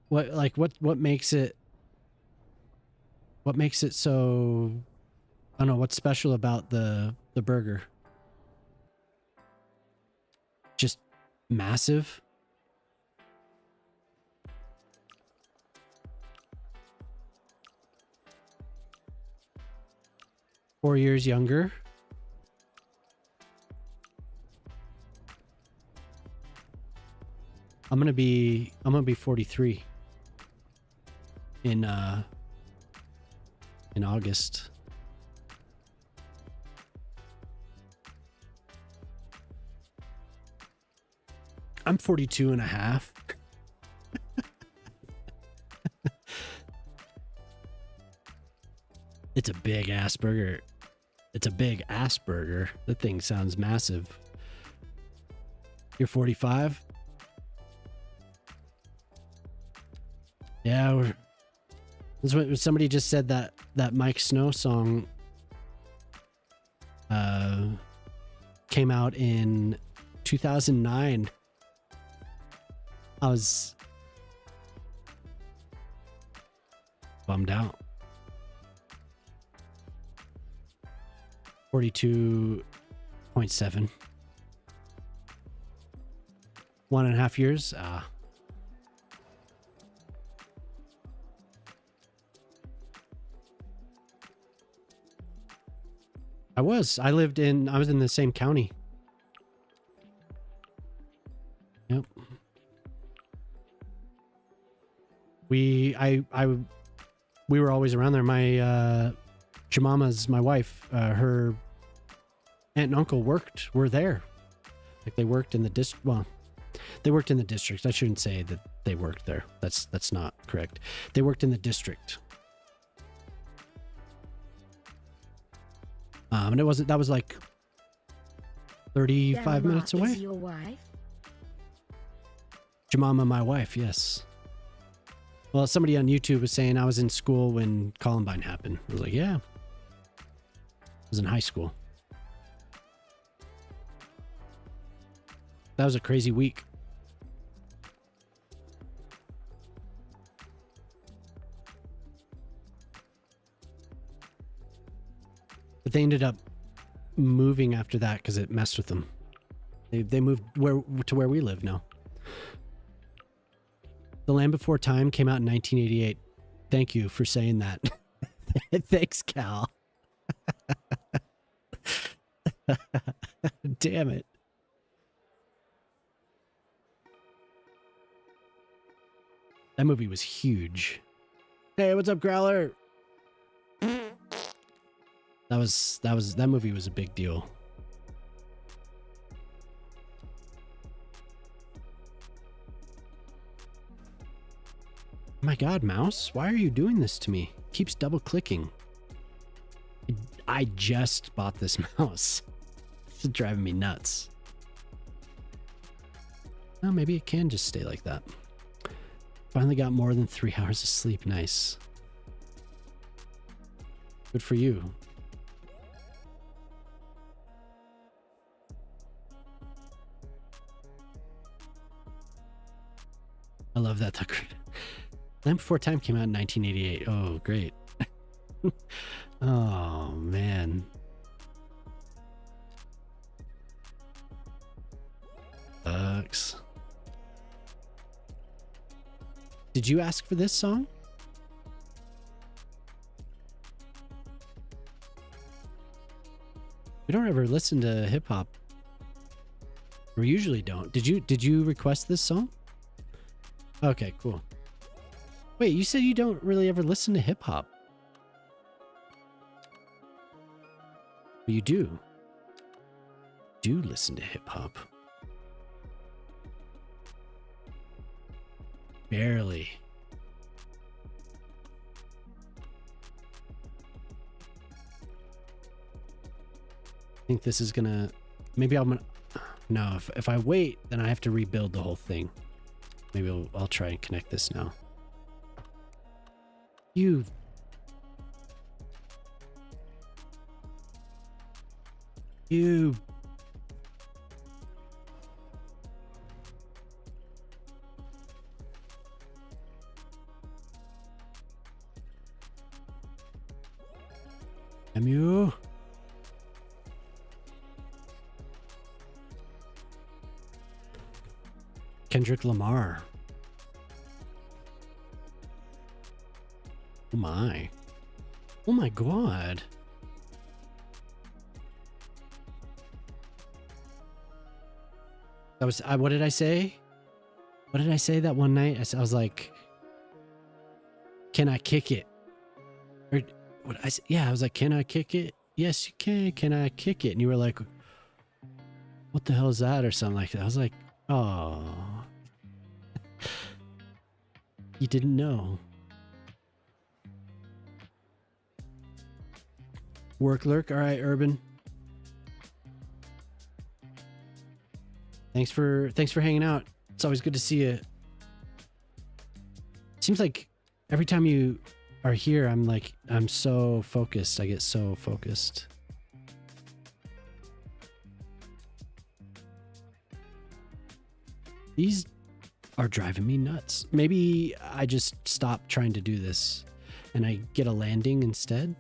A: What makes it so, I don't know, what's special about the burger? Just massive? Four years younger. I'm gonna be 43 in August. I'm 42 and a half. It's a big ass burger. It's a big ass burger. That thing sounds massive. You're 45? Yeah, that's what somebody just said, that Mike Snow song came out in 2009. I was bummed out. 42.7. 1.5 years. I was in the same county. Yep. We were always around there. My Jemama's my wife, her aunt and uncle were there. Like they worked in the district. Well, they worked in the district. I shouldn't say that they worked there. That's not correct. They worked in the district. And that was like 35 minutes away.
E: Is your wife?
A: Jemima, my wife, yes. Well, somebody on YouTube was saying I was in school when Columbine happened. I was like, yeah. I was in high school. That was a crazy week. But they ended up moving after that because it messed with them. They moved to where we live now. The Land Before Time came out in 1988. Thank you for saying that. Thanks, Cal. Damn it. That movie was huge. Hey, what's up, Growler? That movie was a big deal. Oh my God, mouse, why are you doing this to me? Keeps double clicking. I just bought this mouse. It's driving me nuts. Oh, maybe it can just stay like that. Finally got more than 3 hours of sleep. Nice. Good for you. I love that. Land Before Time came out in 1988. Oh, great. Oh, man. Sucks. Did you ask for this song? We don't ever listen to hip hop. We usually don't. Did you request this song? Okay, cool. Wait, you said you don't really ever listen to hip hop. But you do. Do listen to hip hop. Barely. I think this is gonna... Maybe I'm gonna... No, if I wait, then I have to rebuild the whole thing. Maybe I'll try and connect this now. You... You... Damn you. Kendrick Lamar. Oh my. Oh my god. That was, what did I say? What did I say that one night? I was like, can I kick it? Or what I said? Yeah, I was like, can I kick it? Yes, you can. Can I kick it? And you were like, what the hell is that? Or something like that. I was like, oh, you didn't know. Work lurk. All right, Urban. Thanks for hanging out. It's always good to see you. Seems like every time you are here, I'm so focused. I get so focused. These are driving me nuts. Maybe I just stop trying to do this and I get a landing instead.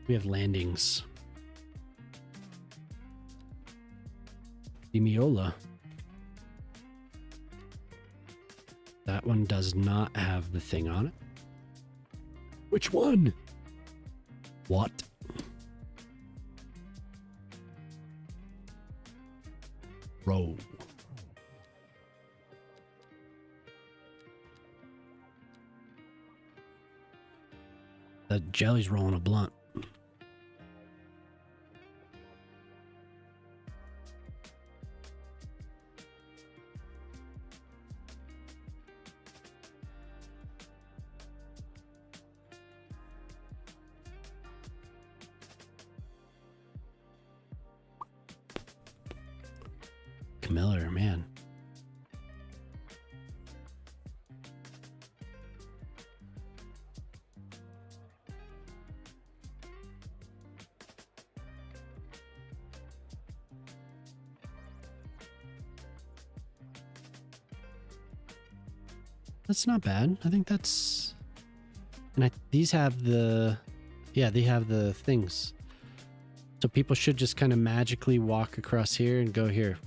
A: We have landings. Demiola. That one does not have the thing on it. Which one? What? Roll. The jelly's rolling a blunt. Miller, man. That's not bad. I think that's... And these have the... Yeah, they have the things. So people should just kind of magically walk across here and go here.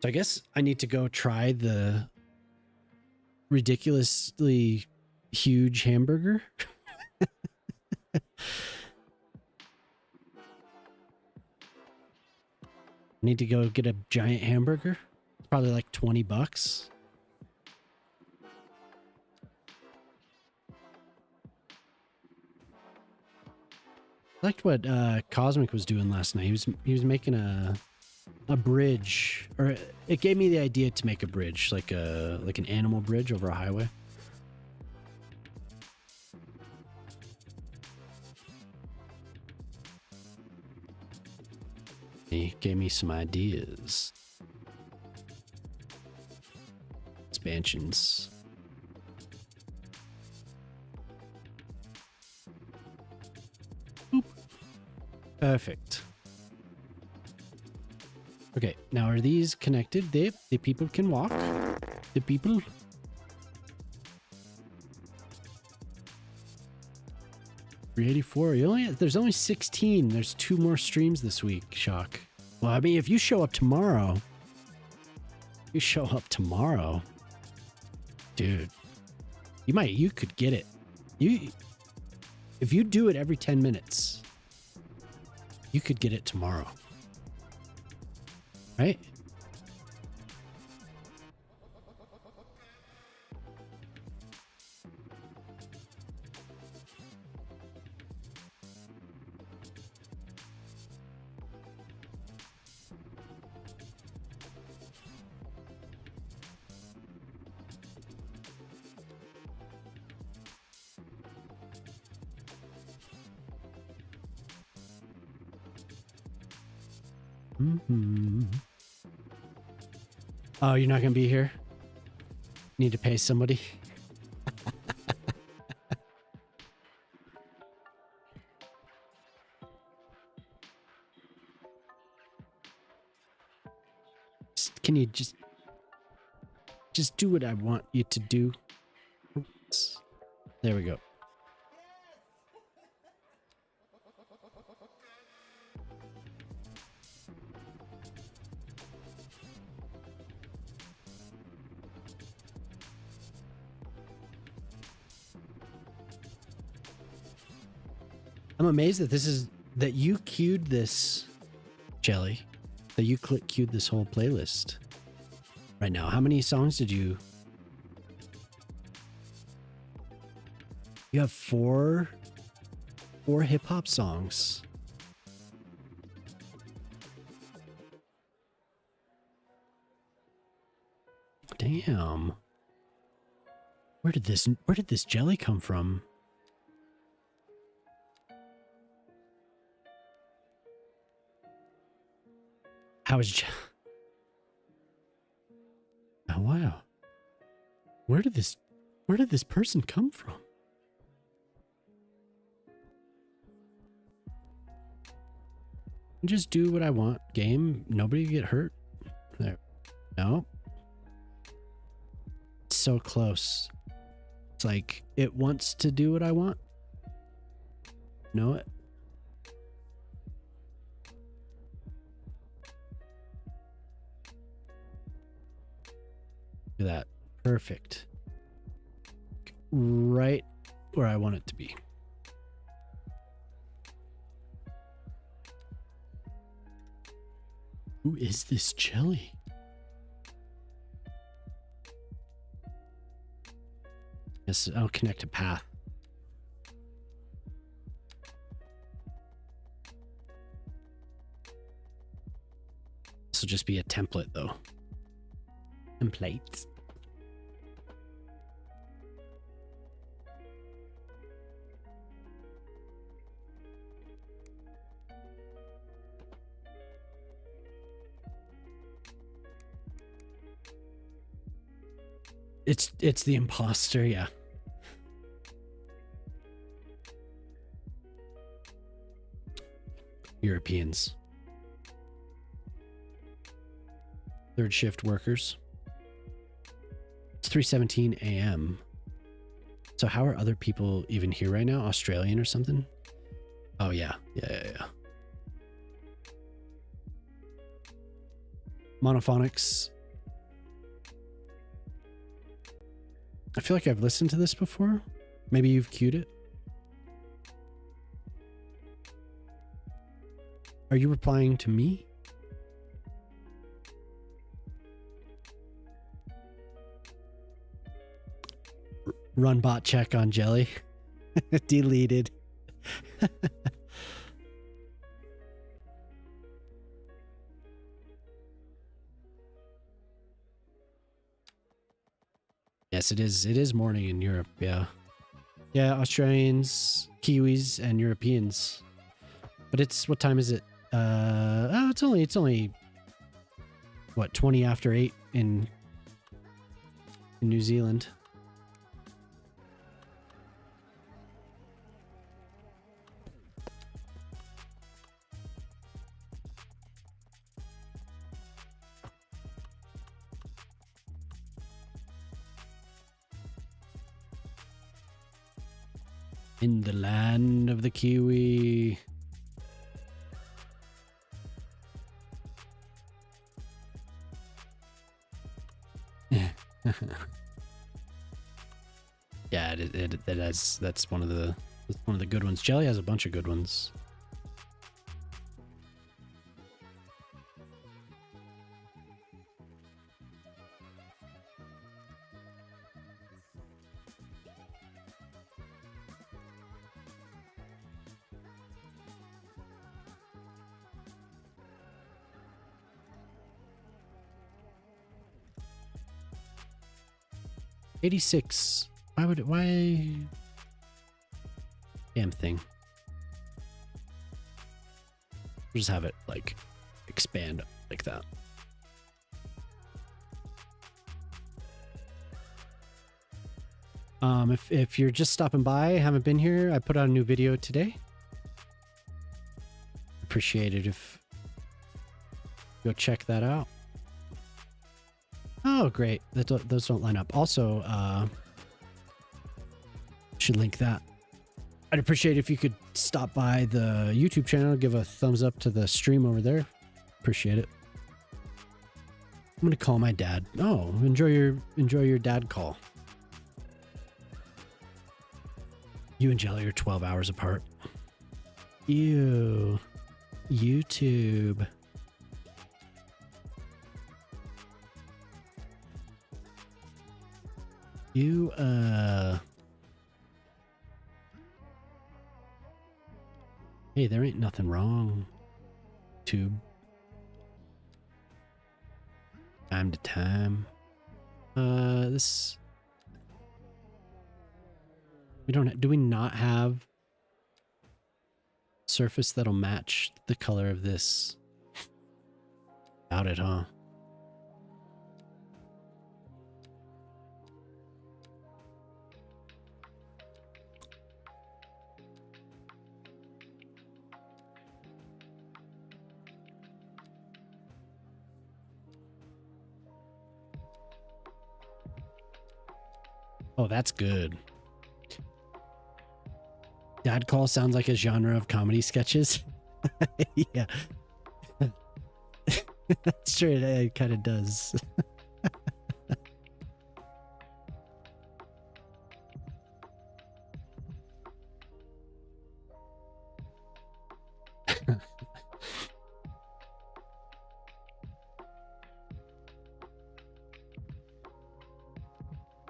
A: So I guess I need to go try the ridiculously huge hamburger. Need to go get a giant hamburger. It's probably like $20. I liked what Cosmic was doing last night. He was making a bridge, or it gave me the idea to make a bridge, like an animal bridge over a highway. He gave me some ideas. Expansions. Boop. Perfect. Okay, now are these connected? The people can walk? The people? $384. There's only 16. There's 2 more streams this week, Shock. Well, I mean, if you show up tomorrow, dude, you could get it. If you do it every 10 minutes, you could get it tomorrow. Right? Oh, you're not gonna be here? Need to pay somebody? Can you just do what I want you to do? There we go. I'm amazed that you queued this, Jelly. That you queued this whole playlist right now. How many songs did you? You have four hip hop songs. Damn. Where did this jelly come from? How is Oh wow. Where did this person come from? Just do what I want. Game. Nobody get hurt. There. No. It's so close. It's like it wants to do what I want. Know it? Look at that. Perfect. Right where I want it to be. Who is this jelly? Yes, I'll connect a path. This will just be a template though. Templates. It's the imposter, yeah. Europeans. Third shift workers. It's 3:17 a.m. So how are other people even here right now? Australian or something? Oh yeah. Yeah. Monophonics. I feel like I've listened to this before. Maybe you've queued it. Are you replying to me? Run bot check on Jelly. Deleted. Yes, it is. It is morning in Europe. Yeah. Yeah, Australians, Kiwis, and Europeans. But it's, what time is it? Oh, it's only what, 20 after 8 in New Zealand. In the land of the Kiwi. Yeah, that's one of the good ones. Jelly has a bunch of good ones. $86. Why? Damn thing. We'll just have it like expand like that. If you're just stopping by, haven't been here, I put out a new video today. Appreciate it if you go check that out. Oh, great. Those don't line up. Also, should link that. I'd appreciate it if you could stop by the YouTube channel, give a thumbs up to the stream over there. Appreciate it. I'm gonna call my dad. Oh, enjoy your dad call. You and Jelly are 12 hours apart. Ew. YouTube. You, hey, there ain't nothing wrong, Tube. Time to time. This... do we not have surface that'll match the color of this? Doubt it, huh? Oh, that's good. Dad call sounds like a genre of comedy sketches. Yeah. That's true. It kind of does.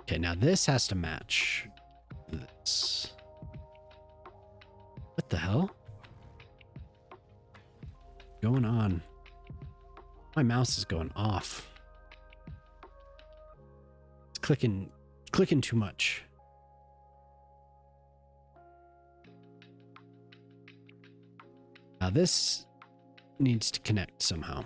A: Okay, now this has to match this. What the hell? Going on? My mouse is going off. It's clicking too much. Now this needs to connect somehow.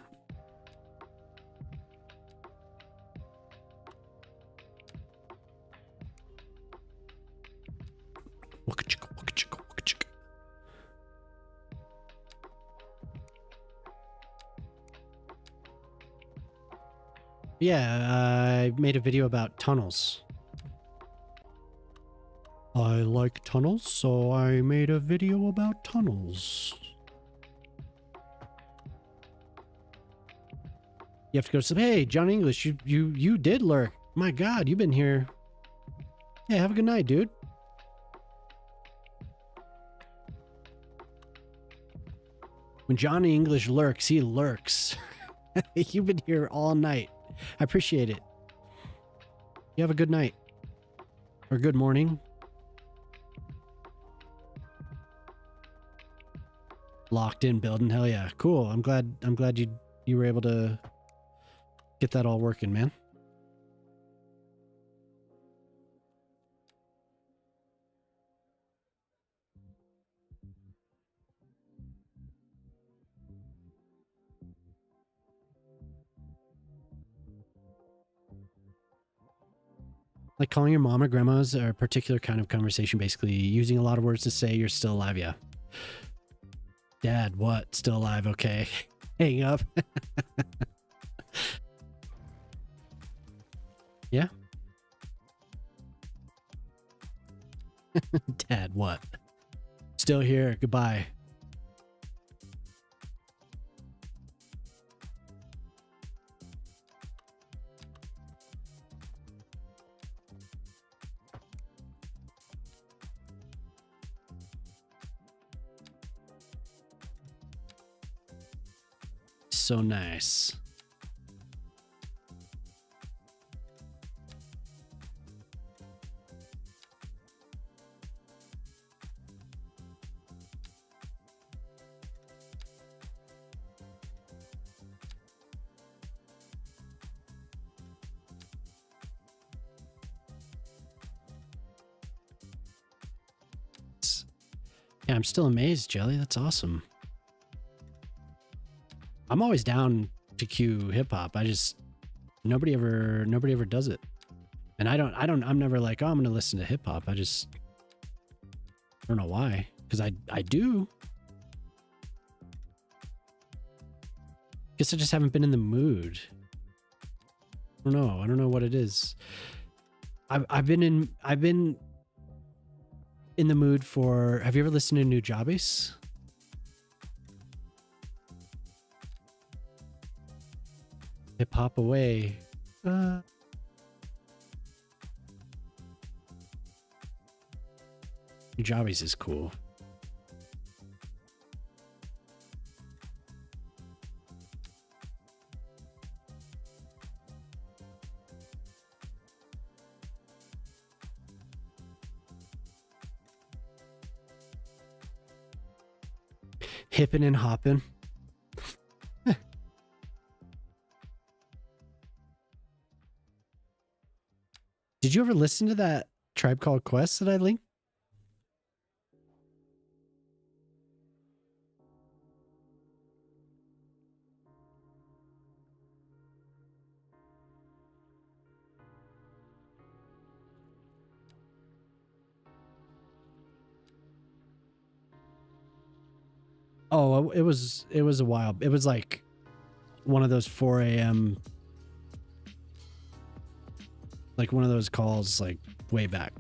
A: Yeah, I made a video about tunnels. I like tunnels, so I made a video about tunnels. You have to go to some, hey, John English, you did lurk. My God, you've been here. Yeah, have a good night, dude. When Johnny English lurks, he lurks. You've been here all night. I appreciate it. You have a good night. Or good morning. Locked in building. Hell yeah. Cool. I'm glad you were able to get that all working, man. Like calling your mom or grandma's a particular kind of conversation, basically using a lot of words to say you're still alive. Yeah. Dad, what? Still alive. Okay. Hang up. Yeah. Dad, what? Still here. Goodbye. So nice. Yeah, I'm still amazed, Jelly. That's awesome. I'm always down to cue hip hop. I just nobody ever does it. And I'm never like, oh, I'm gonna listen to hip hop. I don't know why. Because I do. Guess I just haven't been in the mood. I don't know what it is. I've been in the mood for, have you ever listened to New Jobbies? Hip hop away. New Jobbies is cool. Hippin' and hoppin'. Did you ever listen to that Tribe Called Quest that I linked? Oh, it was a while. It was like one of those 4 a.m. like one of those calls like way back.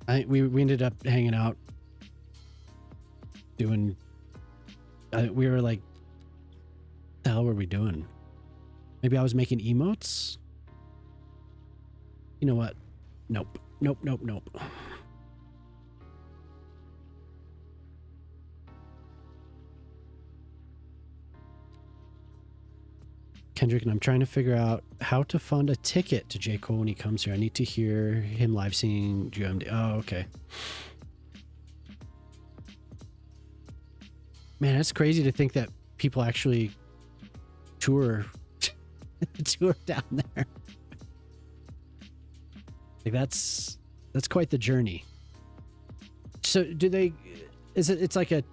A: I think we ended up hanging out doing we were like, the hell were we doing? Maybe I was making emotes? You know what? Nope. Kendrick, and I'm trying to figure out how to fund a ticket to J. Cole when he comes here. I need to hear him live singing GMD. Oh, okay. Man, it's crazy to think that people actually tour down there. Like that's quite the journey. So do they, it's like a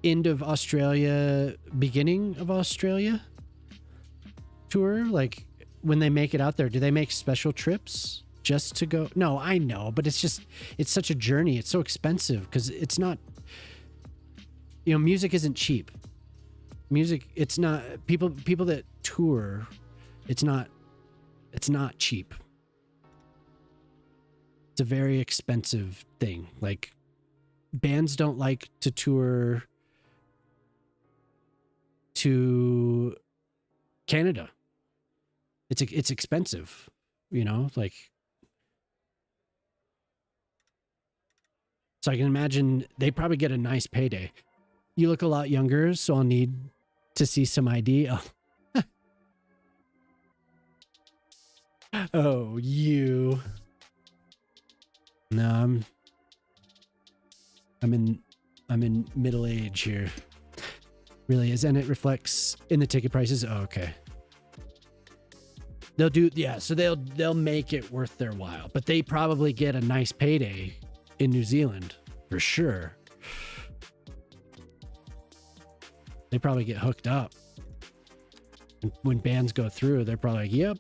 A: end of Australia, beginning of Australia tour? Like when they make it out there, do they make special trips just to go? No, I know, but it's such a journey. It's so expensive because it's not, music isn't cheap. Music, it's not, people that tour, it's not cheap. It's a very expensive thing. Like bands don't like to tour to Canada. It's expensive, like, so I can imagine they probably get a nice payday. You look a lot younger, so I'll need to see some ID. Oh, you. No, I'm in middle age here. Really is, and it reflects in the ticket prices. Oh, okay. They'll do, yeah, so they'll make it worth their while, but they probably get a nice payday in New Zealand for sure. They probably get hooked up. And when bands go through, they're probably like, yep.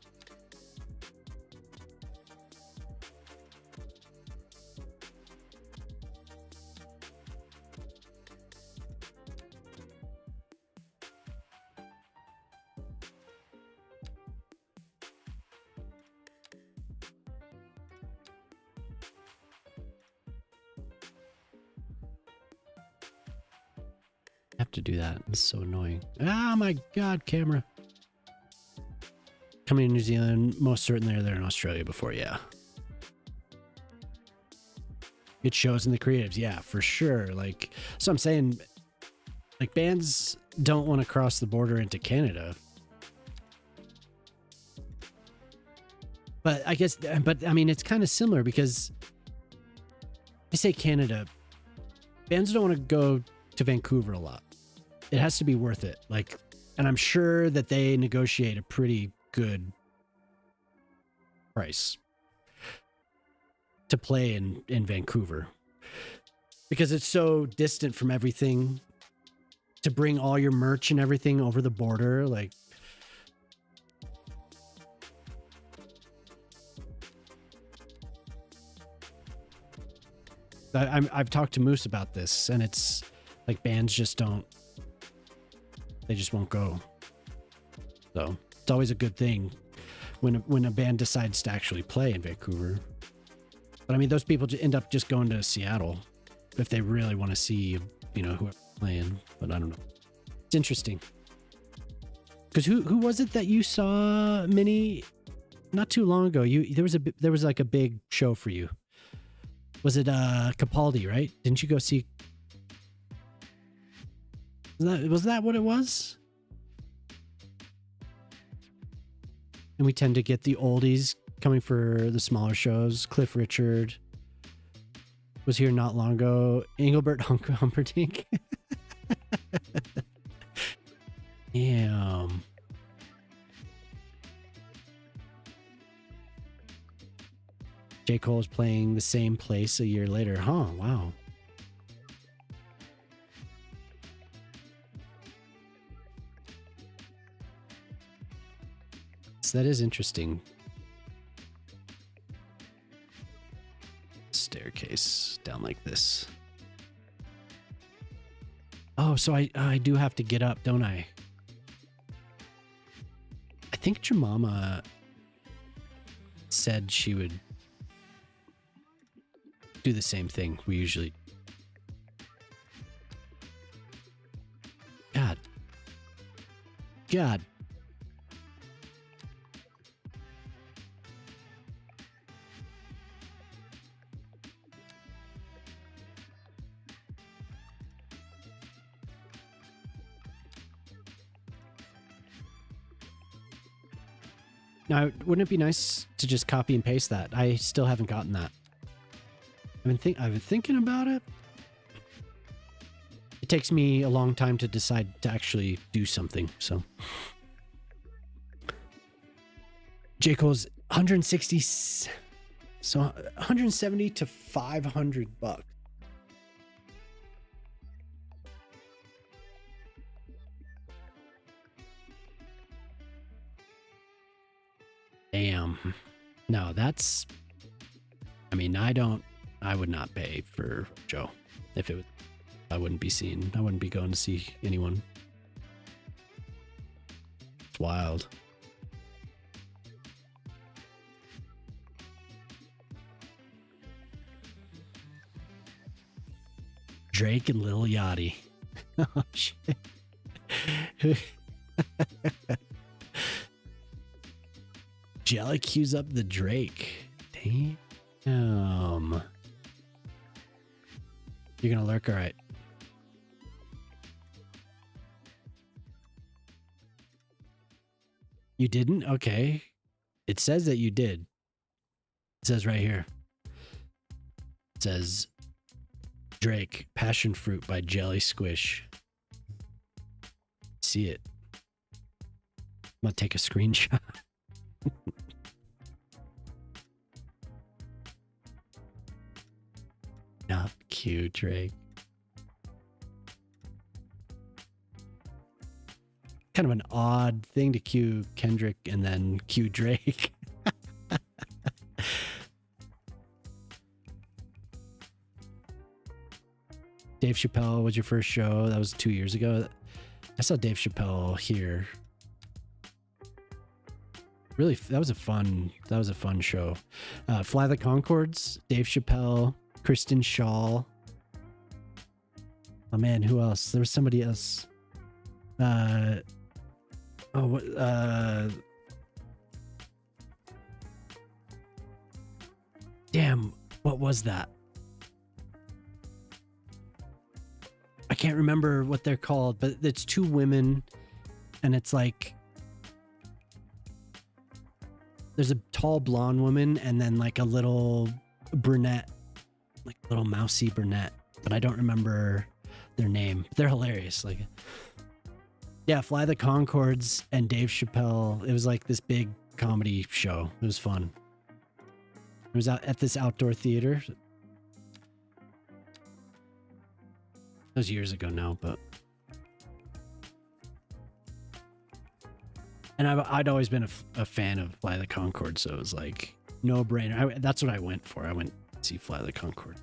A: To do that. It's so annoying. Oh my god, camera. Coming to New Zealand, most certainly they're in Australia before, yeah. It shows in the creatives, yeah, for sure. Like, so I'm saying, like, bands don't want to cross the border into Canada. But I guess, I mean, it's kind of similar because I say Canada, bands don't want to go to Vancouver a lot. It has to be worth it. Like, and I'm sure that they negotiate a pretty good price. to play in Vancouver because it's so distant from everything. To bring all your merch and everything over the border, like I've talked to Moose about this, and it's like bands just won't go. So it's always a good thing when a band decides to actually play in Vancouver. But I mean, those people end up just going to Seattle if they really want to see, whoever's playing. But I don't know. It's interesting. Because who was it that you saw, Minnie, not too long ago? There was like a big show for you. Was it Capaldi, right? Didn't you go see? Was that what it was? And we tend to get the oldies coming for the smaller shows. Cliff Richard was here not long ago. Engelbert Humperdinck. Damn. J. Cole is playing the same place a year later. Huh, wow. So that is interesting. Staircase down like this. Oh, so I do have to get up, don't I? I think Jemima said she would do the same thing we usually. God. Now, wouldn't it be nice to just copy and paste that? I still haven't gotten that. I've been thinking about it. It takes me a long time to decide to actually do something, so. J. Cole's 160, so 170 to $500. Damn. No, that's, I would not pay for Joe. If it was, I wouldn't be going to see anyone. It's wild. Drake and Lil Yachty. Oh, shit. Jelly cues up the Drake. Damn. You're gonna lurk, all right. You didn't? Okay. It says that you did. It says right here. It says Drake, Passion Fruit by Jelly Squish. See it. I'm gonna take a screenshot. Not cute, Drake. Kind of an odd thing to cue Kendrick and then cue Drake. Dave Chappelle was your first show. That was 2 years ago. I saw Dave Chappelle here. Really, that was a fun show. Fly the Conchords, Dave Chappelle, Kristen Shaw. Oh man, who else? There was somebody else. Damn, what was that? I can't remember what they're called, but it's two women, and it's like there's a tall blonde woman and then like a little brunette, like a little mousy brunette, but I don't remember their name. They're hilarious. Like, yeah, Fly the Conchords and Dave Chappelle. It was like this big comedy show. It was fun. I was out at this outdoor theater. That was years ago now, but. And I'd always been a fan of Fly the Conchord, so it was like no brainer. That's what I went for. I went to see Fly the Conchord.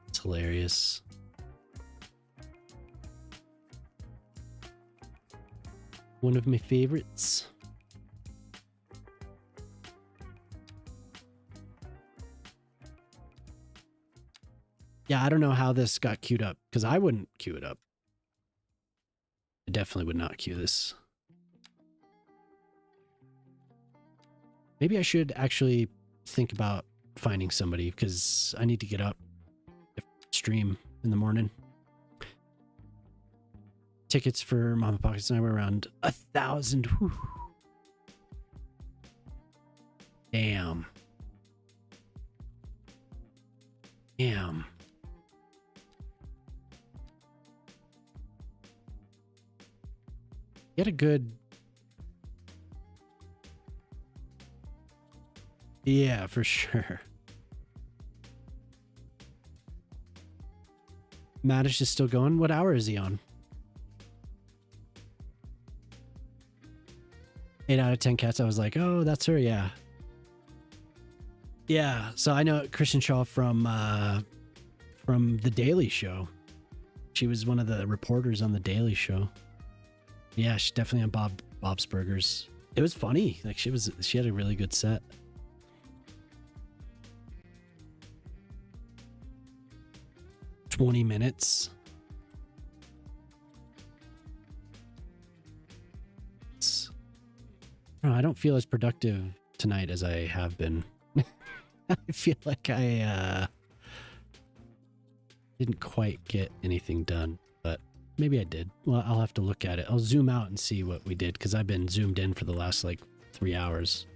A: It's hilarious. One of my favorites. Yeah, I don't know how this got queued up because I wouldn't queue it up. I definitely would not queue this. Maybe I should actually think about finding somebody because I need to get up, stream in the morning. Tickets for Mama Pockets and I were around 1,000. Whew. Damn. Damn. Get a good... Yeah, for sure. Madish is still going. What hour is he on? 8 out of 10 cats. I was like, oh, that's her. Yeah. Yeah. So I know Kristen Shaw from The Daily Show. She was one of the reporters on The Daily Show. Yeah, she's definitely on Bob's Burgers. It was funny. Like she had a really good set. $20 minutes. I don't feel as productive tonight as I have been. I feel like I didn't quite get anything done, but maybe I did. Well, I'll have to look at it. I'll zoom out and see what we did because I've been zoomed in for the last like 3 hours.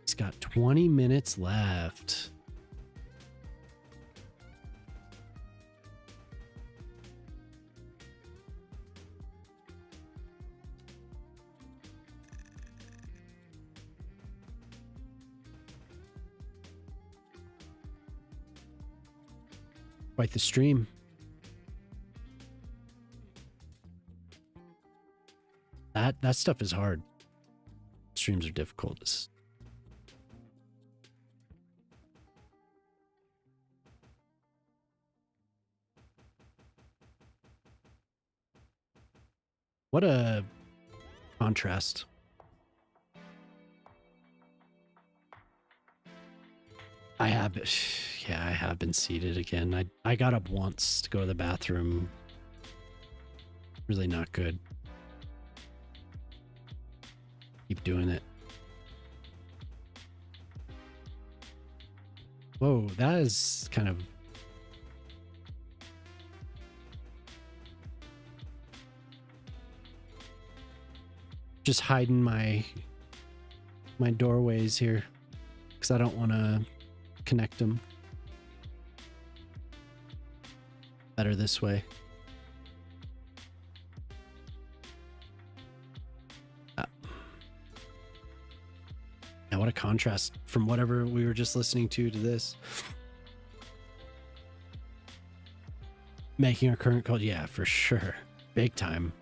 A: He's got 20 minutes left. Quite the stream. That stuff is hard. Streams are difficult. What a contrast. I have been seated again. I got up once to go to the bathroom. Really not good. Keep doing it. Whoa, that is kind of... Just hiding my doorways here because I don't want to connect them. Better this way. Yeah, what a contrast from whatever we were just listening to this. Making our current culture, yeah, for sure. Big time.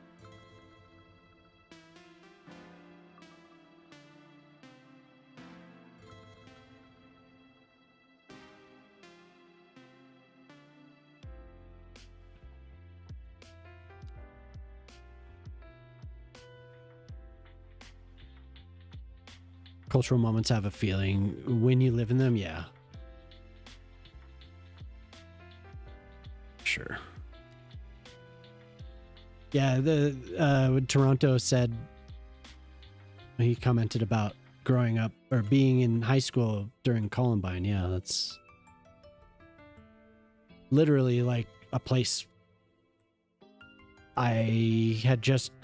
A: Cultural moments have a feeling when you live in them. Yeah. Sure. Yeah. What Toronto said, he commented about growing up or being in high school during Columbine. Yeah. That's literally like a place I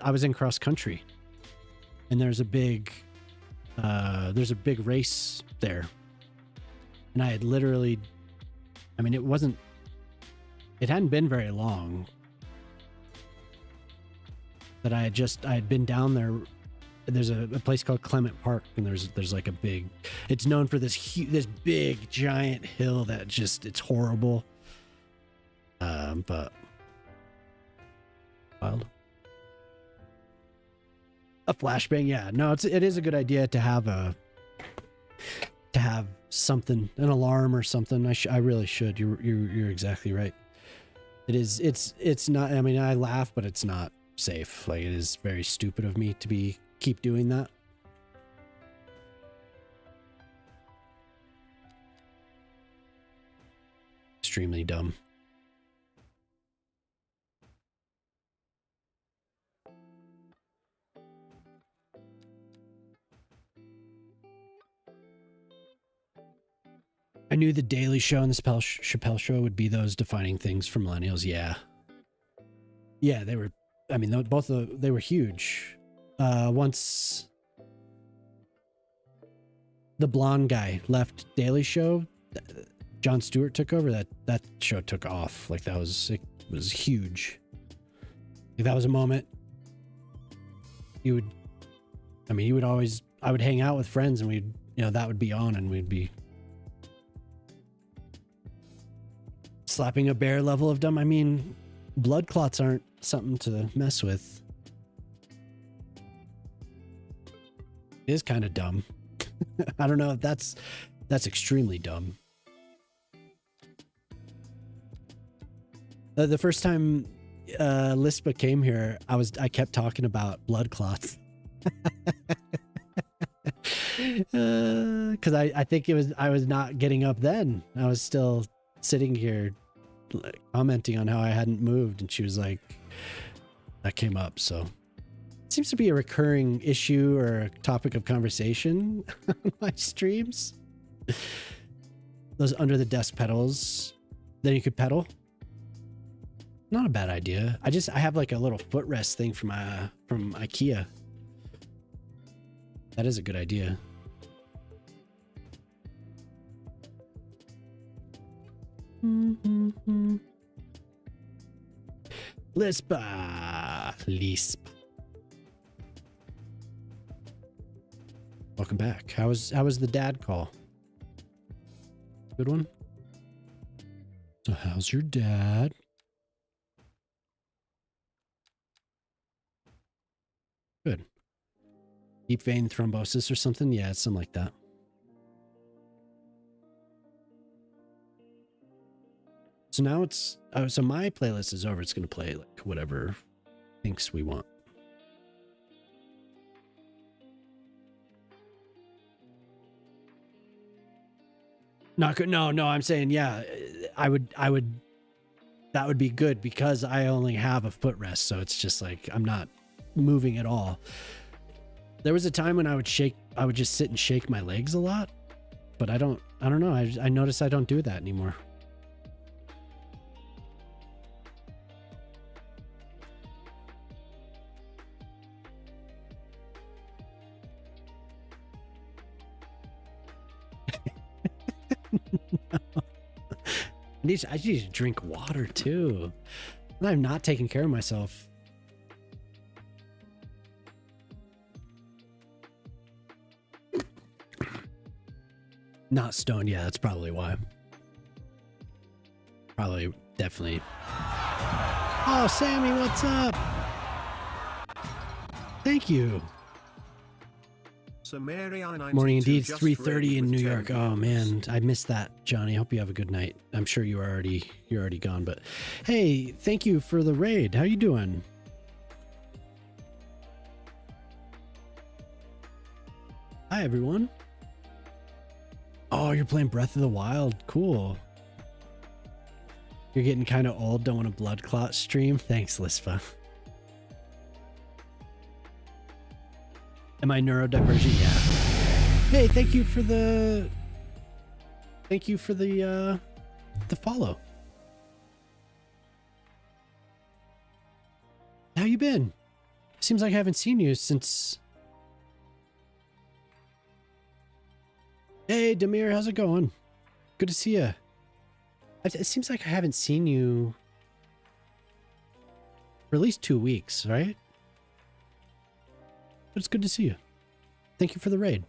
A: was in cross country and there's a big race there. And I had literally I mean, it hadn't been very long that I had been down there. There's a place called Clement Park, and there's like a big, it's known for this big giant hill that just, it's horrible. But wild. A flashbang, yeah. No, it is a good idea to have something, an alarm or something. I really should. You're exactly right. It's not, I mean, I laugh, but it's not safe. Like, it is very stupid of me to keep doing that. Extremely dumb. I knew the Daily Show and the Chappelle Show would be those defining things for millennials. Yeah. Yeah, they were, I mean, they were huge. Once the blonde guy left Daily Show, Jon Stewart took over. That show took off. Like, it was huge. Like, that was a moment I would hang out with friends, and that would be on, and we'd be slapping a bear level of dumb. I mean, blood clots aren't something to mess with. It is kind of dumb. I don't know if that's extremely dumb. The first time Lispa came here, I kept talking about blood clots. Because I think I was not getting up then. I was still sitting here commenting on how I hadn't moved, and she was like, that came up. So it seems to be a recurring issue or a topic of conversation on my streams. Those under the desk pedals, then you could pedal. Not a bad idea. I have like a little footrest thing from IKEA. That is a good idea. Lisp. Welcome back. How was the dad call? Good one. So how's your dad? Good. Deep vein thrombosis or something? Yeah, it's something like that. So now so my playlist is over. It's going to play like whatever thinks we want. Not good. No, I'm saying, yeah, I would, that would be good because I only have a footrest. So it's just like, I'm not moving at all. There was a time when I would just sit and shake my legs a lot, but I don't know. I notice I don't do that anymore. I need to drink water too. I'm not taking care of myself. Not stoned. Yeah, that's probably why. Probably, definitely. Oh, Sammy, what's up? Thank you. Morning indeed. It's 3:30 in New York. Oh man, I missed that, Johnny. I hope you have a good night. I'm sure you're already gone, but hey, thank you for the raid. How you doing? Hi everyone. Oh, you're playing Breath of the Wild. Cool. You're getting kind of old. Don't want a blood clot stream. Thanks, Lispa. Am I neurodivergent? Yeah. Hey, thank you for the follow. How you been? Seems like I haven't seen you since. Hey, Demir, how's it going? Good to see you. It seems like I haven't seen you for at least 2 weeks, right? But it's good to see you. Thank you for the raid.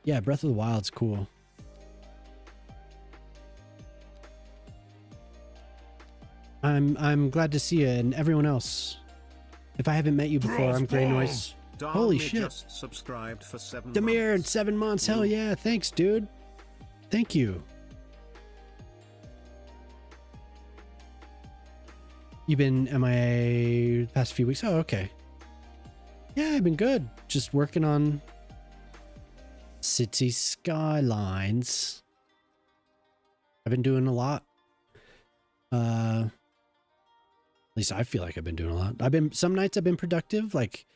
A: Yeah, Breath of the Wild's cool. I'm glad to see you and everyone else. If I haven't met you before, I'm Grey Noise. Holy shit.
D: Just subscribed for 7
A: Demir in
D: months.
A: 7 months. Hell yeah. Thanks, dude. Thank you. You've been MIA the past few weeks? Oh, okay. Yeah, I've been good. Just working on City Skylines. I've been doing a lot. At least I feel like I've been doing a lot. Some nights I've been productive. Like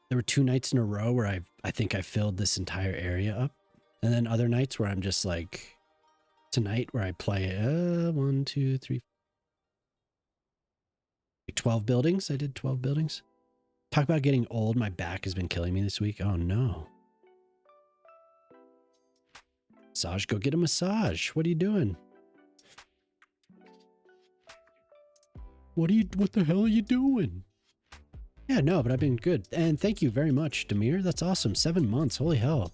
A: there were 2 nights in a row where I think I filled this entire area up. And then other nights where I'm just like tonight where I play 1, 2, 3, like 12 buildings. I did 12 buildings. Talk about getting old. My back has been killing me this week. Oh no. Massage, go get a massage. What are you doing? What the hell are you doing? Yeah, no, but I've been good. And thank you very much, Demir. That's awesome. 7 months. Holy hell.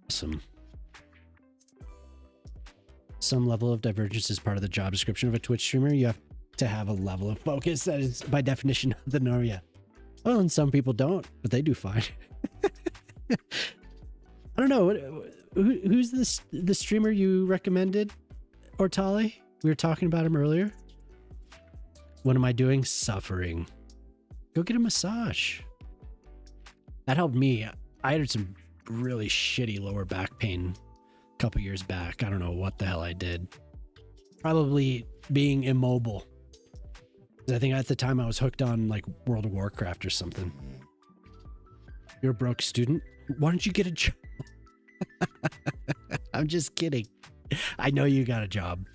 A: Awesome. Some level of divergence is part of the job description of a Twitch streamer. You have to have a level of focus that is by definition the norm. Yeah. Well, and some people don't, but they do fine. I don't know. Who's the streamer you recommended, Ortali? We were talking about him earlier. What am I doing? Suffering. Go get a massage. That helped me. I had some really shitty lower back pain a couple years back. I don't know what the hell I did. Probably being immobile. I think at the time I was hooked on like World of Warcraft or something. You're a broke student? Why don't you get a job? I'm just kidding. I know you got a job.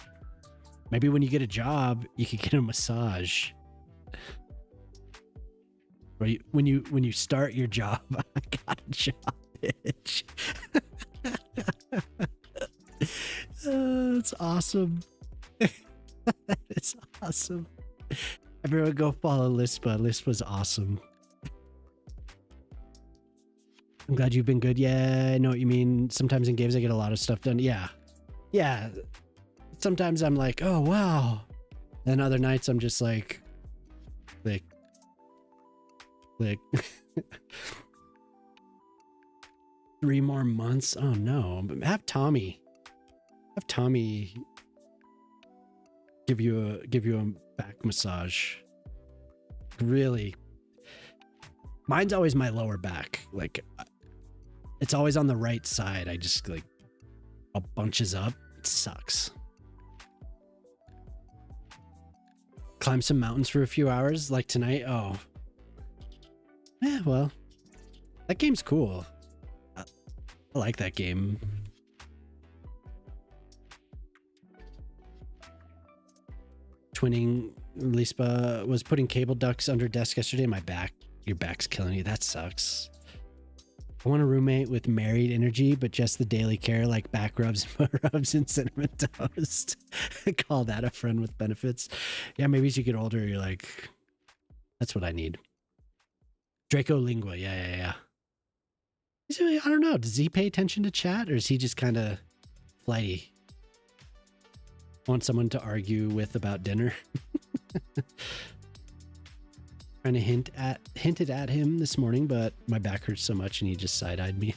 A: Maybe when you get a job, you could get a massage. Or when you start your job, I got a job, bitch. That's awesome. It's awesome. Everyone go follow Lispa. Lispa's awesome. I'm glad you've been good. Yeah, I know what you mean. Sometimes in games I get a lot of stuff done. Yeah. Yeah. Sometimes I'm like, oh, wow. And other nights I'm just like, click. 3 more months. Oh no. Have Tommy give you a back massage. Really. Mine's always my lower back. Like it's always on the right side. I just like all bunches up. It sucks. Climb some mountains for a few hours like tonight. Oh. Yeah, well. That game's cool. I like that game. Twinning Lispa was putting cable ducts under desk yesterday. My back. Your back's killing you. That sucks. I want a roommate with married energy, but just the daily care like back rubs, foot rubs, and cinnamon toast. Call that a friend with benefits. Yeah, maybe as you get older, you're like, that's what I need. Draco Lingua. Yeah. I don't know. Does he pay attention to chat or is he just kind of flighty? Want someone to argue with about dinner? Trying to hinted at him this morning, but my back hurts so much and he just side-eyed me.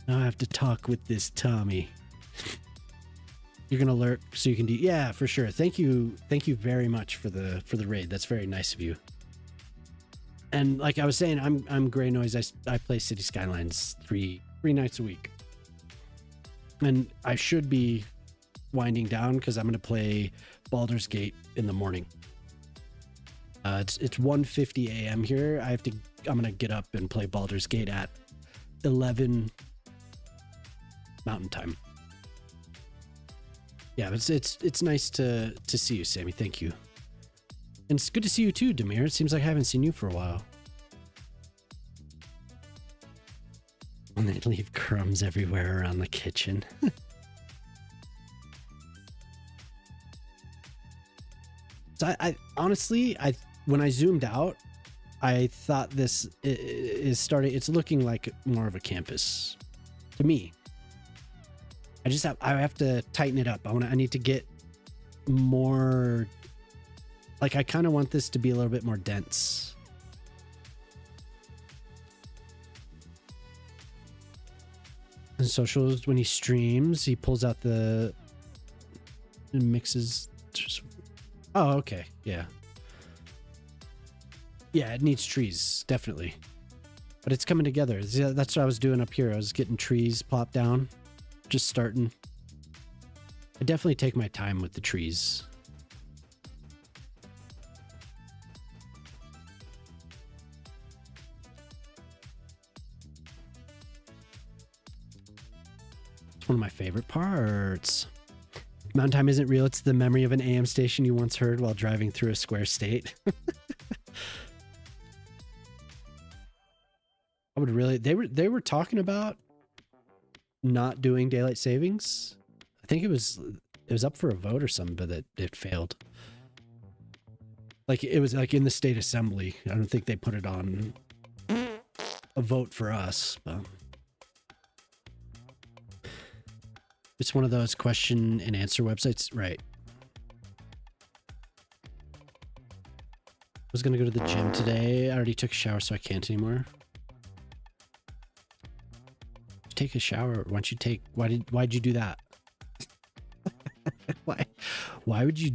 A: Now I have to talk with this Tommy. You're gonna lurk so you can do. Yeah, for sure. Thank you very much for the raid. That's very nice of you. And like I was saying, I'm Grey Noise. I play City Skylines three nights a week, and I should be winding down because I'm gonna play Baldur's Gate in the morning. It's 1:50 a.m. here. I'm gonna get up and play Baldur's Gate at 11 Mountain Time. Yeah, but it's nice to see you, Sammy. Thank you. And it's good to see you too, Demir. It seems like I haven't seen you for a while. When they leave crumbs everywhere around the kitchen. So I honestly, when I zoomed out, I thought this is starting. It's looking like more of a campus to me. I have to tighten it up. I need to get more. Like, I kind of want this to be a little bit more dense. And socials, when he streams, he pulls out and mixes. Oh, okay. Yeah. Yeah, it needs trees, definitely. But it's coming together. That's what I was doing up here. I was getting trees plopped down, just starting. I definitely take my time with the trees. One of my favorite parts. Mountain time isn't real. It's the memory of an AM station you once heard while driving through a square state. I would really, they were talking about not doing daylight savings. I think it was up for a vote or something, but it failed. Like, it was like in the state assembly. I don't think they put it on a vote for us, but it's one of those question and answer websites, right? I was gonna go to the gym today. I already took a shower, so I can't anymore. Take a shower. Why'd you do that? Why would you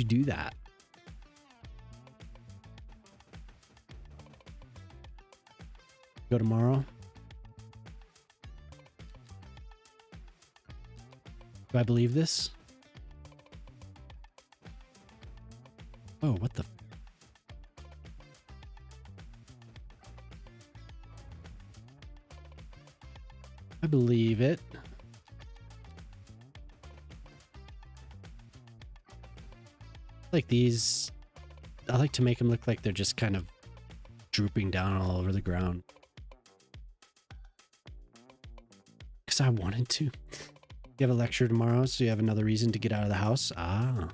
A: do that? Go tomorrow. Do I believe this? Oh, what the? I believe it. Like these, I like to make them look like they're just kind of drooping down all over the ground. Because I wanted to. You have a lecture tomorrow, so you have another reason to get out of the house? Ah.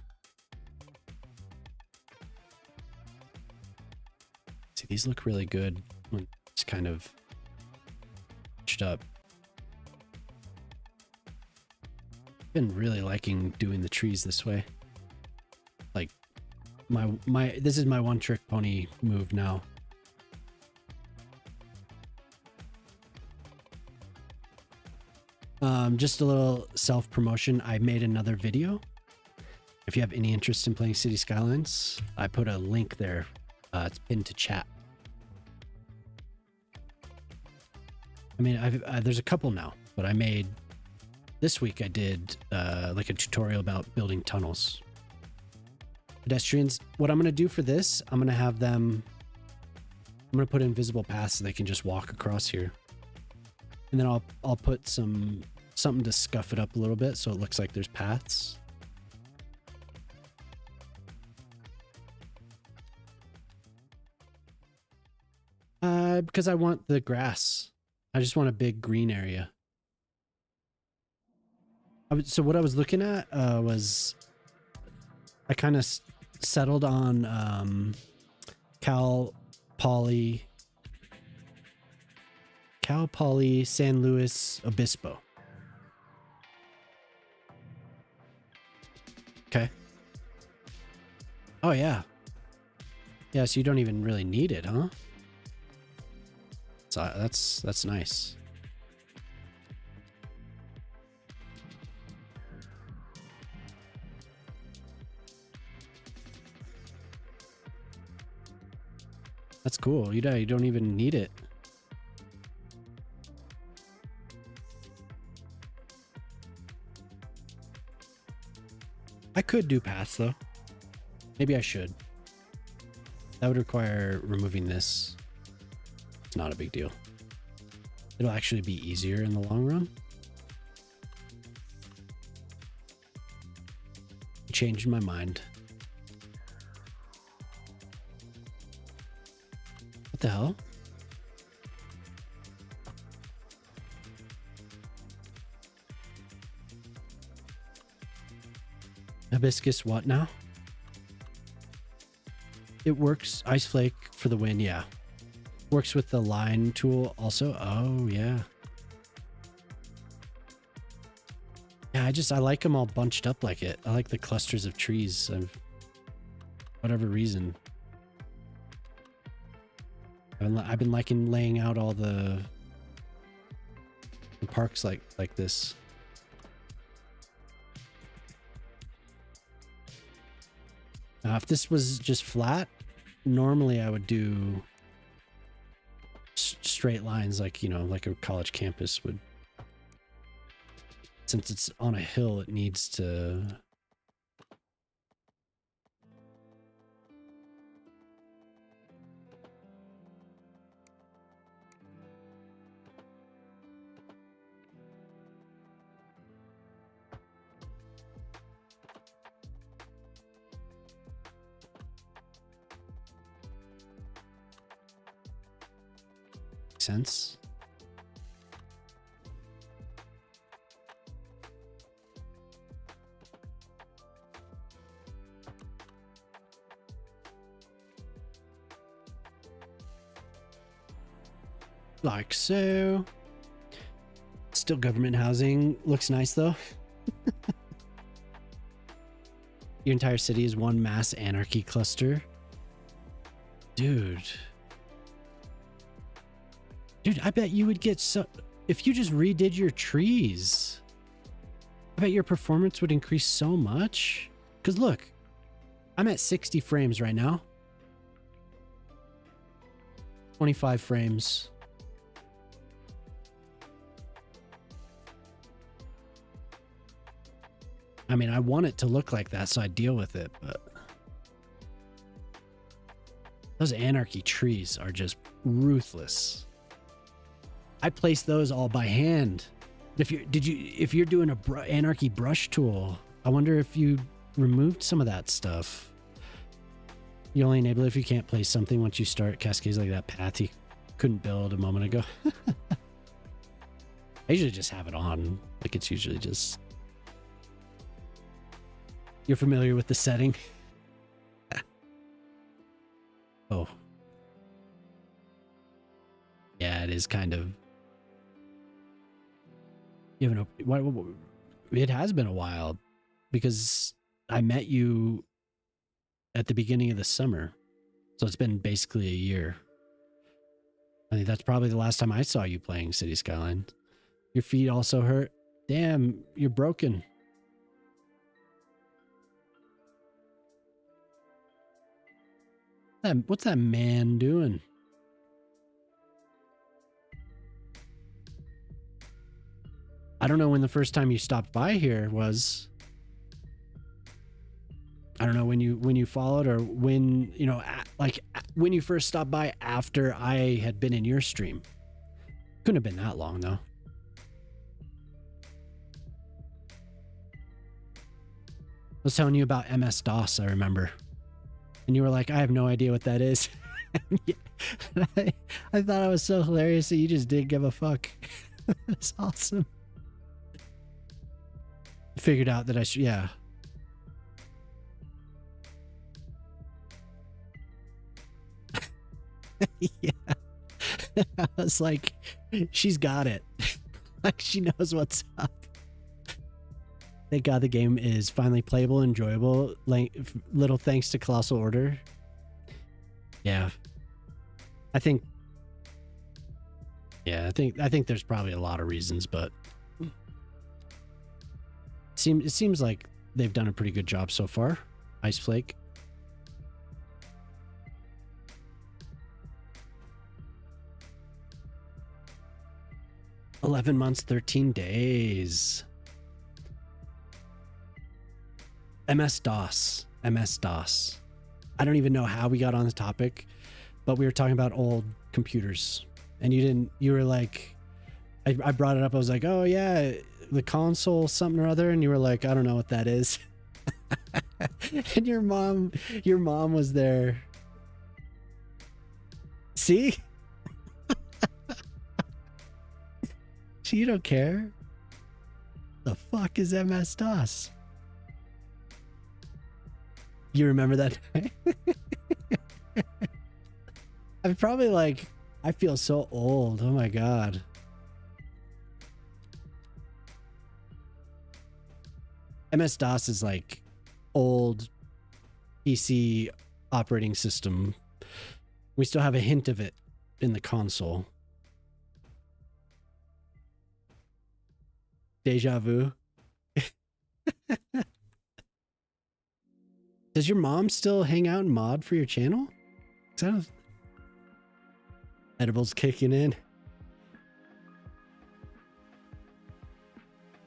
A: See, these look really good when it's kind of touched up. Been really liking doing the trees this way. Like this is my one trick pony move now. Just a little self promotion. I made another video. If you have any interest in playing City Skylines, I put a link there. It's pinned to chat. I mean, there's a couple now, but I made this week. I did like a tutorial about building tunnels. Pedestrians. What I'm gonna do for this, I'm gonna have them. I'm gonna put invisible paths so they can just walk across here, and then I'll put something to scuff it up a little bit so it looks like there's paths. Because I want the grass. I just want a big green area. So what I was looking at was I kind of settled on Cal Poly San Luis Obispo. Okay. Oh yeah. Yeah, so you don't even really need it, huh? So that's nice. That's cool. You don't even need it. I could do paths though. Maybe I should. That would require removing this. It's not a big deal. It'll actually be easier in the long run. Changed my mind. What the hell? Hibiscus what now? It works. Ice Flake for the win, yeah. Works with the line tool also. Oh, yeah. Yeah, I like them all bunched up like it. I like the clusters of trees of whatever reason. I've been liking laying out all the parks like this. Now, if this was just flat, normally I would do straight lines like, you know, like a college campus would. Since it's on a hill, it needs to... sense. Like so. Still government housing. Looks nice though. Your entire city is one mass anarchy cluster. Dude, I bet you would get so... If you just redid your trees, I bet your performance would increase so much. Because look, I'm at 60 frames right now. 25 frames. I mean, I want it to look like that, so I deal with it, but... Those anarchy trees are just ruthless. I place those all by hand. If you're doing a anarchy brush tool, I wonder if you removed some of that stuff. You only enable it if you can't place something once you start cascades like that path you couldn't build a moment ago. I usually just have it on. Like it's usually just... You're familiar with the setting? Oh. Yeah, it is kind of... You have it has been a while because I met you at the beginning of the summer. So it's been basically a year. I think that's probably the last time I saw you playing City Skylines. Your feet also hurt. Damn, you're broken. What's that man doing? I don't know when the first time you stopped by here was. I don't know when you followed or when, you know, like when you first stopped by after I had been in your stream. Couldn't have been that long though. I was telling you about MS-DOS, I remember. And you were like, I have no idea what that is. I thought it was so hilarious that you just didn't give a fuck. That's awesome. Figured out that yeah. Yeah. I was like, she's got it. Like she knows what's up. Thank God the game is finally playable, enjoyable. Little thanks to Colossal Order. Yeah. I think there's probably a lot of reasons, but it seems like they've done a pretty good job so far. Ice Flake. "11 months, 13 days. MS-DOS. MS-DOS. I don't even know how we got on the topic, but we were talking about old computers. And you were like, I brought it up. I was like, oh yeah, the console something or other. And you were like, I don't know what that is. And your mom was there. See? You don't care. The fuck is MS-DOS? You remember that? I'm probably like, I feel so old. Oh my God. MS-DOS is like old PC operating system. We still have a hint of it in the console. Deja vu. Does your mom still hang out and mod for your channel? Edibles kicking in.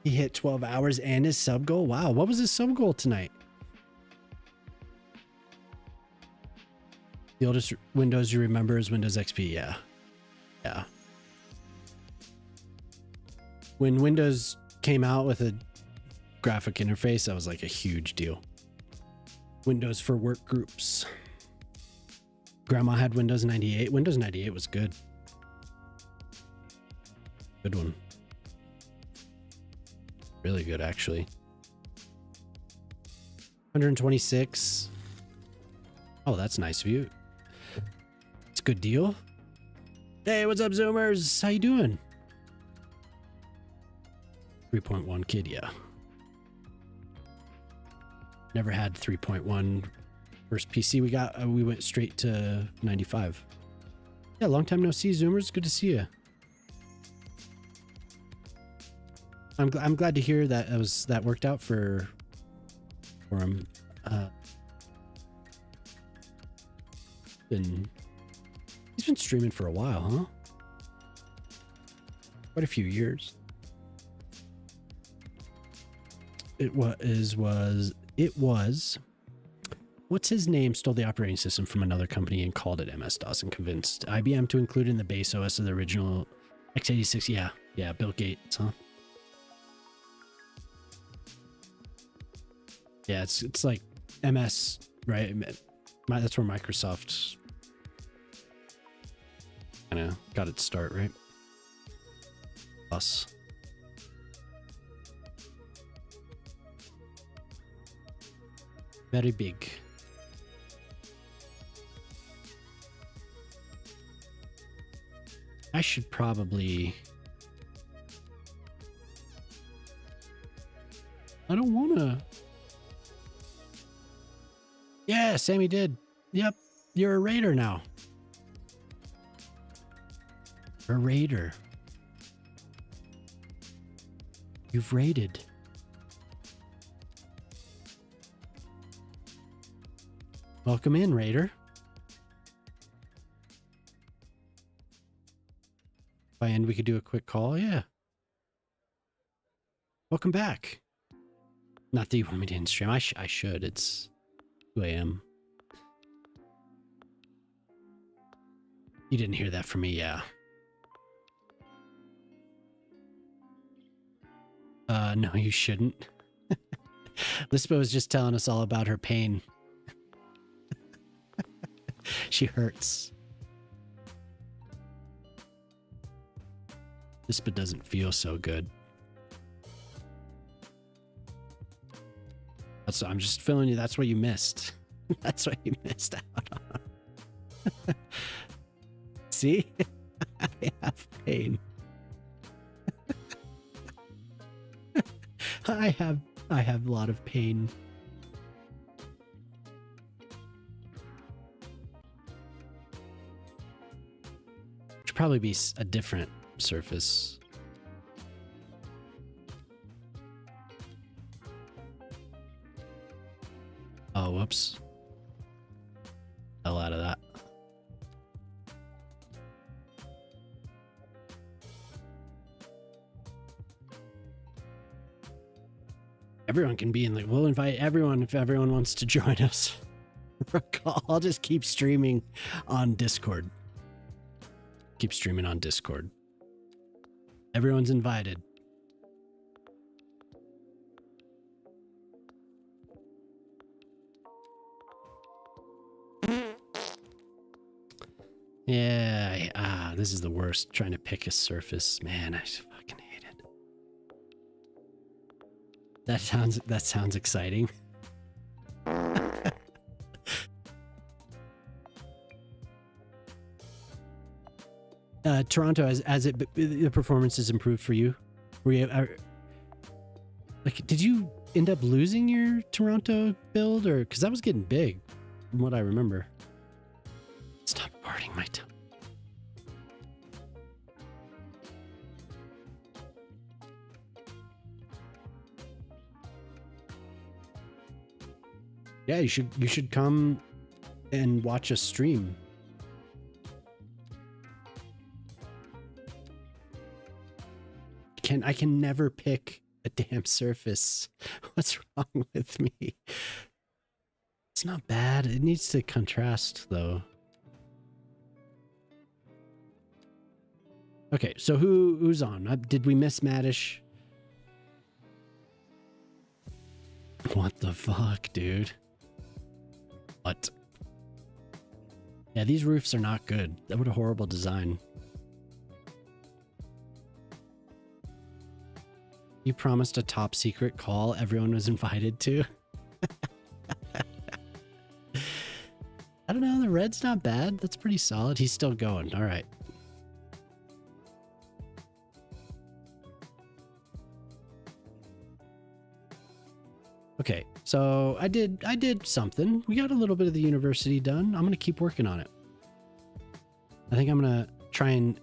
A: He hit 12 hours and his sub goal. Wow, what was his sub goal tonight? The oldest Windows you remember is Windows XP. Yeah. Yeah. When Windows came out with a graphic interface, that was like a huge deal. Windows for work groups. Grandma had Windows 98. Windows 98 was good. Good one. Really good, actually. 126. Oh, that's nice of you. It's a good deal. Hey, what's up, Zoomers? How you doing? 3.1 kid, yeah. Never had 3.1. First PC we got, we went straight to 95. Yeah, long time no see, Zoomers. Good to see you. I'm glad to hear that that worked out for him. He's been streaming for a while, huh? Quite a few years. It was what's his name stole the operating system from another company and called it MS-DOS and convinced IBM to include in the base OS of the original x86. Yeah, Bill Gates, huh? Yeah, it's like MS, right? That's where Microsoft kind of got its start, right? Us. Very big. I should probably... I don't want to... Yeah, Sammy did. Yep, you're a raider now. A raider. You've raided. Welcome in, raider. By end, we could do a quick call. Yeah. Welcome back. Not that you want me to end stream. I should. It's 2 a.m. You didn't hear that from me, yeah. No, you shouldn't. Lispa was just telling us all about her pain. She hurts. Lispa doesn't feel so good. I'm just feeling you. That's what you missed. That's what you missed out on. See? I have pain. I have a lot of pain. Should probably be a different surface. Oh, whoops. Fell out of that. Everyone can be in the... We'll invite everyone if everyone wants to join us. I'll just keep streaming on Discord. Keep streaming on Discord. Everyone's invited. Yeah, this is the worst. Trying to pick a surface. Man, I fucking hate it. That sounds exciting. Toronto, as the performance has improved for you, were you like, did you end up losing your Toronto build, or because that was getting big, from what I remember? Stop farting my tongue. Yeah, you should come and watch us stream. I can never pick a damn surface. What's wrong with me? It's not bad. It needs to contrast though. Okay, so who's on? Did we miss Madish? What the fuck, dude? What? Yeah, these roofs are not good. What a horrible design. You promised a top secret call everyone was invited to. I don't know, the red's not bad. That's pretty solid. He's still going. All right. Okay, so I did something. We got a little bit of the university done. I'm going to keep working on it. I think I'm going to try and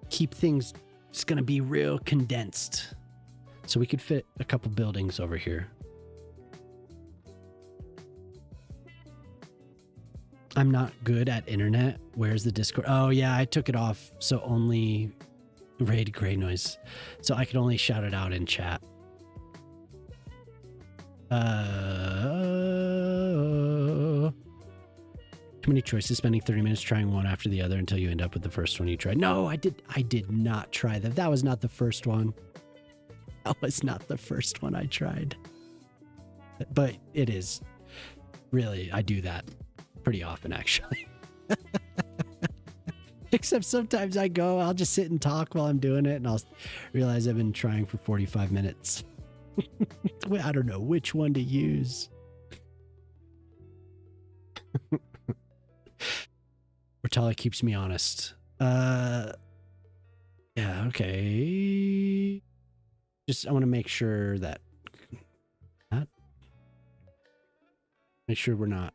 A: keep things just going to be real condensed. So we could fit a couple buildings over here. I'm not good at internet. Where's the Discord? Oh yeah, I took it off. So only raid gray noise. So I could only shout it out in chat. Too many choices, spending 30 minutes trying one after the other until you end up with the first one you tried. No, I did not try that. That was not the first one. That was not the first one I tried. But it is. Really, I do that pretty often, actually. Except sometimes I'll just sit and talk while I'm doing it, and I'll realize I've been trying for 45 minutes. I don't know which one to use. Portala keeps me honest. Yeah, okay. I want to make sure that make sure we're not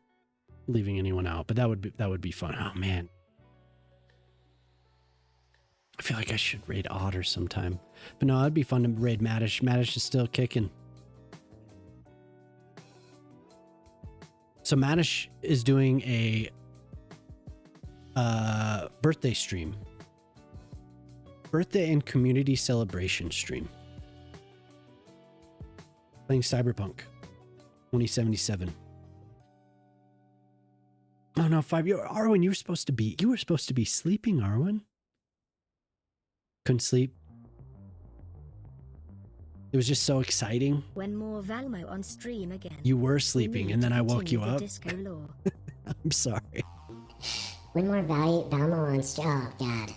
A: leaving anyone out, but that would be fun. Oh man. I feel like I should raid Otter sometime. But no, it'd be fun to raid Madish. Madish is still kicking. So Madish is doing a birthday stream. Birthday and community celebration stream. Playing Cyberpunk 2077. Oh no, Arwen, you were supposed to be sleeping, Arwen. Couldn't sleep. It was just so exciting.
E: When more Valmo on stream again.
A: You were sleeping and then I woke you up.
E: Disco lore.
A: I'm sorry.
C: When more Valmo on stream. Oh god.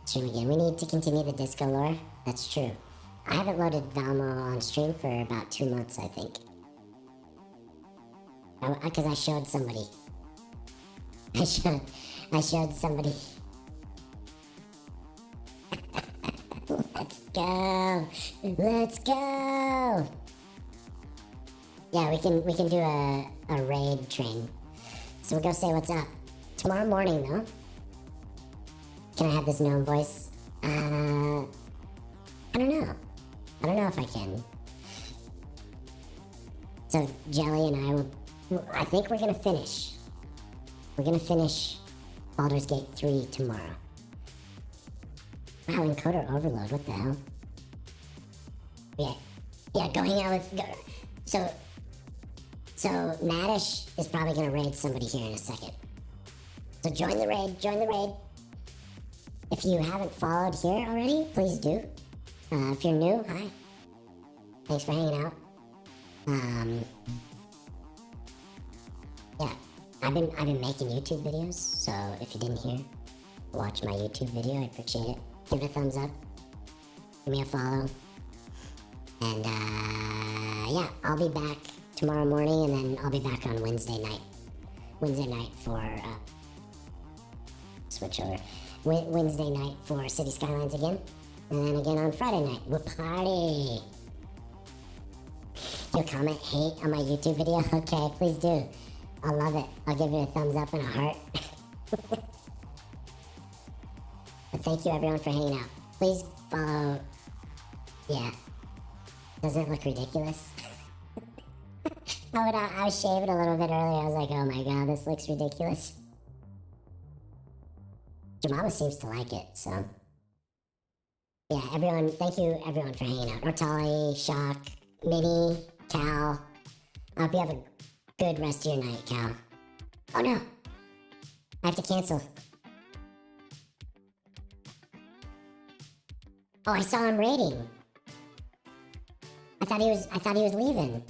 C: Stream again. We need to continue the disco lore. That's true. I haven't loaded Valmo on stream for about 2 months, I think. Because I showed somebody. I showed somebody. Let's go. Let's go. Yeah, we can do a raid train. So we'll go say what's up. Tomorrow morning, though. Can I have this gnome voice? I don't know. I don't know if I can. So Jelly and I think we're gonna finish. We're gonna finish Baldur's Gate 3 tomorrow. Wow, encoder overload, what the hell? Yeah, go hang out with... So Madish is probably gonna raid somebody here in a second. So join the raid. If you haven't followed here already, please do. If you're new, hi. Thanks for hanging out. Yeah, I've been making YouTube videos, so if you didn't hear, watch my YouTube video, I appreciate it. Give it a thumbs up, give me a follow, and yeah, I'll be back tomorrow morning, and then I'll be back on Wednesday night for switch over. Wednesday night for City Skylines again. And then again on Friday night. We'll party. You'll comment hate on my YouTube video? Okay, please do. I'll love it. I'll give you a thumbs up and a heart. But thank you everyone for hanging out. Please follow. Yeah. Does it look ridiculous? I was shaving a little bit earlier. I was like, oh my god, this looks ridiculous. Jemima seems to like it, so. Yeah, everyone, thank you everyone for hanging out. Ortali, Shock, Minnie, Cal. I hope you have a good rest of your night, Cal. Oh no! I have to cancel. Oh, I saw him raiding. I thought he was leaving.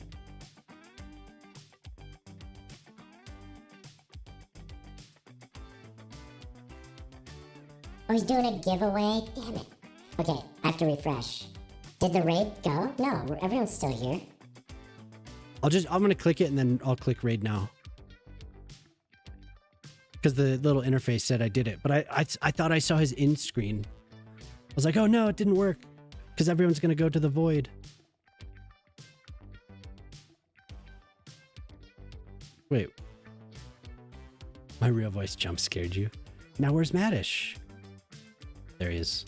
C: Oh, he's doing a giveaway? Damn it. Okay, I have to refresh. Did the raid go? No, everyone's still here.
A: I'm gonna click it and then I'll click raid now. Because the little interface said I did it, but I thought I saw his end screen. I was like, oh no, it didn't work. Because everyone's gonna go to the void. Wait. My real voice jump scared you. Now where's Maddish? There he is.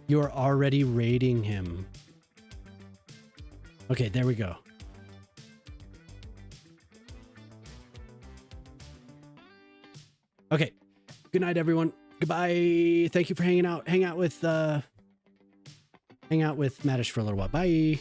A: You are already raiding him. Okay, there we go. Okay. Good night, everyone. Goodbye. Thank you for hanging out. Hang out with Maddish for a little while. Bye.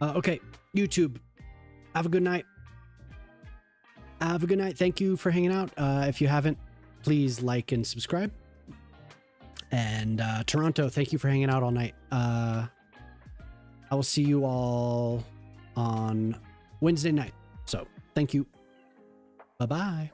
A: Okay, YouTube, have a good night. Have a good night. Thank you for hanging out. If you haven't, please like and subscribe. And Toronto, thank you for hanging out all night. I will see you all on Wednesday night. So thank you. Bye-bye.